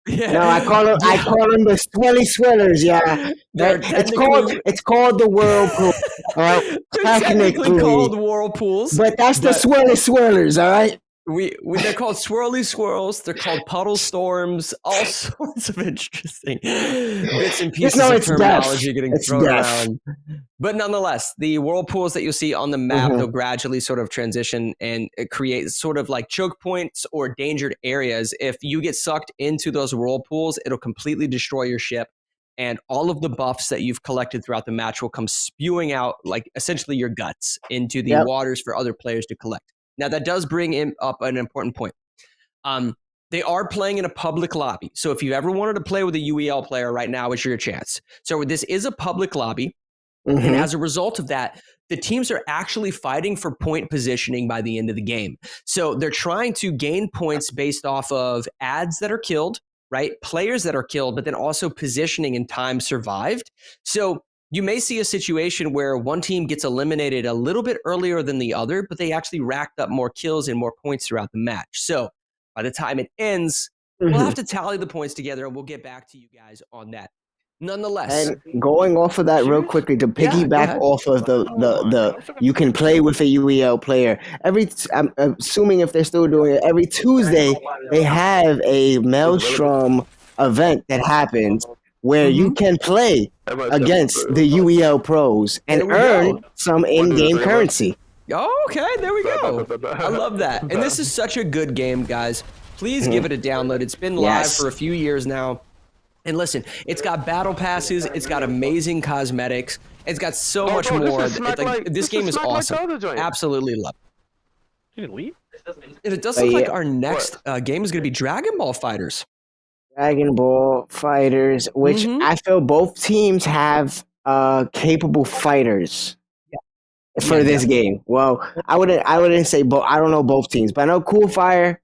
Yeah. No, I call them the swelly swellers. Yeah, They're it's called the whirlpool. All right, They're technically called whirlpools, but that's the swelly swellers. All right. They're called swirly swirls. They're called puddle storms. All sorts of interesting bits and pieces of terminology getting thrown around. But nonetheless, the whirlpools that you'll see on the map, they'll gradually sort of transition and create sort of like choke points or endangered areas. If you get sucked into those whirlpools, it'll completely destroy your ship. And all of the buffs that you've collected throughout the match will come spewing out, like essentially your guts, into the waters for other players to collect. Now, that does bring up an important point. They are playing in a public lobby. So if you ever wanted to play with a UEL player right now, is your chance. So this is a public lobby. And as a result of that, the teams are actually fighting for point positioning by the end of the game. So they're trying to gain points based off of ads that are killed, right? Players that are killed, but then also positioning and time survived. So you may see a situation where one team gets eliminated a little bit earlier than the other, but they actually racked up more kills and more points throughout the match. So by the time it ends, we'll have to tally the points together and we'll get back to you guys on that. Nonetheless, and going off of that real quickly to piggyback off of the you can play with a UEL player. I'm assuming if they're still doing it, every Tuesday they have a Maelstrom event that happens where you can play against the UEL pros and earn some in-game currency. Oh, okay, there we go. I love that. And this is such a good game, guys. Please give it a download. It's been live for a few years now. And listen, it's got battle passes. It's got amazing cosmetics. It's got so much more. This game is awesome. Absolutely love it. You didn't leave? And it does look like our next game is going to be Dragon Ball Fighters. Dragon Ball Fighters, which I feel both teams have capable fighters for this game. Well, I wouldn't say both. I don't know both teams, but I know Cool Fire.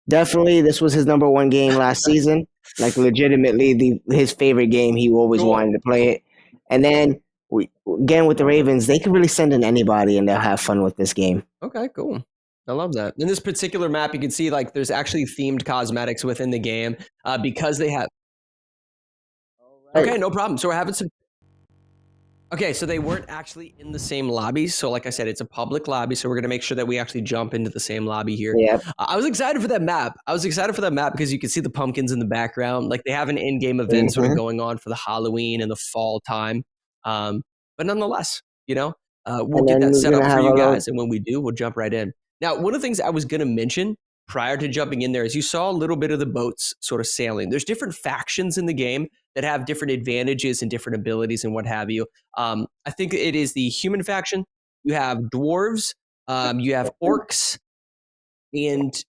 Definitely, this was his #1 game last season. Like legitimately, his favorite game. He always wanted to play it. And then again with the Ravens, they can really send in anybody, and they'll have fun with this game. Okay, cool. I love that. In this particular map, you can see like there's actually themed cosmetics within the game because they have. Okay, no problem. So we're having some. Okay, so they weren't actually in the same lobby. So like I said, it's a public lobby. So we're going to make sure that we actually jump into the same lobby here. Yeah. I was excited for that map. Because you can see the pumpkins in the background. Like they have an in-game event sort of going on for the Halloween and the fall time. But nonetheless, we'll get that set up for you guys. And when we do, we'll jump right in. Now, one of the things I was going to mention prior to jumping in there is you saw a little bit of the boats sort of sailing. There's different factions in the game that have different advantages and different abilities and what have you. I think it is the human faction. You have dwarves, you have orcs, and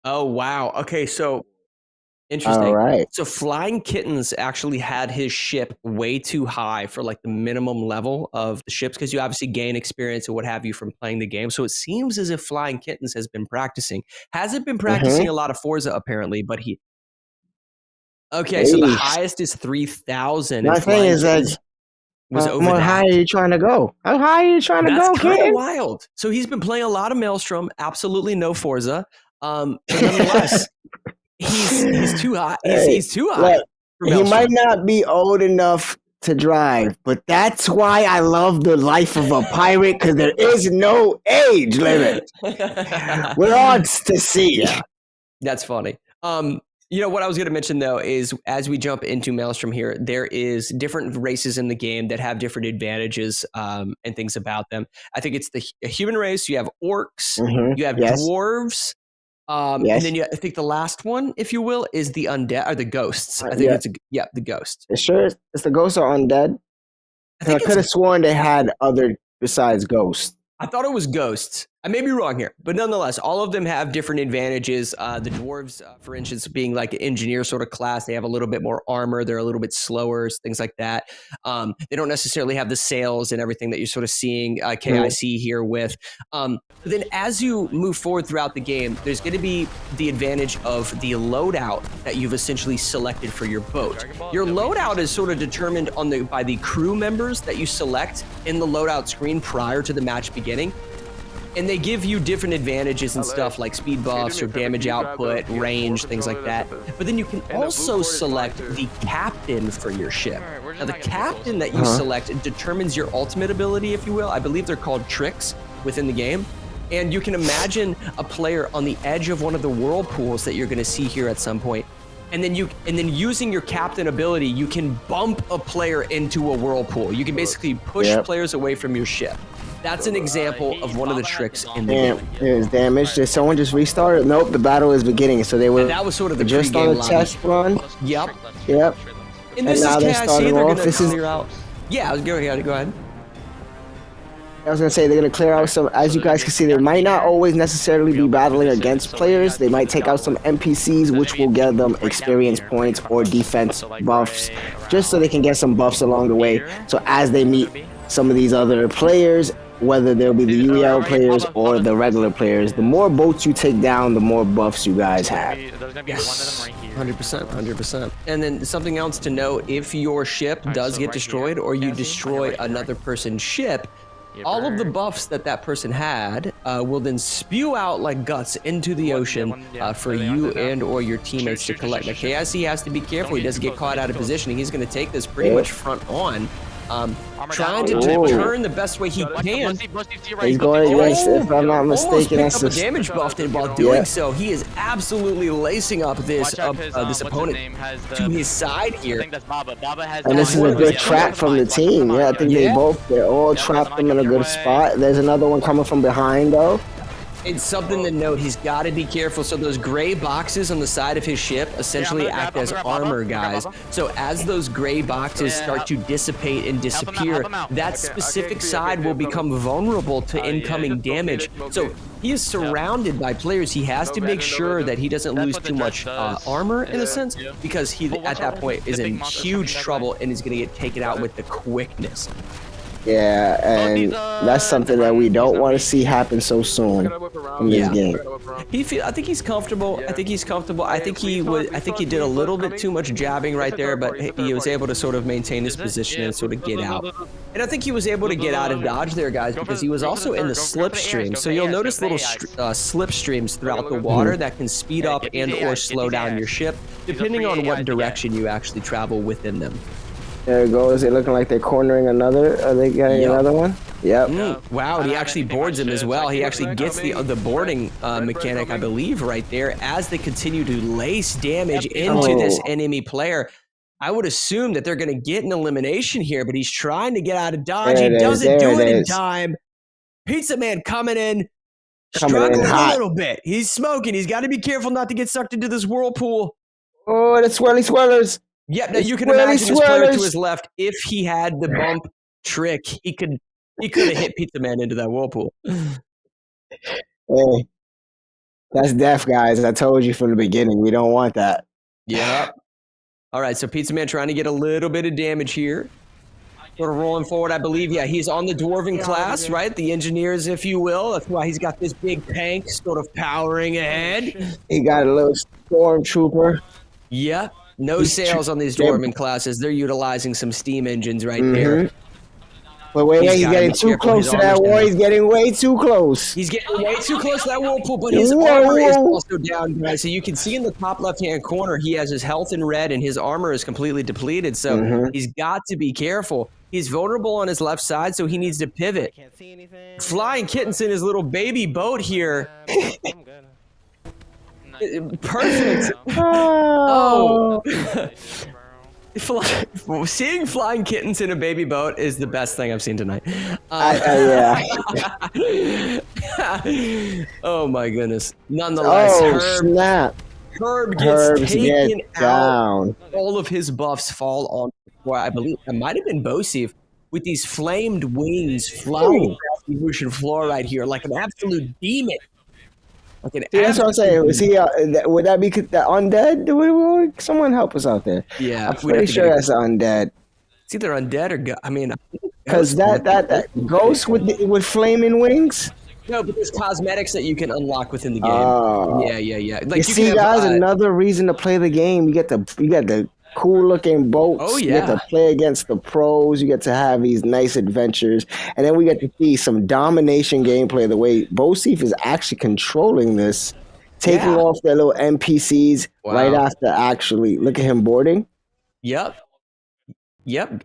oh wow. Okay, so interesting. All right. So Flying Kittens actually had his ship way too high for like the minimum level of the ships because you obviously gain experience and what have you from playing the game. So it seems as if Flying Kittens has been practicing. Hasn't been practicing a lot of Forza apparently, but he. Okay, so the highest is 3,000. My thing is that how high are you trying to go? How high are you trying to go, That's kind kid? of wild. So he's been playing a lot of Maelstrom, absolutely no Forza. But nonetheless, he's too high. He's too high. Look, he might not be old enough to drive, but that's why I love the life of a pirate because there is no age limit. We're on to see. Yeah, that's funny. What I was going to mention though is as we jump into Maelstrom here, there is different races in the game that have different advantages and things about them. I think it's the human race. You have orcs. You have dwarves. And then I think the last one, if you will, is the undead or the ghosts. I think it's the ghost. It's the ghosts or undead. I could have sworn they had other besides ghosts. I thought it was ghosts. I may be wrong here, but nonetheless, all of them have different advantages. The dwarves, for instance, being like an engineer sort of class, they have a little bit more armor. They're a little bit slower, things like that. They don't necessarily have the sails and everything that you're sort of seeing KIC here with. But then as you move forward throughout the game, there's going to be the advantage of the loadout that you've essentially selected for your boat. Your loadout is sort of determined by the crew members that you select in the loadout screen prior to the match beginning. And they give you different advantages and stuff like speed buffs or damage output, range, things like that. But then you can also select the captain for your ship. Now, the captain that you select determines your ultimate ability, if you will. I believe they're called tricks within the game. And you can imagine a player on the edge of one of the whirlpools that you're going to see here at some point. And then using your captain ability, you can bump a player into a whirlpool. You can basically push players away from your ship. That's an example of one of the tricks in the game. There's damage. Did someone just restart? Nope, the battle is beginning. So they were that was sort of the just on the test run. Yep. And now they're starting off. This is out. Yeah, go ahead. I was gonna say they're gonna clear out some. As you guys can see, they might not always necessarily be battling against players. They might take out some NPCs, which will get them experience points or defense buffs, just so they can get some buffs along the way. So as they meet some of these other players, whether they'll be the UEL players or the regular players, the more boats you take down, the more buffs you guys have. Yes, 100%. And then something else to note, if your ship does get destroyed or you destroy another person's ship, all of the buffs that person had will then spew out like guts into the ocean for you and or your teammates to collect. Now, KIC has to be careful. He doesn't get caught out of positioning. He's going to take this pretty much front on. Trying to turn the best way he can. He's going against, if I'm not mistaken, that's a damage buff, and while doing so, he is absolutely lacing up this opponent to his side here. And this is a good trap from the team. Yeah, I think they're all trapped them in a good spot. There's another one coming from behind though. It's something to note. He's got to be careful. So those gray boxes on the side of his ship essentially act as armor, guys. So as those gray boxes start to dissipate and disappear, that specific side will become vulnerable to incoming damage. So he is surrounded by players. He has to make sure that he doesn't lose too much armor, in a sense, because he, at that point, is in huge trouble and is going to get taken out with the quickness. Yeah, and that's something that we don't want to see happen so soon in this game. I think he's comfortable. I think he did a little bit too much jabbing right there, but he was able to sort of maintain his position and sort of get out. And I think he was able to get out of dodge there, guys, because he was also in the slipstream. So you'll notice little slipstreams throughout the water that can speed up and or slow down your ship, depending on what direction you actually travel within them. There it goes. It looking like they're cornering another. Are they getting another one? Yep. Wow, he actually boards him as well. He actually gets the boarding mechanic, I believe, right there as they continue to lace damage into this enemy player. I would assume that they're going to get an elimination here, but he's trying to get out of dodge. He doesn't do it in time. Pizza Man coming in, struggling a little bit. He's smoking. He's got to be careful not to get sucked into this whirlpool. Oh, the swirlers. Yeah, now you can imagine this player to his left. If he had the bump trick, he could have hit Pizza Man into that whirlpool. Hey, that's death, guys. I told you from the beginning. We don't want that. Yeah. All right, so Pizza Man trying to get a little bit of damage here. Sort of rolling forward, I believe. Yeah, he's on the Dwarven class, right? The engineers, if you will. That's why he's got this big tank sort of powering ahead. He got a little stormtrooper. Yeah. No sails on these Dwarven classes. They're utilizing some steam engines right there. But wait, he's getting too close to that war. He's getting way too close. He's getting way too close to that whirlpool, but his armor is also down, guys. So you can see in the top left-hand corner, he has his health in red, and his armor is completely depleted. So he's got to be careful. He's vulnerable on his left side, so he needs to pivot. Flying Kittens in his little baby boat here. Perfect. Oh. Seeing flying kittens in a baby boat is the best thing I've seen tonight. Yeah. Oh my goodness. Nonetheless, Herb gets taken down. All of his buffs fall on, well, I believe it might have been Bosif with these flamed wings flying the Evolution floor right here, like an absolute demon. Like an See, that's what I'm saying. absolute Is he? Would that be the undead? Someone help us out there. Yeah, I'm we'd have pretty to sure get a- that's undead. It's either undead or I mean, Because that ghost with flaming wings. No, but there's cosmetics that you can unlock within the game. Oh. Yeah. Like you see, can guys, have, another reason to play the game. You get the cool looking boats. Oh, You get yeah. to play against the pros. You get to have these nice adventures, and then we get to see some domination gameplay. The way Bosif is actually controlling this, taking off their little NPCs right after actually look at him boarding. Yep.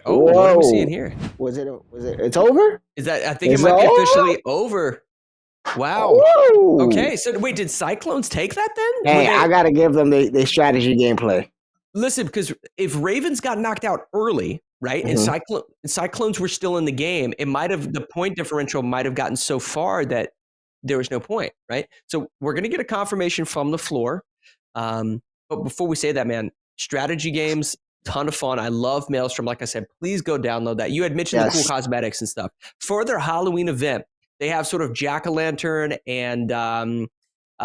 Oh, what are we seeing here? Was it? It's over? Is that? I think it might be officially over. Wow. Whoa. Okay. So wait, did Cyclones take that then? Hey, I gotta give them the strategy gameplay. Listen, because if Ravens got knocked out early, right, and Cyclones were still in the game, the point differential might have gotten so far that there was no point, right? So we're gonna get a confirmation from the floor. But before we say that, man, strategy games. Ton of fun. I love Maelstrom. Like I said, please go download that. You had mentioned the cool cosmetics and stuff. For their Halloween event, they have sort of jack-o'-lantern and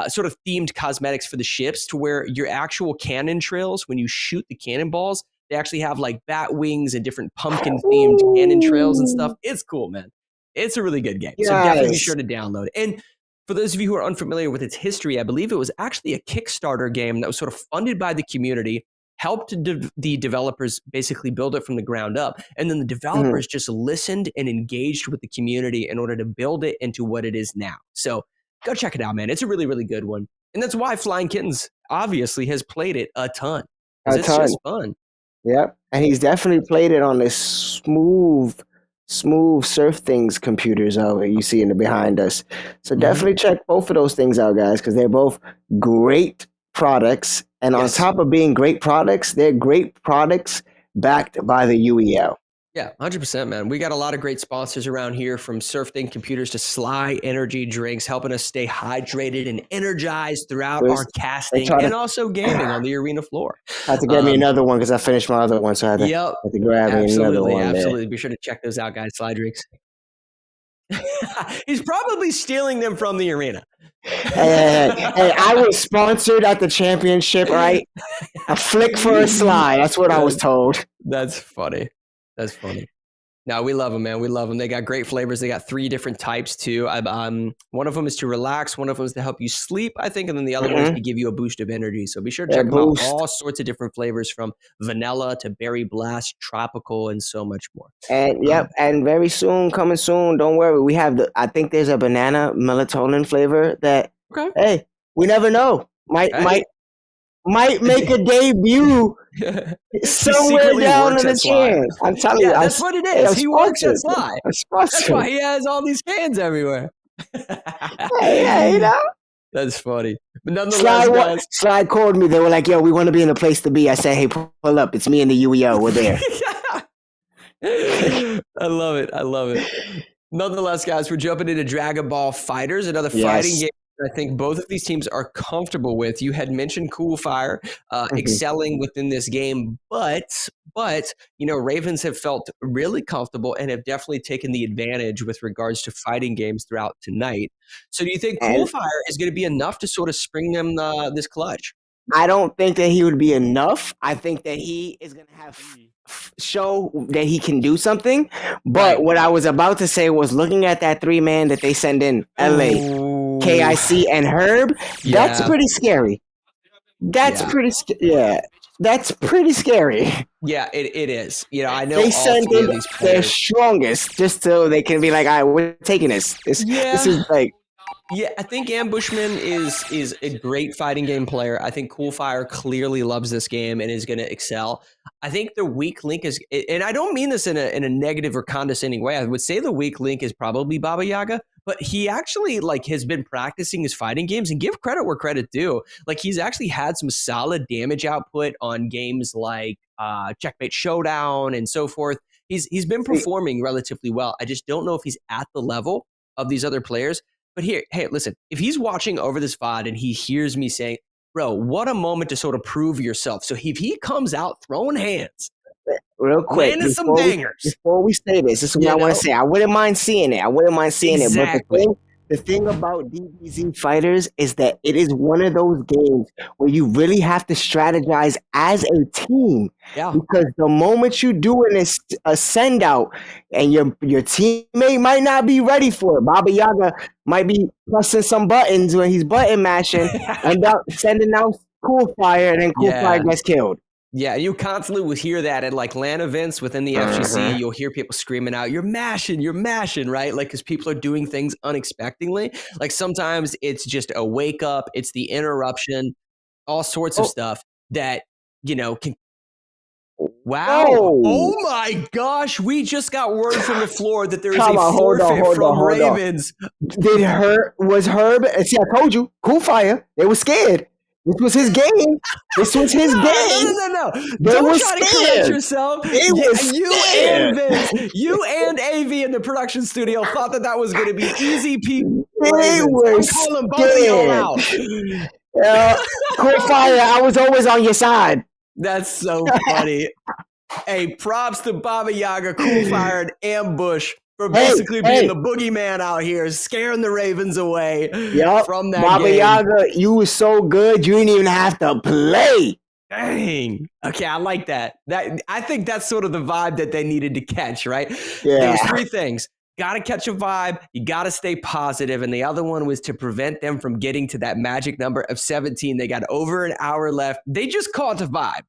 sort of themed cosmetics for the ships to where your actual cannon trails, when you shoot the cannonballs, they actually have like bat wings and different pumpkin-themed cannon trails and stuff. It's cool, man. It's a really good game. So definitely be sure to download it. And for those of you who are unfamiliar with its history, I believe it was actually a Kickstarter game that was sort of funded by the community, helped the developers basically build it from the ground up. And then the developers just listened and engaged with the community in order to build it into what it is now. So go check it out, man. It's a really, really good one. And that's why Flying Kittens obviously has played it a ton. It's just fun. Yep. And he's definitely played it on this smooth SurfThings computers over you see in the behind us. So definitely check both of those things out, guys, because they're both great products. And on top of being great products, they're great products backed by the UEL. Yeah, 100%, man. We got a lot of great sponsors around here, from SurfThing Computers to Sly Energy Drinks, helping us stay hydrated and energized throughout our casting and also gaming on the arena floor. I have to get me another one because I finished my other one, so I had to grab me another one. Absolutely. Be sure to check those out, guys. Sly Drinks. He's probably stealing them from the arena. Hey, I was sponsored at the championship, right? A flick for a Sly. That's what I was told. That's funny. No, we love them, man. We love them. They got great flavors. They got 3 different types too. One of them is to relax. One of them is to help you sleep, I think. And then the other one is to give you a boost of energy. So be sure to check them out. All sorts of different flavors, from vanilla to berry blast, tropical, and so much more. And and very soon, coming soon. Don't worry. We have I think there's a banana melatonin flavor that, hey, we never know. Might make a debut somewhere down in the chain. I'm telling you. That's what it is. He works at Sly. That's why he has all these cans everywhere. Hey, you know? That's funny. But nonetheless, Sly called me. They were like, yo, we want to be in a place to be. I said, hey, pull up. It's me and the UEO. We're there. I love it. Nonetheless, guys, we're jumping into Dragon Ball Fighters, another fighting game I think both of these teams are comfortable with. You had mentioned Coolfire excelling within this game, but you know, Ravens have felt really comfortable and have definitely taken the advantage with regards to fighting games throughout tonight. So do you think Coolfire is going to be enough to sort of spring them this clutch? I don't think that he would be enough. I think that he is going to have show that he can do something. But what I was about to say was, looking at that 3-man that they send in, LA, KIC, and Herb, that's pretty scary. That's pretty scary. Yeah, it is. You know, I know they send in their strongest just so they can be like, all right, we're taking this. This is like. Yeah, I think Ambushman is a great fighting game player. I think Coolfire clearly loves this game and is going to excel. I think the weak link is, and I don't mean this in a negative or condescending way. I would say the weak link is probably Baba Yaga, but he actually has been practicing his fighting games, and give credit where credit due. Like, he's actually had some solid damage output on games like Checkmate Showdown and so forth. He's been performing relatively well. I just don't know if he's at the level of these other players. But hey, listen, if he's watching over this VOD and he hears me saying, bro, what a moment to sort of prove yourself. So if he comes out throwing hands real quick, landing some bangers. Before we say this is what I want to say. I wouldn't mind seeing it. Exactly. But the thing about DBZ Fighters is that it is one of those games where you really have to strategize as a team. Yeah. Because the moment you doing a send out and your teammate might not be ready for it. Baba Yaga might be pressing some buttons when he's button mashing and sending out Cool Fire, and then Cool Fire gets killed. Yeah, you constantly will hear that at like LAN events within the FGC. You'll hear people screaming out, you're mashing, right? Like, because people are doing things unexpectedly. Like sometimes it's just a wake up, it's the interruption, all sorts of stuff that, can. Wow. Oh my gosh. We just got word from the floor that there is a forfeit from Ravens. Was Herb? See, I told you, Cool Fire. They were scared. This was his game. No. They were try scared. to correct yourself. And Vince, you and AV in the production studio thought that was going to be easy peasy. They were calling both of y'all out. Cool Fire, I was always on your side. That's so funny. Hey, props to Baba Yaga, Cool Fire, and Ambush for basically being the boogeyman out here, scaring the Ravens away from that Baba game. Yaga, you were so good, you didn't even have to play. Dang. Okay, I like that. I think that's sort of the vibe that they needed to catch, right? Yeah. There was 3 things. Got to catch a vibe. You got to stay positive. And the other one was to prevent them from getting to that magic number of 17. They got over an hour left. They just caught the vibe.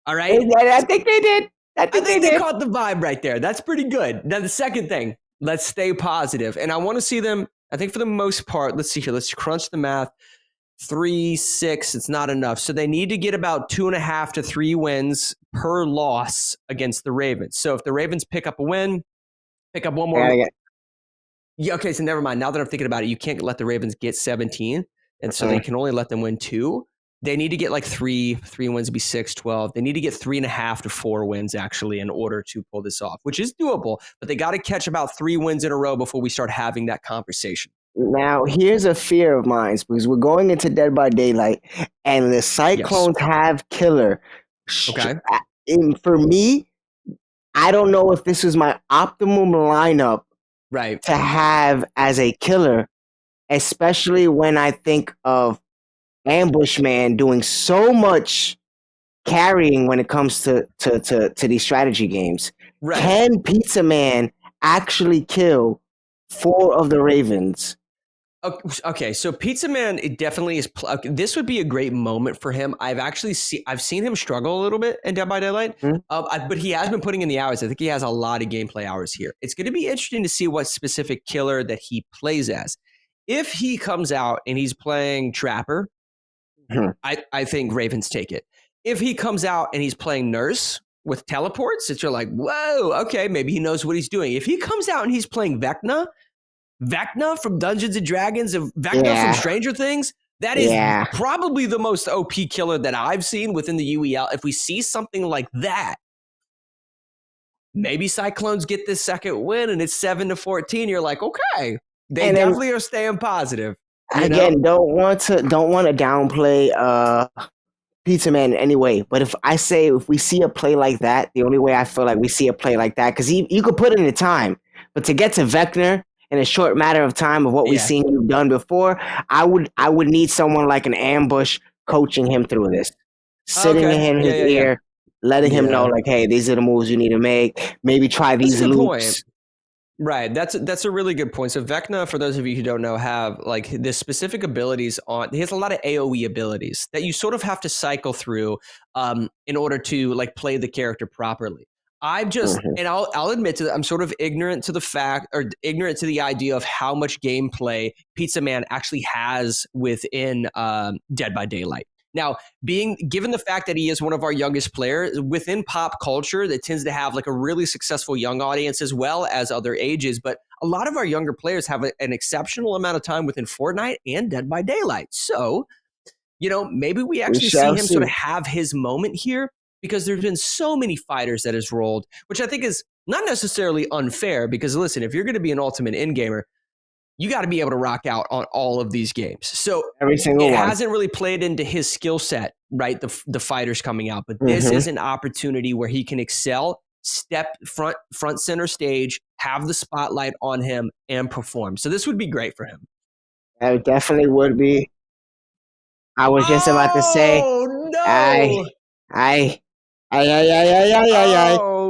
All right? I think they did. I think they caught the vibe right there. That's pretty good. Now, the second thing, let's stay positive. And I want to see them, I think for the most part, let's see here. Let's crunch the math. 3, 6, it's not enough. So they need to get about 2.5 to 3 wins per loss against the Ravens. So if the Ravens pick up a win, pick up one more. Yeah, okay, so never mind. Now that I'm thinking about it, you can't let the Ravens get 17. And so they can only let them win 2. They need to get like 3 wins to be 6, 12. They need to get 3.5 to 4 wins actually in order to pull this off, which is doable. But they got to catch about 3 wins in a row before we start having that conversation. Now, here's a fear of mine because we're going into Dead by Daylight and the Cyclones have killer. Okay. And for me, I don't know if this is my optimum lineup to have as a killer, especially when I think of Ambush Man doing so much carrying when it comes to these strategy games. Right. Can Pizza Man actually kill 4 of the Ravens? Okay, so Pizza Man, it definitely is. This would be a great moment for him. I've seen him struggle a little bit in Dead by Daylight, but he has been putting in the hours. I think he has a lot of gameplay hours here. It's going to be interesting to see what specific killer that he plays as. If he comes out and he's playing Trapper, I think Ravens take it. If he comes out and he's playing Nurse with teleports, you're like, whoa, okay, maybe he knows what he's doing. If he comes out and he's playing Vecna from Dungeons and Dragons, Vecna from Stranger Things, that is probably the most OP killer that I've seen within the UEL. If we see something like that, maybe Cyclones get this second win and it's 7-14. You're like, okay, they definitely are staying positive. Again, don't want to downplay Pizza Man anyway. But if we see a play like that, the only way I feel like we see a play like that, because you could put in the time, but to get to Vecna in a short matter of time of what we've seen you've done before, I would need someone like an Ambush coaching him through this, sitting in his ear, letting him know like, hey, these are the moves you need to make. Maybe try these loops. Right. That's a really good point. So Vecna, for those of you who don't know, have like the specific abilities he has a lot of AoE abilities that you sort of have to cycle through in order to like play the character properly. I've just, and I'll admit to that, I'm sort of ignorant to the idea of how much gameplay Pizza Man actually has within Dead by Daylight. Now, given the fact that he is one of our youngest players within pop culture that tends to have like a really successful young audience as well as other ages, but a lot of our younger players have an exceptional amount of time within Fortnite and Dead by Daylight. So, maybe we actually see him sort of have his moment here because there's been so many fighters that has rolled, which I think is not necessarily unfair because listen, if you're going to be an ultimate in gamer, you got to be able to rock out on all of these games. So every single it one hasn't really played into his skill set, right? The fighters coming out, but this is an opportunity where he can excel, step front center stage, have the spotlight on him, and perform. So this would be great for him. It definitely would be. I was just about to say, no!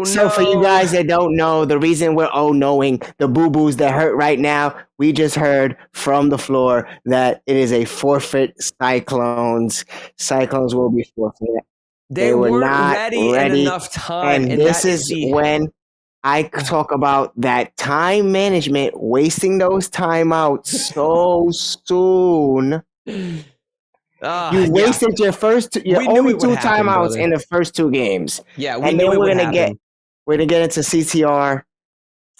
So for you guys that don't know, the reason we're knowing the boo-boos that hurt right now, we just heard from the floor that it is a forfeit. Cyclones will be forfeit. They were weren't not ready in enough time. And this is when I talk about that time management, wasting those timeouts so soon. You wasted your only 2 timeouts in the first 2 games. Yeah, and then we're gonna get into CTR.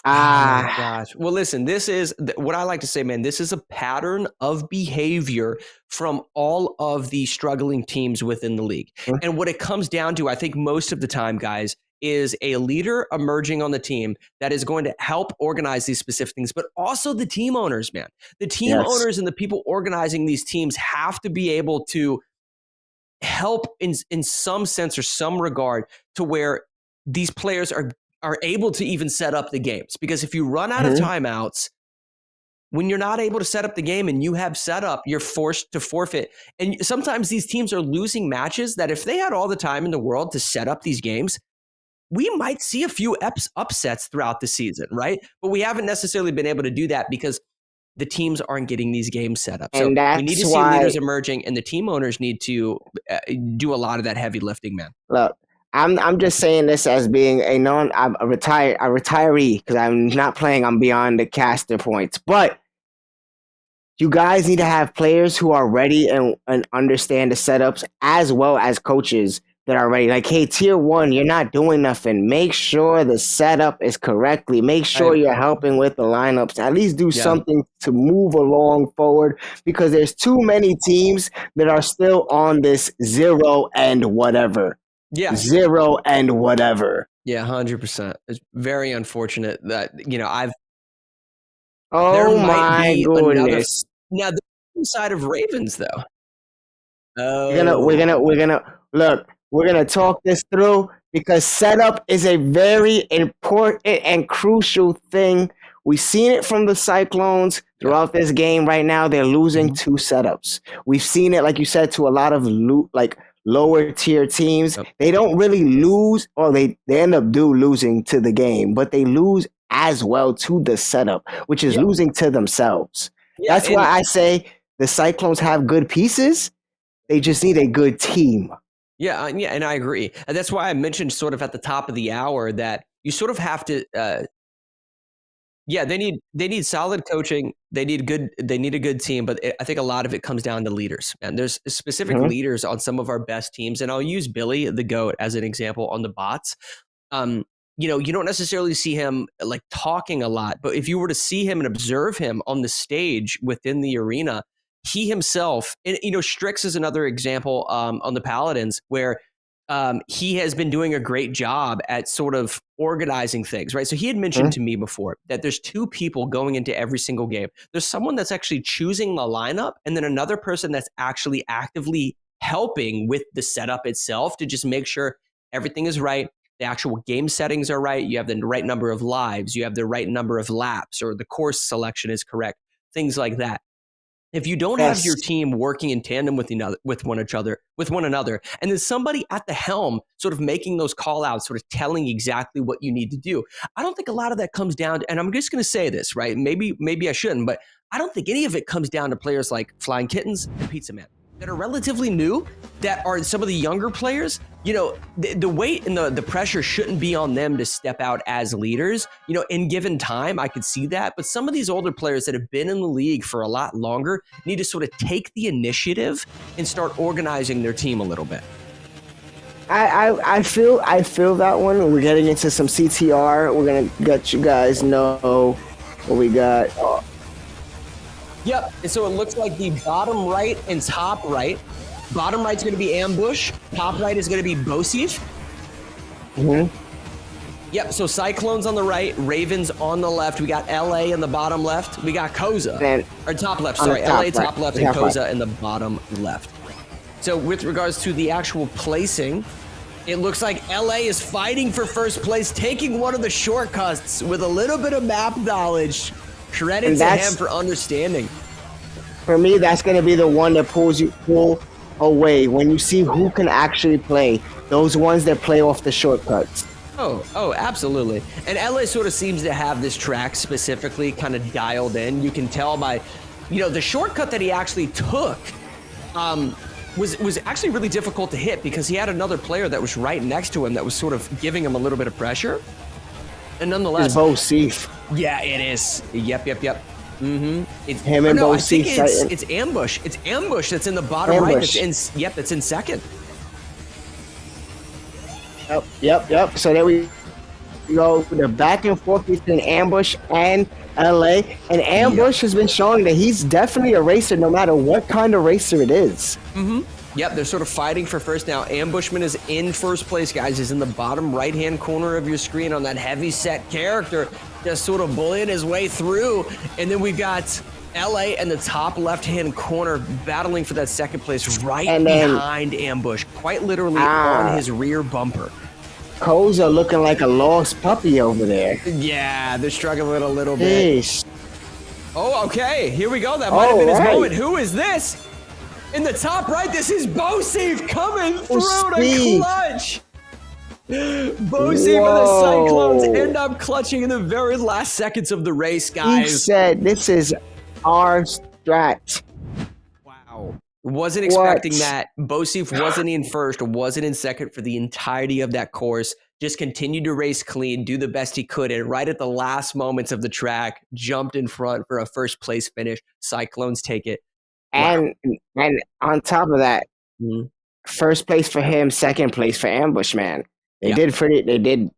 Oh my gosh. Well, listen, this is what I like to say, man. This is a pattern of behavior from all of the struggling teams within the league. And what it comes down to, I think most of the time, guys, is a leader emerging on the team that is going to help organize these specific things, but also the team owners, man. The team owners and the people organizing these teams have to be able to help in some sense or some regard to where these players are able to even set up the games. Because if you run out of timeouts, when you're not able to set up the game and you have set up, you're forced to forfeit. And sometimes these teams are losing matches that if they had all the time in the world to set up these games, we might see a few upsets throughout the season, right? But we haven't necessarily been able to do that because the teams aren't getting these games set up. So we need to see leaders emerging, and the team owners need to do a lot of that heavy lifting, man. Look, I'm just saying this as being I'm a retiree because I'm not playing. I'm beyond the caster points, but you guys need to have players who are ready and understand the setups, as well as coaches that are ready. Like, hey, tier 1, you're not doing nothing. Make sure the setup is correctly. Make sure you're helping with the lineups. At least do something to move along forward, because there's too many teams that are still on this 0 and whatever. Yeah. 0 and whatever. Yeah, 100%. It's very unfortunate that, I've. Oh my goodness. Now, the side of Ravens, though. We're gonna look. We're going to talk this through, because setup is a very important and crucial thing. We've seen it from the Cyclones throughout this game right now. They're losing 2 setups. We've seen it, like you said, to a lot of lower tier teams. They don't really lose, or they end up losing to the game, but they lose as well to the setup, which is losing to themselves. That's why I say the Cyclones have good pieces. They just need a good team. Yeah, and I agree. And that's why I mentioned sort of at the top of the hour that you sort of have to they need solid coaching. They need a good team, but I think a lot of it comes down to leaders. And there's specific leaders on some of our best teams, and I'll use Billy the GOAT as an example on the bots. You don't necessarily see him like talking a lot, but if you were to see him and observe him on the stage within the arena, he himself, and Strix is another example on the Paladins where he has been doing a great job at sort of organizing things, right? So he had mentioned to me before that there's 2 people going into every single game. There's someone that's actually choosing the lineup, and then another person that's actually actively helping with the setup itself to just make sure everything is right. The actual game settings are right. You have the right number of lives. You have the right number of laps, or the course selection is correct. Things like that. If you don't have your team working in tandem with one another, and then somebody at the helm sort of making those call outs, sort of telling exactly what you need to do, I don't think a lot of that comes down to, and I'm just going to say this, right? Maybe I shouldn't, but I don't think any of it comes down to players like Flying Kittens and Pizza Man that are relatively new, that are some of the younger players. The weight and the pressure shouldn't be on them to step out as leaders. In given time, I could see that. But some of these older players that have been in the league for a lot longer need to sort of take the initiative and start organizing their team a little bit. I feel that one. We're getting into some CTR. We're going to let you guys know what we got. Yep, and so it looks like the bottom right and top right. Bottom right's going to be Ambush. Top right is going to be Bosif. Yep, so Cyclones on the right, Ravens on the left. We got LA in the bottom left. We got Koza, or top left, sorry. LA top left and Koza in the bottom left. So with regards to the actual placing, it looks like LA is fighting for first place, taking one of the shortcuts with a little bit of map knowledge. Credit to him for understanding. For me, that's going to be the one that pull away when you see who can actually play. Those ones that play off the shortcuts. Oh, absolutely. And LA sort of seems to have this track specifically kind of dialed in. You can tell by, the shortcut that he actually took was actually really difficult to hit because he had another player that was right next to him that was sort of giving him a little bit of pressure. And nonetheless, it's Bo Seif. Yeah, it is. Yep. Mm-hmm. It's him and Bo Seif. It's Ambush. It's Ambush that's in the bottom right. That's in second. Yep. So there we go. The back and forth between Ambush and LA. And Ambush has been showing that he's definitely a racer no matter what kind of racer it is. Mm-hmm. Yep, they're sort of fighting for first now. Ambushman is in first place, guys. He's in the bottom right-hand corner of your screen on that heavy-set character, just sort of bullying his way through. And then we've got LA in the top left-hand corner battling for that second place behind Ambush, quite literally on his rear bumper. Koza looking like a lost puppy over there. Yeah, they're struggling a little bit. Jeez. Oh, okay. Here we go. That might have been his moment. Who is this? In the top right, this is Bo Seif coming through to clutch. Bo Seif and the Cyclones end up clutching in the very last seconds of the race, guys. He said, this is our strat. Wow. Wasn't expecting that. Bo Seif wasn't in first, wasn't in second for the entirety of that course. Just continued to race clean, do the best he could, and right at the last moments of the track, jumped in front for a first place finish. Cyclones take it. And on top of that, first place for him, second place for Ambush, man. They did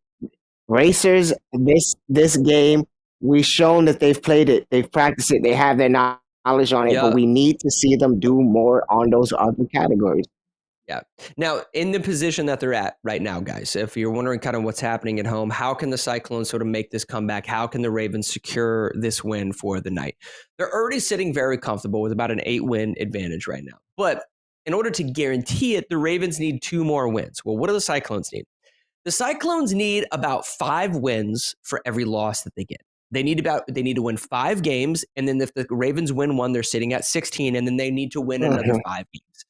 racers this game. We've shown that they've played it, they've practiced it, they have their knowledge on it, but we need to see them do more on those other categories. Yeah. Now, in the position that they're at right now, guys, if you're wondering kind of what's happening at home, how can the Cyclones sort of make this comeback? How can the Ravens secure this win for the night? They're already sitting very comfortable with about an 8-win advantage right now. But in order to guarantee it, the Ravens need 2 more wins. Well, what do the Cyclones need? The Cyclones need about 5 wins for every loss that they get. They need to win 5 games, and then if the Ravens win 1, they're sitting at 16, and then they need to win another 5 games.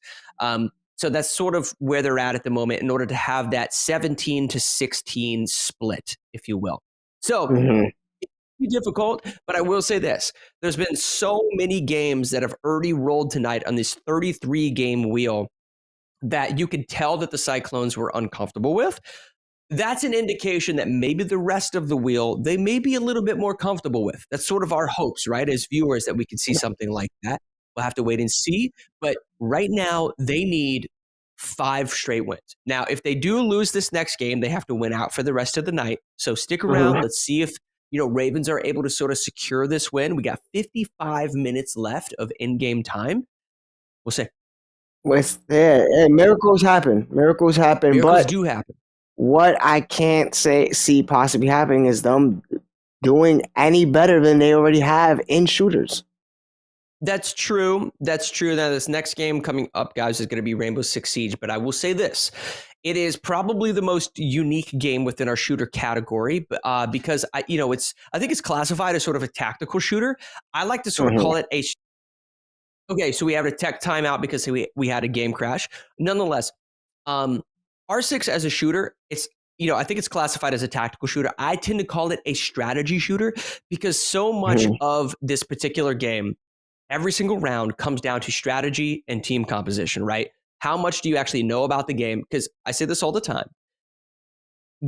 So that's sort of where they're at the moment in order to have that 17-16 split, if you will. So it's difficult, but I will say this. There's been so many games that have already rolled tonight on this 33-game wheel that you could tell that the Cyclones were uncomfortable with. That's an indication that maybe the rest of the wheel, they may be a little bit more comfortable with. That's sort of our hopes, right? As viewers, that we could see something like that. We'll have to wait and see. But right now, they need 5 straight wins. Now, if they do lose this next game, they have to win out for the rest of the night. So stick around. Let's see if Ravens are able to sort of secure this win. We got 55 minutes left of in-game time. We'll see. Miracles happen. Miracles Miracles do happen. What I can't see possibly happening is them doing any better than they already have in shooters. That's true. Now, this next game coming up, guys, is going to be Rainbow Six Siege. But I will say this. It is probably the most unique game within our shooter category because, I think it's classified as sort of a tactical shooter. I like to sort of call it a... Okay, so we have a tech timeout because we had a game crash. Nonetheless, R6 as a shooter, it's I think it's classified as a tactical shooter. I tend to call it a strategy shooter because so much of this particular game, every single round comes down to strategy and team composition, right? How much do you actually know about the game? Because I say this all the time.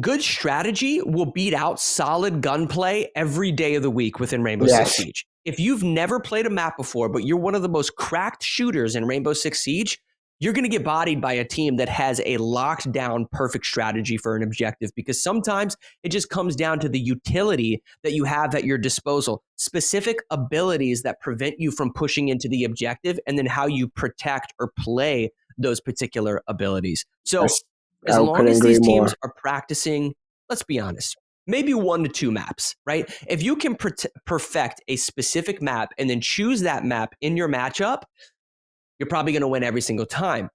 Good strategy will beat out solid gunplay every day of the week within Rainbow Six Siege. If you've never played a map before, but you're one of the most cracked shooters in Rainbow Six Siege, you're going to get bodied by a team that has a locked down perfect strategy for an objective, because sometimes it just comes down to the utility that you have at your disposal, specific abilities that prevent you from pushing into the objective, and then how you protect or play those particular abilities. So as long as these teams are practicing, let's be honest, maybe 1 to 2 maps, right? If you can perfect a specific map and then choose that map in your matchup, you're probably going to win every single time.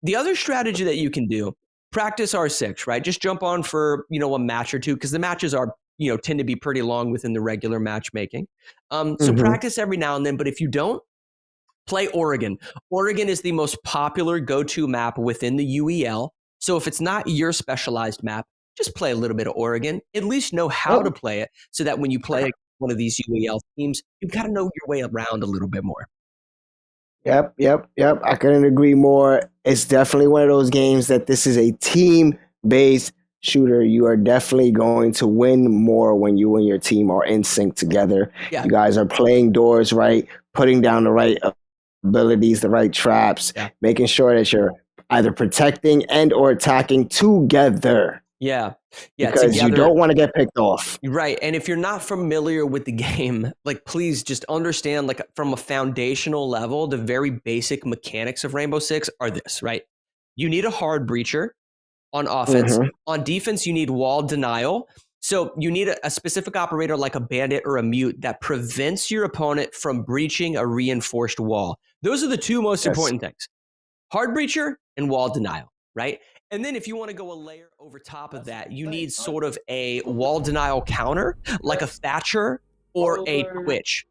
The other strategy that you can do, practice R6, right? Just jump on for, a match or two, because the matches are, tend to be pretty long within the regular matchmaking. So practice every now and then, but if you don't, play Oregon. Oregon is the most popular go-to map within the UEL. So if it's not your specialized map, just play a little bit of Oregon. At least know how to play it, so that when you play one of these UEL teams, you've got to know your way around a little bit more. Yep. I couldn't agree more. It's definitely one of those games that this is a team-based shooter. You are definitely going to win more when you and your team are in sync together. Yeah. You guys are playing doors right, putting down the right abilities, the right traps, making sure that you're either protecting and or attacking together. Yeah. Because together, you don't want to get picked off. Right. And if you're not familiar with the game, please just understand, from a foundational level, the very basic mechanics of Rainbow Six are this, right? You need a hard breacher on offense. On defense, you need wall denial. So you need a specific operator like a bandit or a mute that prevents your opponent from breaching a reinforced wall. Those are the two most important things. Hard breacher and wall denial, right? And then if you want to go a layer over top of that, you need sort of a wall denial counter, like a Thatcher or a Twitch.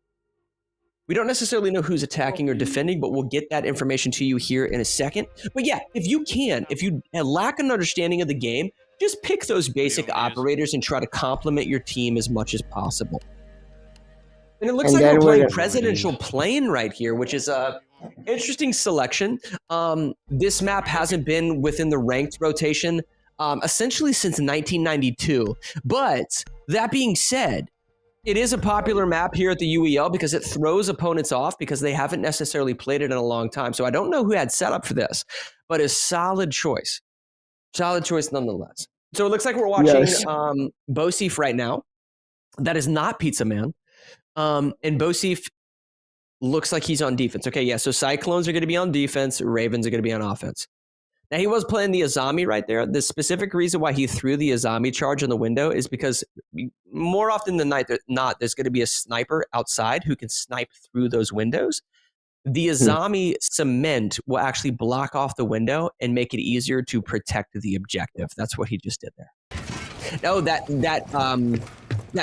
We don't necessarily know who's attacking or defending, but we'll get that information to you here in a second. But yeah, if you lack an understanding of the game, just pick those basic operators and try to complement your team as much as possible. And it looks like we're playing Presidential Plane right here, which is a interesting selection. This map hasn't been within the ranked rotation essentially since 1992. But that being said, it is a popular map here at the UEL because it throws opponents off because they haven't necessarily played it in a long time. So I don't know who had set up for this, but a solid choice. Solid choice nonetheless. So it looks like we're watching Bosif right now. That is not Pizza Man. And Bosif looks like he's on defense. Okay, yeah, so Cyclones are going to be on defense. Ravens are going to be on offense. Now, he was playing the Azami right there. The specific reason why he threw the Azami charge in the window is because more often than not, there's going to be a sniper outside who can snipe through those windows. The Azami cement will actually block off the window and make it easier to protect the objective. That's what he just did there. No, that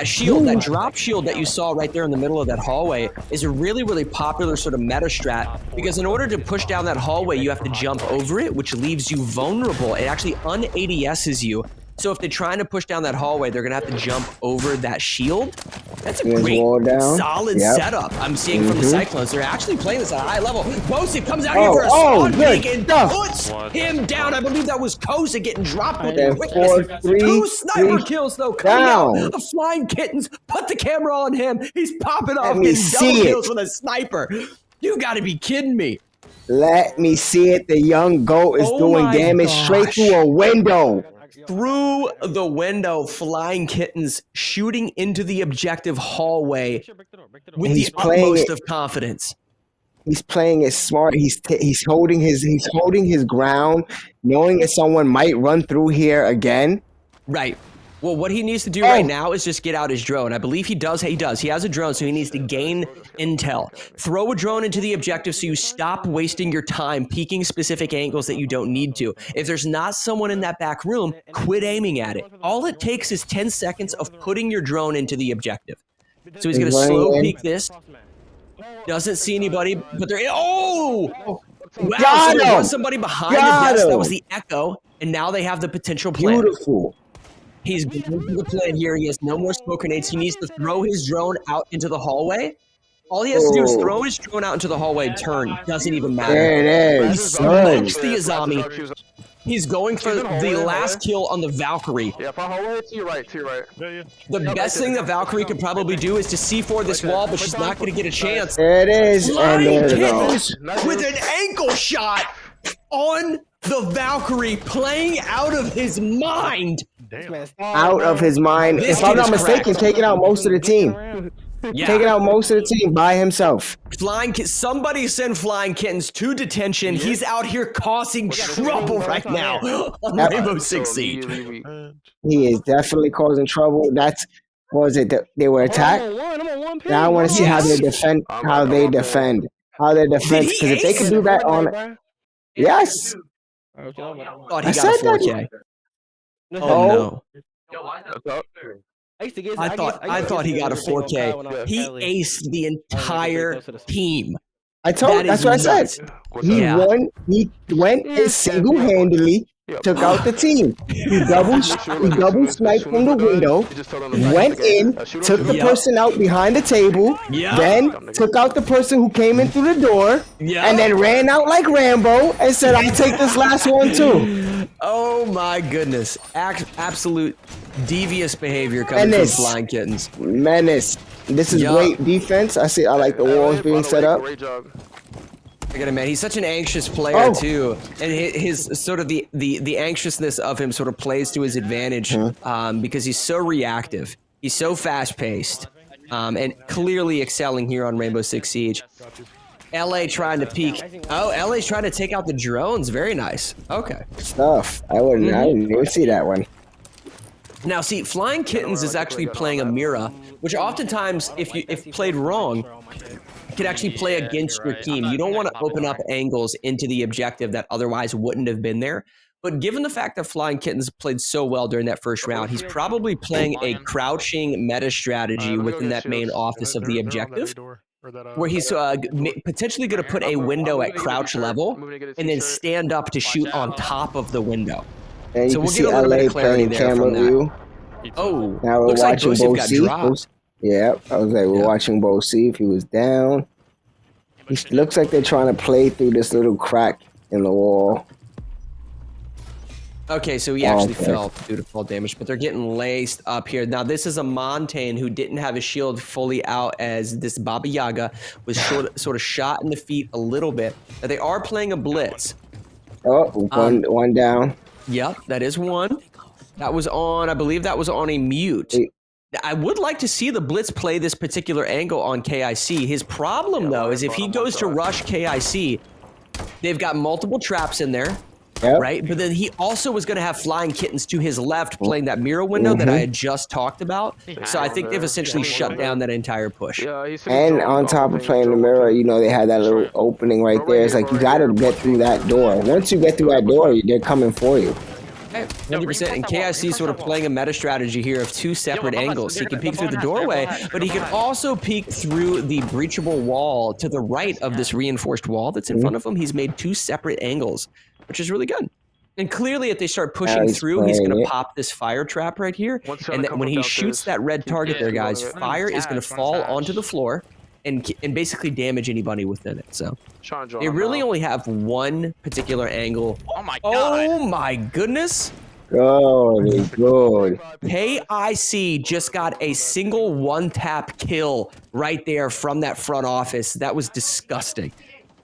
shield, that drop shield that you saw right there in the middle of that hallway is a really, really popular sort of meta strat, because in order to push down that hallway, you have to jump over it, which leaves you vulnerable. It actually un-ADSs you. So if they're trying to push down that hallway, they're going to have to jump over that shield. That's a great, solid setup I'm seeing from the Cyclones. They're actually playing this at a high level. Bosif comes out here for a spawn peek and puts him down. I believe that was Koza getting dropped with the quickness. 2 sniper kills, though, coming out of Flying Kittens. Put the camera on him. He's popping off getting double kills with a sniper. You got to be kidding me. Let me see it. The young GOAT is doing damage straight through a window. Through the window, Flying Kittens shooting into the objective hallway with the utmost of confidence. He's playing it smart. He's holding his ground, knowing that someone might run through here again. Right. Well, what he needs to do right now is just get out his drone. I believe he does. He does. He has a drone, so he needs to gain intel. Throw a drone into the objective so you stop wasting your time peeking specific angles that you don't need to. If there's not someone in that back room, quit aiming at it. All it takes is 10 seconds of putting your drone into the objective. So he's going to slow peek this. Doesn't see anybody, but there. Oh! Wow! So there was somebody behind the desk. That was the Echo, and now they have the potential plan. Beautiful. He's going to the plan here. He has no more smoke grenades. He needs to throw his drone out into the hallway. All he has to do is throw his drone out into the hallway and turn. Doesn't even matter. There it is. He smokes the Azami. He's going for the last kill on the Valkyrie. Yeah, far hallway to your right, The best thing that Valkyrie could probably do is to C4 this wall, but she's not going to get a chance. There it is. Flying Kittens with an ankle shot on the Valkyrie, playing out of his mind. Out of his mind. If I'm not mistaken, taking out most of the team. taking out most of the team by himself. Somebody send Flying Kittens to detention. He's out here causing trouble right now on Rainbow Six Siege. He is definitely causing trouble. That's what was it? They were attacked. Now I want to see how they defend. How they defend. How they defend. Because if they could do that on, yes. Thought he got a 4K. Oh no. I thought he got a 4K. He aced the entire team. That's what I said. He won. He went and single-handedly took out the team. He double sniped from the window, went in, took the person out behind the table, then took out the person who came in through the door, and then ran out like Rambo and said, "I'll take this last one too." Oh my goodness! Absolute devious behavior coming from Flying Kittens. Menace. This is great defense. I like the walls being set up. I gotta admit, he's such an anxious player too, and his sort of the anxiousness of him sort of plays to his advantage because he's so reactive. He's so fast paced, and clearly excelling here on Rainbow Six Siege. LA trying to peek. Oh, LA's trying to take out the drones. Very nice. Okay. Stuff. I didn't even see that one. Now, see, Flying Kittens is actually playing a Mira, which oftentimes, if played wrong, could actually play against your team. You don't want to open up angles into the objective that otherwise wouldn't have been there. But given the fact that Flying Kittens played so well during that first round, he's probably playing a crouching meta strategy within that main office of the objective, where he's potentially going to put a window at crouch level and then stand up to shoot on top of the window. And so you can see LA playing camera view. Oh, now we're watching Bo C. Yeah, I was like, we're watching Bo C if he was down. He looks like they're trying to play through this little crack in the wall. Okay, so he actually fell due to fall damage, but they're getting laced up here. Now, this is a Montaigne who didn't have his shield fully out, as this Baba Yaga was sort of shot in the feet a little bit. Now, they are playing a blitz. Oh, one down. Yep, that is one. That was on, I believe that was on a mute. I would like to see the blitz play this particular angle on KIC. His problem, though, is if he goes to rush KIC, they've got multiple traps in there, right? But then he also was going to have Flying Kittens to his left playing that mirror window that I had just talked about. So I think they've essentially shut down that entire push. And on top of playing the mirror, you know, they had that little opening right there. It's like you got to get through that door. Once you get through that door, they're coming for you. 100%. And KIC sort of playing a meta strategy here of two separate angles. He can peek through the doorway, but he can also peek through the breachable wall to the right of this reinforced wall that's in front of him. He's made two separate angles, which is really good. And clearly, if they start pushing through, he's going to pop this fire trap right here. And then when he shoots that red target there, guys, fire is going to fall onto the floor and basically damage anybody within it. So they really only have one particular angle. Oh my god! Oh my goodness! Good. KIC just got a single one-tap kill right there from that front office. That was disgusting.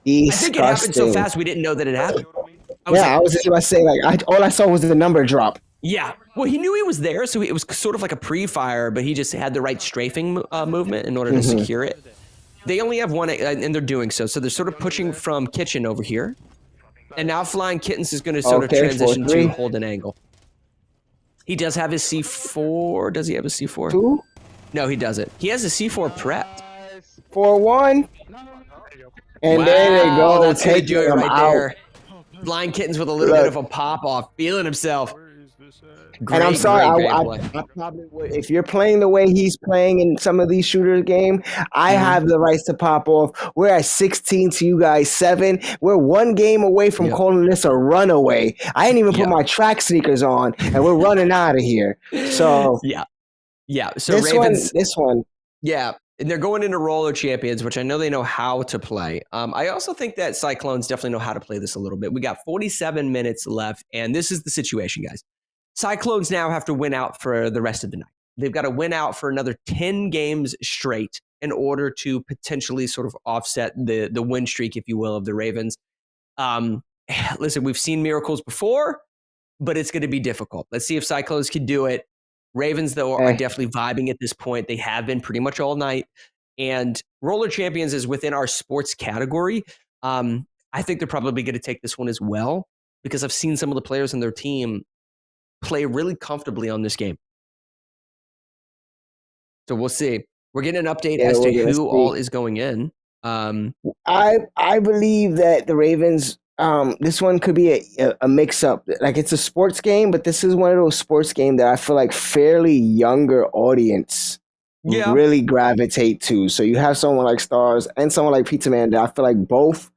I think it happened so fast we didn't know that it happened. I was just about to say, like, all I saw was the number drop. Yeah, well, he knew he was there, so it was sort of like a pre-fire, but he just had the right strafing movement in order to secure it. They only have one, and they're doing so. So they're sort of pushing from kitchen over here. And now Flying Kittens is going to sort of transition to hold an angle. He does have his C4. Does he have a C4? 2? No, he doesn't. He has a C4 prepped. 4-1. And there they go. That's how you do it right there. Flying Kittens with a little bit of a pop-off. Feeling himself. And I'm sorry, I probably would. If you're playing the way he's playing in some of these shooter games, I have the rights to pop off. We're at 16 to you guys 7. We're one game away from calling this a runaway. I didn't even put my track sneakers on, and we're running out of here. So yeah. So this Ravens, one. Yeah. And they're going into roller champions, which I know they know how to play. I also think that Cyclones definitely know how to play this a little bit. We got 47 minutes left, and this is the situation, guys. Cyclones now have to win out for the rest of the night. They've got to win out for another 10 games straight in order to potentially sort of offset the win streak, if you will, of the Ravens. Listen, we've seen miracles before, but it's going to be difficult. Let's see if Cyclones can do it. Ravens, though, are definitely vibing at this point. They have been pretty much all night. And Roller Champions is within our sports category. I think they're probably going to take this one as well because I've seen some of the players on their team play really comfortably on this game. So we'll see. We're getting an update as to who all is going in. I believe that the Ravens, this one could be a mix-up. Like, it's a sports game, but this is one of those sports games that I feel like fairly younger audience really gravitate to. So you have someone like Stars and someone like Pizza Man that I feel like both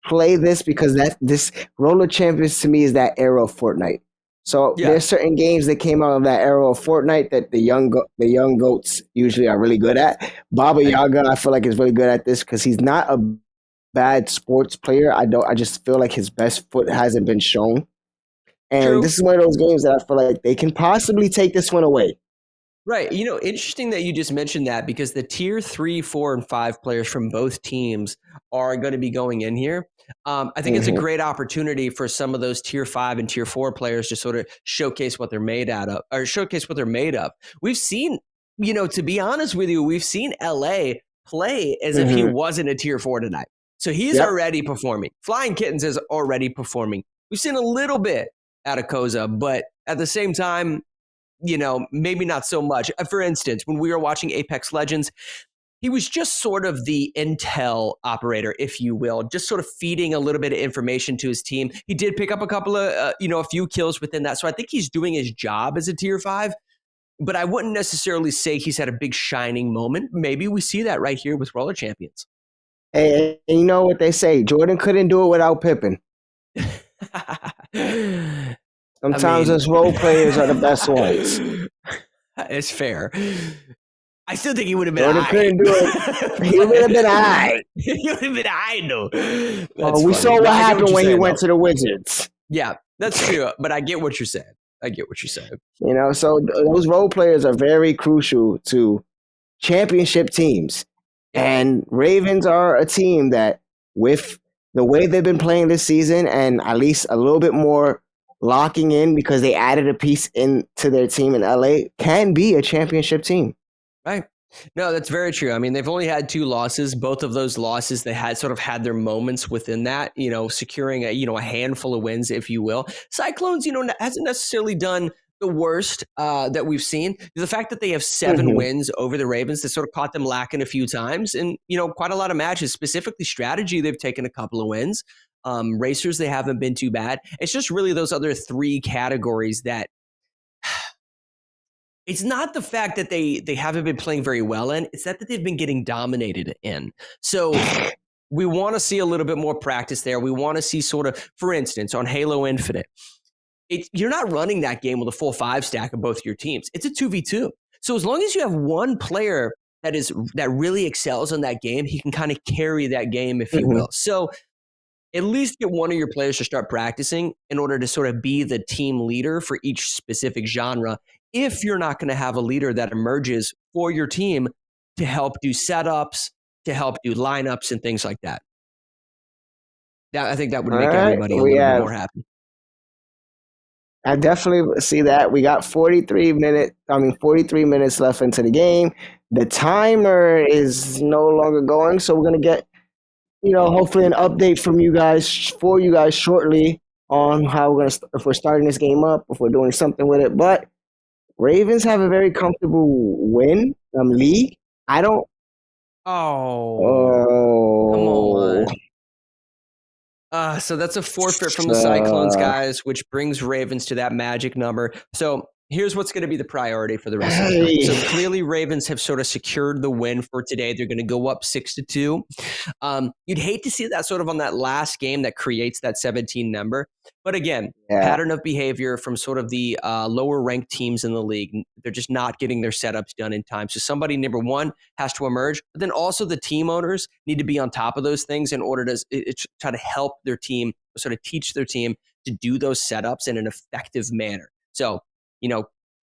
play this because this Roller Champions to me is that era of Fortnite. So there's certain games that came out of that era of Fortnite that the young goats usually are really good at. Baba Yaga, I feel like, is really good at this because he's not a bad sports player. I just feel like his best foot hasn't been shown. And this is one of those games that I feel like they can possibly take this one away. Right. You know, interesting that you just mentioned that because the tier 3, 4, and 5 players from both teams are going to be going in here. I think it's a great opportunity for some of those tier 5 and tier 4 players to sort of showcase what they're made out of, or showcase what they're made of. We've seen, you know, to be honest with you, we've seen LA play as if he wasn't a tier 4 tonight. So he's already performing. Flying Kittens is already performing. We've seen a little bit out of Koza, but at the same time, you know, maybe not so much. For instance, when we were watching Apex Legends, he was just sort of the intel operator, if you will, just sort of feeding a little bit of information to his team. He did pick up a couple of, a few kills within that. So I think he's doing his job as a tier 5, but I wouldn't necessarily say he's had a big shining moment. Maybe we see that right here with Roller Champions. Hey, and you know what they say, Jordan couldn't do it without Pippen. Sometimes those role players are the best ones. It's fair. I still think he would have been Jordan couldn't do it. He would have been all right. He would have been all right, though. We saw what happened when he went to the Wizards. Yeah, that's true. But I get what you're saying. You know, so those role players are very crucial to championship teams. And Ravens are a team that, with the way they've been playing this season and at least a little bit more locking in because they added a piece into their team in LA, can be a championship team. Right. No, that's very true. I mean, they've only had 2 losses. Both of those losses, they had sort of had their moments within that, you know, securing a handful of wins, if you will. Cyclones, hasn't necessarily done the worst that we've seen. The fact that they have 7 wins over the Ravens, that sort of caught them lacking a few times, and quite a lot of matches. Specifically, strategy, they've taken a couple of wins. Racers, they haven't been too bad. It's just really those other 3 categories that. It's not the fact that they haven't been playing very well in. It's that they've been getting dominated in. So we want to see a little bit more practice there. We want to see sort of, for instance, on Halo Infinite, you're not running that game with a full 5 stack of both your teams. It's a 2v2. So as long as you have one player that really excels in that game, he can kind of carry that game, if you will. So at least get one of your players to start practicing in order to sort of be the team leader for each specific genre. If you're not going to have a leader that emerges for your team to help do setups, to help do lineups and things like that. I think that would make everybody a little bit more happy. I definitely see that. We got 43 minutes left into the game. The timer is no longer going, so we're going to get, hopefully an update from you guys shortly on how if we're starting this game up, if we're doing something with it. But Ravens have a very comfortable win league. I don't. Oh. Come on. So that's a forfeit from the Cyclones, guys, which brings Ravens to that magic number. So here's what's going to be the priority for the rest of the game. So clearly Ravens have sort of secured the win for today. They're going to go up 6-2. You'd hate to see that sort of on that last game that creates that 17 number. But again, pattern of behavior from sort of the lower ranked teams in the league. They're just not getting their setups done in time. So somebody, number one, has to emerge. But then also the team owners need to be on top of those things in order to try to help their team, sort of teach their team to do those setups in an effective manner. So,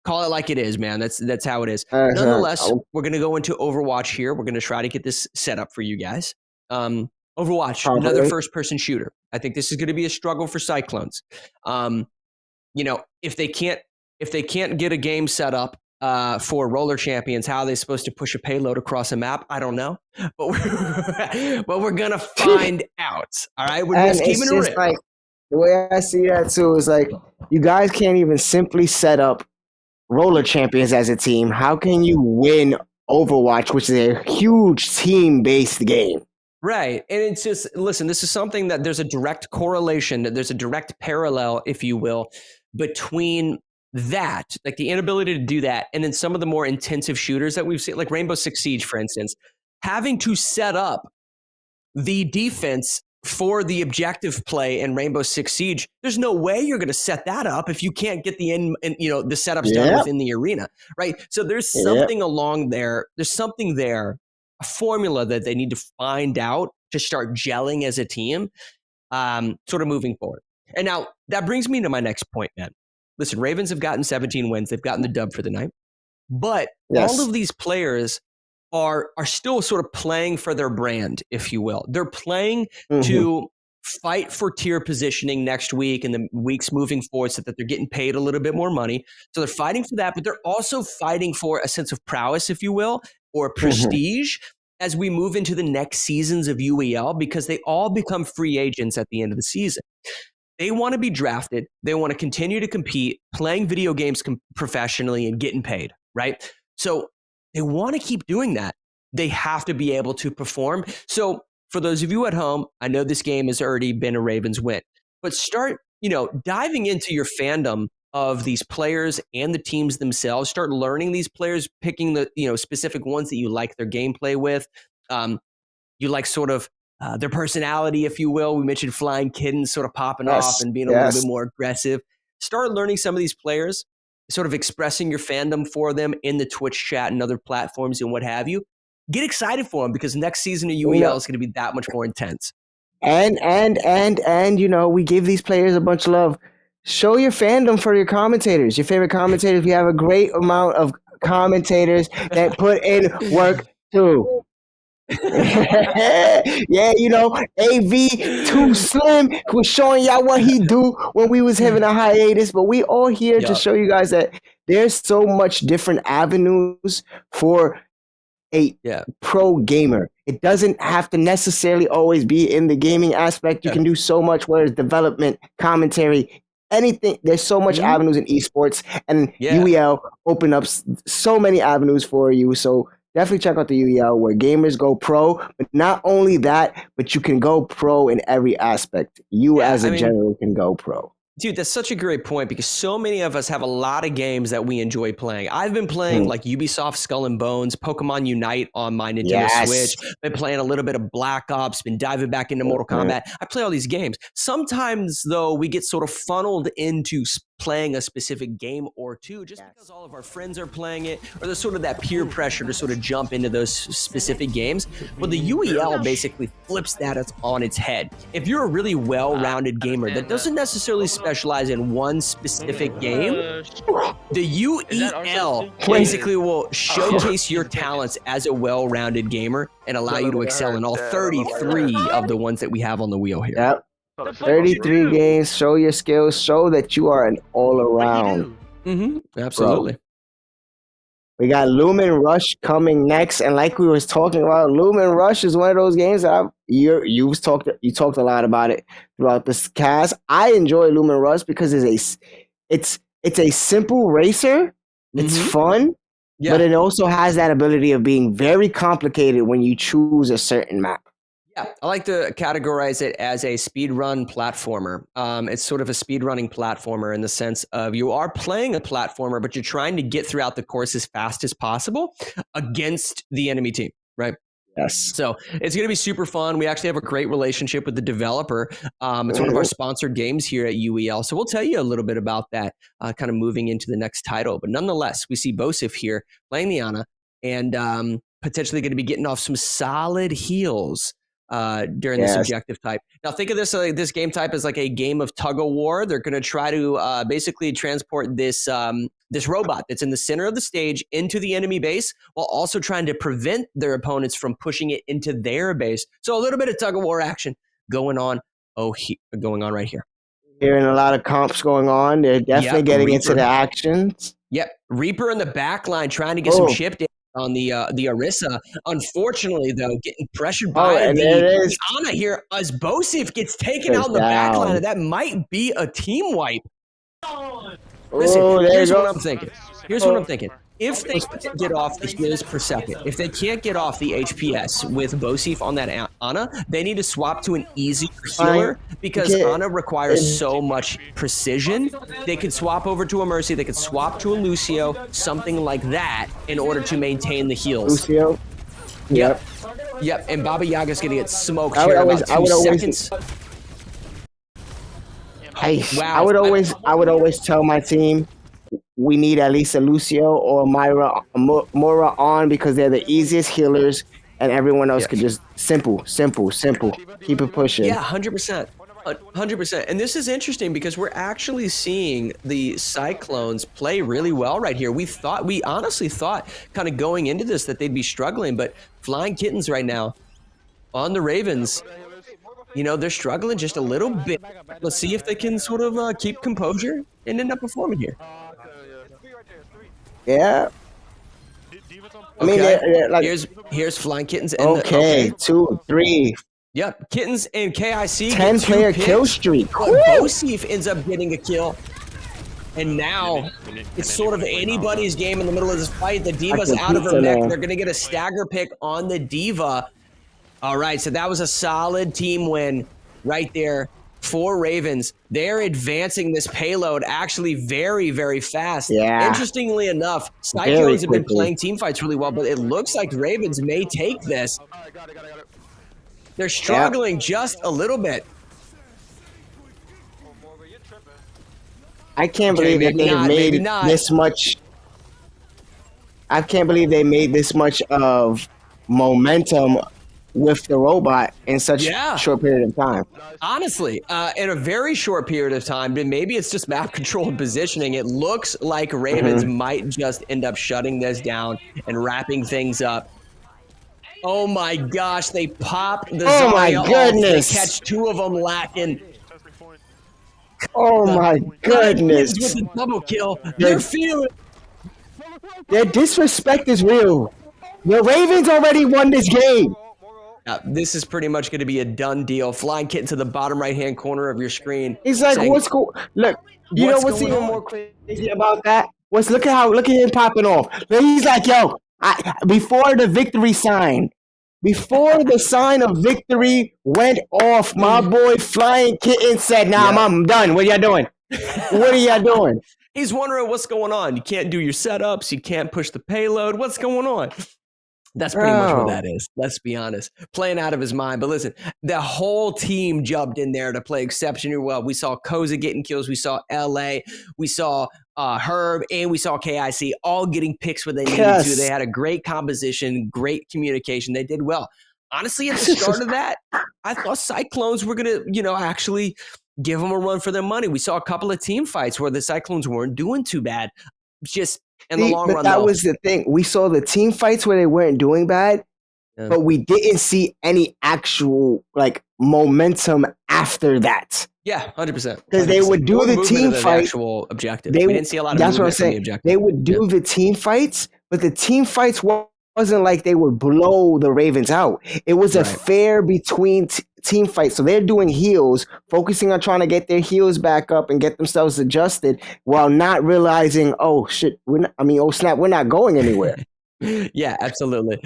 call it like it is, man. That's how it is. Nonetheless, we're going to go into Overwatch here. We're going to try to get this set up for you guys. Overwatch, another first-person shooter. I think this is going to be a struggle for Cyclones. If they can't get a game set up for roller champions. How are they supposed to push a payload across a map? I don't know, but we're gonna find out. All right, we're And just it's keeping it just real. like the way I see that too is like you guys can't even simply set up roller champions as a team. How can you win Overwatch, which is a huge team-based game? Right. And it's just, listen, this is something that there's a direct correlation, there's a direct parallel, if you will, between that, like the inability to do that, and then some of the more intensive shooters that we've seen, like Rainbow Six Siege, for instance, having to set up the defense for the objective play in Rainbow Six Siege. There's no way you're going to set that up if you can't get the the setups done within the arena, right? So there's something along there. There's something there, a formula that they need to find out to start gelling as a team, sort of moving forward. And now that brings me to my next point, man. Listen, Ravens have gotten 17 wins. They've gotten the dub for the night. But all of these players are still sort of playing for their brand, if you will. They're playing to fight for tier positioning next week and the weeks moving forward so that they're getting paid a little bit more money. So they're fighting for that, but they're also fighting for a sense of prowess, if you will, or prestige as we move into the next seasons of UEL, because they all become free agents at the end of the season. They want to be drafted. They want to continue to compete, playing video games professionally and getting paid, right? So they want to keep doing that. They have to be able to perform. So for those of you at home, I know this game has already been a Ravens win, but start, diving into your fandom of these players and the teams themselves. Start learning these players, picking the, specific ones that you like their gameplay with. You like sort of their personality, if you will. We mentioned Flying Kittens sort of popping off and being a little bit more aggressive. Start learning some of these players, sort of expressing your fandom for them in the Twitch chat and other platforms and what have you. Get excited for them because next season of UEL is going to be that much more intense. And we give these players a bunch of love. Show your fandom for your commentators, your favorite commentators. We have a great amount of commentators that put in work too. Yeah, AV Too Slim was showing y'all what he do when we was having a hiatus, but we all here to show you guys that there's so much different avenues for a pro gamer. It doesn't have to necessarily always be in the gaming aspect. You can do so much, whether it's development, commentary, anything. There's so much avenues in esports, and UEL open up so many avenues for you. So definitely check out the UEL where gamers go pro, but not only that, but you can go pro in every aspect. As a general can go pro. Dude, that's such a great point because so many of us have a lot of games that we enjoy playing. I've been playing like Ubisoft Skull and Bones, Pokemon Unite on my Nintendo Switch. Been playing a little bit of Black Ops, been diving back into Mortal Kombat. I play all these games. Sometimes, though, we get sort of funneled into playing a specific game or two just because all of our friends are playing it, or there's sort of that peer pressure to sort of jump into those specific games. Well, the UEL basically flips that on its head. If you're a really well-rounded gamer that doesn't necessarily specialize in one specific game, the UEL basically will showcase your talents as a well-rounded gamer and allow you to excel in all 33 of the ones that we have on the wheel here. Yep. 33 games, show your skills, show that you are an all-around. Absolutely. Bro. We got Lumen Rush coming next, and like we was talking about, Lumen Rush is one of those games that you talked a lot about it throughout this cast. I enjoy Lumen Rush because it's a simple racer. It's fun, but it also has that ability of being very complicated when you choose a certain map. Yeah, I like to categorize it as a speedrun platformer. It's sort of a speedrunning platformer in the sense of you are playing a platformer, but you're trying to get throughout the course as fast as possible against the enemy team, right? Yes. So it's going to be super fun. We actually have a great relationship with the developer. It's one of our sponsored games here at UEL. So we'll tell you a little bit about that kind of moving into the next title. But nonetheless, we see Bosif here playing the Ana and potentially going to be getting off some solid heels during this objective type. Now think of this game type as like a game of tug of war. They're going to try to basically transport this robot that's in the center of the stage into the enemy base while also trying to prevent their opponents from pushing it into their base. So a little bit of tug of war action going on right here. Hearing a lot of comps going on. They're definitely getting into the actions. Yep, Reaper in the back line trying to get some chip damage on the Orisa. Unfortunately, though, getting pressured by and the there it is. Ana here as Bosif gets taken Goes out in the back line, down. and that might be a team wipe. Oh, Listen, there here's you what go. I'm thinking. Here's what I'm thinking. If they can't get off the heals per second, if they can't get off the HPS with Bosif on that Ana, they need to swap to an easier healer because Ana requires so much precision. They could swap over to a Mercy, they could swap to a Lucio, something like that, in order to maintain the heals. Lucio. Yep. Yep, and Baba Yaga's gonna get smoked I would here in always- about 2 I would always- seconds. Wow. I would always tell my team we need at least a Lucio or Mora on because they're the easiest healers, and everyone else could just simple. Keep it pushing. Yeah, 100%. 100%. And this is interesting because we're actually seeing the Cyclones play really well right here. We honestly thought kind of going into this that they'd be struggling, but Flying Kittens right now on the Ravens, you know, they're struggling just a little bit. Let's see if they can sort of keep composure and end up performing here. Yeah. I mean, they're like, here's Flying Kittens. Okay, 2, 3. Yep, Kittens and KIC 10-player kill streak. But Bosif ends up getting a kill. And now it's sort of anybody's game in the middle of this fight. The Diva's out of her mech. They're going to get a stagger pick on the Diva. All right, so that was a solid team win right there for Ravens. They're advancing this payload actually very, very fast. Yeah. Interestingly enough, Cyclones have been playing team fights really well, but it looks like Ravens may take this. They're struggling just a little bit. I can't believe that they made this much. I can't believe they made this much of momentum with the robot in such a short period of time. Honestly, in a very short period of time, but maybe it's just map control and positioning. It looks like Ravens might just end up shutting this down and wrapping things up. Oh my gosh, they popped the Oh my Zarya goodness. Ult. They catch 2 of them lacking. Oh my goodness. With the double kill, they're feeling. Their disrespect is real. The Ravens already won this game. This is pretty much going to be a done deal. Flying Kitten to the bottom right-hand corner of your screen. He's like, saying, what's cool? Look, you know what's even more crazy about that? Look at him popping off. He's like, yo, before the victory sign, before the sign of victory went off, my boy Flying Kitten said, nah, I'm done. What are y'all doing? What are y'all doing? He's wondering what's going on. You can't do your setups. You can't push the payload. What's going on? That's pretty much what that is. Let's be honest. Playing out of his mind. But listen, the whole team jumped in there to play exceptionally well. We saw Koza getting kills. We saw LA. We saw Herb. And we saw KIC all getting picks when they needed to. They had a great composition, great communication. They did well. Honestly, at the start of that, I thought Cyclones were going to, actually give them a run for their money. We saw a couple of team fights where the Cyclones weren't doing too bad. Just in the long run, that was the thing. We saw the team fights where they weren't doing bad, but we didn't see any actual momentum after that. Yeah, 100%. Because they would do the team fight. Actual objective. We didn't see a lot of that's what I'm movement from the saying. objective. They would do the team fights, but the team fights wasn't like they would blow the Ravens out. It was a fair between team fights. So they're doing heals, focusing on trying to get their heals back up and get themselves adjusted while not realizing, oh shit, oh snap, we're not going anywhere. Yeah, absolutely.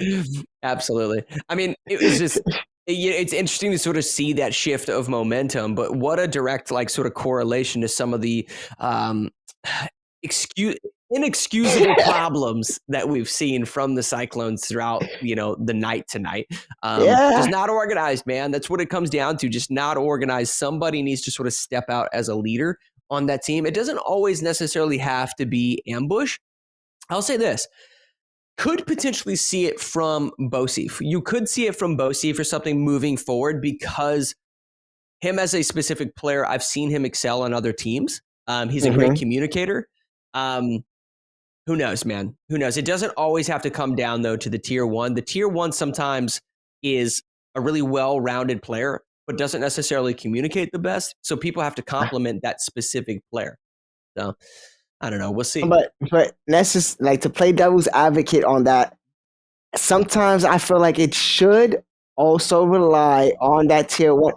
Absolutely. I mean, it was just, it's interesting to sort of see that shift of momentum, but what a direct sort of correlation to some of the inexcusable problems that we've seen from the Cyclones throughout, the night tonight. Just not organized, man. That's what it comes down to. Just not organized. Somebody needs to sort of step out as a leader on that team. It doesn't always necessarily have to be ambush. I'll say this. Could potentially see it from Bosif. You could see it from Bosif for something moving forward because him as a specific player, I've seen him excel on other teams. He's a great communicator. Who knows, man? Who knows? It doesn't always have to come down, though, to the tier 1. The tier 1 sometimes is a really well-rounded player. but doesn't necessarily communicate the best. So people have to compliment that specific player. So I don't know. We'll see. But like to play devil's advocate on that, sometimes I feel like it should also rely on that tier 1.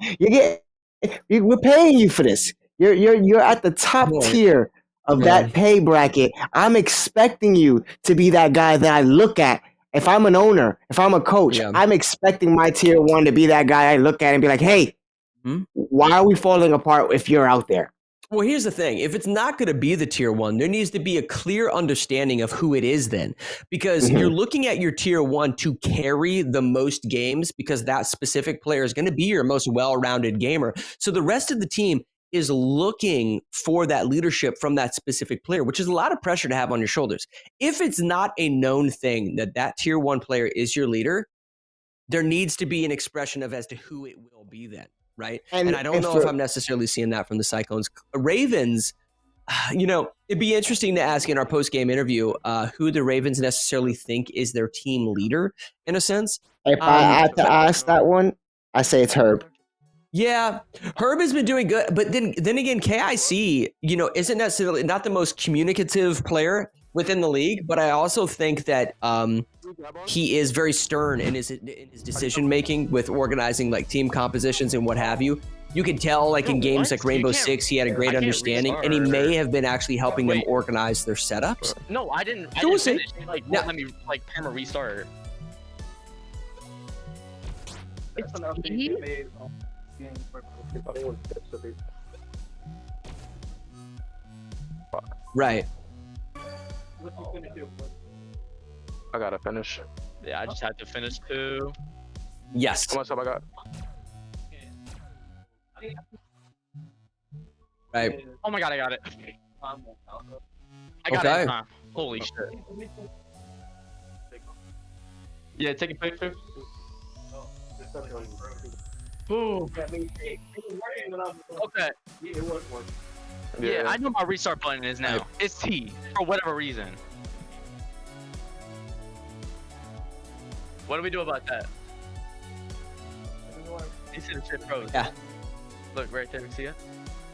We're paying you for this. You're at the top tier of that pay bracket. I'm expecting you to be that guy that I look at. If I'm an owner, if I'm a coach, I'm expecting my tier 1 to be that guy I look at and be like, hey, why are we falling apart if you're out there? Well, here's the thing. If it's not going to be the tier 1, there needs to be a clear understanding of who it is then. Because you're looking at your tier 1 to carry the most games because that specific player is going to be your most well-rounded gamer. So the rest of the team is looking for that leadership from that specific player, which is a lot of pressure to have on your shoulders. If it's not a known thing that tier 1 player is your leader, there needs to be an expression of as to who it will be then. Right. And I don't know if I'm necessarily seeing that from the Cyclones. Ravens, it'd be interesting to ask in our post-game interview who the Ravens necessarily think is their team leader in a sense. If I had to ask that one, I say it's Herb. Yeah, Herb has been doing good. But then again, KIC, isn't necessarily not the most communicative player within the league. But I also think that he is very stern in his decision making with organizing like team compositions and what have you. You can tell like in games like Rainbow Six, he had a great understanding, and he may have been actually helping them organize their setups. No, I didn't finish. Like, let me like perma restart. Right. I gotta finish. Yeah, I just had to finish too. Yes. How much time I got? Right. Oh my god, I got it. I got it in time. Holy shit. Yeah, take a picture. Ooh. Okay. Yeah, I know my restart button is now. It's T for whatever reason. What do we do about that? You see the shit froze. Yeah. Look right there, see it?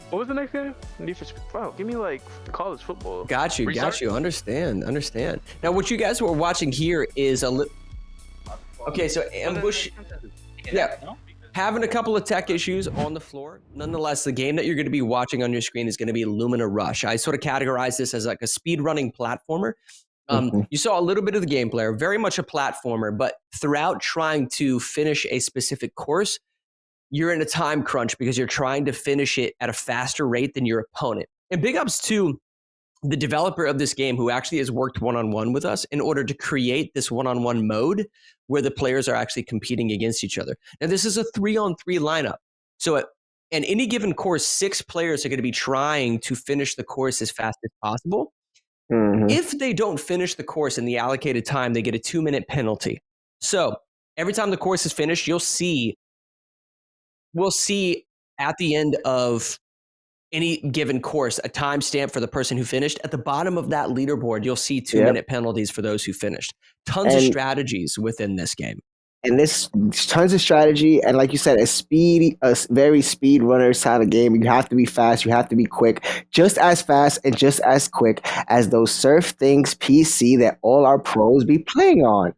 What was the next game? Need for Bro, give me like college football. Got you. Understand. Now, what you guys were watching here is okay, so Ambush, having a couple of tech issues on the floor. Nonetheless, the game that you're going to be watching on your screen is going to be Lumina Rush. I sort of categorize this as like a speed-running platformer. You saw a little bit of the gameplay, very much a platformer, but throughout trying to finish a specific course, you're in a time crunch because you're trying to finish it at a faster rate than your opponent. And big ups to the developer of this game who actually has worked one-on-one with us in order to create this one-on-one mode where the players are actually competing against each other. Now, this is a 3-on-3 lineup. So in any given course, 6 players are going to be trying to finish the course as fast as possible. If they don't finish the course in the allocated time, they get a 2-minute penalty. So every time the course is finished, we'll see at the end of any given course a timestamp for the person who finished. At the bottom of that leaderboard, you'll see 2-minute penalties for those who finished. Tons of strategies within this game. And this tons of strategy, and like you said, a very speed runner style of game. You have to be fast, you have to be quick, just as fast and just as quick as those SurfThings PC that all our pros be playing on.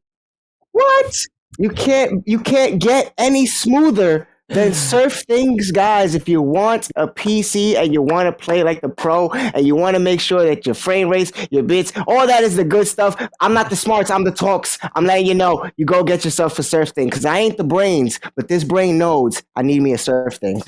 What? You can't get any smoother than SurfThings, guys. If you want a PC and you want to play like the pro and you want to make sure that your frame rates, your bits, all that is the good stuff. I'm not the smarts, I'm the talks. I'm letting you know, you go get yourself a SurfThing because I ain't the brains, but this brain knows I need me a SurfThing.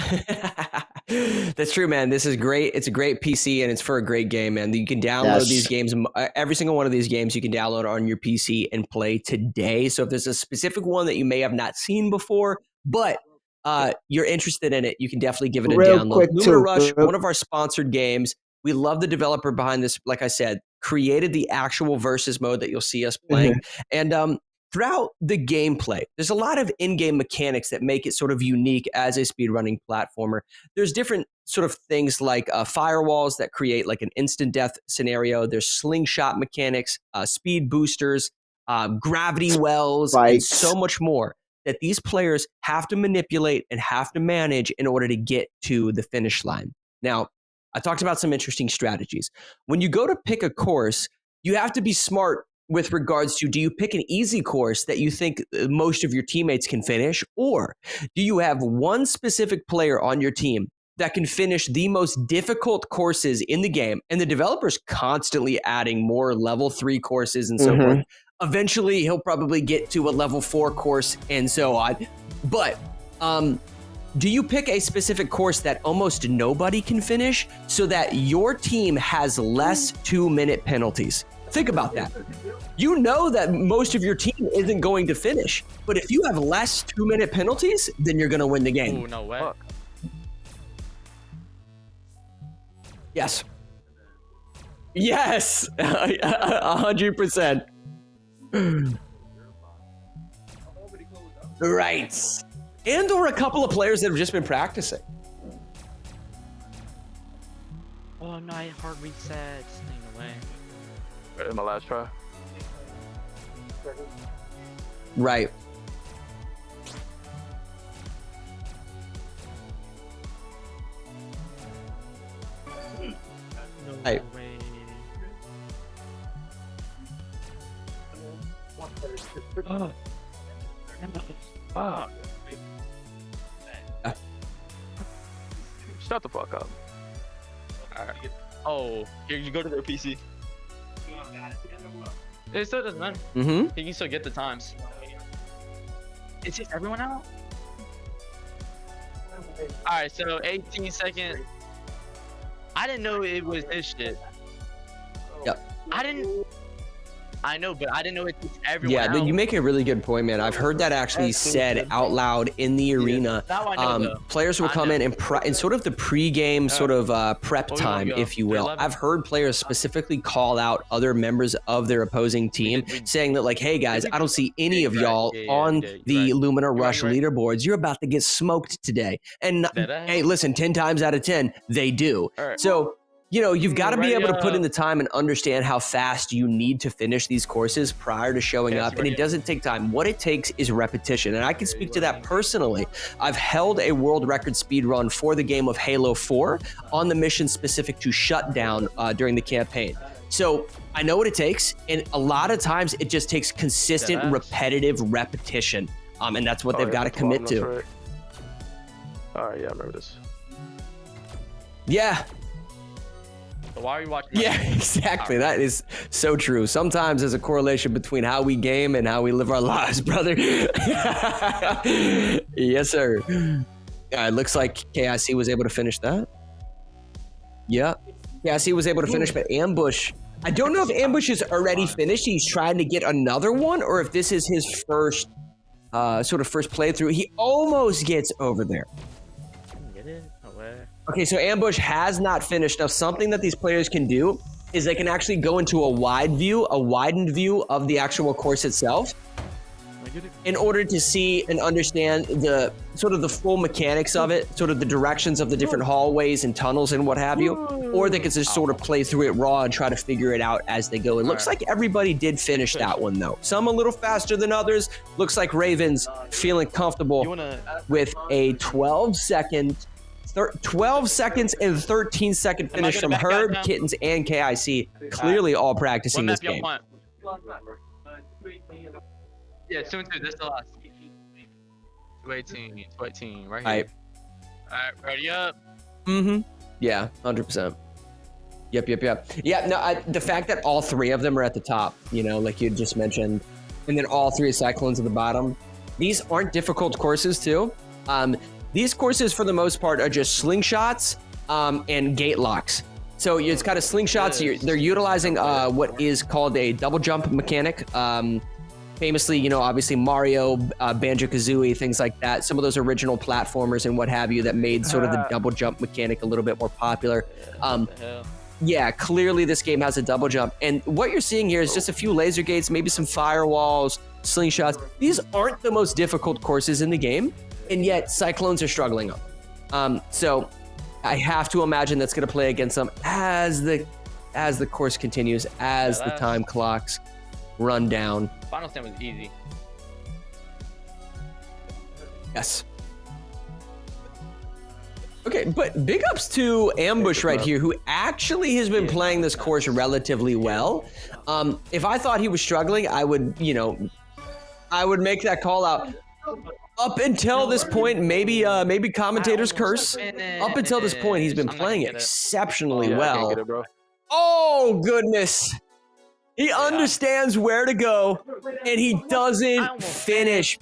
That's true, man. This is great. It's a great PC and it's for a great game, man. You can download these games. Every single one of these games you can download on your PC and play today. So if there's a specific one that you may have not seen before, but you're interested in it, you can definitely give it a download. Lumina Rush, one of our sponsored games. We love the developer behind this. Like I said, created the actual versus mode that you'll see us playing. And throughout the gameplay, there's a lot of in-game mechanics that make it sort of unique as a speedrunning platformer. There's different sort of things like firewalls that create like an instant death scenario. There's slingshot mechanics, speed boosters, gravity wells, and so much more that these players have to manipulate and have to manage in order to get to the finish line. Now, I talked about some interesting strategies. When you go to pick a course, you have to be smart with regards to, do you pick an easy course that you think most of your teammates can finish, or do you have one specific player on your team that can finish the most difficult courses in the game, and the developer's constantly adding more level 3 courses and so forth. Eventually, he'll probably get to a level 4 course and so on. But do you pick a specific course that almost nobody can finish so that your team has less 2-minute penalties? Think about that. You know that most of your team isn't going to finish, but if you have less 2-minute penalties, then you're going to win the game. Ooh, no way. Fuck. Yes. Yes. 100%. Right. And or a couple of players that have just been practicing. Oh no, I hard reset. Staying away. In my last try. Right. Right. Shut the fuck up. Alright. Oh, here you go to their PC. It still doesn't matter. You can still get the times. Is everyone out? Alright, so 18 seconds. I didn't know it was this shit. Yep. I know, but I didn't know it was everyone Yeah, out. you make a really good point, man. I've heard that actually said out loud in the arena. Now I know, Players will come in and sort of the pre-game sort of prep time, if you will. I've heard players specifically call out other members of their opposing team, saying that like, hey guys, I don't see any of y'all on the Lumina Rush leaderboards. You're about to get smoked today. And hey, listen, 10 times out of 10, they do. So, you know, you've got to be able to put in the time and understand how fast you need to finish these courses prior to showing up. And it doesn't take time. What it takes is repetition. And I can speak to that personally. I've held a world record speed run for the game of Halo 4 on the mission specific to Shutdown during the campaign. So I know what it takes. And a lot of times it just takes consistent, repetitive repetition. And that's what they've got to commit to. Right. All right, yeah, I remember this. Yeah. So why are you watching? Yeah, exactly. That is so true. Sometimes there's a correlation between how we game and how we live our lives, brother. Yes, sir. It looks like KIC was able to finish that. Yeah, KIC was able to finish, but Ambush, I don't know if Ambush is already finished. He's trying to get another one, or if this is his first sort of first playthrough. He almost gets over there. Get it away. Okay, so Ambush has not finished. Now, something that these players can do is they can actually go into a widened view of the actual course itself in order to see and understand the sort of the full mechanics of it, sort of the directions of the different hallways and tunnels and what have you, or they can just sort of play through it raw and try to figure it out as they go. It looks like everybody did finish that one though. Some a little faster than others. Looks like Raven's feeling comfortable with a 12 seconds and 13-second finish from Herb, Kittens, and KIC. Clearly all practicing this game. Yeah, 2-2. This is the last. 218, 218, right here. Alright. Alright, ready up. Yeah, 100%. Yep. Yeah, no, the fact that all three of them are at the top, you know, like you just mentioned, and then all three Cyclones at the bottom. These aren't difficult courses too. These courses, for the most part, are just slingshots and gate locks. So it's kind of slingshots. They're utilizing what is called a double jump mechanic. Famously, you know, obviously Mario, Banjo-Kazooie, things like that. Some of those original platformers and what have you that made sort of the double jump mechanic a little bit more popular. Yeah, clearly this game has a double jump. And what you're seeing here is just a few laser gates, maybe some firewalls, slingshots. These aren't the most difficult courses in the game, and yet Cyclones are struggling up. So I have to imagine that's going to play against them as the course continues, as the time clocks run down. Final stand was easy. Yes. Okay, but big ups to Ambush right here, who actually has been playing this course relatively well. If I thought he was struggling, I would, I would make that call out. Up until this point, maybe commentators curse. Up until this point, he's been playing exceptionally well. Oh, goodness. He understands where to go, and he doesn't finish.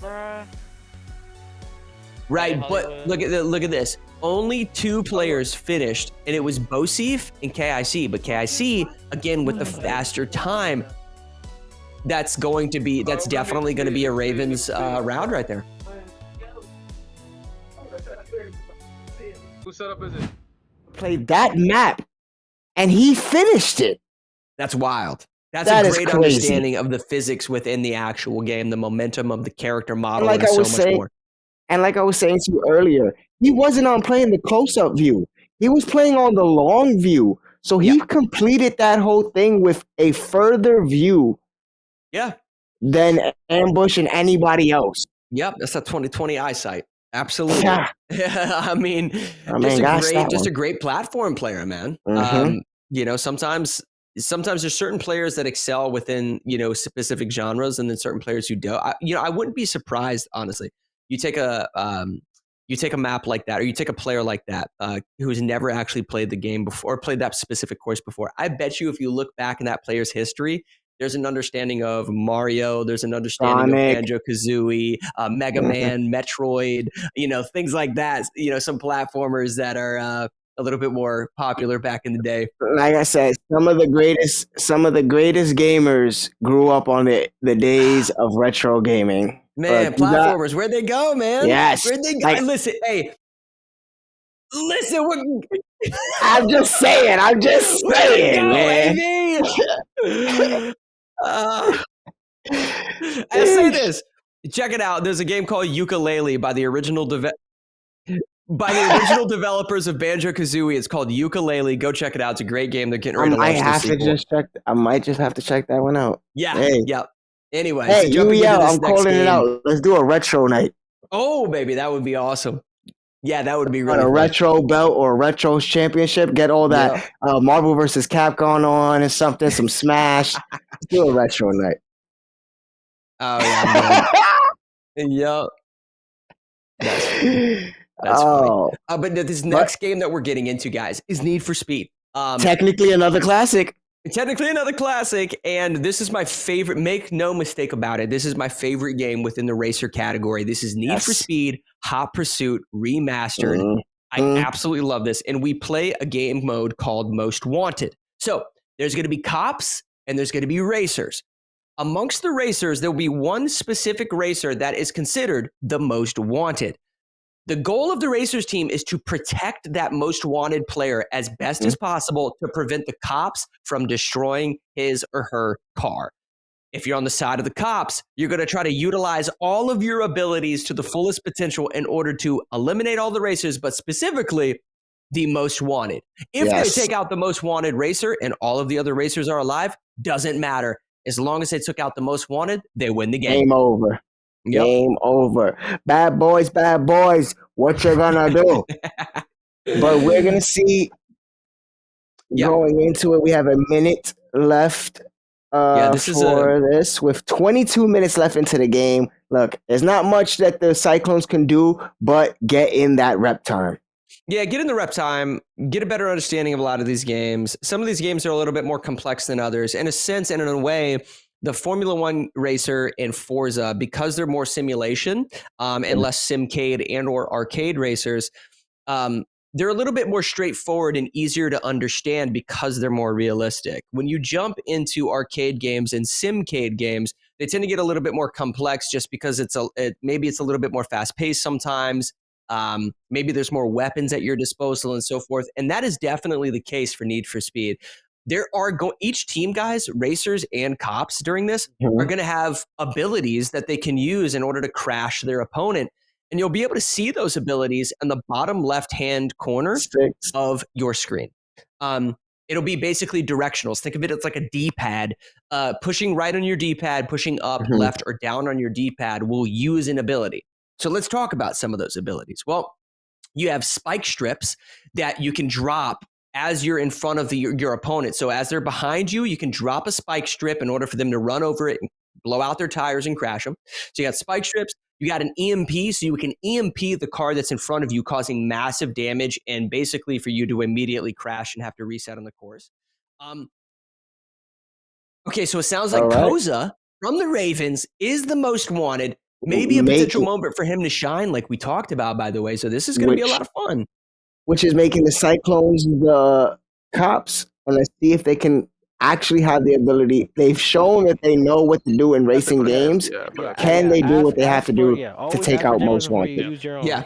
Right, but look at this. Only 2 players finished, and it was Bosif and KIC. But KIC, again, with the faster time, that's definitely going to be a Ravens round right there. Whose setup is it? Played that map, and he finished it. That's wild. That's That a is great crazy. understanding of the physics within the actual game, the momentum of the character model, Like and I so was much saying, more. and like I was saying to you earlier, he wasn't on playing the close-up view. He was playing on the long view. So he completed that whole thing with a further view than Ambush and anybody else. Yep, that's a 2020 eyesight. Absolutely. Yeah. I mean, just a great platform player, man. Sometimes there's certain players that excel within, specific genres, and then certain players who don't. I wouldn't be surprised, honestly. You take a map like that, or you take a player like that who's never actually played the game before, or played that specific course before. I bet you if you look back in that player's history, there's an understanding of Mario, there's an understanding of Banjo-Kazooie, Mega Man, Metroid, things like that. Some platformers that are a little bit more popular back in the day. Like I said, some of the greatest gamers grew up on the days of retro gaming. Man, platformers, where'd they go, man? Yes. Where'd they go? Listen, I'm just saying, man. I say this. Check it out. There's a game called Yooka-Laylee by the original developers of Banjo-Kazooie. It's called Yooka-Laylee. Go check it out. It's a great game. They're getting ready to launch the sequel. I might just have to check that one out. Yeah. Hey. Yep. Anyway, Hey, so I'm calling it out. Let's do a retro night. Oh, baby, that would be awesome. Yeah, that would be really a fun. retro belt or a retro championship. Get all that Marvel versus Capcom on and something, some Smash. Let's do a retro night. Oh yeah, man. Yep. That's funny. But this next game that we're getting into, guys, is Need for Speed. Technically another classic. And this is my favorite. Make no mistake about it. This is my favorite game within the racer category. This is Need for Speed Hot Pursuit Remastered. I absolutely love this. And we play a game mode called Most Wanted. So there's going to be cops and there's going to be racers. Amongst the racers, there'll be one specific racer that is considered the most wanted. The goal of the racers team is to protect that most wanted player as best as possible to prevent the cops from destroying his or her car. If you're on the side of the cops, you're going to try to utilize all of your abilities to the fullest potential in order to eliminate all the racers, but specifically the most wanted. If they take out the most wanted racer and all of the other racers are alive, doesn't matter. As long as they took out the most wanted, they win the game. Game over. Game over. Bad boys, what you gonna do? But we're gonna see going into it. We have a minute left this with 22 minutes left into the game. Look, there's not much that the Cyclones can do, but get in that rep time. Yeah, get in the rep time, get a better understanding of a lot of these games. Some of these games are a little bit more complex than others. In a sense and in a way, the Formula One racer and Forza, because they're more simulation and less simcade and or arcade racers, they're a little bit more straightforward and easier to understand because they're more realistic. When you jump into arcade games and simcade games, they tend to get a little bit more complex just because maybe it's a little bit more fast-paced sometimes. Maybe there's more weapons at your disposal and so forth. And that is definitely the case for Need for Speed. There are each team, guys, racers and cops during this are going to have abilities that they can use in order to crash their opponent. And you'll be able to see those abilities in the bottom left-hand corner of your screen. It'll be basically directionals. Think of it as like a D-pad. Pushing right on your D-pad, pushing up, left, or down on your D-pad will use an ability. So let's talk about some of those abilities. Well, you have spike strips that you can drop as you're in front of your opponent. So as they're behind you, you can drop a spike strip in order for them to run over it and blow out their tires and crash them. So you got spike strips. You got an EMP, so you can EMP the car that's in front of you, causing massive damage and basically for you to immediately crash and have to reset on the course. Okay, so it sounds like Koza from the Ravens is the most wanted. Maybe a potential moment for him to shine, like we talked about, by the way. So this is going to be a lot of fun. Which is making the Cyclones the cops. And let's see if they can actually have the ability. They've shown that they know what to do in racing games. Can they do what they have to do to take out most wanted? Yeah.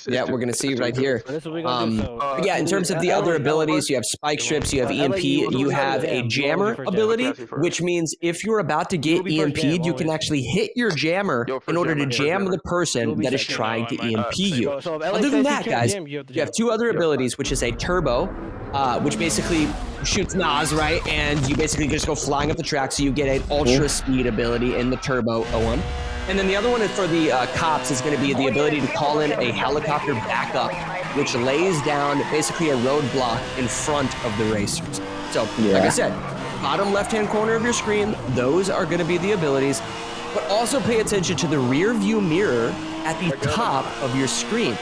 Yeah, we're going to see right here. Yeah, in terms of the other abilities, you have spike strips, you have EMP, you have a jammer ability, which means if you're about to get EMP'd, you can actually hit your jammer in order to jam the person that is trying to EMP you. Other than that, guys, you have two other abilities, which is a turbo, which basically shoots Nas, right? And you basically just go flying up the track, so you get an ultra speed ability in the turbo one. And then the other one is for the cops is going to be the ability to call in a helicopter backup, which lays down basically a roadblock in front of the racers. So, like I said, bottom left-hand corner of your screen, those are going to be the abilities. But also pay attention to the rear view mirror at the top of your screen.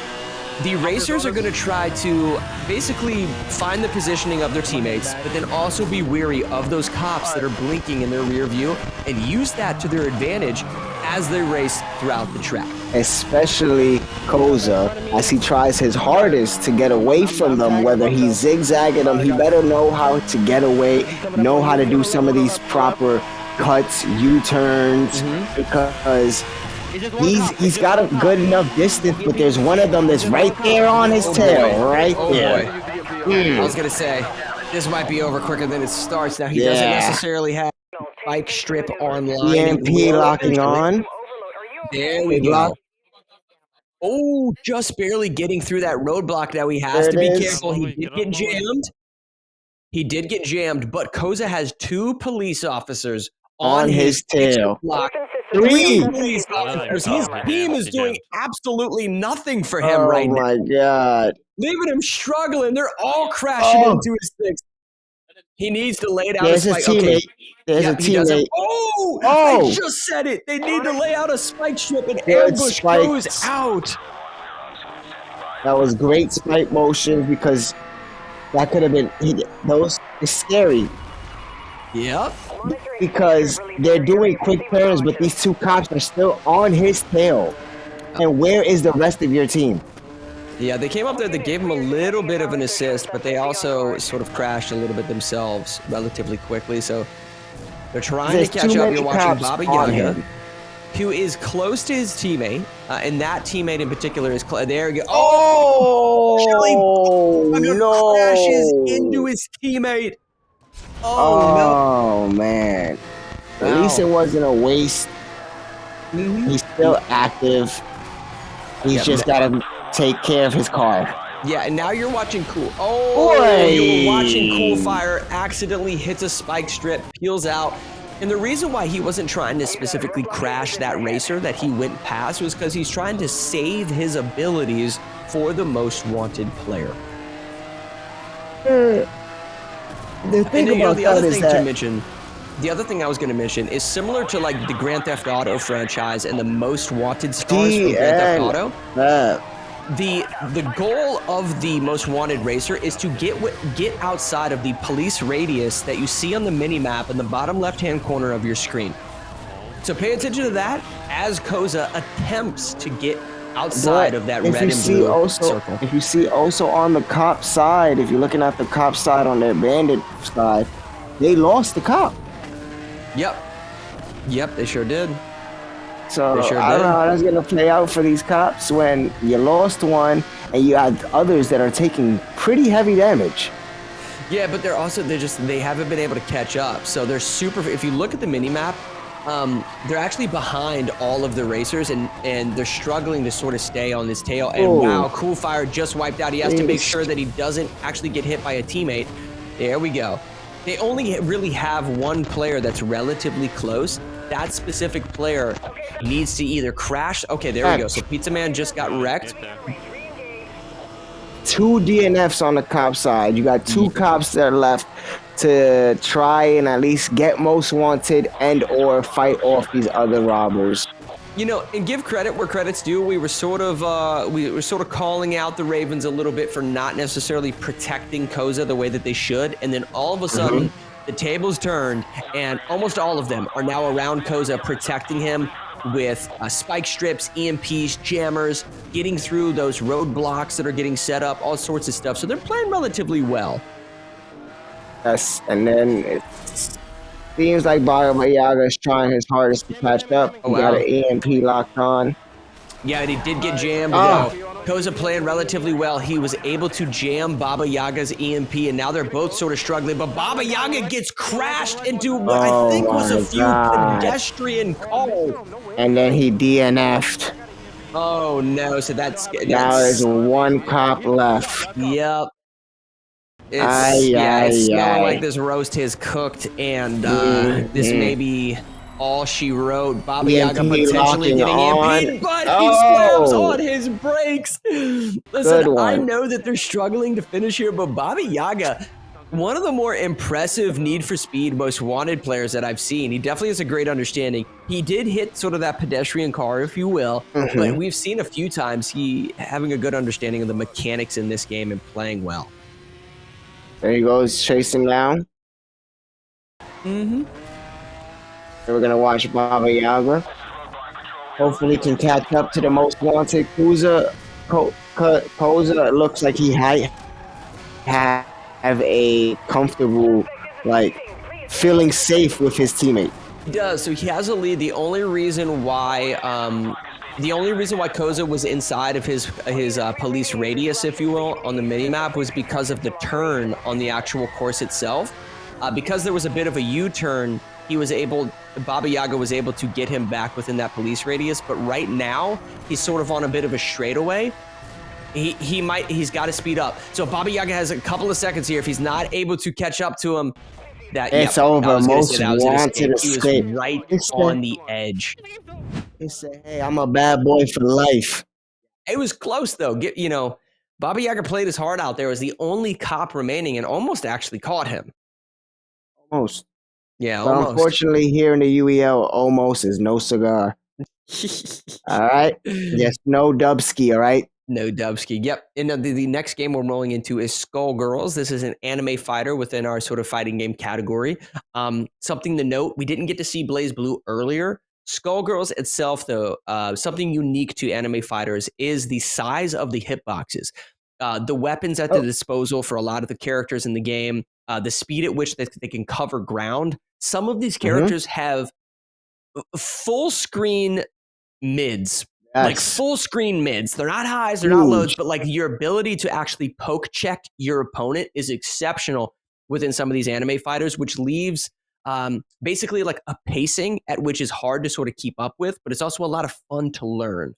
The racers are going to try to basically find the positioning of their teammates, but then also be wary of those cops that are blinking in their rear view and use that to their advantage as they race throughout the track. Especially Koza, as he tries his hardest to get away from them, whether he's zigzagging them, he better know how to get away, know how to do some of these proper cuts, U-turns, because he's got a good enough distance, but there's one of them that's right there on his tail, right there. I was going to say, this might be over quicker than it starts. Now, he doesn't necessarily have spike strip online. EMP locking on. There we go. Oh, just barely getting through that roadblock. Now he has to be careful. He did get jammed. He did get jammed, but Koza has two police officers on his tail. Three police officers. His team is doing absolutely nothing for him right now. Oh my God. Leaving him struggling. They're all crashing into his sticks. He needs to lay down a spike. There's a teammate. Oh, I just said it. They need to lay out a spike strip and ambush goes out. That was great spike motion because that could have been, those is scary. Yep. Because they're doing quick turns, but these two cops are still on his tail. And where is the rest of your team? Yeah, they came up there, they gave him a little bit of an assist, but they also sort of crashed a little bit themselves relatively quickly. So they're trying to catch up. You're watching Baba Yaga, who is close to his teammate, and that teammate in particular is there. No! Crashes into his teammate. Oh man! At least it wasn't a waste. He's still active. He's just got to take care of his car. Yeah, and now you're watching Cool. You were watching Cool Fire accidentally hits a spike strip, peels out. And the reason why he wasn't trying to specifically crash that racer that he went past was because he's trying to save his abilities for the most wanted player. The thing about that is that the other thing I was going to mention is similar to like the Grand Theft Auto franchise and the most wanted stars from Grand Theft Auto. The goal of the most wanted racer is to get outside of the police radius that you see on the mini map in the bottom left-hand corner of your screen. So pay attention to that as Koza attempts to get outside of that red and blue circle. If you see also on the cop side, if you're looking at the cop side on their bandit side, they lost the cop. Yep, they sure did. So I don't know how that's gonna play out for these cops when you lost one and you had others that are taking pretty heavy damage. Yeah, but they haven't been able to catch up. So they're if you look at the mini map, they're actually behind all of the racers and they're struggling to sort of stay on his tail. And wow, Cool Fire just wiped out. He has to make sure that he doesn't actually get hit by a teammate. There we go. They only really have one player that's relatively close. that specific player needs to either crash. Okay, there we go. So Pizza Man just got wrecked. 2 DNFs on the cop side. You got 2 cops that are left to try and at least get most wanted and or fight off these other robbers. You know, and give credit where credit's due. We were sort of calling out the Ravens a little bit for not necessarily protecting Koza the way that they should, and then all of a sudden the tables turned, and almost all of them are now around Koza protecting him with spike strips, EMPs, jammers, getting through those roadblocks that are getting set up, all sorts of stuff. So they're playing relatively well. Yes, and then it seems like Baba Yaga is trying his hardest to catch up. He got an EMP locked on. Yeah, and he did get jammed. Koza playing relatively well. He was able to jam Baba Yaga's EMP, and now they're both sort of struggling. But Baba Yaga gets crashed into what I think was a few pedestrian cars. And then he DNF'd. Oh no! So that's now there's 1 cop left. Yep. It's smelling like this roast is cooked, and this may be all she wrote. Baba Yaga potentially getting EMP, but he slams on his brakes. Listen, I know that they're struggling to finish here, but Baba Yaga, one of the more impressive Need for Speed Most Wanted players that I've seen. He definitely has a great understanding. He did hit sort of that pedestrian car, if you will, but we've seen a few times he having a good understanding of the mechanics in this game and playing well. There he goes, chasing down. And we're gonna watch Baba Yaga. Hopefully can catch up to the Most Wanted. Koza looks like he have a comfortable, like, feeling safe with his teammate. He does. So he has a lead. The only reason why Koza was inside of his police radius, if you will, on the minimap was because of the turn on the actual course itself. Because there was a bit of a U-turn, Baba Yaga was able to get him back within that police radius. But right now, he's sort of on a bit of a straightaway. He's got to speed up. So Baba Yaga has a couple of seconds here. If he's not able to catch up to him, it's over. Most Wanted escape. He was right on the edge. He said, "Hey, I'm a bad boy for life." It was close though. Baba Yaga played his heart out there. Was the only cop remaining and almost actually caught him. Almost. Yeah, but almost. Unfortunately, here in the UEL, almost is no cigar. All right. Yes, no Dubski. All right. No Dubski. Yep. And the next game we're rolling into is Skullgirls. This is an anime fighter within our sort of fighting game category. Something to note: we didn't get to see Blaze Blue earlier. Skullgirls itself, though, something unique to anime fighters is the size of the hitboxes. The weapons at the disposal for a lot of the characters in the game, the speed at which they can cover ground. Some of these characters have full screen mids. Like full screen mids. They're not highs, they're not lows, but like your ability to actually poke check your opponent is exceptional within some of these anime fighters, which leaves basically like a pacing at which is hard to sort of keep up with, but it's also a lot of fun to learn.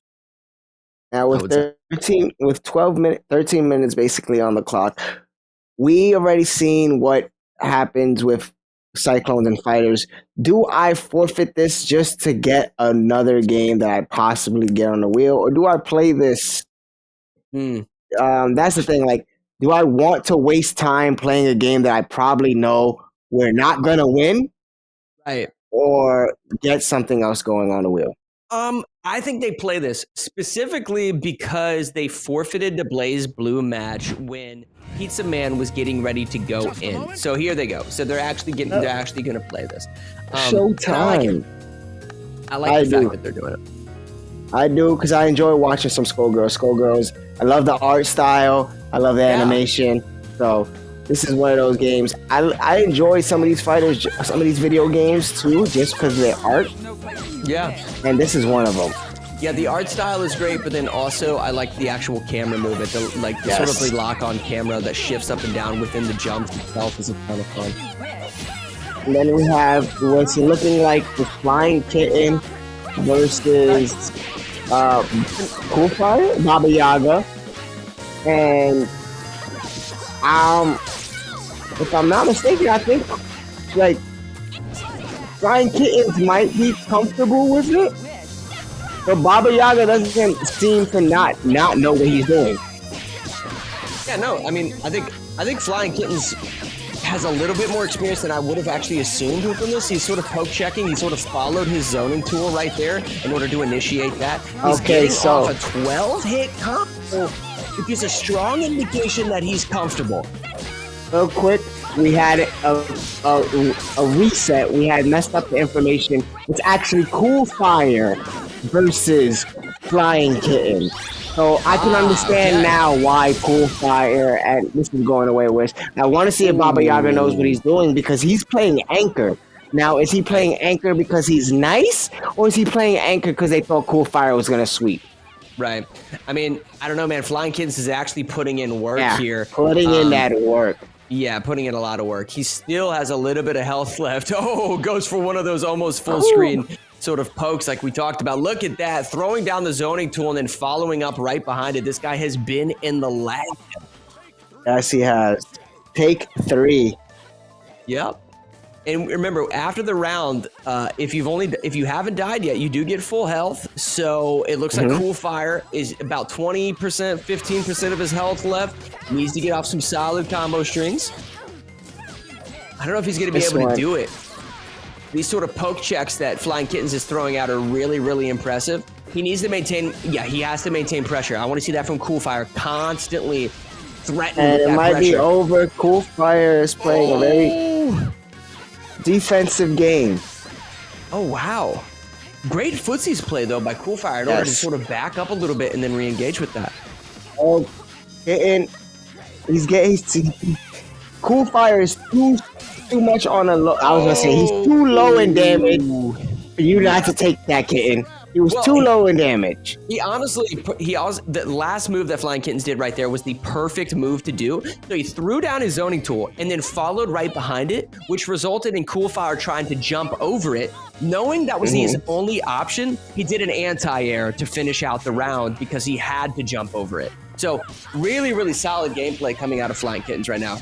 Now with 13 minutes basically on the clock, we already seen what happens with Cyclones and fighters. Do I forfeit this just to get another game that I possibly get on the wheel, or do I play this? That's the thing. Like, do I want to waste time playing a game that I probably know we're not gonna win, right? Or get something else going on the wheel? I think they play this specifically because they forfeited the Blaze Blue match when Pizza Man was getting ready to go in. So here they go. So they're actually going to play this. Showtime. I like the fact that they're doing it. I do, because I enjoy watching some Skullgirls. I love the art style. I love the animation. So this is one of those games. I enjoy some of these fighters, some of these video games too, just because of their art. Yeah. And this is one of them. Yeah, the art style is great, but then also I like the actual camera movement, the sort of the lock-on camera that shifts up and down within the jumps itself is a ton of fun. And then we have what's looking like the Flying Kitten versus Cool Fire, Baba Yaga, and if I'm not mistaken, I think like Flying Kittens might be comfortable with it, but Baba Yaga doesn't seem to not know what he's doing. Yeah, no, I mean, I think Flying Kittens has a little bit more experience than I would have actually assumed within this. He's sort of poke checking. He sort of followed his zoning tool right there in order to initiate that. He's getting off a 12-hit combo, which is a strong indication that he's comfortable. Real quick, we had a reset. We had messed up the information. It's actually Cool Fire versus Flying Kitten. So I can understand now why Cool Fire, and this is going away with. I want to see if Baba Yaga knows what he's doing because he's playing Anchor. Now, is he playing Anchor because he's nice, or is he playing Anchor because they thought Cool Fire was going to sweep? Right. I mean, I don't know, man. Flying Kittens is actually putting in work here. Putting in that work. Yeah, putting in a lot of work. He still has a little bit of health left. Oh, goes for one of those almost full screen sort of pokes like we talked about. Look at that. Throwing down the zoning tool and then following up right behind it. This guy has been in the lag. Yes, he has. Take 3. Yep. And remember, after the round, if you haven't died yet, you do get full health. So it looks like Cool Fire is about 20%, 15% of his health left. Needs to get off some solid combo strings. I don't know if he's going to be able to do it. These sort of poke checks that Flying Kittens is throwing out are really, really impressive. He needs to maintain, he has to maintain pressure. I want to see that from Cool Fire, constantly threatening and that it might pressure. be over. Cool Fire is playing a very defensive game. Oh, wow. Great footsies play, though, by Cool Fire in order to sort of back up a little bit and then re-engage with that. Oh, Cool Fire is too much on a low. I was gonna say he's too low in damage for you not to take that, Kitten. He was too low in damage. He honestly, the last move that Flying Kittens did right there was the perfect move to do. So he threw down his zoning tool and then followed right behind it, which resulted in Cool Fire trying to jump over it. Knowing that was his only option, he did an anti-air to finish out the round because he had to jump over it. So really, really solid gameplay coming out of Flying Kittens right now.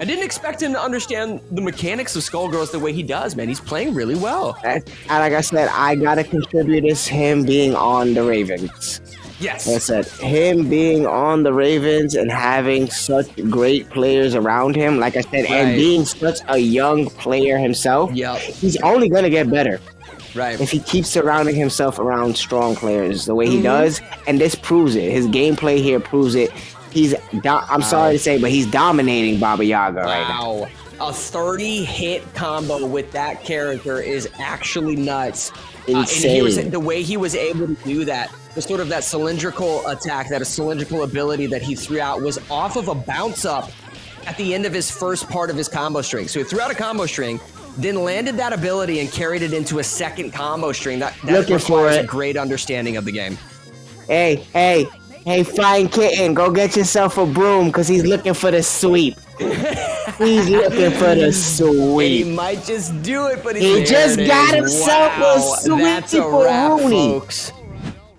I didn't expect him to understand the mechanics of Skullgirls the way he does, man. He's playing really well. And like I said, I gotta contribute this him being on the Ravens. Yes. Like I said, him being on the Ravens and having such great players around him, like I said, and being such a young player himself, he's only gonna get better. Right. If he keeps surrounding himself around strong players the way he does, and this proves it. His gameplay here proves it. I'm sorry to say, but he's dominating Baba Yaga right now. A 30-hit combo with that character is actually nuts. Insane. And the way he was able to do that, the sort of that cylindrical attack, that cylindrical ability that he threw out was off of a bounce up at the end of his first part of his combo string. So he threw out a combo string, then landed that ability and carried it into a second combo string. That requires a great understanding of the game. Hey, Flying Kitten, go get yourself a broom because he's looking for the sweep. He's looking for the sweep. He might just do it, but he just got himself a sweep. That's a wrap, folks.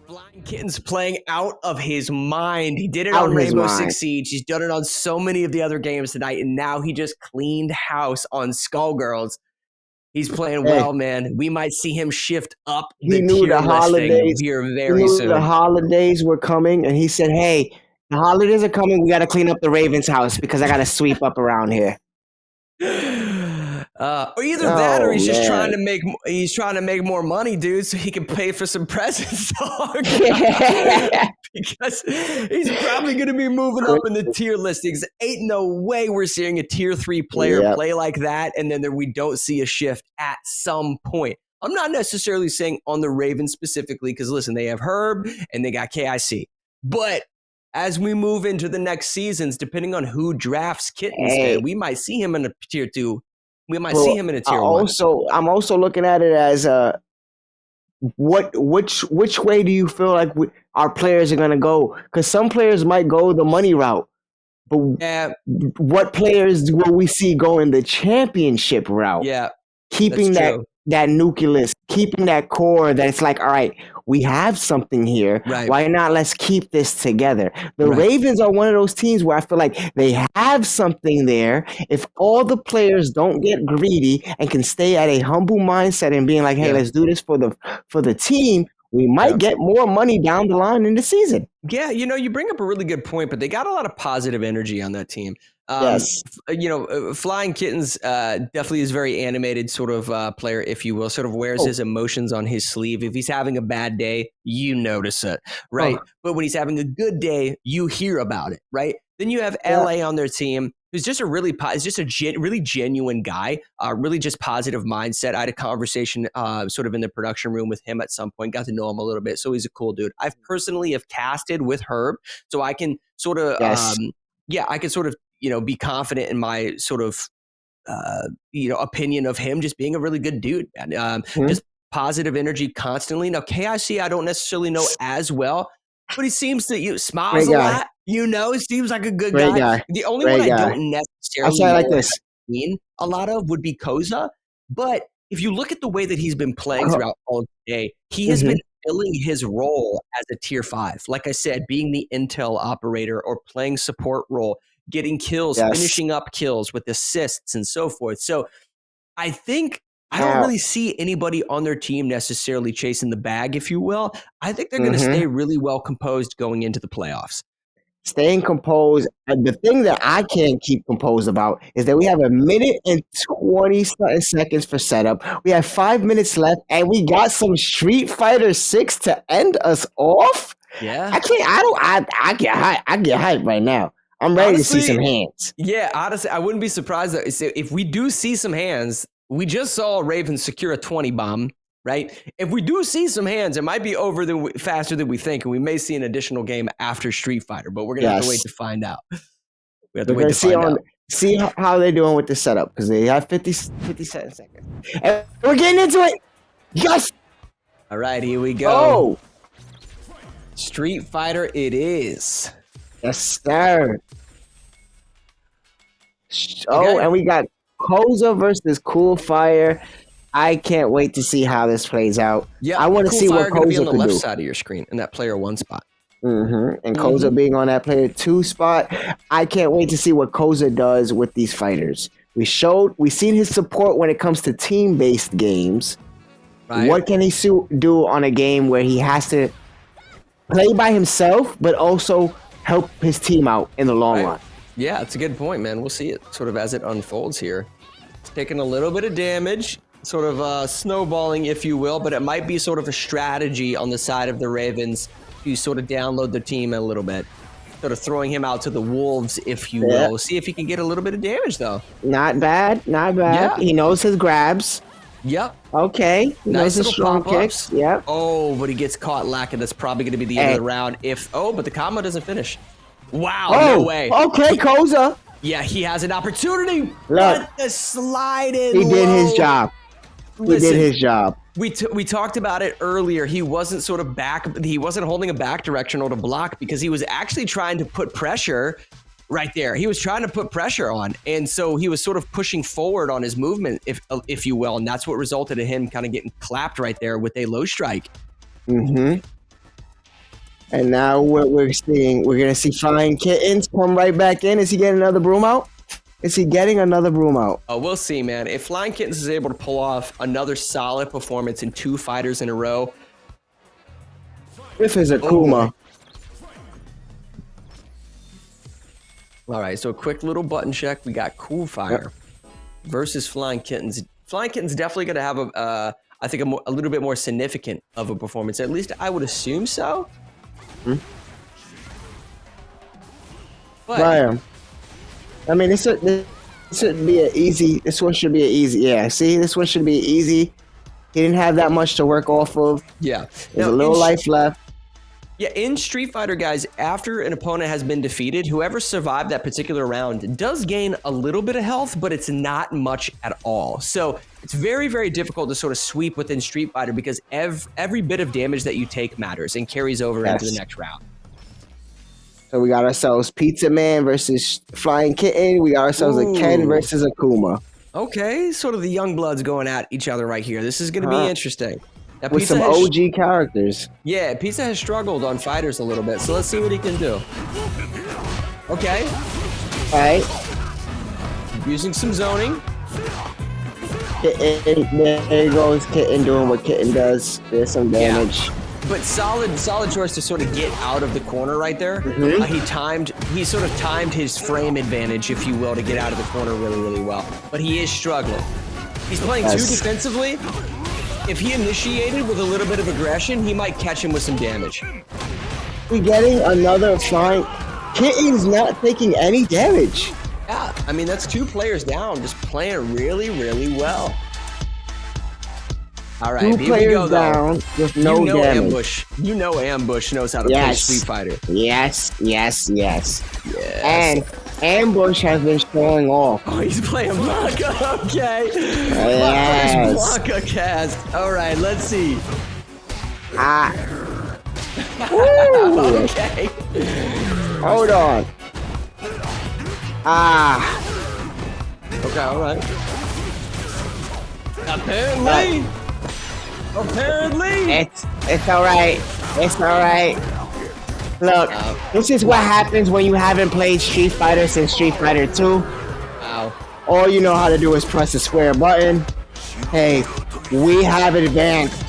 Flying Kitten's playing out of his mind. He did it on Rainbow Six Siege. He's done it on so many of the other games tonight, and now he just cleaned house on Skullgirls. He's playing well, man. We might see him shift up the tier listing here very soon. The holidays were coming, and he said, "Hey, the holidays are coming. We got to clean up the Ravens' house because I got to sweep up around here." Or either that, or he's just trying to make more money, dude, so he can pay for some presents. Because he's probably going to be moving up in the tier listings. Ain't no way we're seeing a tier 3 player play like that, and then we don't see a shift at some point. I'm not necessarily saying on the Ravens specifically, because listen, they have Herb and they got KIC. But as we move into the next seasons, depending on who drafts Kittens, man, we might see him in a tier 2. We might see him in a tier 1. I'm also looking at it as which way do you feel like our players are going to go? Because some players might go the money route, but what players will we see going the championship route? Yeah, keeping that that nucleus, keeping that core that it's like, all right, we have something here. Right. Why not? Let's keep this together. The Right. Ravens are one of those teams where I feel like they have something there. If all the players don't get greedy and can stay at a humble mindset and being like, hey, Yeah. let's do this for the team, we might get more money down the line in the season. Yeah, you bring up a really good point, but they got a lot of positive energy on that team. Yes. Flying Kittens definitely is a very animated sort of player, if you will, sort of wears his emotions on his sleeve. If he's having a bad day, you notice it, right? But when he's having a good day, you hear about it, right? Then you have LA on their team, who's just a really really genuine guy, really just positive mindset. I had a conversation sort of in the production room with him at some point, got to know him a little bit. So he's a cool dude. I've personally have casted with Herb, so I can sort of, I can sort of, be confident in my sort of, opinion of him just being a really good dude. And just positive energy constantly. Now, KIC, I don't necessarily know as well, but he seems to smiles a lot. He seems like a good guy. The only one I don't necessarily know a lot of would be Koza. But if you look at the way that he's been playing throughout all day, he has been filling his role as a tier 5. Like I said, being the intel operator or playing support role, getting kills, finishing up kills with assists and so forth. So I think I don't really see anybody on their team necessarily chasing the bag, if you will. I think they're going to stay really well composed going into the playoffs. Staying composed. And the thing that I can't keep composed about is that we have 1 minute and 20 seconds for setup. We have 5 minutes left, and we got some Street Fighter 6 to end us off. Yeah. I get hyped right now. I'm ready to see some hands. Yeah, honestly, I wouldn't be surprised if we do see some hands. We just saw Ravens secure a 20 bomb, right? If we do see some hands, it might be over faster than we think, and we may see an additional game after Street Fighter, but we're going to have to wait to find out. We have to wait to find out. See how they're doing with the setup, because they have 57 seconds. And we're getting into it. Yes! All right, here we go. Oh! Street Fighter it is. Yes, sir. Oh, and we got Koza versus Cool Fire. I can't wait to see how this plays out. Yeah, I want to see what Koza be on the can left do. side of your screen in that player 1 spot. And Koza being on that player 2 spot. I can't wait to see what Koza does with these fighters. We've seen his support when it comes to team-based games. Right. What can he do on a game where he has to play by himself, but also help his team out in the long run? Yeah, it's a good point, man. We'll see it sort of as it unfolds here. It's taking a little bit of damage, sort of snowballing, if you will, but it might be sort of a strategy on the side of the Ravens to sort of download the team a little bit. Sort of throwing him out to the wolves, if you will. See if he can get a little bit of damage, though. Not bad. Yeah. He knows his grabs. Yep. Okay. He knows his strong kicks. Yep. Oh, but he gets caught lacking. That's probably going to be the end of the round. But the combo doesn't finish. Wow, no way. Okay, Koza. Yeah, he has an opportunity. Look, but the sliding he did his job. Listen, he did his job. We talked about it earlier. He wasn't sort of he wasn't holding a back directional to block because he was actually trying to put pressure right there. He was trying to put pressure on. And so he was sort of pushing forward on his movement, if you will. And that's what resulted in him kind of getting clapped right there with a low strike. And now what we're going to see Flying Kittens come right back in. Is he getting another broom out? Oh, we'll see, man. If Flying Kittens is able to pull off another solid performance in 2 fighters in a row. This is Akuma. All right, so a quick little button check. We got Cool Fire versus Flying Kittens. Flying Kittens definitely going to have I think a little bit more significant of a performance. At least I would assume so. But I mean, this should be an easy. This one should be an easy. Yeah, see, this one should be easy. He didn't have that much to work off of. Yeah, there's a little life left. Yeah, in Street Fighter, guys, after an opponent has been defeated, whoever survived that particular round does gain a little bit of health, but it's not much at all. So it's very, very difficult to sort of sweep within Street Fighter because every bit of damage that you take matters and carries over into the next round. So we got ourselves Pizza Man versus Flying Kitten. We got ourselves a Ken versus Akuma. Okay, sort of the young bloods going at each other right here. This is going to be interesting. Now, With Pizza some has- OG characters. Yeah, Pizza has struggled on fighters a little bit, so let's see what he can do. Okay. All right. Using some zoning. There goes Kitten doing what Kitten does. There's some damage. Yeah. But solid choice to sort of get out of the corner right there. He sort of timed his frame advantage, if you will, to get out of the corner really, really well. But he is struggling. He's playing too defensively. If he initiated with a little bit of aggression, he might catch him with some damage. We getting another flying. Kitten's not taking any damage. Yeah, I mean, that's 2 players down, just playing really, really well. All right, 2 here players we go, down with no damage. Ambush. You know Ambush knows how to play Street Fighter. Yes. And Ambush has been showing off. Oh, he's playing Blanca. Okay. Yes. Blanca cast. All right, let's see. Okay. Hold on. Okay, all right. Apparently. It's all right. It's all right. Look, this is what happens when you haven't played Street Fighter since Street Fighter 2. Wow. All you know how to do is press the square button. Hey, we have advanced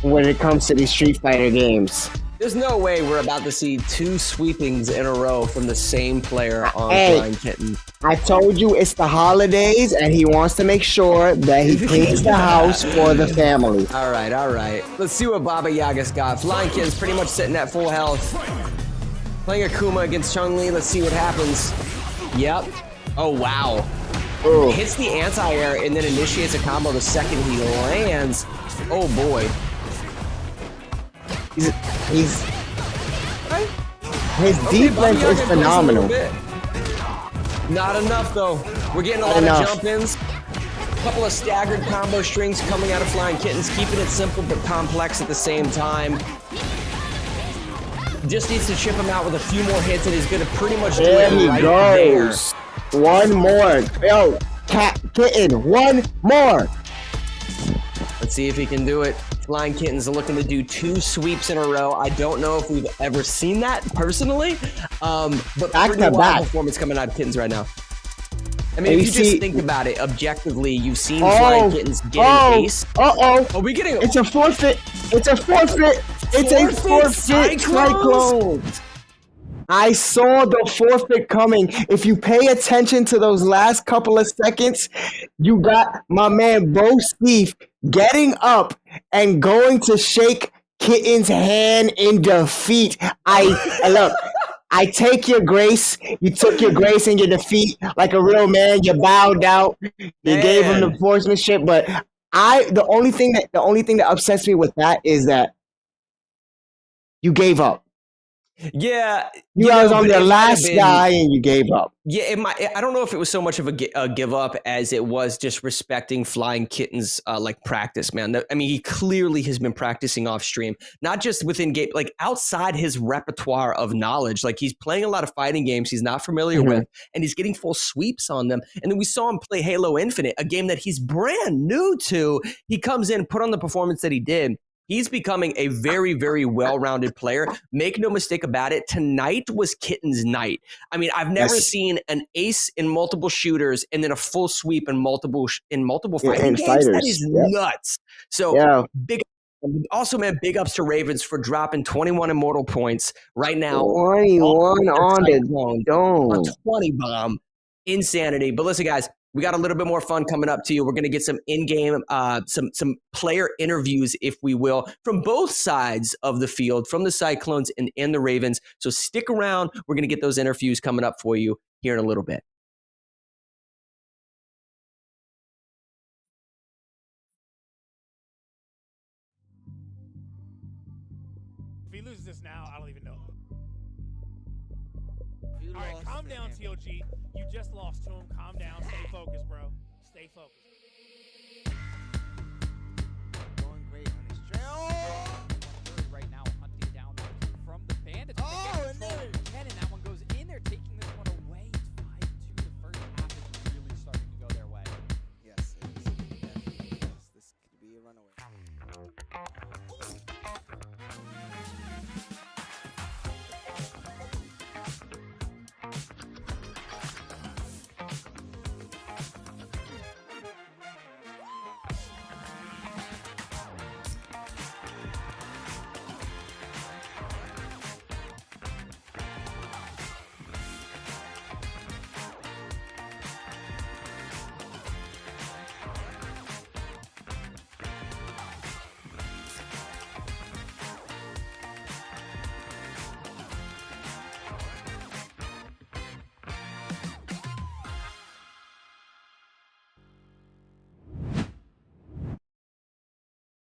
when it comes to these Street Fighter games. There's no way we're about to see 2 sweepings in a row from the same player on Flying Kitten. I told you it's the holidays, and he wants to make sure that he cleans the house for the family. All right. Let's see what Baba Yaga's got. Flying Kitten's pretty much sitting at full health. Playing Akuma against Chun-Li. Let's see what happens. Yep. Oh, wow. Ooh. Hits the anti-air and then initiates a combo the second he lands. Oh, boy. His defense is phenomenal. Not enough though. We're getting a lot of jump-ins. A couple of staggered combo strings coming out of Flying Kittens, keeping it simple but complex at the same time. Just needs to chip him out with a few more hits and he's gonna pretty much do There it he right goes. there. One more. Yo, Kitten, one more. Let's see if he can do it. Flying Kittens are looking to do 2 sweeps in a row. I don't know if we've ever seen that personally, but pretty wild performance coming out of Kittens right now. I mean, if you just think about it objectively, you've seen Flying Kittens getting ace. Are we getting? It's a forfeit. It's a forfeit. It's a forfeit. Cyclones. I saw the forfeit coming. If you pay attention to those last couple of seconds, you got my man Bo Steve getting up and going to shake Kitten's hand in defeat. Look, I take your grace. You took your grace and your defeat like a real man. You bowed out. You gave him the sportsmanship. But the only thing that upsets me with that is that you gave up. Yeah, you guys on the last guy and you gave up. Yeah, I don't know if it was so much of a give up as it was just respecting Flying Kitten's like practice, man. I mean, he clearly has been practicing off stream, not just within game, like outside his repertoire of knowledge. Like he's playing a lot of fighting games he's not familiar with, and he's getting full sweeps on them. And then we saw him play Halo Infinite, a game that he's brand new to. He comes in, put on the performance that he did. He's becoming a very, very well-rounded player. Make no mistake about it. Tonight was Kitten's night. I mean, I've never seen an ace in multiple shooters and then a full sweep in multiple fighting games. That is nuts. So big. Also, man, big ups to Ravens for dropping 21 immortal points right now. 21 on the dome. A 20 bomb. Insanity. But listen, guys. We got a little bit more fun coming up to you. We're going to get some in-game, some player interviews, if we will, from both sides of the field, from the Cyclones and the Ravens. So stick around. We're going to get those interviews coming up for you here in a little bit. If he loses this now, I don't even know. All right, calm down, TOG. You just lost to him. Calm down. Stay focused, bro. Stay focused. Going great on his trail. Right now, hunting down from the Bandits. Oh, and there. And that one goes in there, taking this one away. It's 5-2. The first half is really starting to go their way.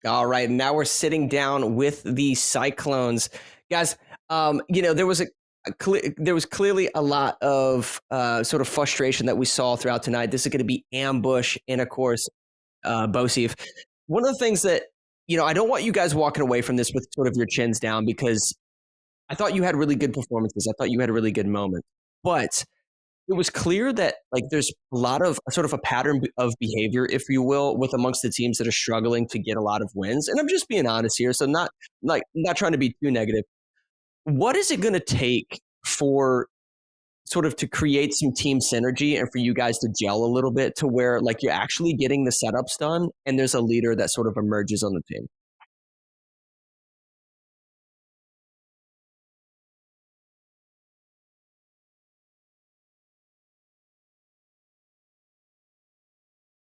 All right, now we're sitting down with the Cyclones, guys. There was clearly a lot of sort of frustration that we saw throughout tonight. This is going to be ambush, and of course, Bosif. One of the things that I don't want you guys walking away from this with sort of your chins down, because I thought you had really good performances. I thought you had a really good moment, but it was clear that there's a lot of sort of a pattern of behavior, if you will, with amongst the teams that are struggling to get a lot of wins. And I'm just being honest here, so not trying to be too negative. What is it going to take for sort of to create some team synergy and for you guys to gel a little bit to where you're actually getting the setups done and there's a leader that sort of emerges on the team?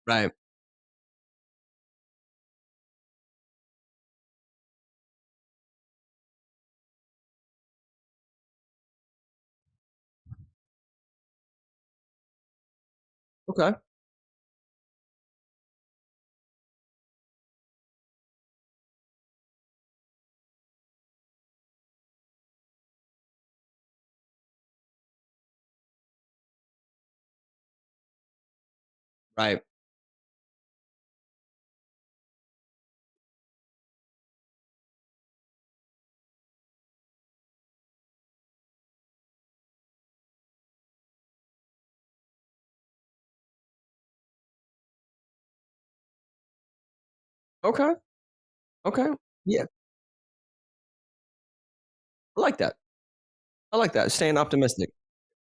Right. Okay. Right. Okay. Okay. Yeah. I like that. I like that. Staying optimistic.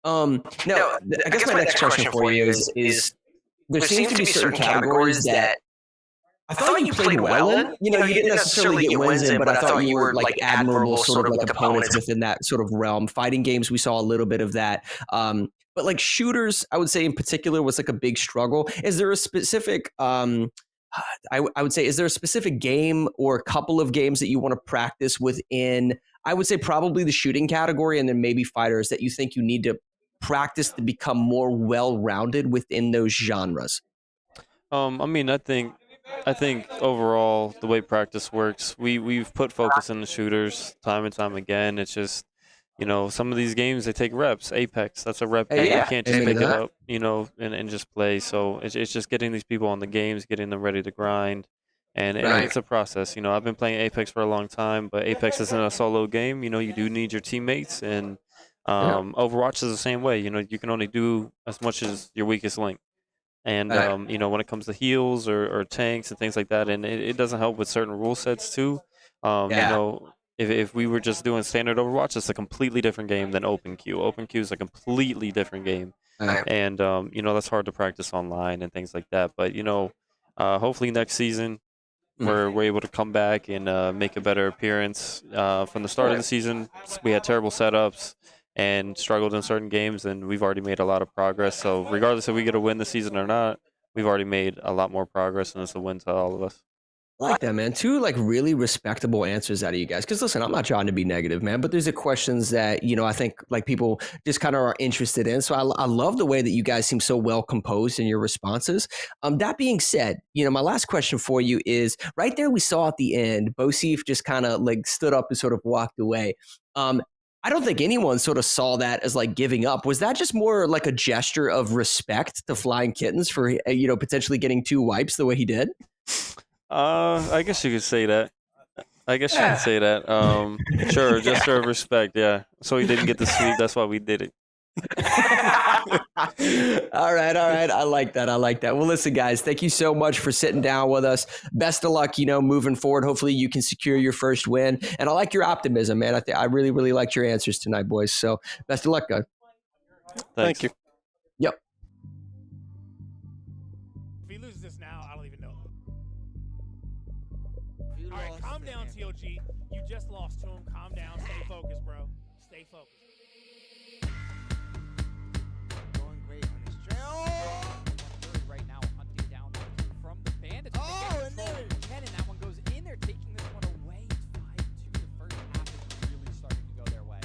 Now, I guess my next question for you is there seems to be certain categories that I thought you played well in. You didn't necessarily get wins in, but I thought you were admirable sort of opponents within that sort of realm. Fighting games, we saw a little bit of that. But shooters, I would say in particular was a big struggle. Is there a specific I would say, is there a specific game or a couple of games that you want to practice within, I would say probably the shooting category and then maybe fighters, that you think you need to practice to become more well-rounded within those genres? I think overall the way practice works, we've put focus in the shooters time and time again. It's just some of these games, they take reps. Apex, that's a rep game. You can't just make it up, and just play. So it's just getting these people on the games, getting them ready to grind. And it's a process. I've been playing Apex for a long time, but Apex isn't a solo game. You do need your teammates. And Overwatch is the same way. You can only do as much as your weakest link. And, when it comes to heals or tanks and things like that, and it doesn't help with certain rule sets too. If we were just doing standard Overwatch, it's a completely different game than OpenQ. OpenQ is a completely different game. And, that's hard to practice online and things like that. But, hopefully next season we're able to come back and make a better appearance. From the start of the season, we had terrible setups and struggled in certain games, and we've already made a lot of progress. So regardless if we get a win this season or not, we've already made a lot more progress, and it's a win to all of us. I like that, man. Two really respectable answers out of you guys. Because listen, I'm not trying to be negative, man, but there's the questions that I think people just kind of are interested in. So I love the way that you guys seem so well composed in your responses. That being said, my last question for you is right there. We saw at the end, Bosif just kind of stood up and sort of walked away. I don't think anyone sort of saw that as giving up. Was that just more a gesture of respect to Flying Kittens for potentially getting 2 wipes the way he did? I guess you could say that. Sure, gesture of respect, yeah. So he didn't get the sweep, that's why we did it. All right. I like that. Well, listen, guys, thank you so much for sitting down with us. Best of luck, moving forward. Hopefully you can secure your first win. And I like your optimism, man. I really, really liked your answers tonight, boys. So best of luck, guys. Thank you. Yep. If he loses this now, I don't even know. All right, calm down, TOG. You just lost to him. Calm down. Stay focused, bro. Stay focused. Going great on his trail. Right now, hunting down from the bandits. Oh, and there Cannon. That one goes in. They're taking this one away. It's 5-2. The first half is really starting to go their way.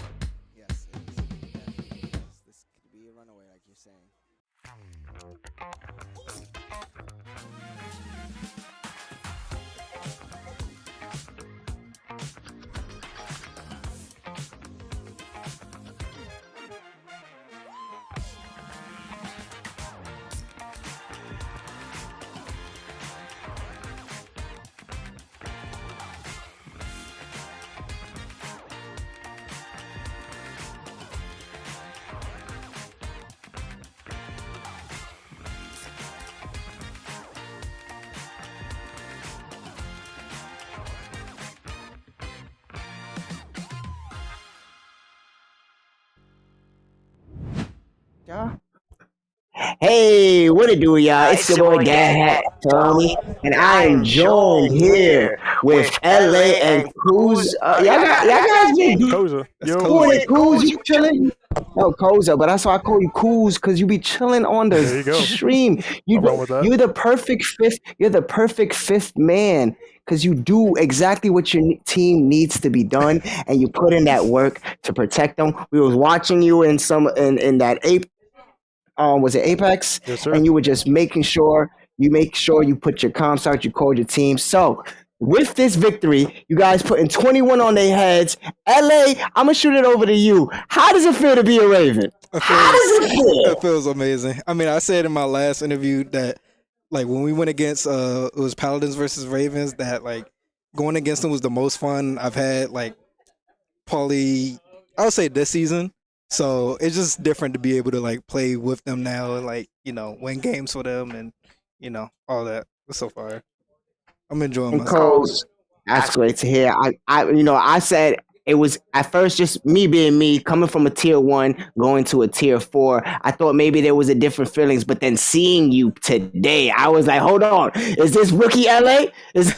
Yes, it is. Definitely is. This could be a runaway, like you're saying. Yeah. Hey, what it do, y'all? It's your boy Dad Tommy, and I am joined here with LA and Kuz. Y'all guys been Koza. Yo. doing it, Kuz. You chilling? No, Koza, but that's why I call you Kuz, because you be chilling on There you the go. stream. wrong with that. You're the perfect fifth. You're the perfect fifth man, because you do exactly what your team needs to be done, and you put in that work to protect them. We was watching you in that was it Apex? Yes, sir. And you were just making sure you put your comms out, you called your team. So with this victory, you guys putting 21 on their heads. LA, I'm gonna shoot it over to you. How does it feel to be a Raven? How does it feel? It feels amazing. I mean, I said in my last interview that like when we went against it was Paladins versus Ravens, that like going against them was the most fun I've had, like probably I would say this season. So it's just different to be able to like play with them now and like, win games for them and all that. It's so far. I'm enjoying myself. That's great to hear. I said it was at first just me being me, coming from a tier 1, going to a tier 4. I thought maybe there was a different feelings, but then seeing you today, I was like, hold on, is this rookie LA? Is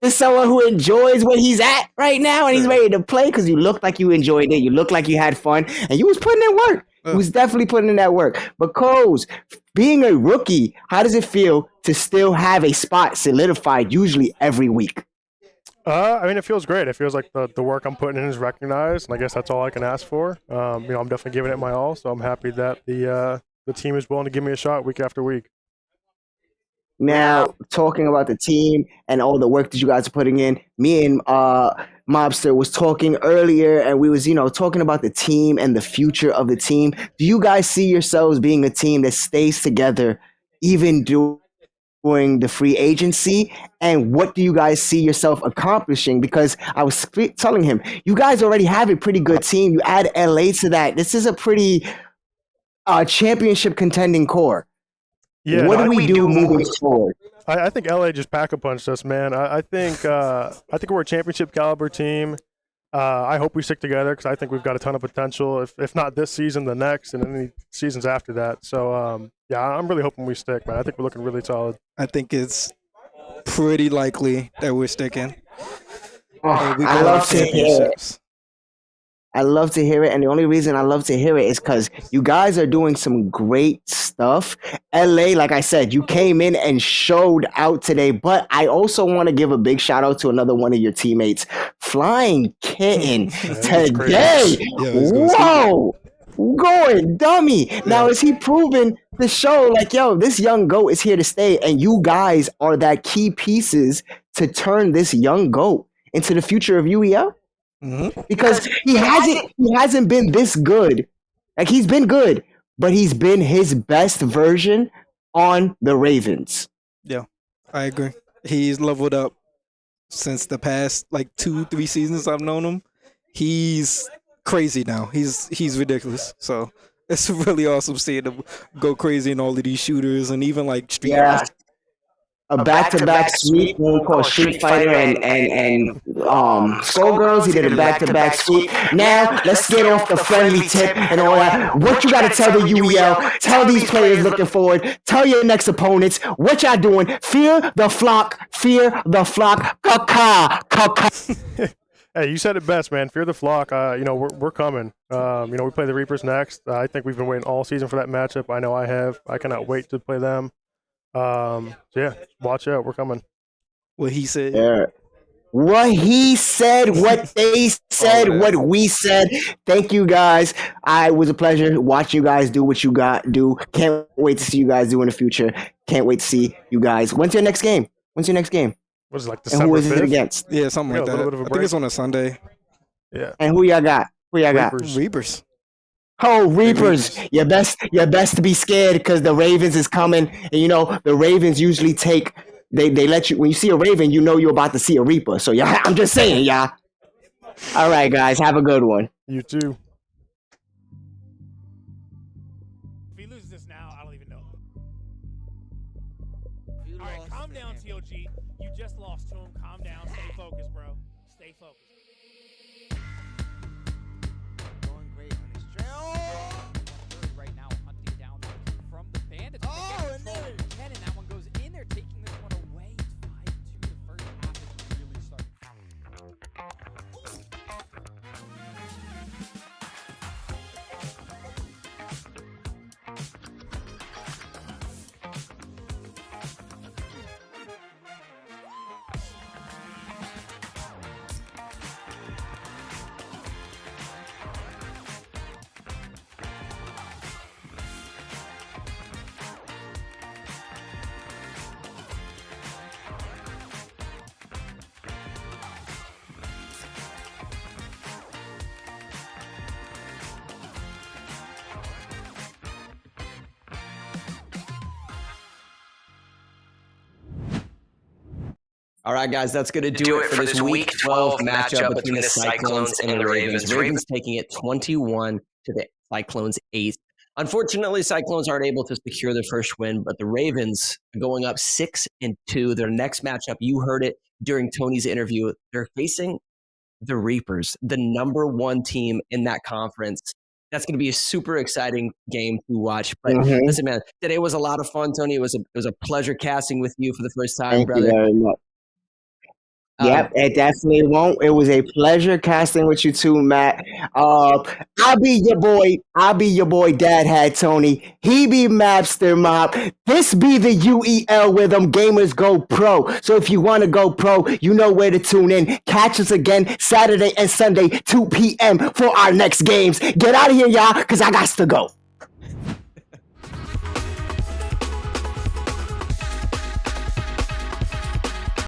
this someone who enjoys where he's at right now and he's ready to play? Because you looked like you enjoyed it, you looked like you had fun, and you was putting in work. You was definitely putting in that work. But Coz, being a rookie, how does it feel to still have a spot solidified usually every week? I mean, it feels great. It feels like the work I'm putting in is recognized, and I guess that's all I can ask for. I'm definitely giving it my all, so I'm happy that the team is willing to give me a shot week after week. Now, talking about the team and all the work that you guys are putting in, me and Mobster was talking earlier, and we was, talking about the team and the future of the team. Do you guys see yourselves being a team that stays together even during the free agency? And what do you guys see yourself accomplishing? Because I was telling him, you guys already have a pretty good team. You add LA to that. This is a pretty championship contending core. Yeah, what do we do moving forward? I think LA just pack-a-punched us, man. I think we're a championship caliber team. I hope we stick together because I think we've got a ton of potential. If not this season, the next, and any seasons after that. So yeah, I'm really hoping we stick, man. I think we're looking really solid. I think it's pretty likely that we're sticking. I love to hear it. I love to hear it, and the only reason I love to hear it is because you guys are doing some great stuff. LA, like I said, you came in and showed out today, but I also want to give a big shout out to another one of your teammates, Flying Kitten, today. Whoa! Going dummy. Now, is he proving the show like, yo, this young GOAT is here to stay, and you guys are that key pieces to turn this young GOAT into the future of UEL? Because he hasn't been this good. Like, he's been good, but he's been his best version on the Ravens. Yeah, I agree. He's leveled up since the past like 2-3 seasons I've known him. He's crazy now. He's ridiculous. So it's really awesome seeing him go crazy in all of these shooters and even like street. Yeah. A back-to-back sweep, what we call Street Fighter and Skullgirls. He did a back-to-back sweep. Now, let's get off the friendly tip and all that. What you got to tell the UEL, tell these players looking forward, tell your next opponents what y'all doing. Fear the flock, caca. Hey, you said it best, man. Fear the flock. We're coming. We play the Reapers next. I think we've been waiting all season for that matchup. I know I have. I cannot wait to play them. So yeah, watch out. We're coming. What he said. Yeah. What he said, what they said, what we said. Thank you guys. It was a pleasure watching you guys do what you do. Can't wait to see you guys do in the future. Can't wait to see you guys. When's your next game? Was it like December 5th? And who is it against? Yeah, something like that. I think it's on a Sunday. Yeah. And who y'all got? Reapers. Oh, Reapers. You best to be scared because the Ravens is coming. And the Ravens usually they let you, when you see a Raven, you're about to see a Reaper. So y'all, I'm just saying, y'all. All right, guys, have a good one. You too. If he loses this now, I don't even know. All right, calm down, TLG. You just lost to him. Calm down. Stay focused, bro. Stay focused. Going great on his trail. Right now, All right, guys, that's going to do it for this Week 12 matchup between the Cyclones and the Ravens. Ravens taking it 21 to the Cyclones 8. Unfortunately, Cyclones aren't able to secure their first win, but the Ravens going up 6-2. Their next matchup, you heard it during Tony's interview, they're facing the Reapers, the number 1 team in that conference. That's going to be a super exciting game to watch. But listen, man, today was a lot of fun, Tony. It was a pleasure casting with you for the first time, Thank brother. you very much. Yep, it definitely won't. It was a pleasure casting with you too, Matt. I'll be your boy, Dad Had Tony. He be Mapster Mop. This be the UEL where them gamers go pro. So if you want to go pro, you know where to tune in. Catch us again Saturday and Sunday, 2 p.m. for our next games. Get out of here, y'all, because I got to go.